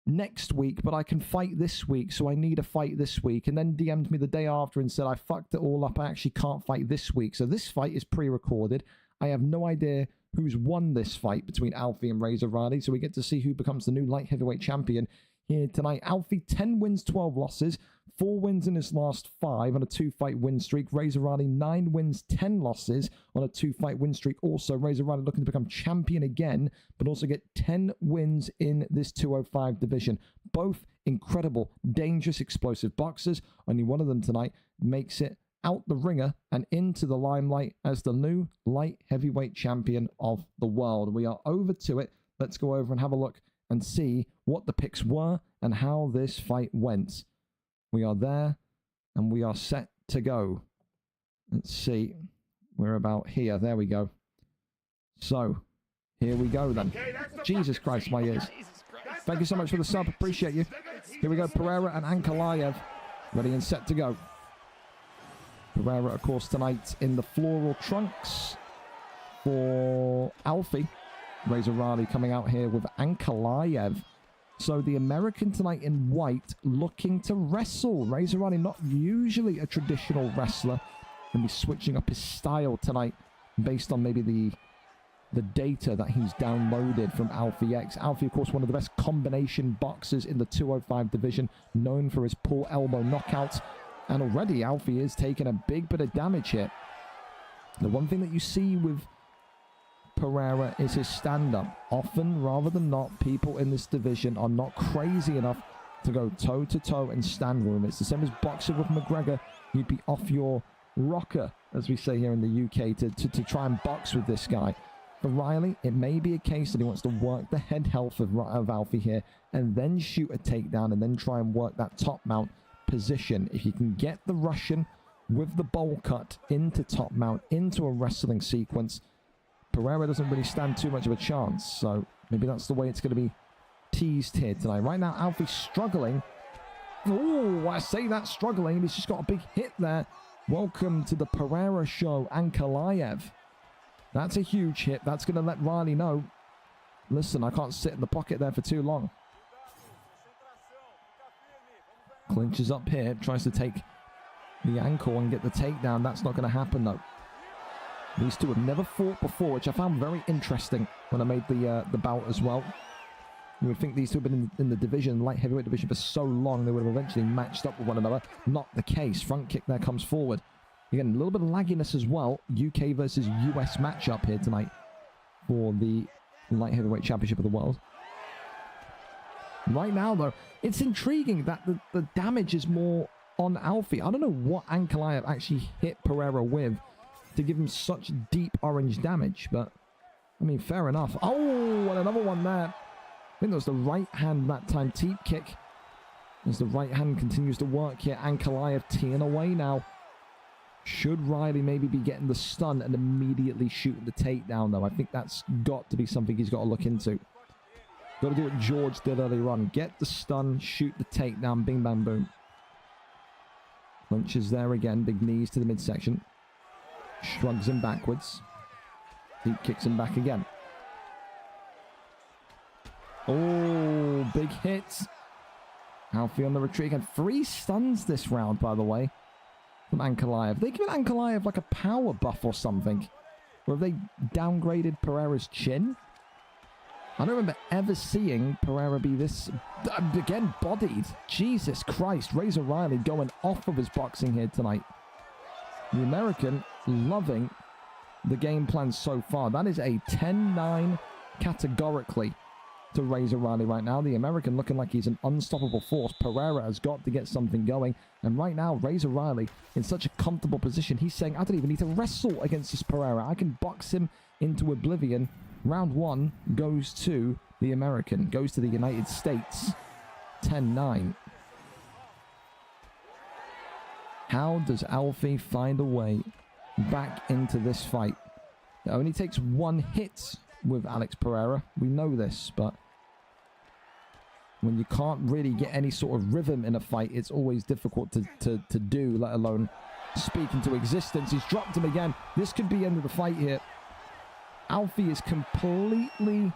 next week, but I can fight this week, so I need a fight this week. And then DM'd me the day after and said, I fucked it all up. I actually can't fight this week. So this fight is pre-recorded. I have no idea who's won this fight between Alfie and Razor Riley, so we get to see who becomes the new light heavyweight champion here tonight. Alfie, 10 wins, 12 losses, 4 wins in his last 5 on a 2-fight win streak. Razor Riley, 9 wins, 10 losses on a 2-fight win streak. Also, Razor Riley looking to become champion again, but also get 10 wins in this 205 division. Both incredible, dangerous, explosive boxers. Only one of them tonight makes it out the ringer and into the limelight as the new light heavyweight champion of the world. We are over to it. Let's go over and have a look and see what the picks were and how this fight went. We are there and we are set to go. Let's see. We're about here. There we go. So, here we go then. Jesus Christ, my ears. Thank you so much for the sub. Appreciate you. Here we go. Pereira and Ankalaev ready and set to go. Pereira, of course, tonight in the floral trunks for Alfie. Razor Riley coming out here with Ankalaev. So the American tonight in white looking to wrestle. Razor Riley, not usually a traditional wrestler, going to be switching up his style tonight based on maybe the the data that he's downloaded from Alfie X. Alfie, of course, one of the best combination boxers in the 205 division, known for his pull elbow knockouts. And already Alfie is taking a big bit of damage here. The one thing that you see with Pereira is his stand-up. Often, rather than not, people in this division are not crazy enough to go toe-to-toe and stand with him. It's the same as boxing with McGregor. You'd be off your rocker, as we say here in the UK, to try and box with this guy. For Riley, it may be a case that he wants to work the head health of Alfie here and then shoot a takedown and then try and work that top mount position. If you can get the Russian with the bowl cut into top mount, into a wrestling sequence, Pereira doesn't really stand too much of a chance. So maybe that's the way it's going to be teased here tonight. Right now, Alfie's struggling. Oh, I say that struggling. He's just got a big hit there. Welcome to the Pereira show, Ankalaev. That's a huge hit. That's going to let Riley know, listen, I can't sit in the pocket there for too long. Clinches up here, tries to take the ankle and get the takedown. That's not going to happen, though. These two have never fought before, which I found very interesting when I made the bout as well. You would think these two have been in the division, light heavyweight division, for so long they would have eventually matched up with one another. Not the case. Front kick there comes forward. Again, a little bit of lagginess as well. UK versus US matchup here tonight for the light heavyweight championship of the world. Right now, though, it's intriguing that the damage is more on Alfie. I don't know what Ankalaev actually hit Pereira with to give him such deep orange damage, but I mean, fair enough. Oh, and another one there. I think that was the right hand that time. Teep kick. As the right hand continues to work here. Ankalaev teeing away now. Should Riley maybe be getting the stun and immediately shooting the takedown, though? I think that's got to be something he's got to look into. Got to do what George did earlier on. Get the stun, shoot the takedown, bing, bang, boom. Punches there again. Big knees to the midsection. Shrugs him backwards. Deep kicks him back again. Oh, big hits. Alfie on the retreat again. 3 stuns this round, by the way, from Ankalaev. They given Ankalaev like a power buff or something. Or have they downgraded Pereira's chin? I don't remember ever seeing Pereira be this, again, bodied. Jesus Christ. Razor Riley going off of his boxing here tonight. The American loving the game plan so far. That is a 10-9 categorically to Razor Riley right now. The American looking like he's an unstoppable force. Pereira has got to get something going. And right now, Razor Riley in such a comfortable position. He's saying, I don't even need to wrestle against this Pereira. I can box him into oblivion. Round 1 goes to the American. Goes to the United States. 10-9. How does Alfie find a way back into this fight? It only takes 1 hit with Alex Pereira. We know this, but when you can't really get any sort of rhythm in a fight, it's always difficult to do, let alone speak into existence. He's dropped him again. This could be the end of the fight here. Alfie is completely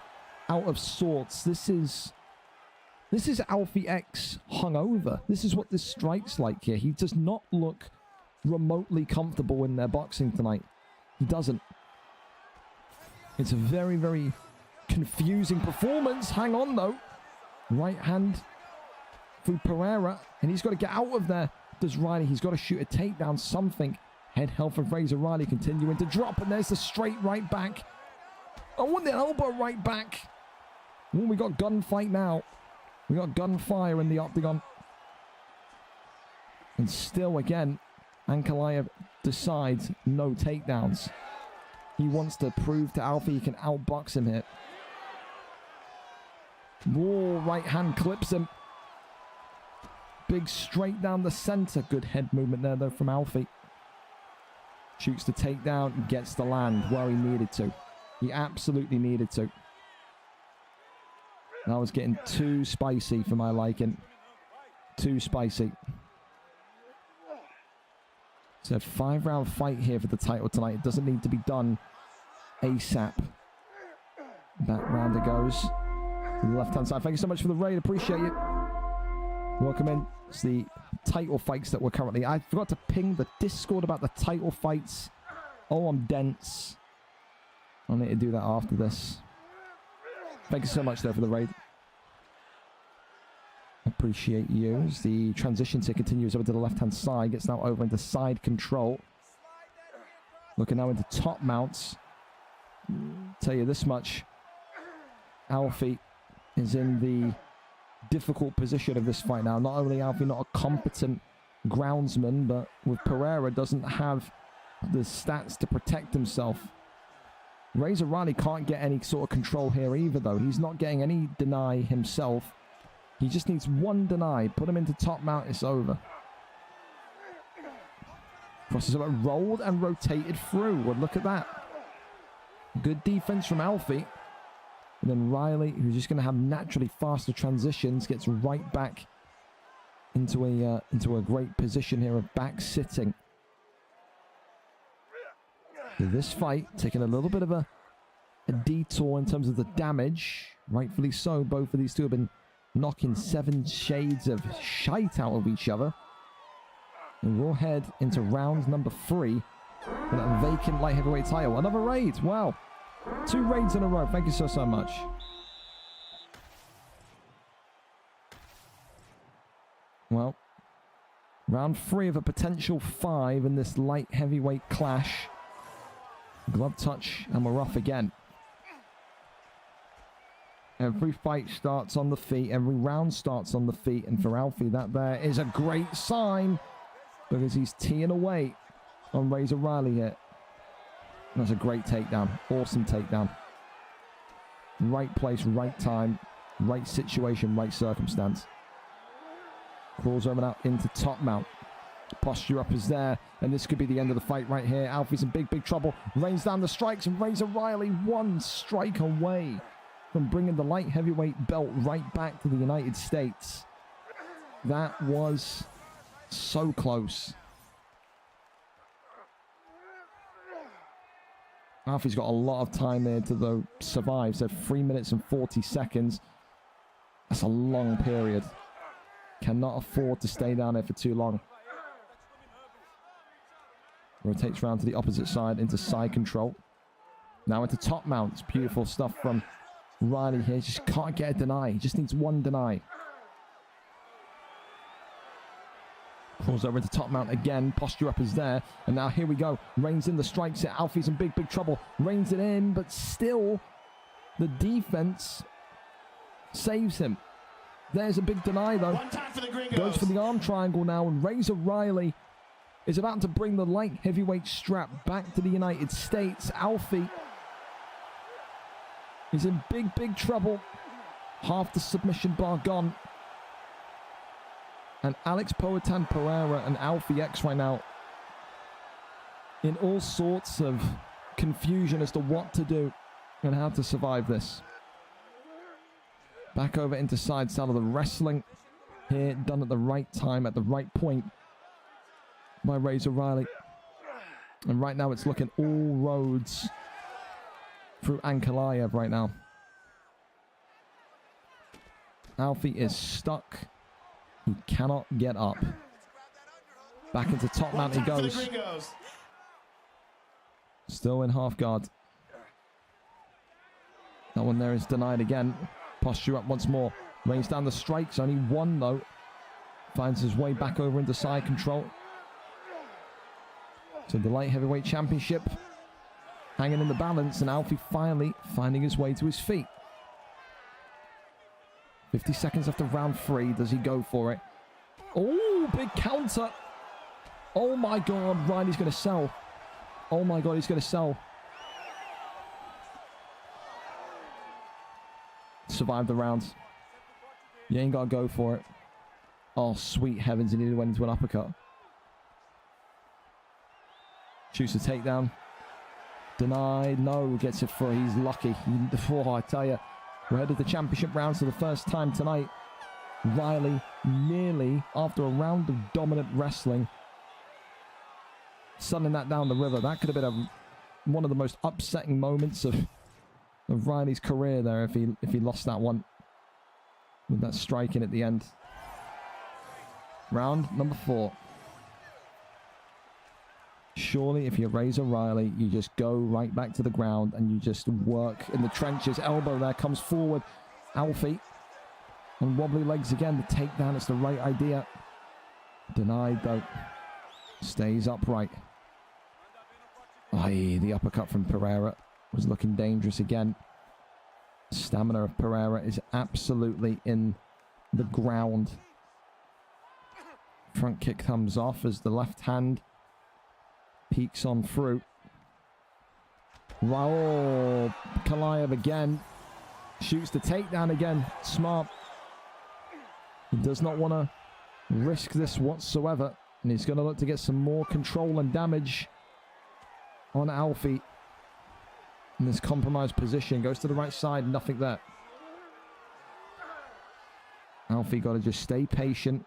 out of sorts. This is Alfie X hungover. This is what this strike's like here. He does not look remotely comfortable in their boxing tonight. He doesn't. It's a very, very confusing performance. Hang on, though. Right hand through Pereira, and he's got to get out of there. Does Riley? He's got to shoot a takedown, something. Head health of Razor Riley continuing to drop, and there's the straight right back. Oh, and the elbow right back. Oh, we got gunfight now. We got gunfire in the octagon. And still, again, Ankalaev decides no takedowns. He wants to prove to Alfie he can outbox him here. Whoa, right hand clips him. Big straight down the center. Good head movement there, though, from Alfie. Shoots the takedown, gets the land where he needed to. He absolutely needed to. That was getting too spicy for my liking. Too spicy. It's a 5-round fight here for the title tonight. It doesn't need to be done ASAP. Back round it goes. On the left-hand side. Thank you so much for the raid. Appreciate it. Welcome in. It's the title fights that we're currently... I forgot to ping the Discord about the title fights. Oh, I'm dense. I'll need to do that after this. Thank you so much there for the raid. Appreciate you. As the transition to continues over to the left-hand side. Gets now over into side control. Looking now into top mounts. Tell you this much. Alfie is in the difficult position of this fight now. Not only Alfie not a competent groundsman, but with Pereira doesn't have the stats to protect himself. Razor Riley can't get any sort of control here either, though. He's not getting any deny himself. He just needs one deny. Put him into top mount, it's over. Crosses over, rolled and rotated through. Well, look at that. Good defense from Alfie. And then Riley, who's just going to have naturally faster transitions, gets right back into a great position here of back sitting. This fight taking a little bit of a detour in terms of the damage. Rightfully so. Both of these two have been knocking 7 shades of shite out of each other. And we'll head into round number 3 with that vacant light heavyweight title. Another raid. Wow. 2 raids in a row. Thank you so much. Well, round 3 of a potential 5 in this light heavyweight clash. Glove touch, and we're off again. Every fight starts on the feet. Every round starts on the feet. And for Alfie, that there is a great sign, because he's teeing away on Razor Riley here. That's a great takedown. Awesome takedown. Right place, right time, right situation, right circumstance. Crawls over now into top mount. Posture up is there, and this could be the end of the fight right here. Alfie's in big trouble. Rains down the strikes, and Razor Riley 1 strike away from bringing the light heavyweight belt right back to the United States. That was so close. Alfie's got a lot of time there to survive. So 3 minutes and 40 seconds. That's a long period. Cannot afford to stay down there for too long. Rotates round to the opposite side into side control. Now into top mounts. Beautiful stuff from Riley here. Just can't get a deny. He just needs 1 deny. Pulls over into top mount again. Posture up is there. And now here we go. Reins in the strikes it. Alfie's in big trouble. Reins it in, but still the defense saves him. There's a big deny though. One time for the Gringos. Goes for the arm triangle now, and Razor Riley is about to bring the light heavyweight strap back to the United States. Alfie is in big trouble. Half the submission bar gone. And Alex Poatan Pereira and Alfie X right now in all sorts of confusion as to what to do and how to survive this. Back over into side style of the wrestling here, done at the right time, at the right point by Razor Riley. And right now it's looking all roads through Ankalaev right now. Alfie is stuck. He cannot get up. Back into top mount he goes. Still in half guard. That one there is denied again. Posture up once more. Rains down the strikes. Only 1 though. Finds his way back over into side control. So the light heavyweight championship hanging in the balance, and Alfie finally finding his way to his feet. 50 seconds after round 3. Does he go for it? Oh, big counter. Oh my God, Riley's going to sell. Oh my God, he's going to sell. Survived the round. You ain't got to go for it. Oh, sweet heavens, he nearly went into an uppercut. Shoots a takedown. Denied. No, gets it through. He's lucky. Oh, I tell you. We're headed to the championship rounds for the first time tonight. Riley nearly, after a round of dominant wrestling, sending that down the river. That could have been one of the most upsetting moments of Riley's career there if he lost that one with that strike in at the end. Round number 4. Surely, if you're Razor Riley, you just go right back to the ground and you just work in the trenches. Elbow there, comes forward. Alfie on wobbly legs again. The takedown, it's the right idea. Denied, though. Stays upright. Aye, the uppercut from Pereira was looking dangerous again. Stamina of Pereira is absolutely in the ground. Front kick comes off as the left hand peeks on through. Raul Kalayev again. Shoots the takedown again. Smart. He does not want to risk this whatsoever. And he's going to look to get some more control and damage on Alfie. In this compromised position. Goes to the right side. Nothing there. Alfie got to just stay patient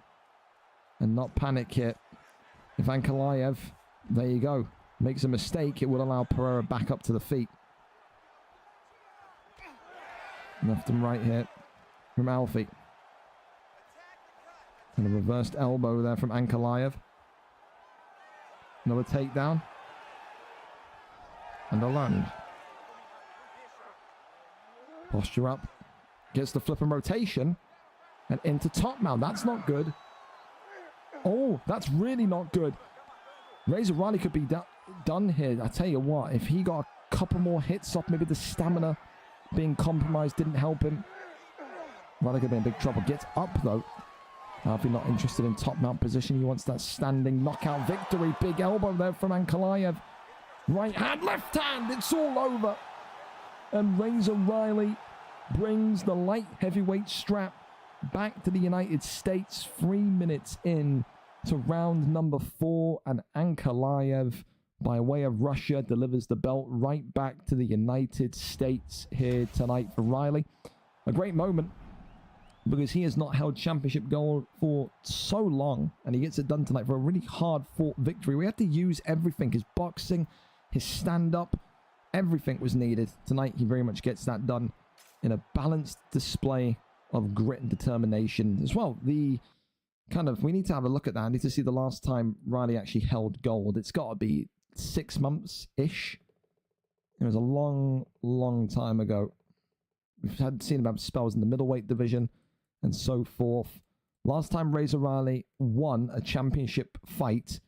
and not panic here. If Ankalaev, there you go, makes a mistake, it would allow Pereira back up to the feet. Left and right here from Alfie. And a reversed elbow there from Ankalaev. Another takedown. And a land. Posture up. Gets the flip and rotation. And into top mount. That's not good. Oh, that's really not good. Razor Riley could be done here. I tell you what, if he got a couple more hits off, maybe the stamina being compromised didn't help him. Riley could be in big trouble. Gets up, though. Alfie not interested in top mount position. He wants that standing knockout victory. Big elbow there from Ankalaev. Right hand, left hand. It's all over. And Razor Riley brings the light heavyweight strap back to the United States 3 minutes in to round number 4, and Ankalaev, by way of Russia, delivers the belt right back to the United States here tonight for Riley. A great moment because he has not held championship gold for so long, and he gets it done tonight for a really hard-fought victory. We had to use everything. His boxing, his stand-up, everything was needed. Tonight, he very much gets that done in a balanced display of grit and determination as well. We need to have a look at that. I need to see the last time Riley actually held gold. It's got to be 6 months-ish. It was a long, long time ago. We've seen about spells in the middleweight division and so forth. Last time Razor Riley won a championship fight,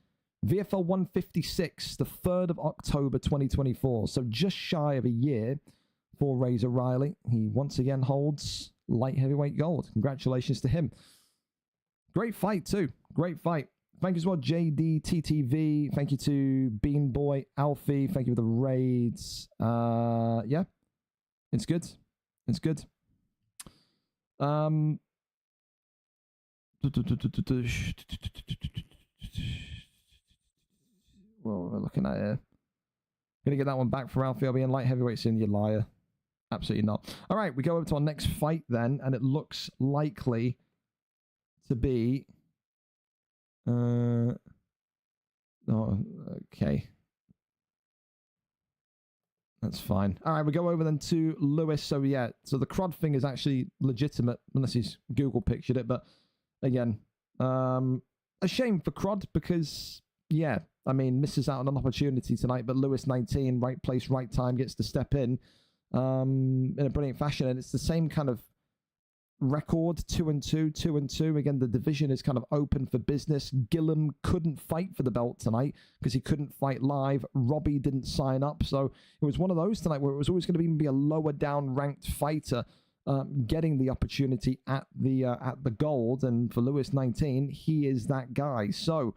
VFL 156, the 3rd of October 2024. So just shy of a year for Razor Riley. He once again holds light heavyweight gold. Congratulations to him. Great fight too. Great fight. Thank you as well, JDTTV. Thank you to Bean Boy, Alfie. Thank you for the raids. Yeah, it's good. It's good. What we're looking at here. Gonna get that one back for Alfie. I'll be in light heavyweight soon, you liar. Absolutely not. All right, we go over to our next fight then, and it looks likely to be... oh, okay. That's fine. All right, we go over then to Lewis. So yeah, so the crud thing is actually legitimate, unless he's Google pictured it. But again, a shame for crud because, yeah, I mean, misses out on an opportunity tonight. But Lewis, 19, right place, right time, gets to step in a brilliant fashion. And it's the same kind of record, 2-2, 2-2. Again, the division is kind of open for business. Gillum couldn't fight for the belt tonight because he couldn't fight live. Robbie didn't sign up, so it was one of those tonight where it was always going to be a lower down ranked fighter getting the opportunity at the gold. And for Lewis, 19, he is that guy. So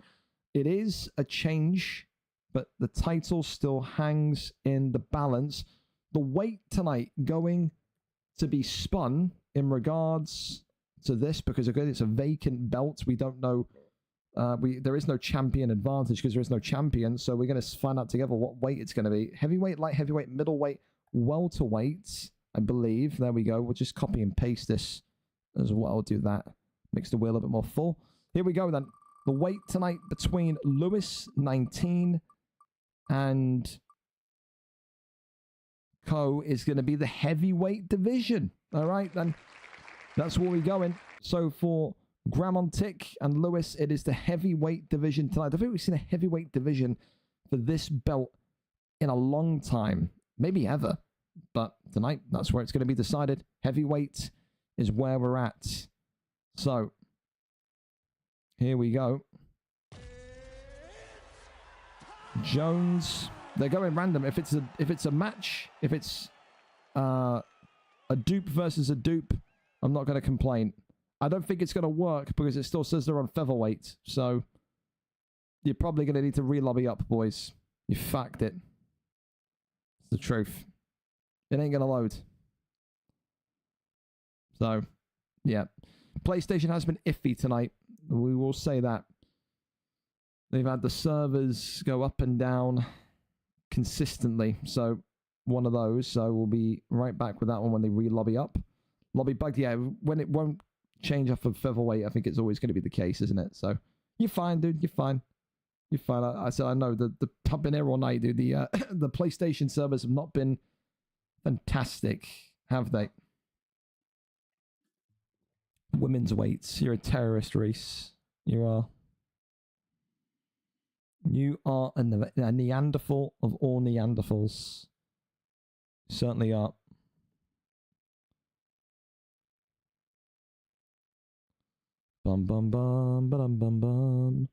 it is a change, but the title still hangs in the balance. The weight tonight going to be spun in regards to this, because again, it's a vacant belt. We don't know. There is no champion advantage because there is no champion. So we're going to find out together what weight it's going to be. Heavyweight, light heavyweight, middleweight, welterweight, I believe. There we go. We'll just copy and paste this as well. I'll do that. Makes the wheel a bit more full. Here we go then. The weight tonight between Lewis, 19, and Co is going to be the heavyweight division. All right, then that's where we're going. So for Gramontic and Lewis, it is the heavyweight division tonight. I think we've seen a heavyweight division for this belt in a long time. Maybe ever. But tonight, that's where it's going to be decided. Heavyweight is where we're at. So, here we go. Jones, they're going random. If it's a match, if it's a dupe versus a dupe, I'm not going to complain. I don't think it's going to work because it still says they're on featherweight. So, you're probably going to need to re-lobby up, boys. You fucked it. It's the truth. It ain't going to load. So, yeah. PlayStation has been iffy tonight. We will say that. They've had the servers go up and down consistently. So, one of those. So, we'll be right back with that one when they re-lobby up. Lobby bugged, yeah. When it won't change off of featherweight, I think it's always going to be the case, isn't it? So, you're fine, dude. You're fine. You're fine. I said, I know. I've been here all night, dude. The PlayStation servers have not been fantastic, have they? Women's weights. You're a terrorist, Reese. You are. You are a Neanderthal of all Neanderthals. You certainly are. Bum bum bum bum bum bum.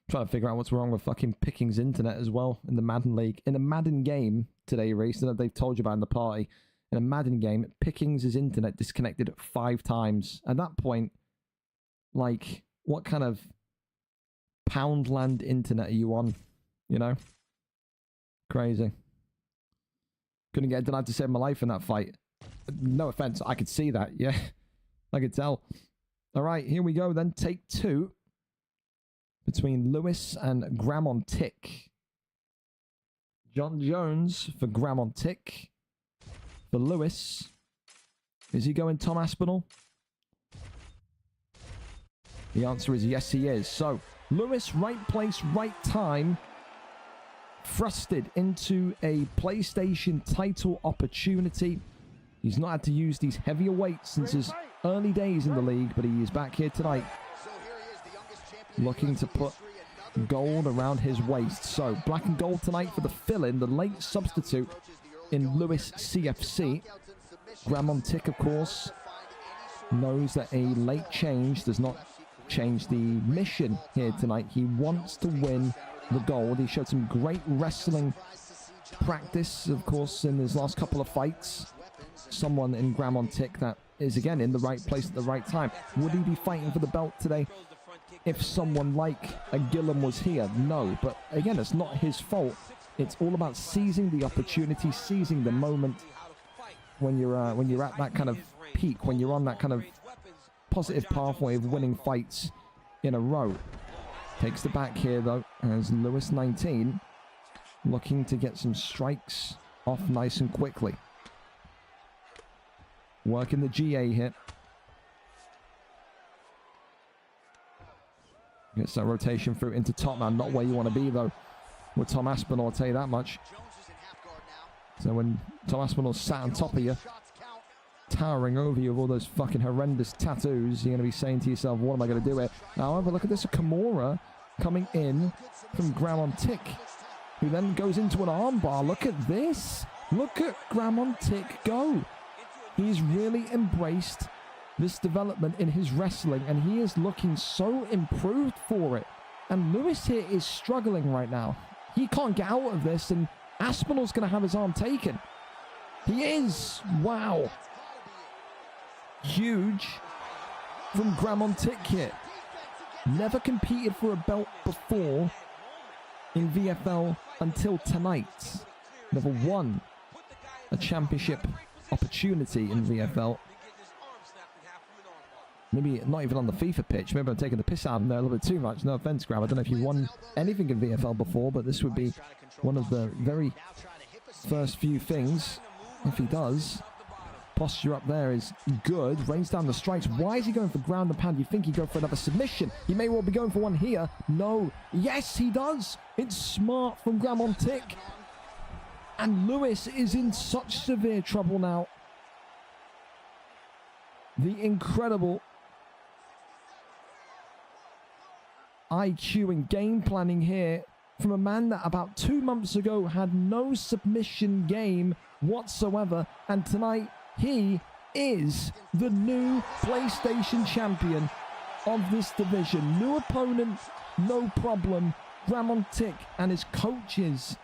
Trying to figure out what's wrong with fucking Picking's internet as well in the Madden League. In a Madden game today, Reese, that they've told you about in the party, in a Madden game, Picking's internet disconnected 5 times. At that point, like, what kind of Poundland internet are you on? You know? Crazy. Couldn't get denied to save my life in that fight. No offense, I could see that, yeah. I could tell. Alright, here we go then. Take 2. Between Lewis and Grammon Tick. John Jones for Grammon Tick. For Lewis. Is he going Tom Aspinall? The answer is yes, he is. So, Lewis, right place, right time. Thrusted into a PlayStation title opportunity. He's not had to use these heavier weights since his early days in the league, but he is back here tonight. Looking to put gold around his waist. So, black and gold tonight for the fill-in, the late substitute in Lewis CFC. Grammon Tick, of course, knows that a late change does not change the mission here tonight. He wants to win the gold. He showed some great wrestling practice, of course, in his last couple of fights. Someone in Grammon Tick that is, again, in the right place at the right time. Would he be fighting for the belt today if someone like a Gillum was here? No, but again, it's not his fault. It's all about seizing the opportunity, seizing the moment when you're at that kind of peak, when you're on that kind of positive pathway of winning fights in a row. Takes the back here though, as Lewis 19 looking to get some strikes off nice and quickly. Working the GA hit. Gets that rotation through into top man. Not where you want to be, though, with Tom Aspinall, I'll tell you that much. So when Tom Aspinall sat on top of you, towering over you with all those fucking horrendous tattoos, you're going to be saying to yourself, what am I going to do here? However, look at this. Kimura coming in from Grammon Tick, who then goes into an armbar. Look at this. Look at Grammon Tick go. He's really embraced this development in his wrestling, and he is looking so improved for it. And Lewis here is struggling right now. He can't get out of this, and Aspinall's going to have his arm taken. He is. Wow. Huge from Grammon Tick here. Never competed for a belt before in VFL until tonight. Never won a championship opportunity in VFL. Maybe not even on the FIFA pitch. Maybe I'm taking the piss out of him there a little bit too much. No offense, Graham. I don't know if you won anything in VFL before, but this would be one of the very first few things. If he does, posture up there is good. Rains down the strikes. Why is he going for ground and pound? You think he'd go for another submission. He may well be going for one here. No. Yes, he does. It's smart from Grammon Tick. And Lewis is in such severe trouble now. the incredible IQ and game planning here from a man that about 2 months ago had no submission game whatsoever, and tonight he is the new PlayStation champion of this division. New opponent, no problem. Gramontic and his coaches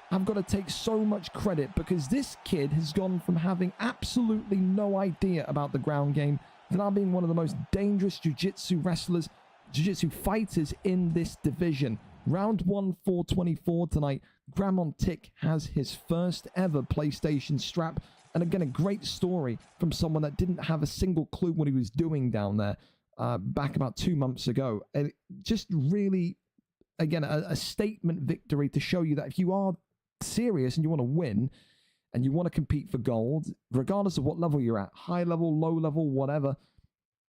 have got to take so much credit, because this kid has gone from having absolutely no idea about the ground game to now being one of the most dangerous jiu-jitsu wrestlers, jiu-jitsu fighters in this division. Round 1, 424 tonight. Gramontic has his first ever PlayStation strap. And again, a great story from someone that didn't have a single clue what he was doing down there back about 2 months ago. And just really, again, a statement victory to show you that if you are serious and you want to win and you want to compete for gold, regardless of what level you're at, high level, low level, whatever,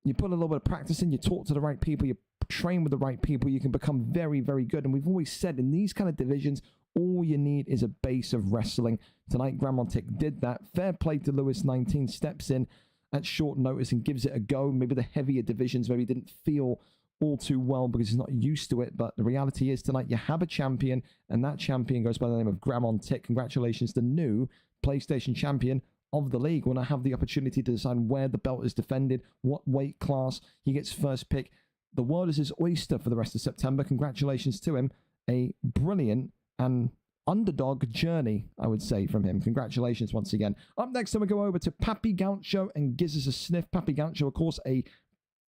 you put a little bit of practice in, you talk to the right people, you train with the right people, you can become very, very good. And we've always said in these kind of divisions, all you need is a base of wrestling. Tonight, Gramontic did that. Fair play to Lewis. 19 steps in at short notice and gives it a go. Maybe the heavier divisions maybe didn't feel all too well because he's not used to it. But the reality is tonight you have a champion, and that champion goes by the name of Gramontic. Congratulations, the new PlayStation champion of the league. When I have the opportunity to decide where the belt is defended, what weight class he gets first pick, the world is his oyster for the rest of September. Congratulations to him. A brilliant and underdog journey, I would say, from him. Congratulations once again. Up next, then we go over to Papi Gaucho and gives us a sniff. Papi Gaucho, of course, a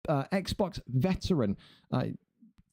Xbox veteran.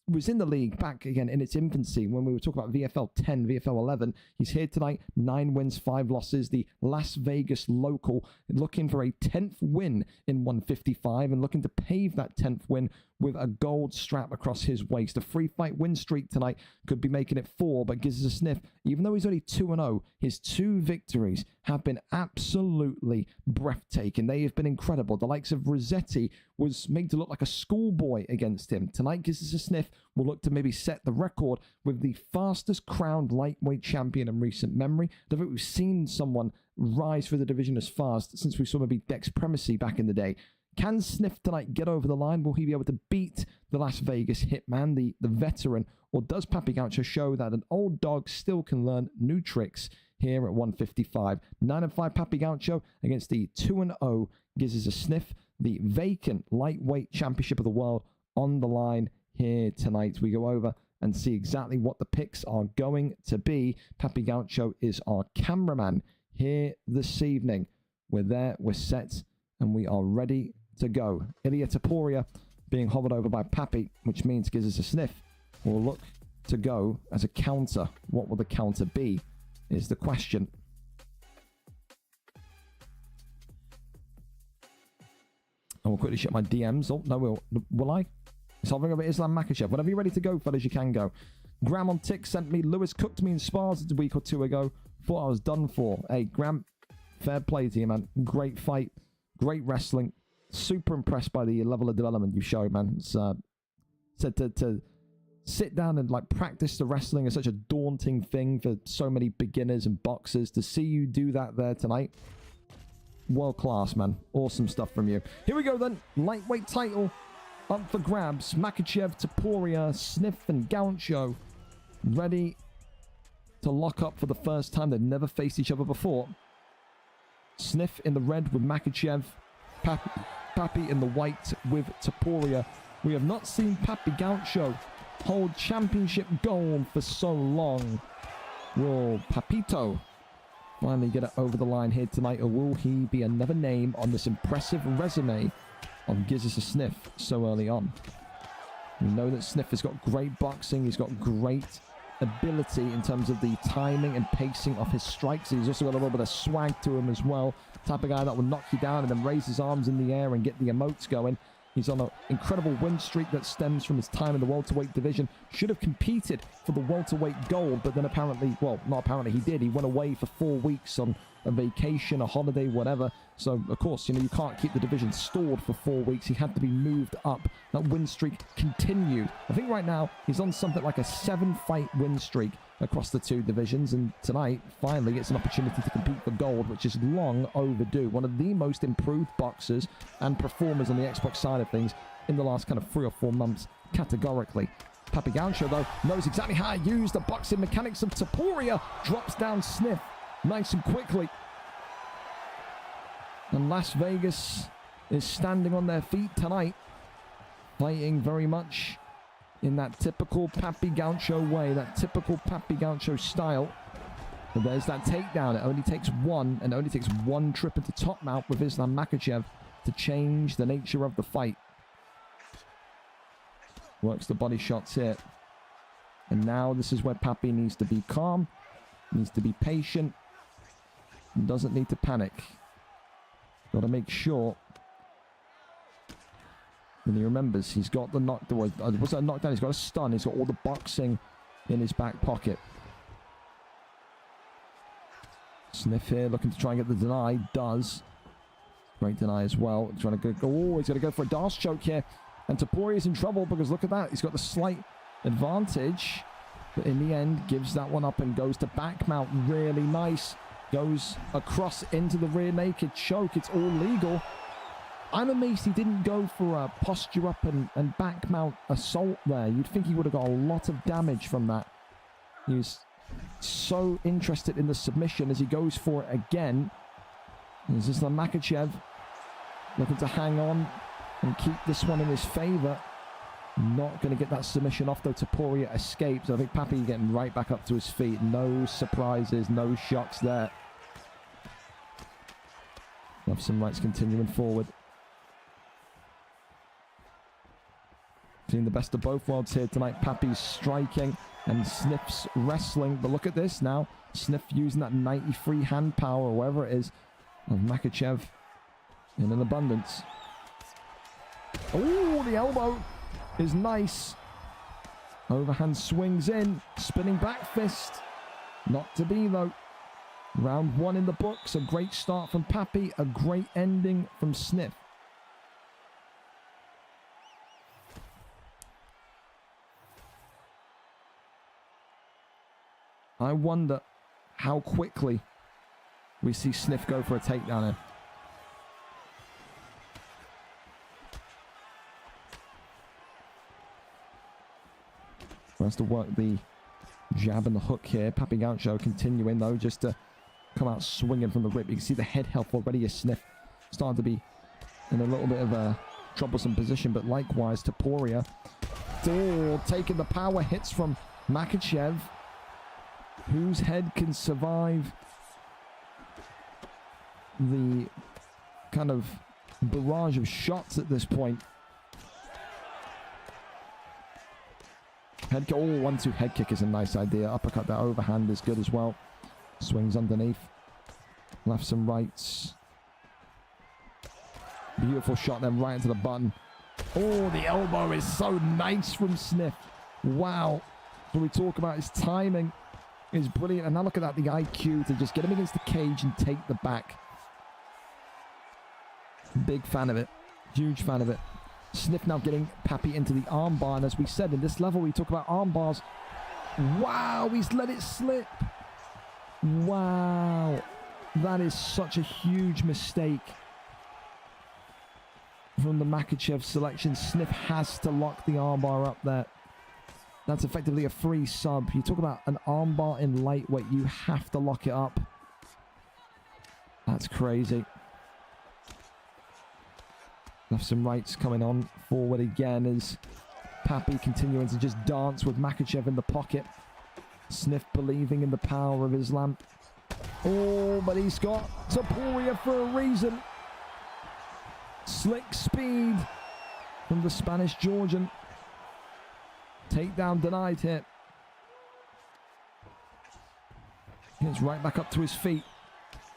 Was in the league back again in its infancy when we were talking about VFL 10, VFL 11. He's here tonight, 9 wins, 5 losses. The Las Vegas local, looking for a 10th win in 155 and looking to pave that 10th win with a gold strap across his waist. A free fight win streak tonight could be making it 4, but gives us a sniff. Even though he's only 2-0, his 2 victories have been absolutely breathtaking. They have been incredible. The likes of Rossetti was made to look like a schoolboy against him. Tonight gives us a sniff. We'll look to maybe set the record with the fastest crowned lightweight champion in recent memory. I don't think we've seen someone rise through the division as fast since we saw maybe Dex Primacy back in the day. Can Sniff tonight get over the line? Will he be able to beat the Las Vegas Hitman, the veteran? Or does Papi Gaucho show that an old dog still can learn new tricks here at 155? 9-5 Papi Gaucho against the 2-0 gives us a sniff. The vacant lightweight championship of the world on the line here tonight. We go over and see exactly what the picks are going to be. Papi Gaucho is our cameraman here this evening. We're there, we're set, and we are ready to go. Ilya Taporia being hovered over by Papi, which means gives us a sniff. We'll look to go as a counter. What will the counter be is the question. I will quickly check my DMs. Oh, no, will I? It's hovering over Islam Makhachev. Whenever you're ready to go, fellas, you can go. Gramontic sent me. Lewis cooked me in spars a week or 2 ago. Thought I was done for. Hey, Gram, fair play to you, man. Great fight. Great wrestling. Super impressed by the level of development you showed, man. It's, said to sit down and like practice the wrestling is such a daunting thing for so many beginners and boxers. To see you do that there tonight, world class, man. Awesome stuff from you. Here we go then. Lightweight title up for grabs. Makhachev, Taporia, Sniff, and Gaucho ready to lock up for the first time. They've never faced each other before. Sniff in the red with Makhachev. Papi in the white with Taporia. We have not seen Papi Gaucho hold championship gold for so long. Will Papito finally get it over the line here tonight, or will he be another name on this impressive resume of gives us a sniff so early on? We know that Sniff has got great boxing. He's got great ability in terms of the timing and pacing of his strikes. He's also got a little bit of swag to him as well. Type of guy that will knock you down and then raise his arms in the air and get the emotes going. He's on an incredible win streak that stems from his time in the welterweight division. Should have competed for the welterweight gold, but then apparently, well, not apparently, he did. He went away for 4 weeks on a vacation, a holiday, whatever. So, of course, you know, you can't keep the division stalled for 4 weeks. He had to be moved up. That win streak continued. I think right now he's on something like a 7-fight win streak across the 2 divisions. And tonight, finally, gets an opportunity to compete for gold, which is long overdue. One of the most improved boxers and performers on the Xbox side of things in the last kind of 3 or 4 months, categorically. Papi Gaucho, though, knows exactly how to use the boxing mechanics of Taporia. Drops down Sniff nice and quickly. And Las Vegas is standing on their feet tonight, fighting very much in that typical Papi Gaucho way, that typical Papi Gaucho style. But there's that takedown. It only takes one, and it only takes one trip into top mount with Islam Makhachev to change the nature of the fight. Works the body shots here. And now this is where Papi needs to be calm, needs to be patient, and doesn't need to panic. Got to make sure that he remembers he's got the knockdown. Was that a knockdown? He's got a stun. He's got all the boxing in his back pocket. Sniff here looking to try and get the deny. Does. Great deny as well. Trying to go. Oh, he's going to go for a Darce choke here. And Taporia is in trouble because look at that. He's got the slight advantage. But in the end, gives that one up and goes to back mount. Really nice. Goes across into the rear naked choke. It's all legal. I'm amazed he didn't go for a posture up and back mount assault there. You'd think he would have got a lot of damage from that. He was so interested in the submission as he goes for it again. This is the Makhachev looking to hang on and keep this one in his favor. Not going to get that submission off though. Taporia escapes. I think Papi getting right back up to his feet. No surprises, no shocks there. Have some rights continuing forward. Seeing the best of both worlds here tonight. Papi's striking and Sniff's wrestling. But look at this now. Sniff using that 93 hand power, or whatever it is, of Makhachev in an abundance. Oh, the elbow is nice. Overhand swings in. Spinning back fist. Not to be though. Round 1 in the books. A great start from Papi. A great ending from Sniff. I wonder how quickly we see Sniff go for a takedown here. Has to work the jab and the hook here. Papi Gaucho continuing though, just to come out swinging from the rip. You can see the head health already as Sniff starting to be in a little bit of a troublesome position, but likewise Taporia. Oh, taking the power hits from Makhachev. Whose head can survive the kind of barrage of shots at this point? Head kick. Oh, 1-2 head kick is a nice idea. Uppercut, that overhand is good as well. Swings underneath. Lefts and rights. Beautiful shot then right into the button. Oh, the elbow is so nice from Sniff. Wow. When we talk about his timing is brilliant. And now look at that, the IQ to just get him against the cage and take the back. Big fan of it. Huge fan of it. Sniff now getting Papi into the armbar. And as we said, in this level, we talk about armbars. Wow, he's let it slip. Wow. That is such a huge mistake from the Makhachev selection. Sniff has to lock the armbar up there. That's effectively a free sub. You talk about an armbar in lightweight, you have to lock it up. That's crazy. Left some rights coming on forward again as Papi continuing to just dance with Makhachev in the pocket. Sniff believing in the power of Islam. Oh, but he's got Taporia for a reason. Slick speed from the Spanish Georgian. Takedown denied here. It's right back up to his feet.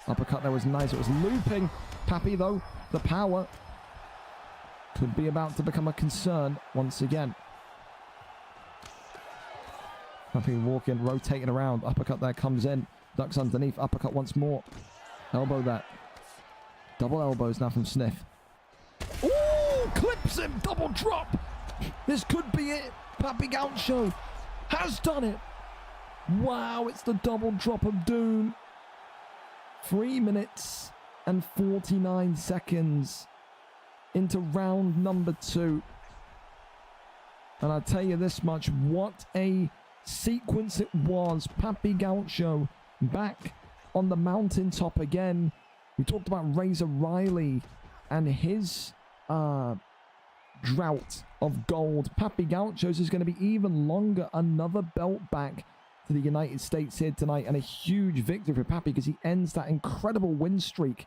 Uppercut there was nice. It was looping. Papi though, the power could be about to become a concern once again. Papi walking, rotating around. Uppercut there comes in. Ducks underneath. Uppercut once more. Elbow that. Double elbows now from Sniff. Ooh, clips him, double drop. This could be it. Papi Gaucho has done it. Wow, it's the double drop of doom. 3 minutes and 49 seconds into round number 2. And I tell you this much, what a sequence it was. Papi Gaucho back on the mountaintop again. We talked about Razor Riley and his drought of gold. Papi Gaucho's is going to be even longer. Another belt back to the United States here tonight, and a huge victory for Papi because he ends that incredible win streak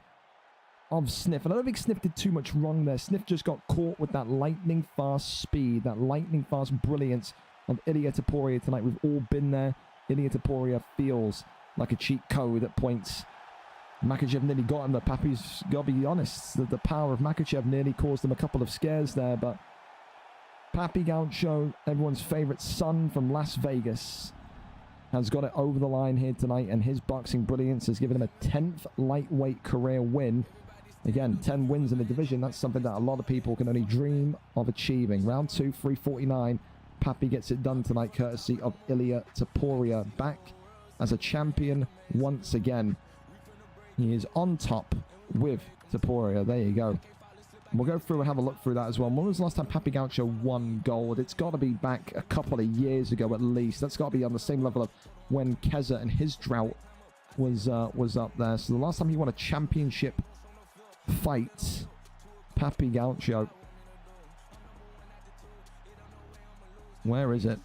of Sniff. And I don't think Sniff did too much wrong there. Sniff just got caught with that lightning fast speed, that lightning fast brilliance of Ilia Topuria tonight. We've all been there. Ilia Topuria feels like a cheat code at points. Makhachev nearly got him, but Papi's got to be honest, the power of Makhachev nearly caused him a couple of scares there, but Papi Gaucho, everyone's favorite son from Las Vegas, has got it over the line here tonight, and his boxing brilliance has given him a 10th lightweight career win. Again, 10 wins in the division. That's something that a lot of people can only dream of achieving. Round 2, 349. Papi gets it done tonight, courtesy of Ilia Topuria. Back as a champion once again. He is on top with Topuria. There you go. We'll go through and have a look through that as well. When was the last time Papi Gaucho won gold? It's got to be back a couple of years ago at least. That's got to be on the same level of when Keza and his drought was up there. So the last time he won a championship fight, Papi Gaucho. Where is it?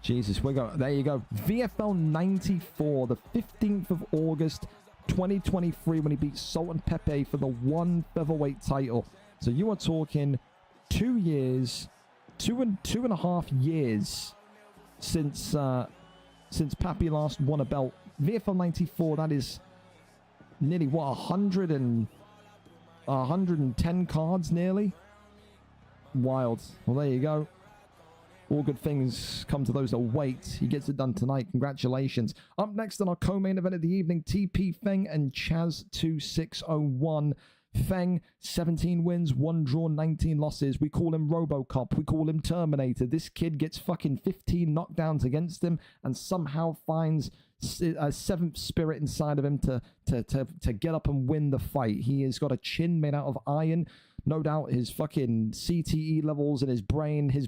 Jesus, we go. There you go. VFL 94, the 15th of August, 2023, when he beat Sultan Pepe for the 1 featherweight title. So you are talking 2 years, two and a half years since Papi last won a belt. VFL 94, that is nearly what, 110 cards nearly. Wild. Well, there you go. All good things come to those that wait. He gets it done tonight. Congratulations. Up next on our co-main event of the evening, TP Feng and Chaz 2601. Feng, 17 wins, 1 draw, 19 losses. We call him RoboCop. We call him Terminator. This kid gets fucking 15 knockdowns against him and somehow finds a 7th spirit inside of him to get up and win the fight. He has got a chin made out of iron. No doubt his fucking CTE levels in his brain is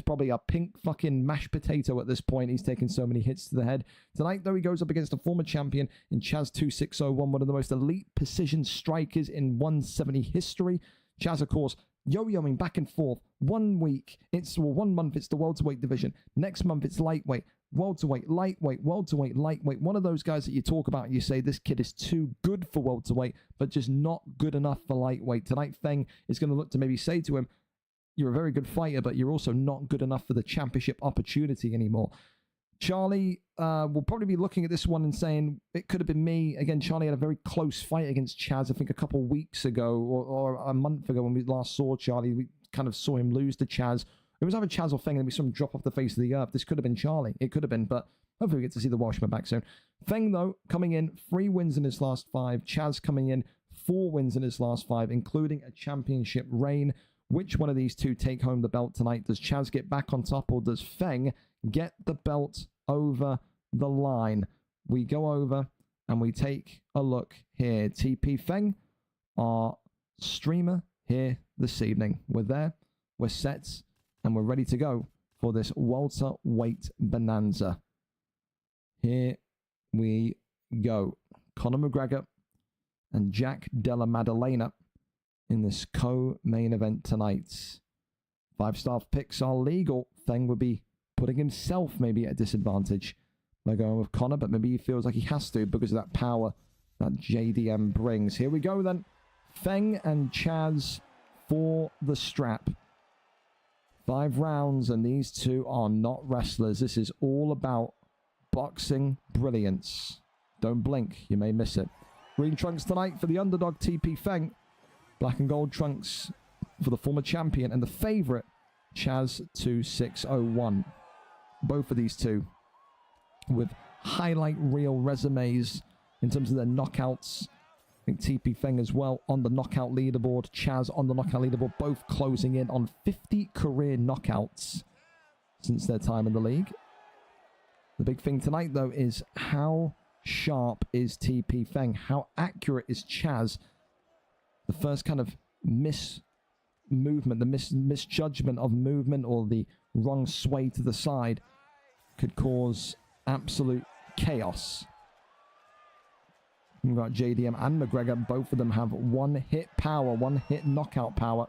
probably a pink fucking mashed potato at this point. He's taken so many hits to the head. Tonight, though, he goes up against a former champion in Chaz 2601, one of the most elite precision strikers in 170 history. Chaz, of course, yo-yoing back and forth. 1 week, it's 1 month, it's the welterweight division. Next month, it's lightweight. Welterweight, lightweight, welterweight, lightweight. One of those guys that you talk about and you say this kid is too good for welterweight, but just not good enough for lightweight. Tonight, Feng is going to look to maybe say to him, you're a very good fighter, but you're also not good enough for the championship opportunity anymore. Charlie will probably be looking at this one and saying, it could have been me. Again, Charlie had a very close fight against Chaz, I think a couple weeks ago or a month ago when we last saw Charlie. We kind of saw him lose to Chaz. It was either Chaz or Feng, and we saw him drop off the face of the earth. This could have been Charlie. It could have been, but hopefully we get to see the Welshman back soon. Feng, though, coming in 3 wins in his last 5. Chaz coming in 4 wins in his last 5, including a championship reign. Which one of these two take home the belt tonight? Does Chaz get back on top, or does Feng get the belt over the line? We go over and we take a look here. TP Feng, our streamer here this evening. We're there, we're set, and we're ready to go for this welterweight bonanza. Here we go. Conor McGregor and Jack Della Maddalena in this co-main event tonight. 5-star picks are legal. Feng would be putting himself maybe at a disadvantage by going with Conor, but maybe he feels like he has to because of that power that JDM brings. Here we go then. Feng and Chaz for the strap. 5 rounds, and these two are not wrestlers. This is all about boxing brilliance. Don't blink, you may miss it. Green trunks tonight for the underdog TP Feng. Black and gold trunks for the former champion and the favourite Chaz 2601. Both of these two with highlight reel resumes in terms of their knockouts. I think TP Feng as well on the knockout leaderboard. Chaz on the knockout leaderboard, both closing in on 50 career knockouts since their time in the league. The big thing tonight, though, is how sharp is TP Feng? How accurate is Chaz? The first kind of mismovement, the misjudgment of movement or the wrong sway to the side could cause absolute chaos. We've got JDM and McGregor. Both of them have one-hit power, one-hit knockout power.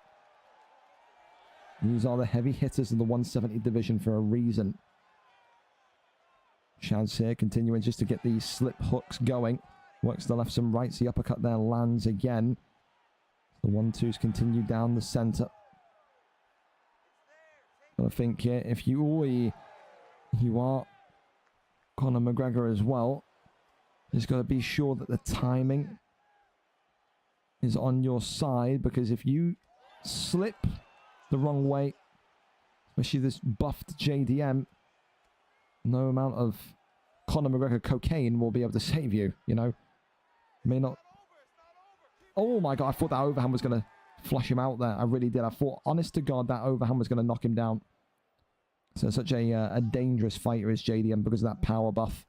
These are the heavy hitters in the 170 division for a reason. Chaz here continuing just to get these slip hooks going. Works the lefts and rights. The uppercut there lands again. The 1-2s continue down the center. But I think here, if you are Conor McGregor as well, just got to be sure that the timing is on your side, because if you slip the wrong way, especially this buffed JDM, no amount of Conor McGregor cocaine will be able to save you, you know. May not. Oh my God, I thought that overhand was going to flush him out there. I really did. I thought, honest to God, that overhand was going to knock him down. So such a dangerous fighter is JDM because of that power buff.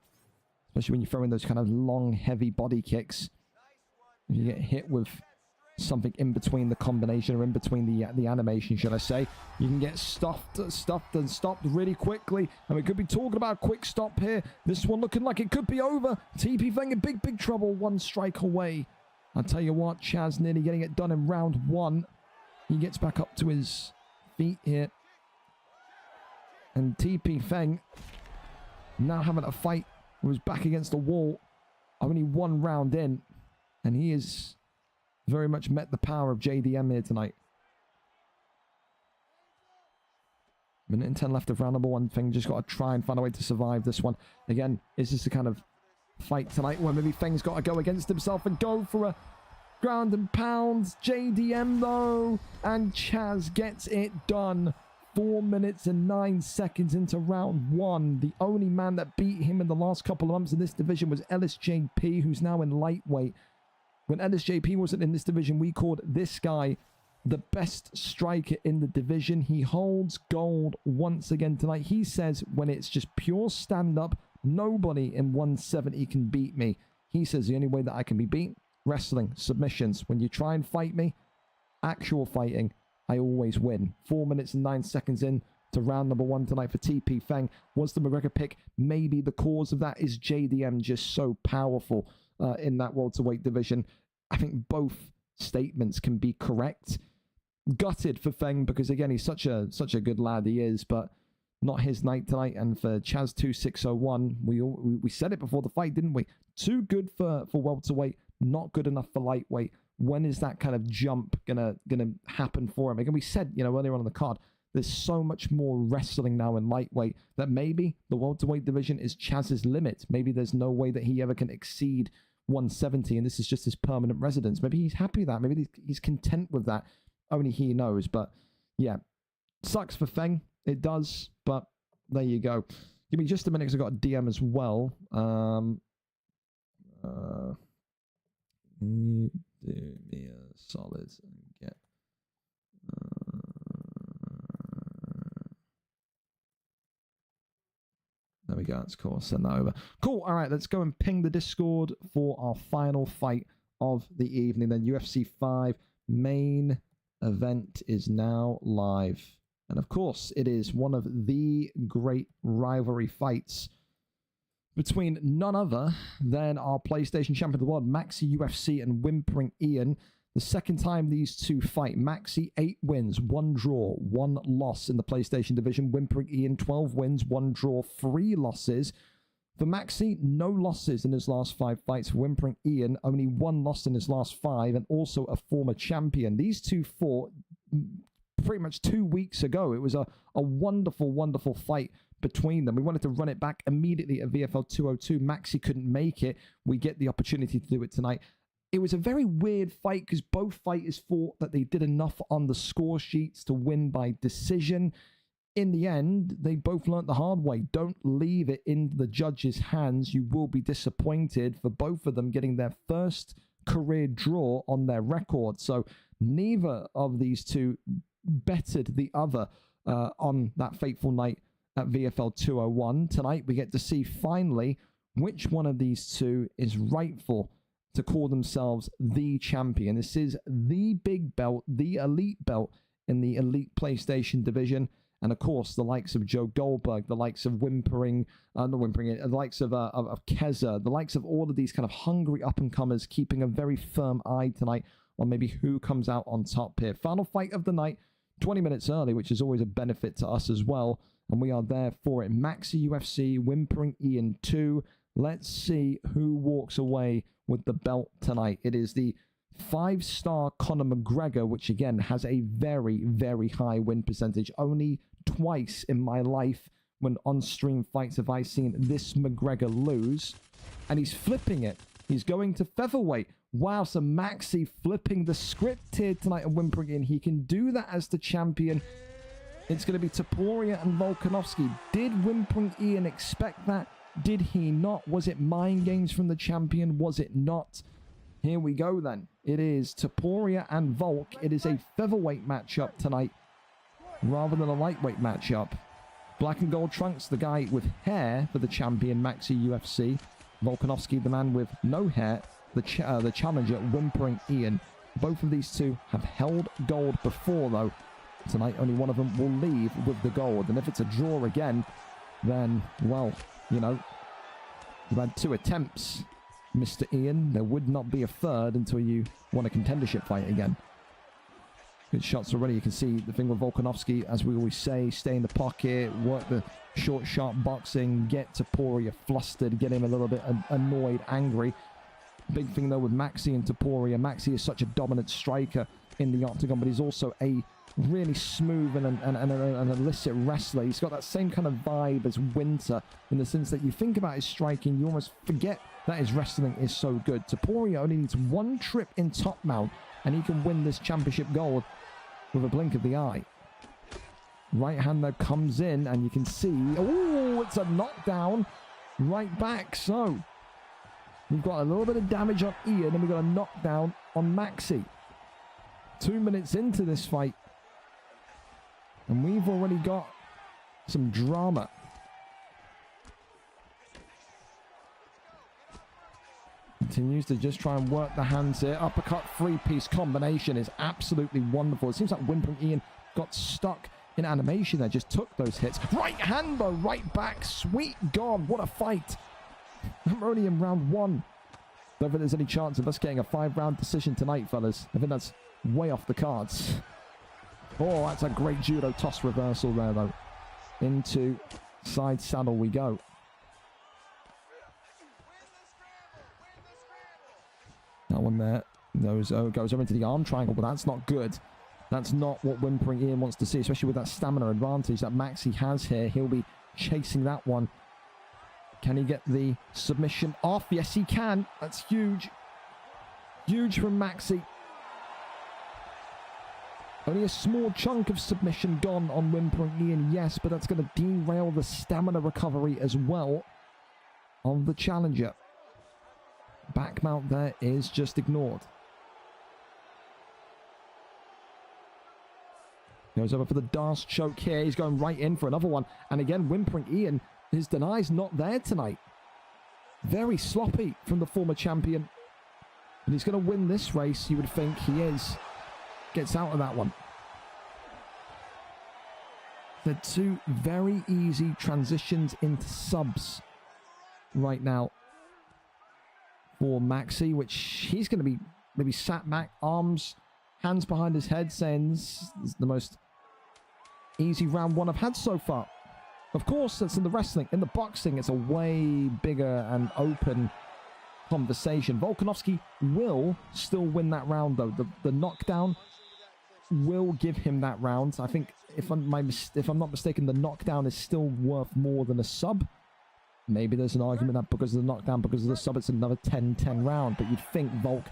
Especially when you throw in those kind of long, heavy body kicks. If you get hit with something in between the combination or in between the animation, should I say, you can get stuffed and stopped really quickly. And we could be talking about a quick stop here. This one looking like it could be over. TP Feng in big trouble. One strike away. I'll tell you what, Chaz nearly getting it done in round one. He gets back up to his feet here. And TP Feng now having a fight was back against the wall, only one round in, and he has very much met the power of JDM here tonight. Minute and 10 left of round number one. Feng just got to try and find a way to survive this one. Again, is this the kind of fight tonight where maybe Feng's got to go against himself and go for a ground and pound? JDM though, and Chaz gets it done. 4 minutes and 9 seconds into round one. The only man that beat him in the last couple of months in this division was LSJP, who's now in lightweight. When LSJP wasn't in this division, we called this guy the best striker in the division. He holds gold once again tonight. He says when it's just pure stand-up, nobody in 170 can beat me. He says the only way that I can be beat, wrestling, submissions. When you try and fight me, actual fighting, I always win. 4 minutes and 9 seconds in to round number one tonight for TP Feng. Was the McGregor pick maybe the cause of that? Is JDM just so powerful in that welterweight division? I think both statements can be correct. Gutted for Feng because, again, he's such a good lad, he is, but not his night tonight. And for Chaz 2601, we said it before the fight, didn't we? Too good for welterweight, not good enough for lightweight. When is that kind of jump gonna happen for him? Again, we said, earlier on in the card, there's so much more wrestling now in lightweight that maybe the welterweight division is Chaz's limit. Maybe there's no way that he ever can exceed 170, and this is just his permanent residence. Maybe he's happy with that. Maybe he's content with that. Only he knows. But yeah, sucks for Feng. It does. But there you go. Give me just a minute because I've got a DM as well. Do me a solid and get there we go. That's cool. Send that over. Cool. All right, let's go and ping the Discord for our final fight of the evening. Then UFC 5 main event is now live, and of course it is one of the great rivalry fights between none other than our PlayStation champion of the world, MaxyUFC, and WhimperingIann. The second time these two fight. Maxy, 8 wins, 1 draw, 1 loss in the PlayStation division. WhimperingIann, 12 wins, 1 draw, 3 losses. For Maxy, no losses in his last 5 fights. For WhimperingIann, only 1 loss in his last 5, and also a former champion. These two fought pretty much 2 weeks ago. It was a wonderful, wonderful fight between them. We wanted to run it back immediately at VFL 202. Maxy couldn't make it. We get the opportunity to do it tonight. It was a very weird fight because both fighters thought that they did enough on the score sheets to win by decision. in the end, they both learnt the hard way. Don't leave it in the judges' hands. You will be disappointed for both of them getting their first career draw on their record. So neither of these two bettered the other on that fateful night at VFL 201. Tonight, we get to see finally which one of these two is rightful to call themselves the champion. This is the big belt, the elite belt in the elite PlayStation division. And of course, the likes of Joe Goldberg, the likes of the likes of Keza, the likes of all of these kind of hungry up-and-comers keeping a very firm eye tonight on maybe who comes out on top here. Final fight of the night, 20 minutes early, which is always a benefit to us as well. And we are there for it. MaxyUFC, WhimperingIann 2. Let's see who walks away with the belt tonight. It is the 5-star Conor McGregor, which again has a very, very high win percentage. Only twice in my life when on-stream fights have I seen this McGregor lose. And he's flipping it. He's going to featherweight. Wow, so Maxy flipping the script here tonight at WhimperingIann. He can do that as the champion. It's going to be Topuria and Volkanovski. Did WhimperingIann expect that? Did he not? Was it mind games from the champion? Was it not? Here we go then. It is Topuria and Volk. It is a featherweight matchup tonight rather than a lightweight matchup. Black and gold trunks, the guy with hair for the champion MaxyUFC. Volkanovski, the man with no hair, the challenger WhimperingIann. Both of these two have held gold before though. Tonight only one of them will leave with the gold. And if it's a draw again, then, well, you know, you've had 2 attempts, Mr. Ian. There would not be a third until you won a contendership fight again. Good shots already. You can see the thing with Volkanovski, as we always say, stay in the pocket, work the short, sharp boxing, get Topuria flustered, get him a little bit annoyed, angry. Big thing, though, with Maxy and Topuria. Maxy is such a dominant striker in the octagon, but he's also a really smooth and an illicit wrestler. He's got that same kind of vibe as Winter, in the sense that you think about his striking, you almost forget that his wrestling is so good. Topuria only needs 1 trip in top mount, and he can win this championship gold with a blink of the eye. Right hand, though, comes in, and you can see, oh, it's a knockdown right back. So we've got a little bit of damage on Ian, and we've got a knockdown on Maxy. 2 minutes into this fight, and we've already got some drama. Continues to just try and work the hands here. Uppercut 3-piece combination is absolutely wonderful. It seems like WhimperingIann got stuck in animation there, just took those hits. Right hand though, right back. Sweet God, what a fight. We're only in round 1. Don't think there's any chance of us getting a 5-round decision tonight, fellas. I think that's way off the cards. Oh, that's a great judo toss reversal there, though. Into side saddle we go. That one there goes over into the arm triangle, but that's not good. That's not what WhimperingIann wants to see, especially with that stamina advantage that Maxy has here. He'll be chasing that one. Can he get the submission off? Yes, he can. That's huge. Huge from Maxy. Only a small chunk of submission gone on WhimperingIann, yes, but that's going to derail the stamina recovery as well of the challenger. Back mount there is just ignored. Goes over for the Darce choke here. He's going right in for another one. And again, WhimperingIann, his deny's not there tonight. Very sloppy from the former champion. And he's going to win this race, you would think he is. Gets out of that one. The 2 very easy transitions into subs right now for Maxy, which he's going to be maybe sat back, arms, hands behind his head, saying this is the most easy round 1 I've had so far. Of course, that's in the wrestling. In the boxing, it's a way bigger and open conversation. Volkanovski will still win that round, though. The knockdown will give him that round. I think, if I'm not mistaken, the knockdown is still worth more than a sub. Maybe there's an argument that because of the knockdown, because of the sub, it's another 10-10 round. But you'd think Volk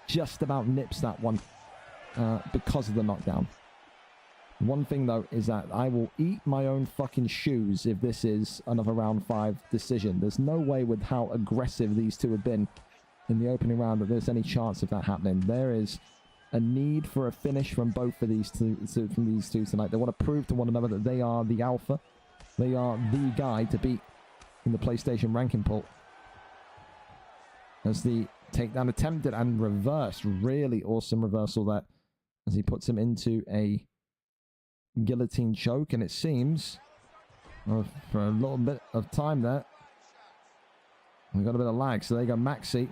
just about nips that one because of the knockdown. One thing, though, is that I will eat my own fucking shoes if this is another round 5 decision. There's no way with how aggressive these two have been in the opening round that there's any chance of that happening. There is a need for a finish from both of these two tonight. They want to prove to one another that they are the alpha. They are the guy to beat in the PlayStation ranking poll. As the takedown attempted and reversed. Really awesome reversal there. As he puts him into a guillotine choke. And it seems, for a little bit of time there, we got a bit of lag. So there you go, Maxy.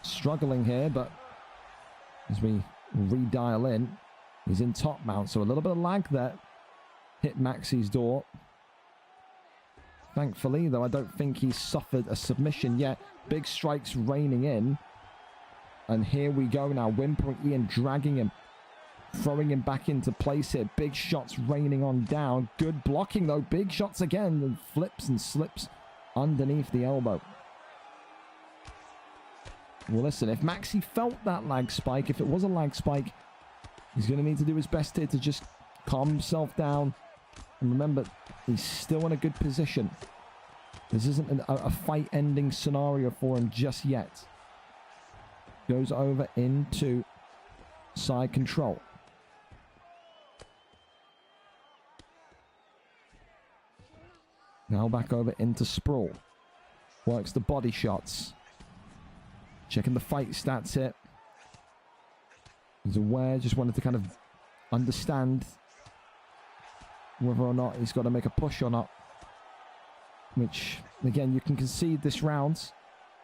Struggling here, but as we redial in, he's in top mount. So a little bit of lag there. Hit Maxy's door. Thankfully, though, I don't think he's suffered a submission yet. Big strikes raining in. And here we go now. WhimperingIann dragging him. Throwing him back into place here. Big shots raining on down. Good blocking, though. Big shots again. And flips and slips underneath the elbow. Well, listen, if Maxy felt that lag spike, if it was a lag spike, he's going to need to do his best here to just calm himself down. And remember, he's still in a good position. This isn't a fight-ending scenario for him just yet. Goes over into side control. Now back over into sprawl. Works the body shots. Checking the fight stats here. He's aware, just wanted to kind of understand whether or not he's got to make a push or not. Which, again, you can concede this round.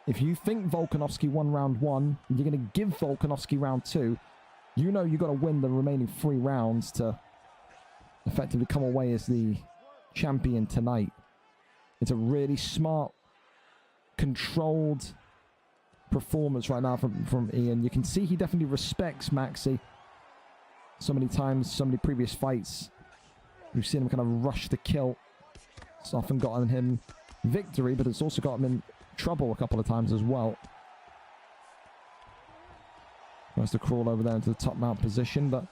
If you think Volkanovski won round 1, and you're going to give Volkanovski round 2, you know you've got to win the remaining 3 rounds to effectively come away as the champion tonight. It's a really smart, controlled performance right now from Ian. You can see he definitely respects Maxy. So many times, so many previous fights, we've seen him kind of rush to kill. It's often gotten him victory, but it's also gotten him in trouble a couple of times as well. Tries to crawl over there into the top mount position, but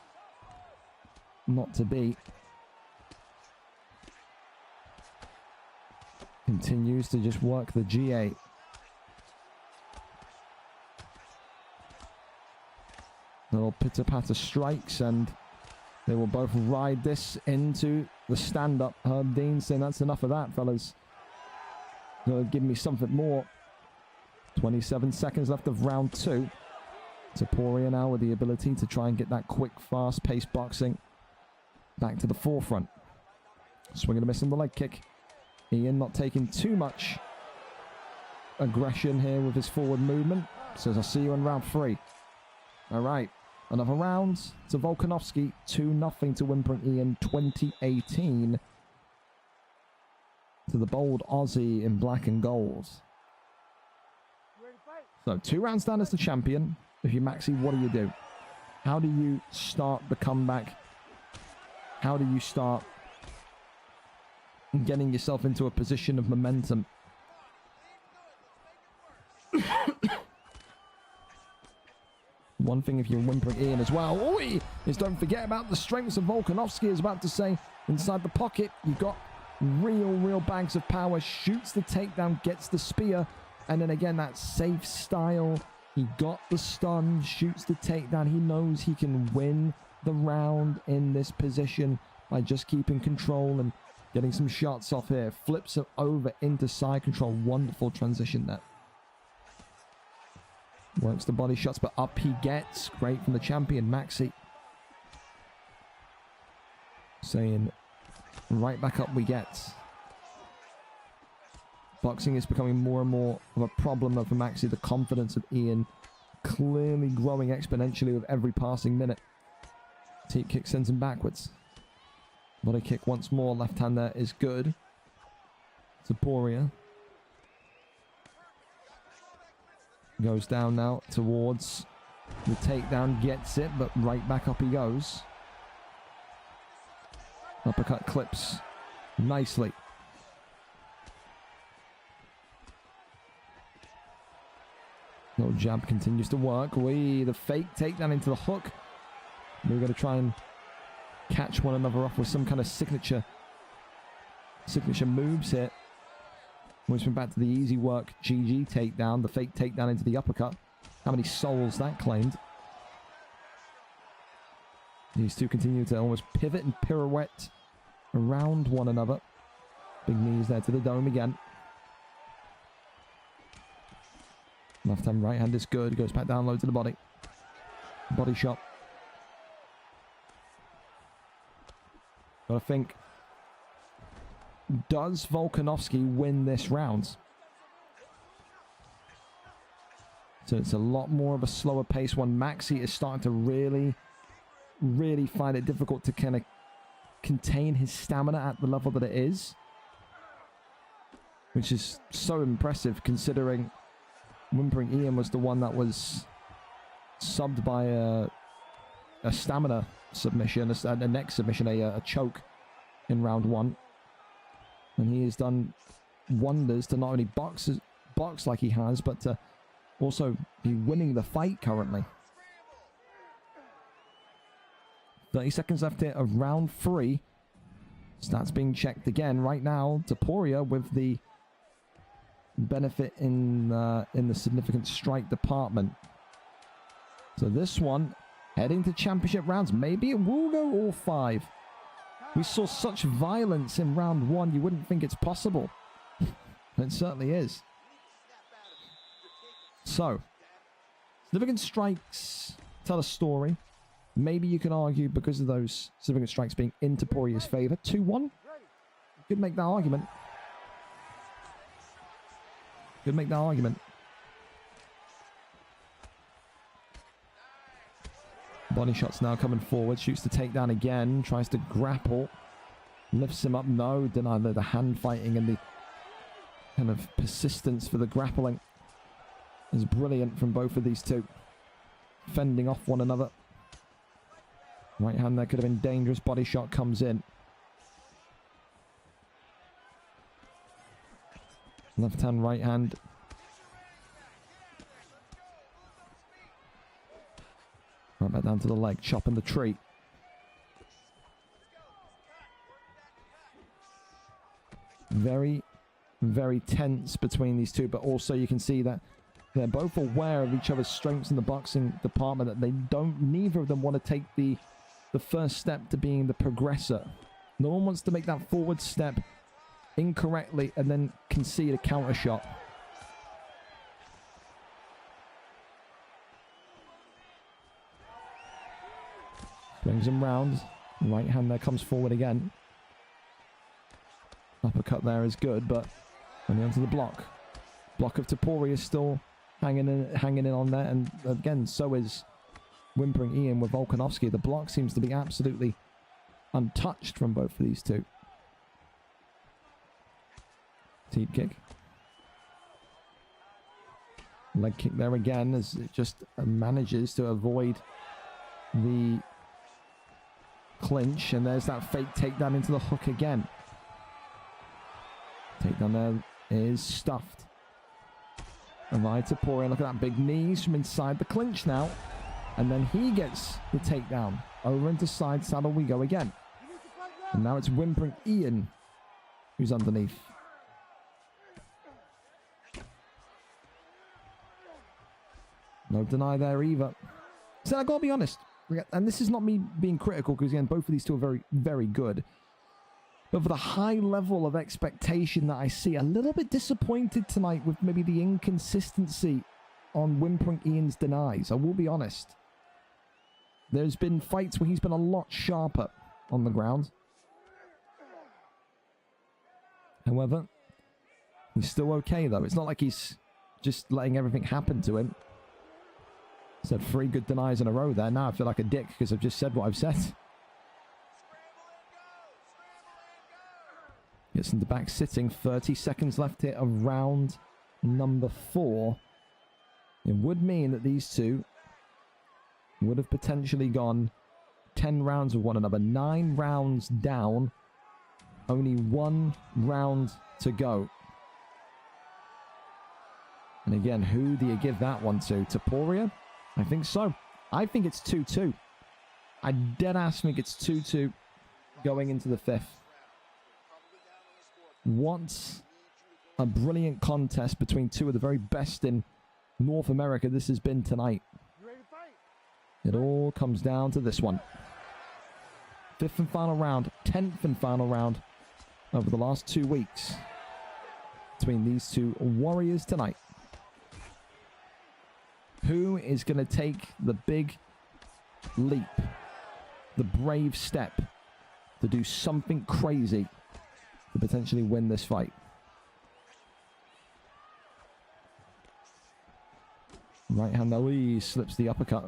not to be. Continues to just work the G8. Little pitter-patter strikes, and they will both ride this into the stand-up. Herb Dean saying that's enough of that, fellas. Give me something more. 27 seconds left of round 2. Topuria now with the ability to try and get that quick, fast-paced boxing back to the forefront. Swinging a miss on the leg kick. Ian not taking too much aggression here with his forward movement. Says, I'll see you in round 3. All right. Another round to Volkanovski. 2-0 to WhimperingIann 2018. To the bold Aussie in black and gold. So 2 rounds down as the champion. If you're Maxy, what do? How do you start the comeback? How do you start getting yourself into a position of momentum? One thing if you're WhimperingIann as well, is don't forget about the strengths of Volkanovski. Is about to say, inside the pocket, you've got real bags of power. Shoots the takedown, gets the spear, and then again, that safe style. He got the stun, shoots the takedown. He knows he can win the round in this position by just keeping control and getting some shots off here. Flips it over into side control. Wonderful transition there. Works the body shots, but up he gets. Great from the champion, Maxy. Saying, right back up we get. Boxing is becoming more and more of a problem though for Maxy. The confidence of Ian clearly growing exponentially with every passing minute. Teep kick sends him backwards. Body kick once more. Left hand there is good. Topuria goes down now towards the takedown. Gets it, but right back up he goes. Uppercut clips nicely. No jab continues to work. The fake takedown into the hook. We're going to try and catch one another off with some kind of signature moves here. Moving back to the easy work GG takedown, the fake takedown into the uppercut. How many souls that claimed. These two continue to almost pivot and pirouette around one another. Big knees there to the dome again. Left hand, right hand is good. Goes back down low to the body. Body shot. Gotta think. Does Volkanovski win this round? So it's a lot more of a slower pace one. Maxy is starting to really find it difficult to kind of contain his stamina at the level that it is. Which is so impressive considering Whimpering Ian was the one that was subbed by a stamina submission, a neck submission, a choke in round 1. And he has done wonders to not only box like he has, but to also be winning the fight currently. 30 seconds left here of round 3. Stats being checked again right now. Topuria with the benefit in the significant strike department. So this one heading to championship rounds. Maybe it will go all 5. We saw such violence in round 1, you wouldn't think it's possible. It certainly is. So, significant strikes tell a story. Maybe you can argue because of those significant strikes being in Topuria's favor. 2-1. Could make that argument. Could make that argument. Body shots now coming forward. Shoots the takedown again. Tries to grapple. Lifts him up. No. Deny the hand fighting and the kind of persistence for the grappling is brilliant from both of these two. Fending off one another. Right hand there could have been dangerous. Body shot comes in. Left hand, right hand. Right back down to the leg, chopping the tree. Very, very tense between these two, but also you can see that they're both aware of each other's strengths in the boxing department, that they don't, neither of them want to take the first step to being the progressor. No one wants to make that forward step incorrectly and then concede a counter shot. Brings him round. Right hand there comes forward again. Uppercut there is good, but only onto the block. Block of Topuria is still hanging in on there, and again, so is Whimpering Ian with Volkanovski. The block seems to be absolutely untouched from both of these two. Teed kick. Leg kick there again, as it just manages to avoid the clinch, and there's that fake takedown into the hook again. Takedown there is stuffed. And right to pour in. Look at that big knees from inside the clinch now. And then he gets the takedown. Over into side saddle we go again. And now it's Whimpering Ian who's underneath. No deny there either. So I gotta be honest. And this is not me being critical, because again, both of these two are very, very good. But for the high level of expectation that I see, a little bit disappointed tonight with maybe the inconsistency on Whimpering Ian's denies. I will be honest. There's been fights where he's been a lot sharper on the ground. However, he's still okay though. It's not like he's just letting everything happen to him. Said 3 good denies in a row there. Now I feel like a dick because I've just said what I've said. Gets into back sitting. 30 seconds left here of round number 4. It would mean that these two would have potentially gone 10 rounds with one another. 9 rounds down. Only 1 round to go. And again, who do you give that one to? Topuria? I think so. I think it's 2-2. I deadass think it's 2-2 going into the 5th. What a brilliant contest between two of the very best in North America this has been tonight. It all comes down to this one. 5th and final round, 10th and final round over the last 2 weeks between these two warriors tonight. Who is going to take the big leap, the brave step to do something crazy to potentially win this fight? Right hand, though, he slips the uppercut.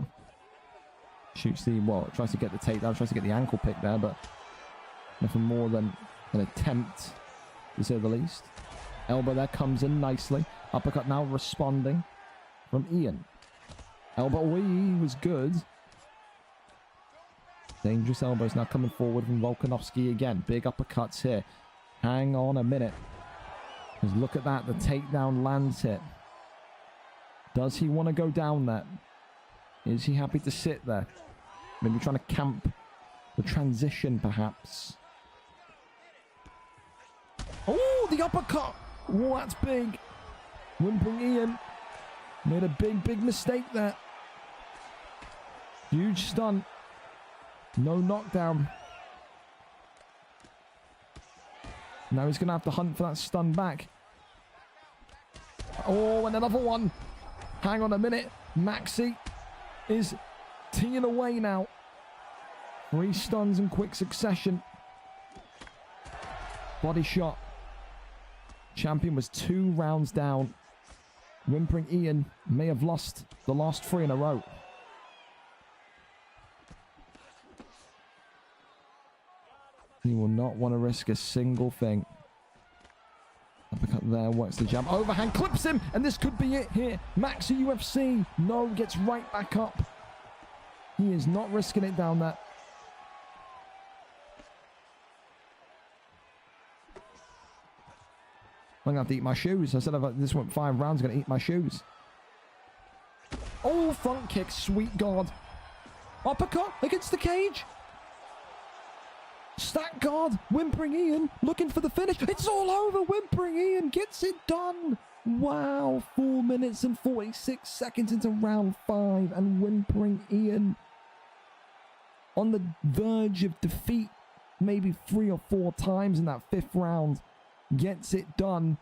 Shoots the, well, tries to get the takedown, tries to get the ankle pick there, but nothing more than an attempt, to say the least. Elbow there comes in nicely. Uppercut now responding from Ian. Elbow, was good. Dangerous elbows now coming forward from Volkanovski again. Big uppercuts here. Hang on a minute. Because look at that, the takedown lands hit. Does he want to go down there? Is he happy to sit there? Maybe trying to camp the transition, perhaps. Oh, the uppercut! Oh, that's big. WhimperingIann made a big mistake there. Huge stun. No knockdown. Now he's going to have to hunt for that stun back. Oh, and another one. Hang on a minute. Maxy is teeing away now. 3 stuns in quick succession. Body shot. Champion was 2 rounds down. WhimperingIann may have lost the last 3 in a row. He will not want to risk a single thing. Uppercut there, works the jab. Overhand, clips him, and this could be it here. MaxyUFC, no, gets right back up. He is not risking it down there. I'm going to have to eat my shoes. I said if this went 5 rounds, I'm going to eat my shoes. Oh, front kick, sweet God. Uppercut against the cage. Stack guard, WhimperingIann looking for the finish. It's all over. WhimperingIann gets it done. Wow, 4 minutes and 46 seconds into round 5, and WhimperingIann on the verge of defeat, maybe 3 or 4 times in that 5th round, gets it done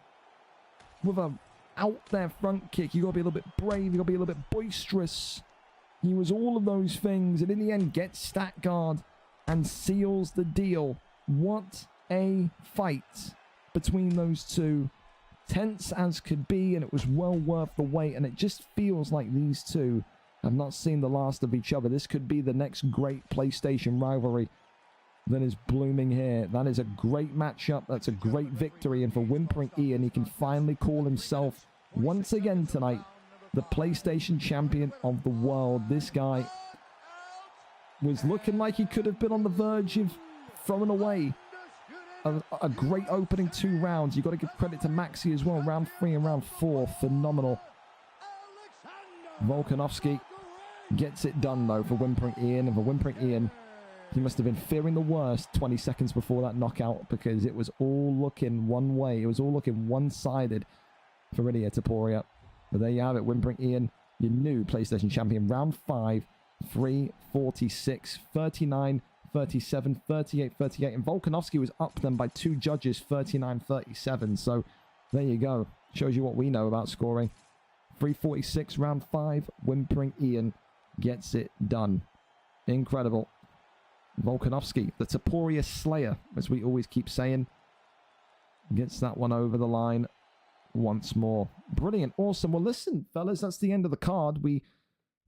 with a out there front kick. You got to be a little bit brave. You got to be a little bit boisterous. He was all of those things, and in the end, gets stack guard and seals the deal. What a fight between those two. Tense as could be, and it was well worth the wait. And it just feels like these two have not seen the last of each other. This could be the next great PlayStation rivalry that is blooming here. That is a great matchup. That's a great victory. And for WhimperingIann, he can finally call himself once again tonight the PlayStation champion of the world. This guy was looking like he could have been on the verge of throwing away a great opening 2 rounds. You've got to give credit to Maxy as well. Round 3 and round 4, phenomenal. Volkanovski gets it done, though, for WhimperingIann. And for WhimperingIann, he must have been fearing the worst 20 seconds before that knockout, because it was all looking one way. It was all looking one-sided for Ilia Topuria. But there you have it, WhimperingIann, your new PlayStation champion. Round 5, 3-46, 39, 37, 38, 38. And Volkanovski was up then by 2 judges, 39, 37. So there you go. Shows you what we know about scoring. 3:46, round 5. WhimperingIann gets it done. Incredible. Volkanovski, the Topuria Slayer, as we always keep saying, gets that one over the line once more. Brilliant. Awesome. Well, listen, fellas, that's the end of the card. We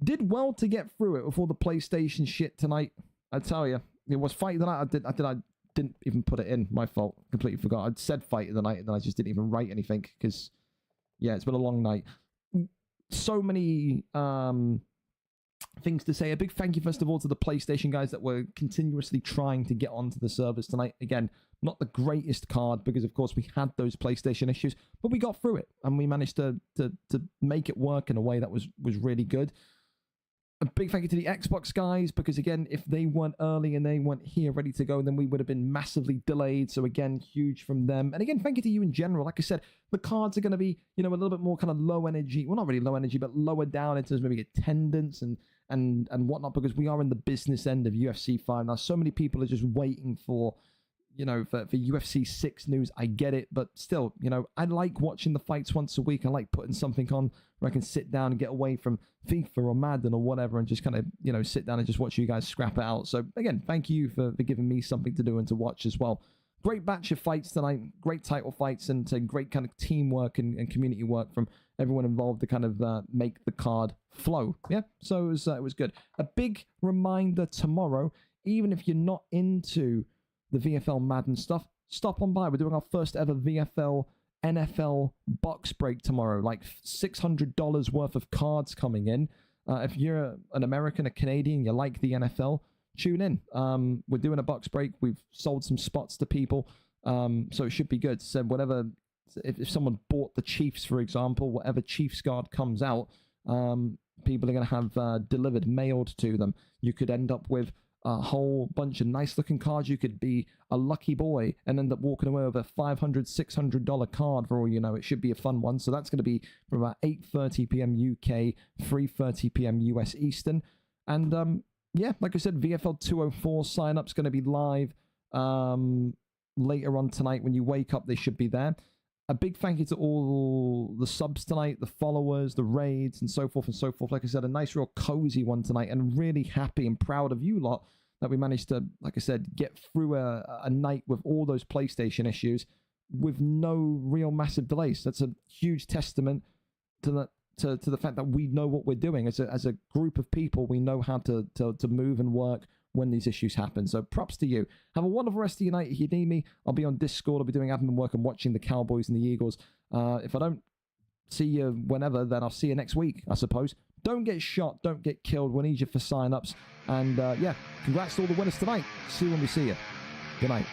did well to get through it before the PlayStation shit tonight. I tell you, it was fight of the night. I didn't even put it in. My fault. Completely forgot. I'd said fight of the night, and then I just didn't even write anything because, yeah, it's been a long night. So many things to say. A big thank you, first of all, to the PlayStation guys that were continuously trying to get onto the servers tonight. Again, not the greatest card because, of course, we had those PlayStation issues, but we got through it and we managed to make it work in a way that was really good. A big thank you to the Xbox guys, because again, if they weren't early and they weren't here ready to go, then we would have been massively delayed. So again, huge from them. And again, thank you to you in general. Like I said, the cards are going to be, you know, a little bit more kind of low energy. Well, not really low energy, but lower down in terms of maybe attendance and whatnot, because we are in the business end of UFC 5. Now, so many people are just waiting for, you know, for UFC 6 news. I get it, but still, you know, I like watching the fights once a week. I like putting something on where I can sit down and get away from FIFA or Madden or whatever and just kind of, you know, sit down and just watch you guys scrap it out. So again, thank you for giving me something to do and to watch as well. Great batch of fights tonight, great title fights, and great kind of teamwork and community work from everyone involved to kind of make the card flow. Yeah, so it was good. A big reminder tomorrow, even if you're not into the VFL Madden stuff, stop on by. We're doing our first ever VFL NFL box break tomorrow, like $600 worth of cards coming in. If you're an American, a Canadian, you like the NFL, tune in. We're doing a box break. We've sold some spots to people, so it should be good. So whatever, if someone bought the Chiefs, for example, whatever Chiefs card comes out, people are going to have delivered, mailed to them. You could end up with a whole bunch of nice looking cards. You could be a lucky boy and end up walking away with a $500, $600 card for all you know. It should be a fun one. So that's going to be from about 8:30 p.m. UK, 3:30 p.m. US Eastern. And yeah, like I said, VFL 204 sign-up's going to be live later on tonight. When you wake up, they should be there. A big thank you to all the subs tonight, the followers, the raids, and so forth and so forth. Like I said, a nice, real cozy one tonight, and really happy and proud of you lot that we managed to, like I said, get through a night with all those PlayStation issues with no real massive delays. That's a huge testament to the fact that we know what we're doing as a group of people. We know how to move and work when these issues happen. So props to you. Have a wonderful rest of your night. If you need me, I'll be on Discord. I'll be doing admin work and watching the Cowboys and the Eagles. If I don't see you whenever, then I'll see you next week, I suppose. Don't get shot. Don't get killed. We need you for sign-ups. And yeah, congrats to all the winners tonight. See you when we see you. Good night.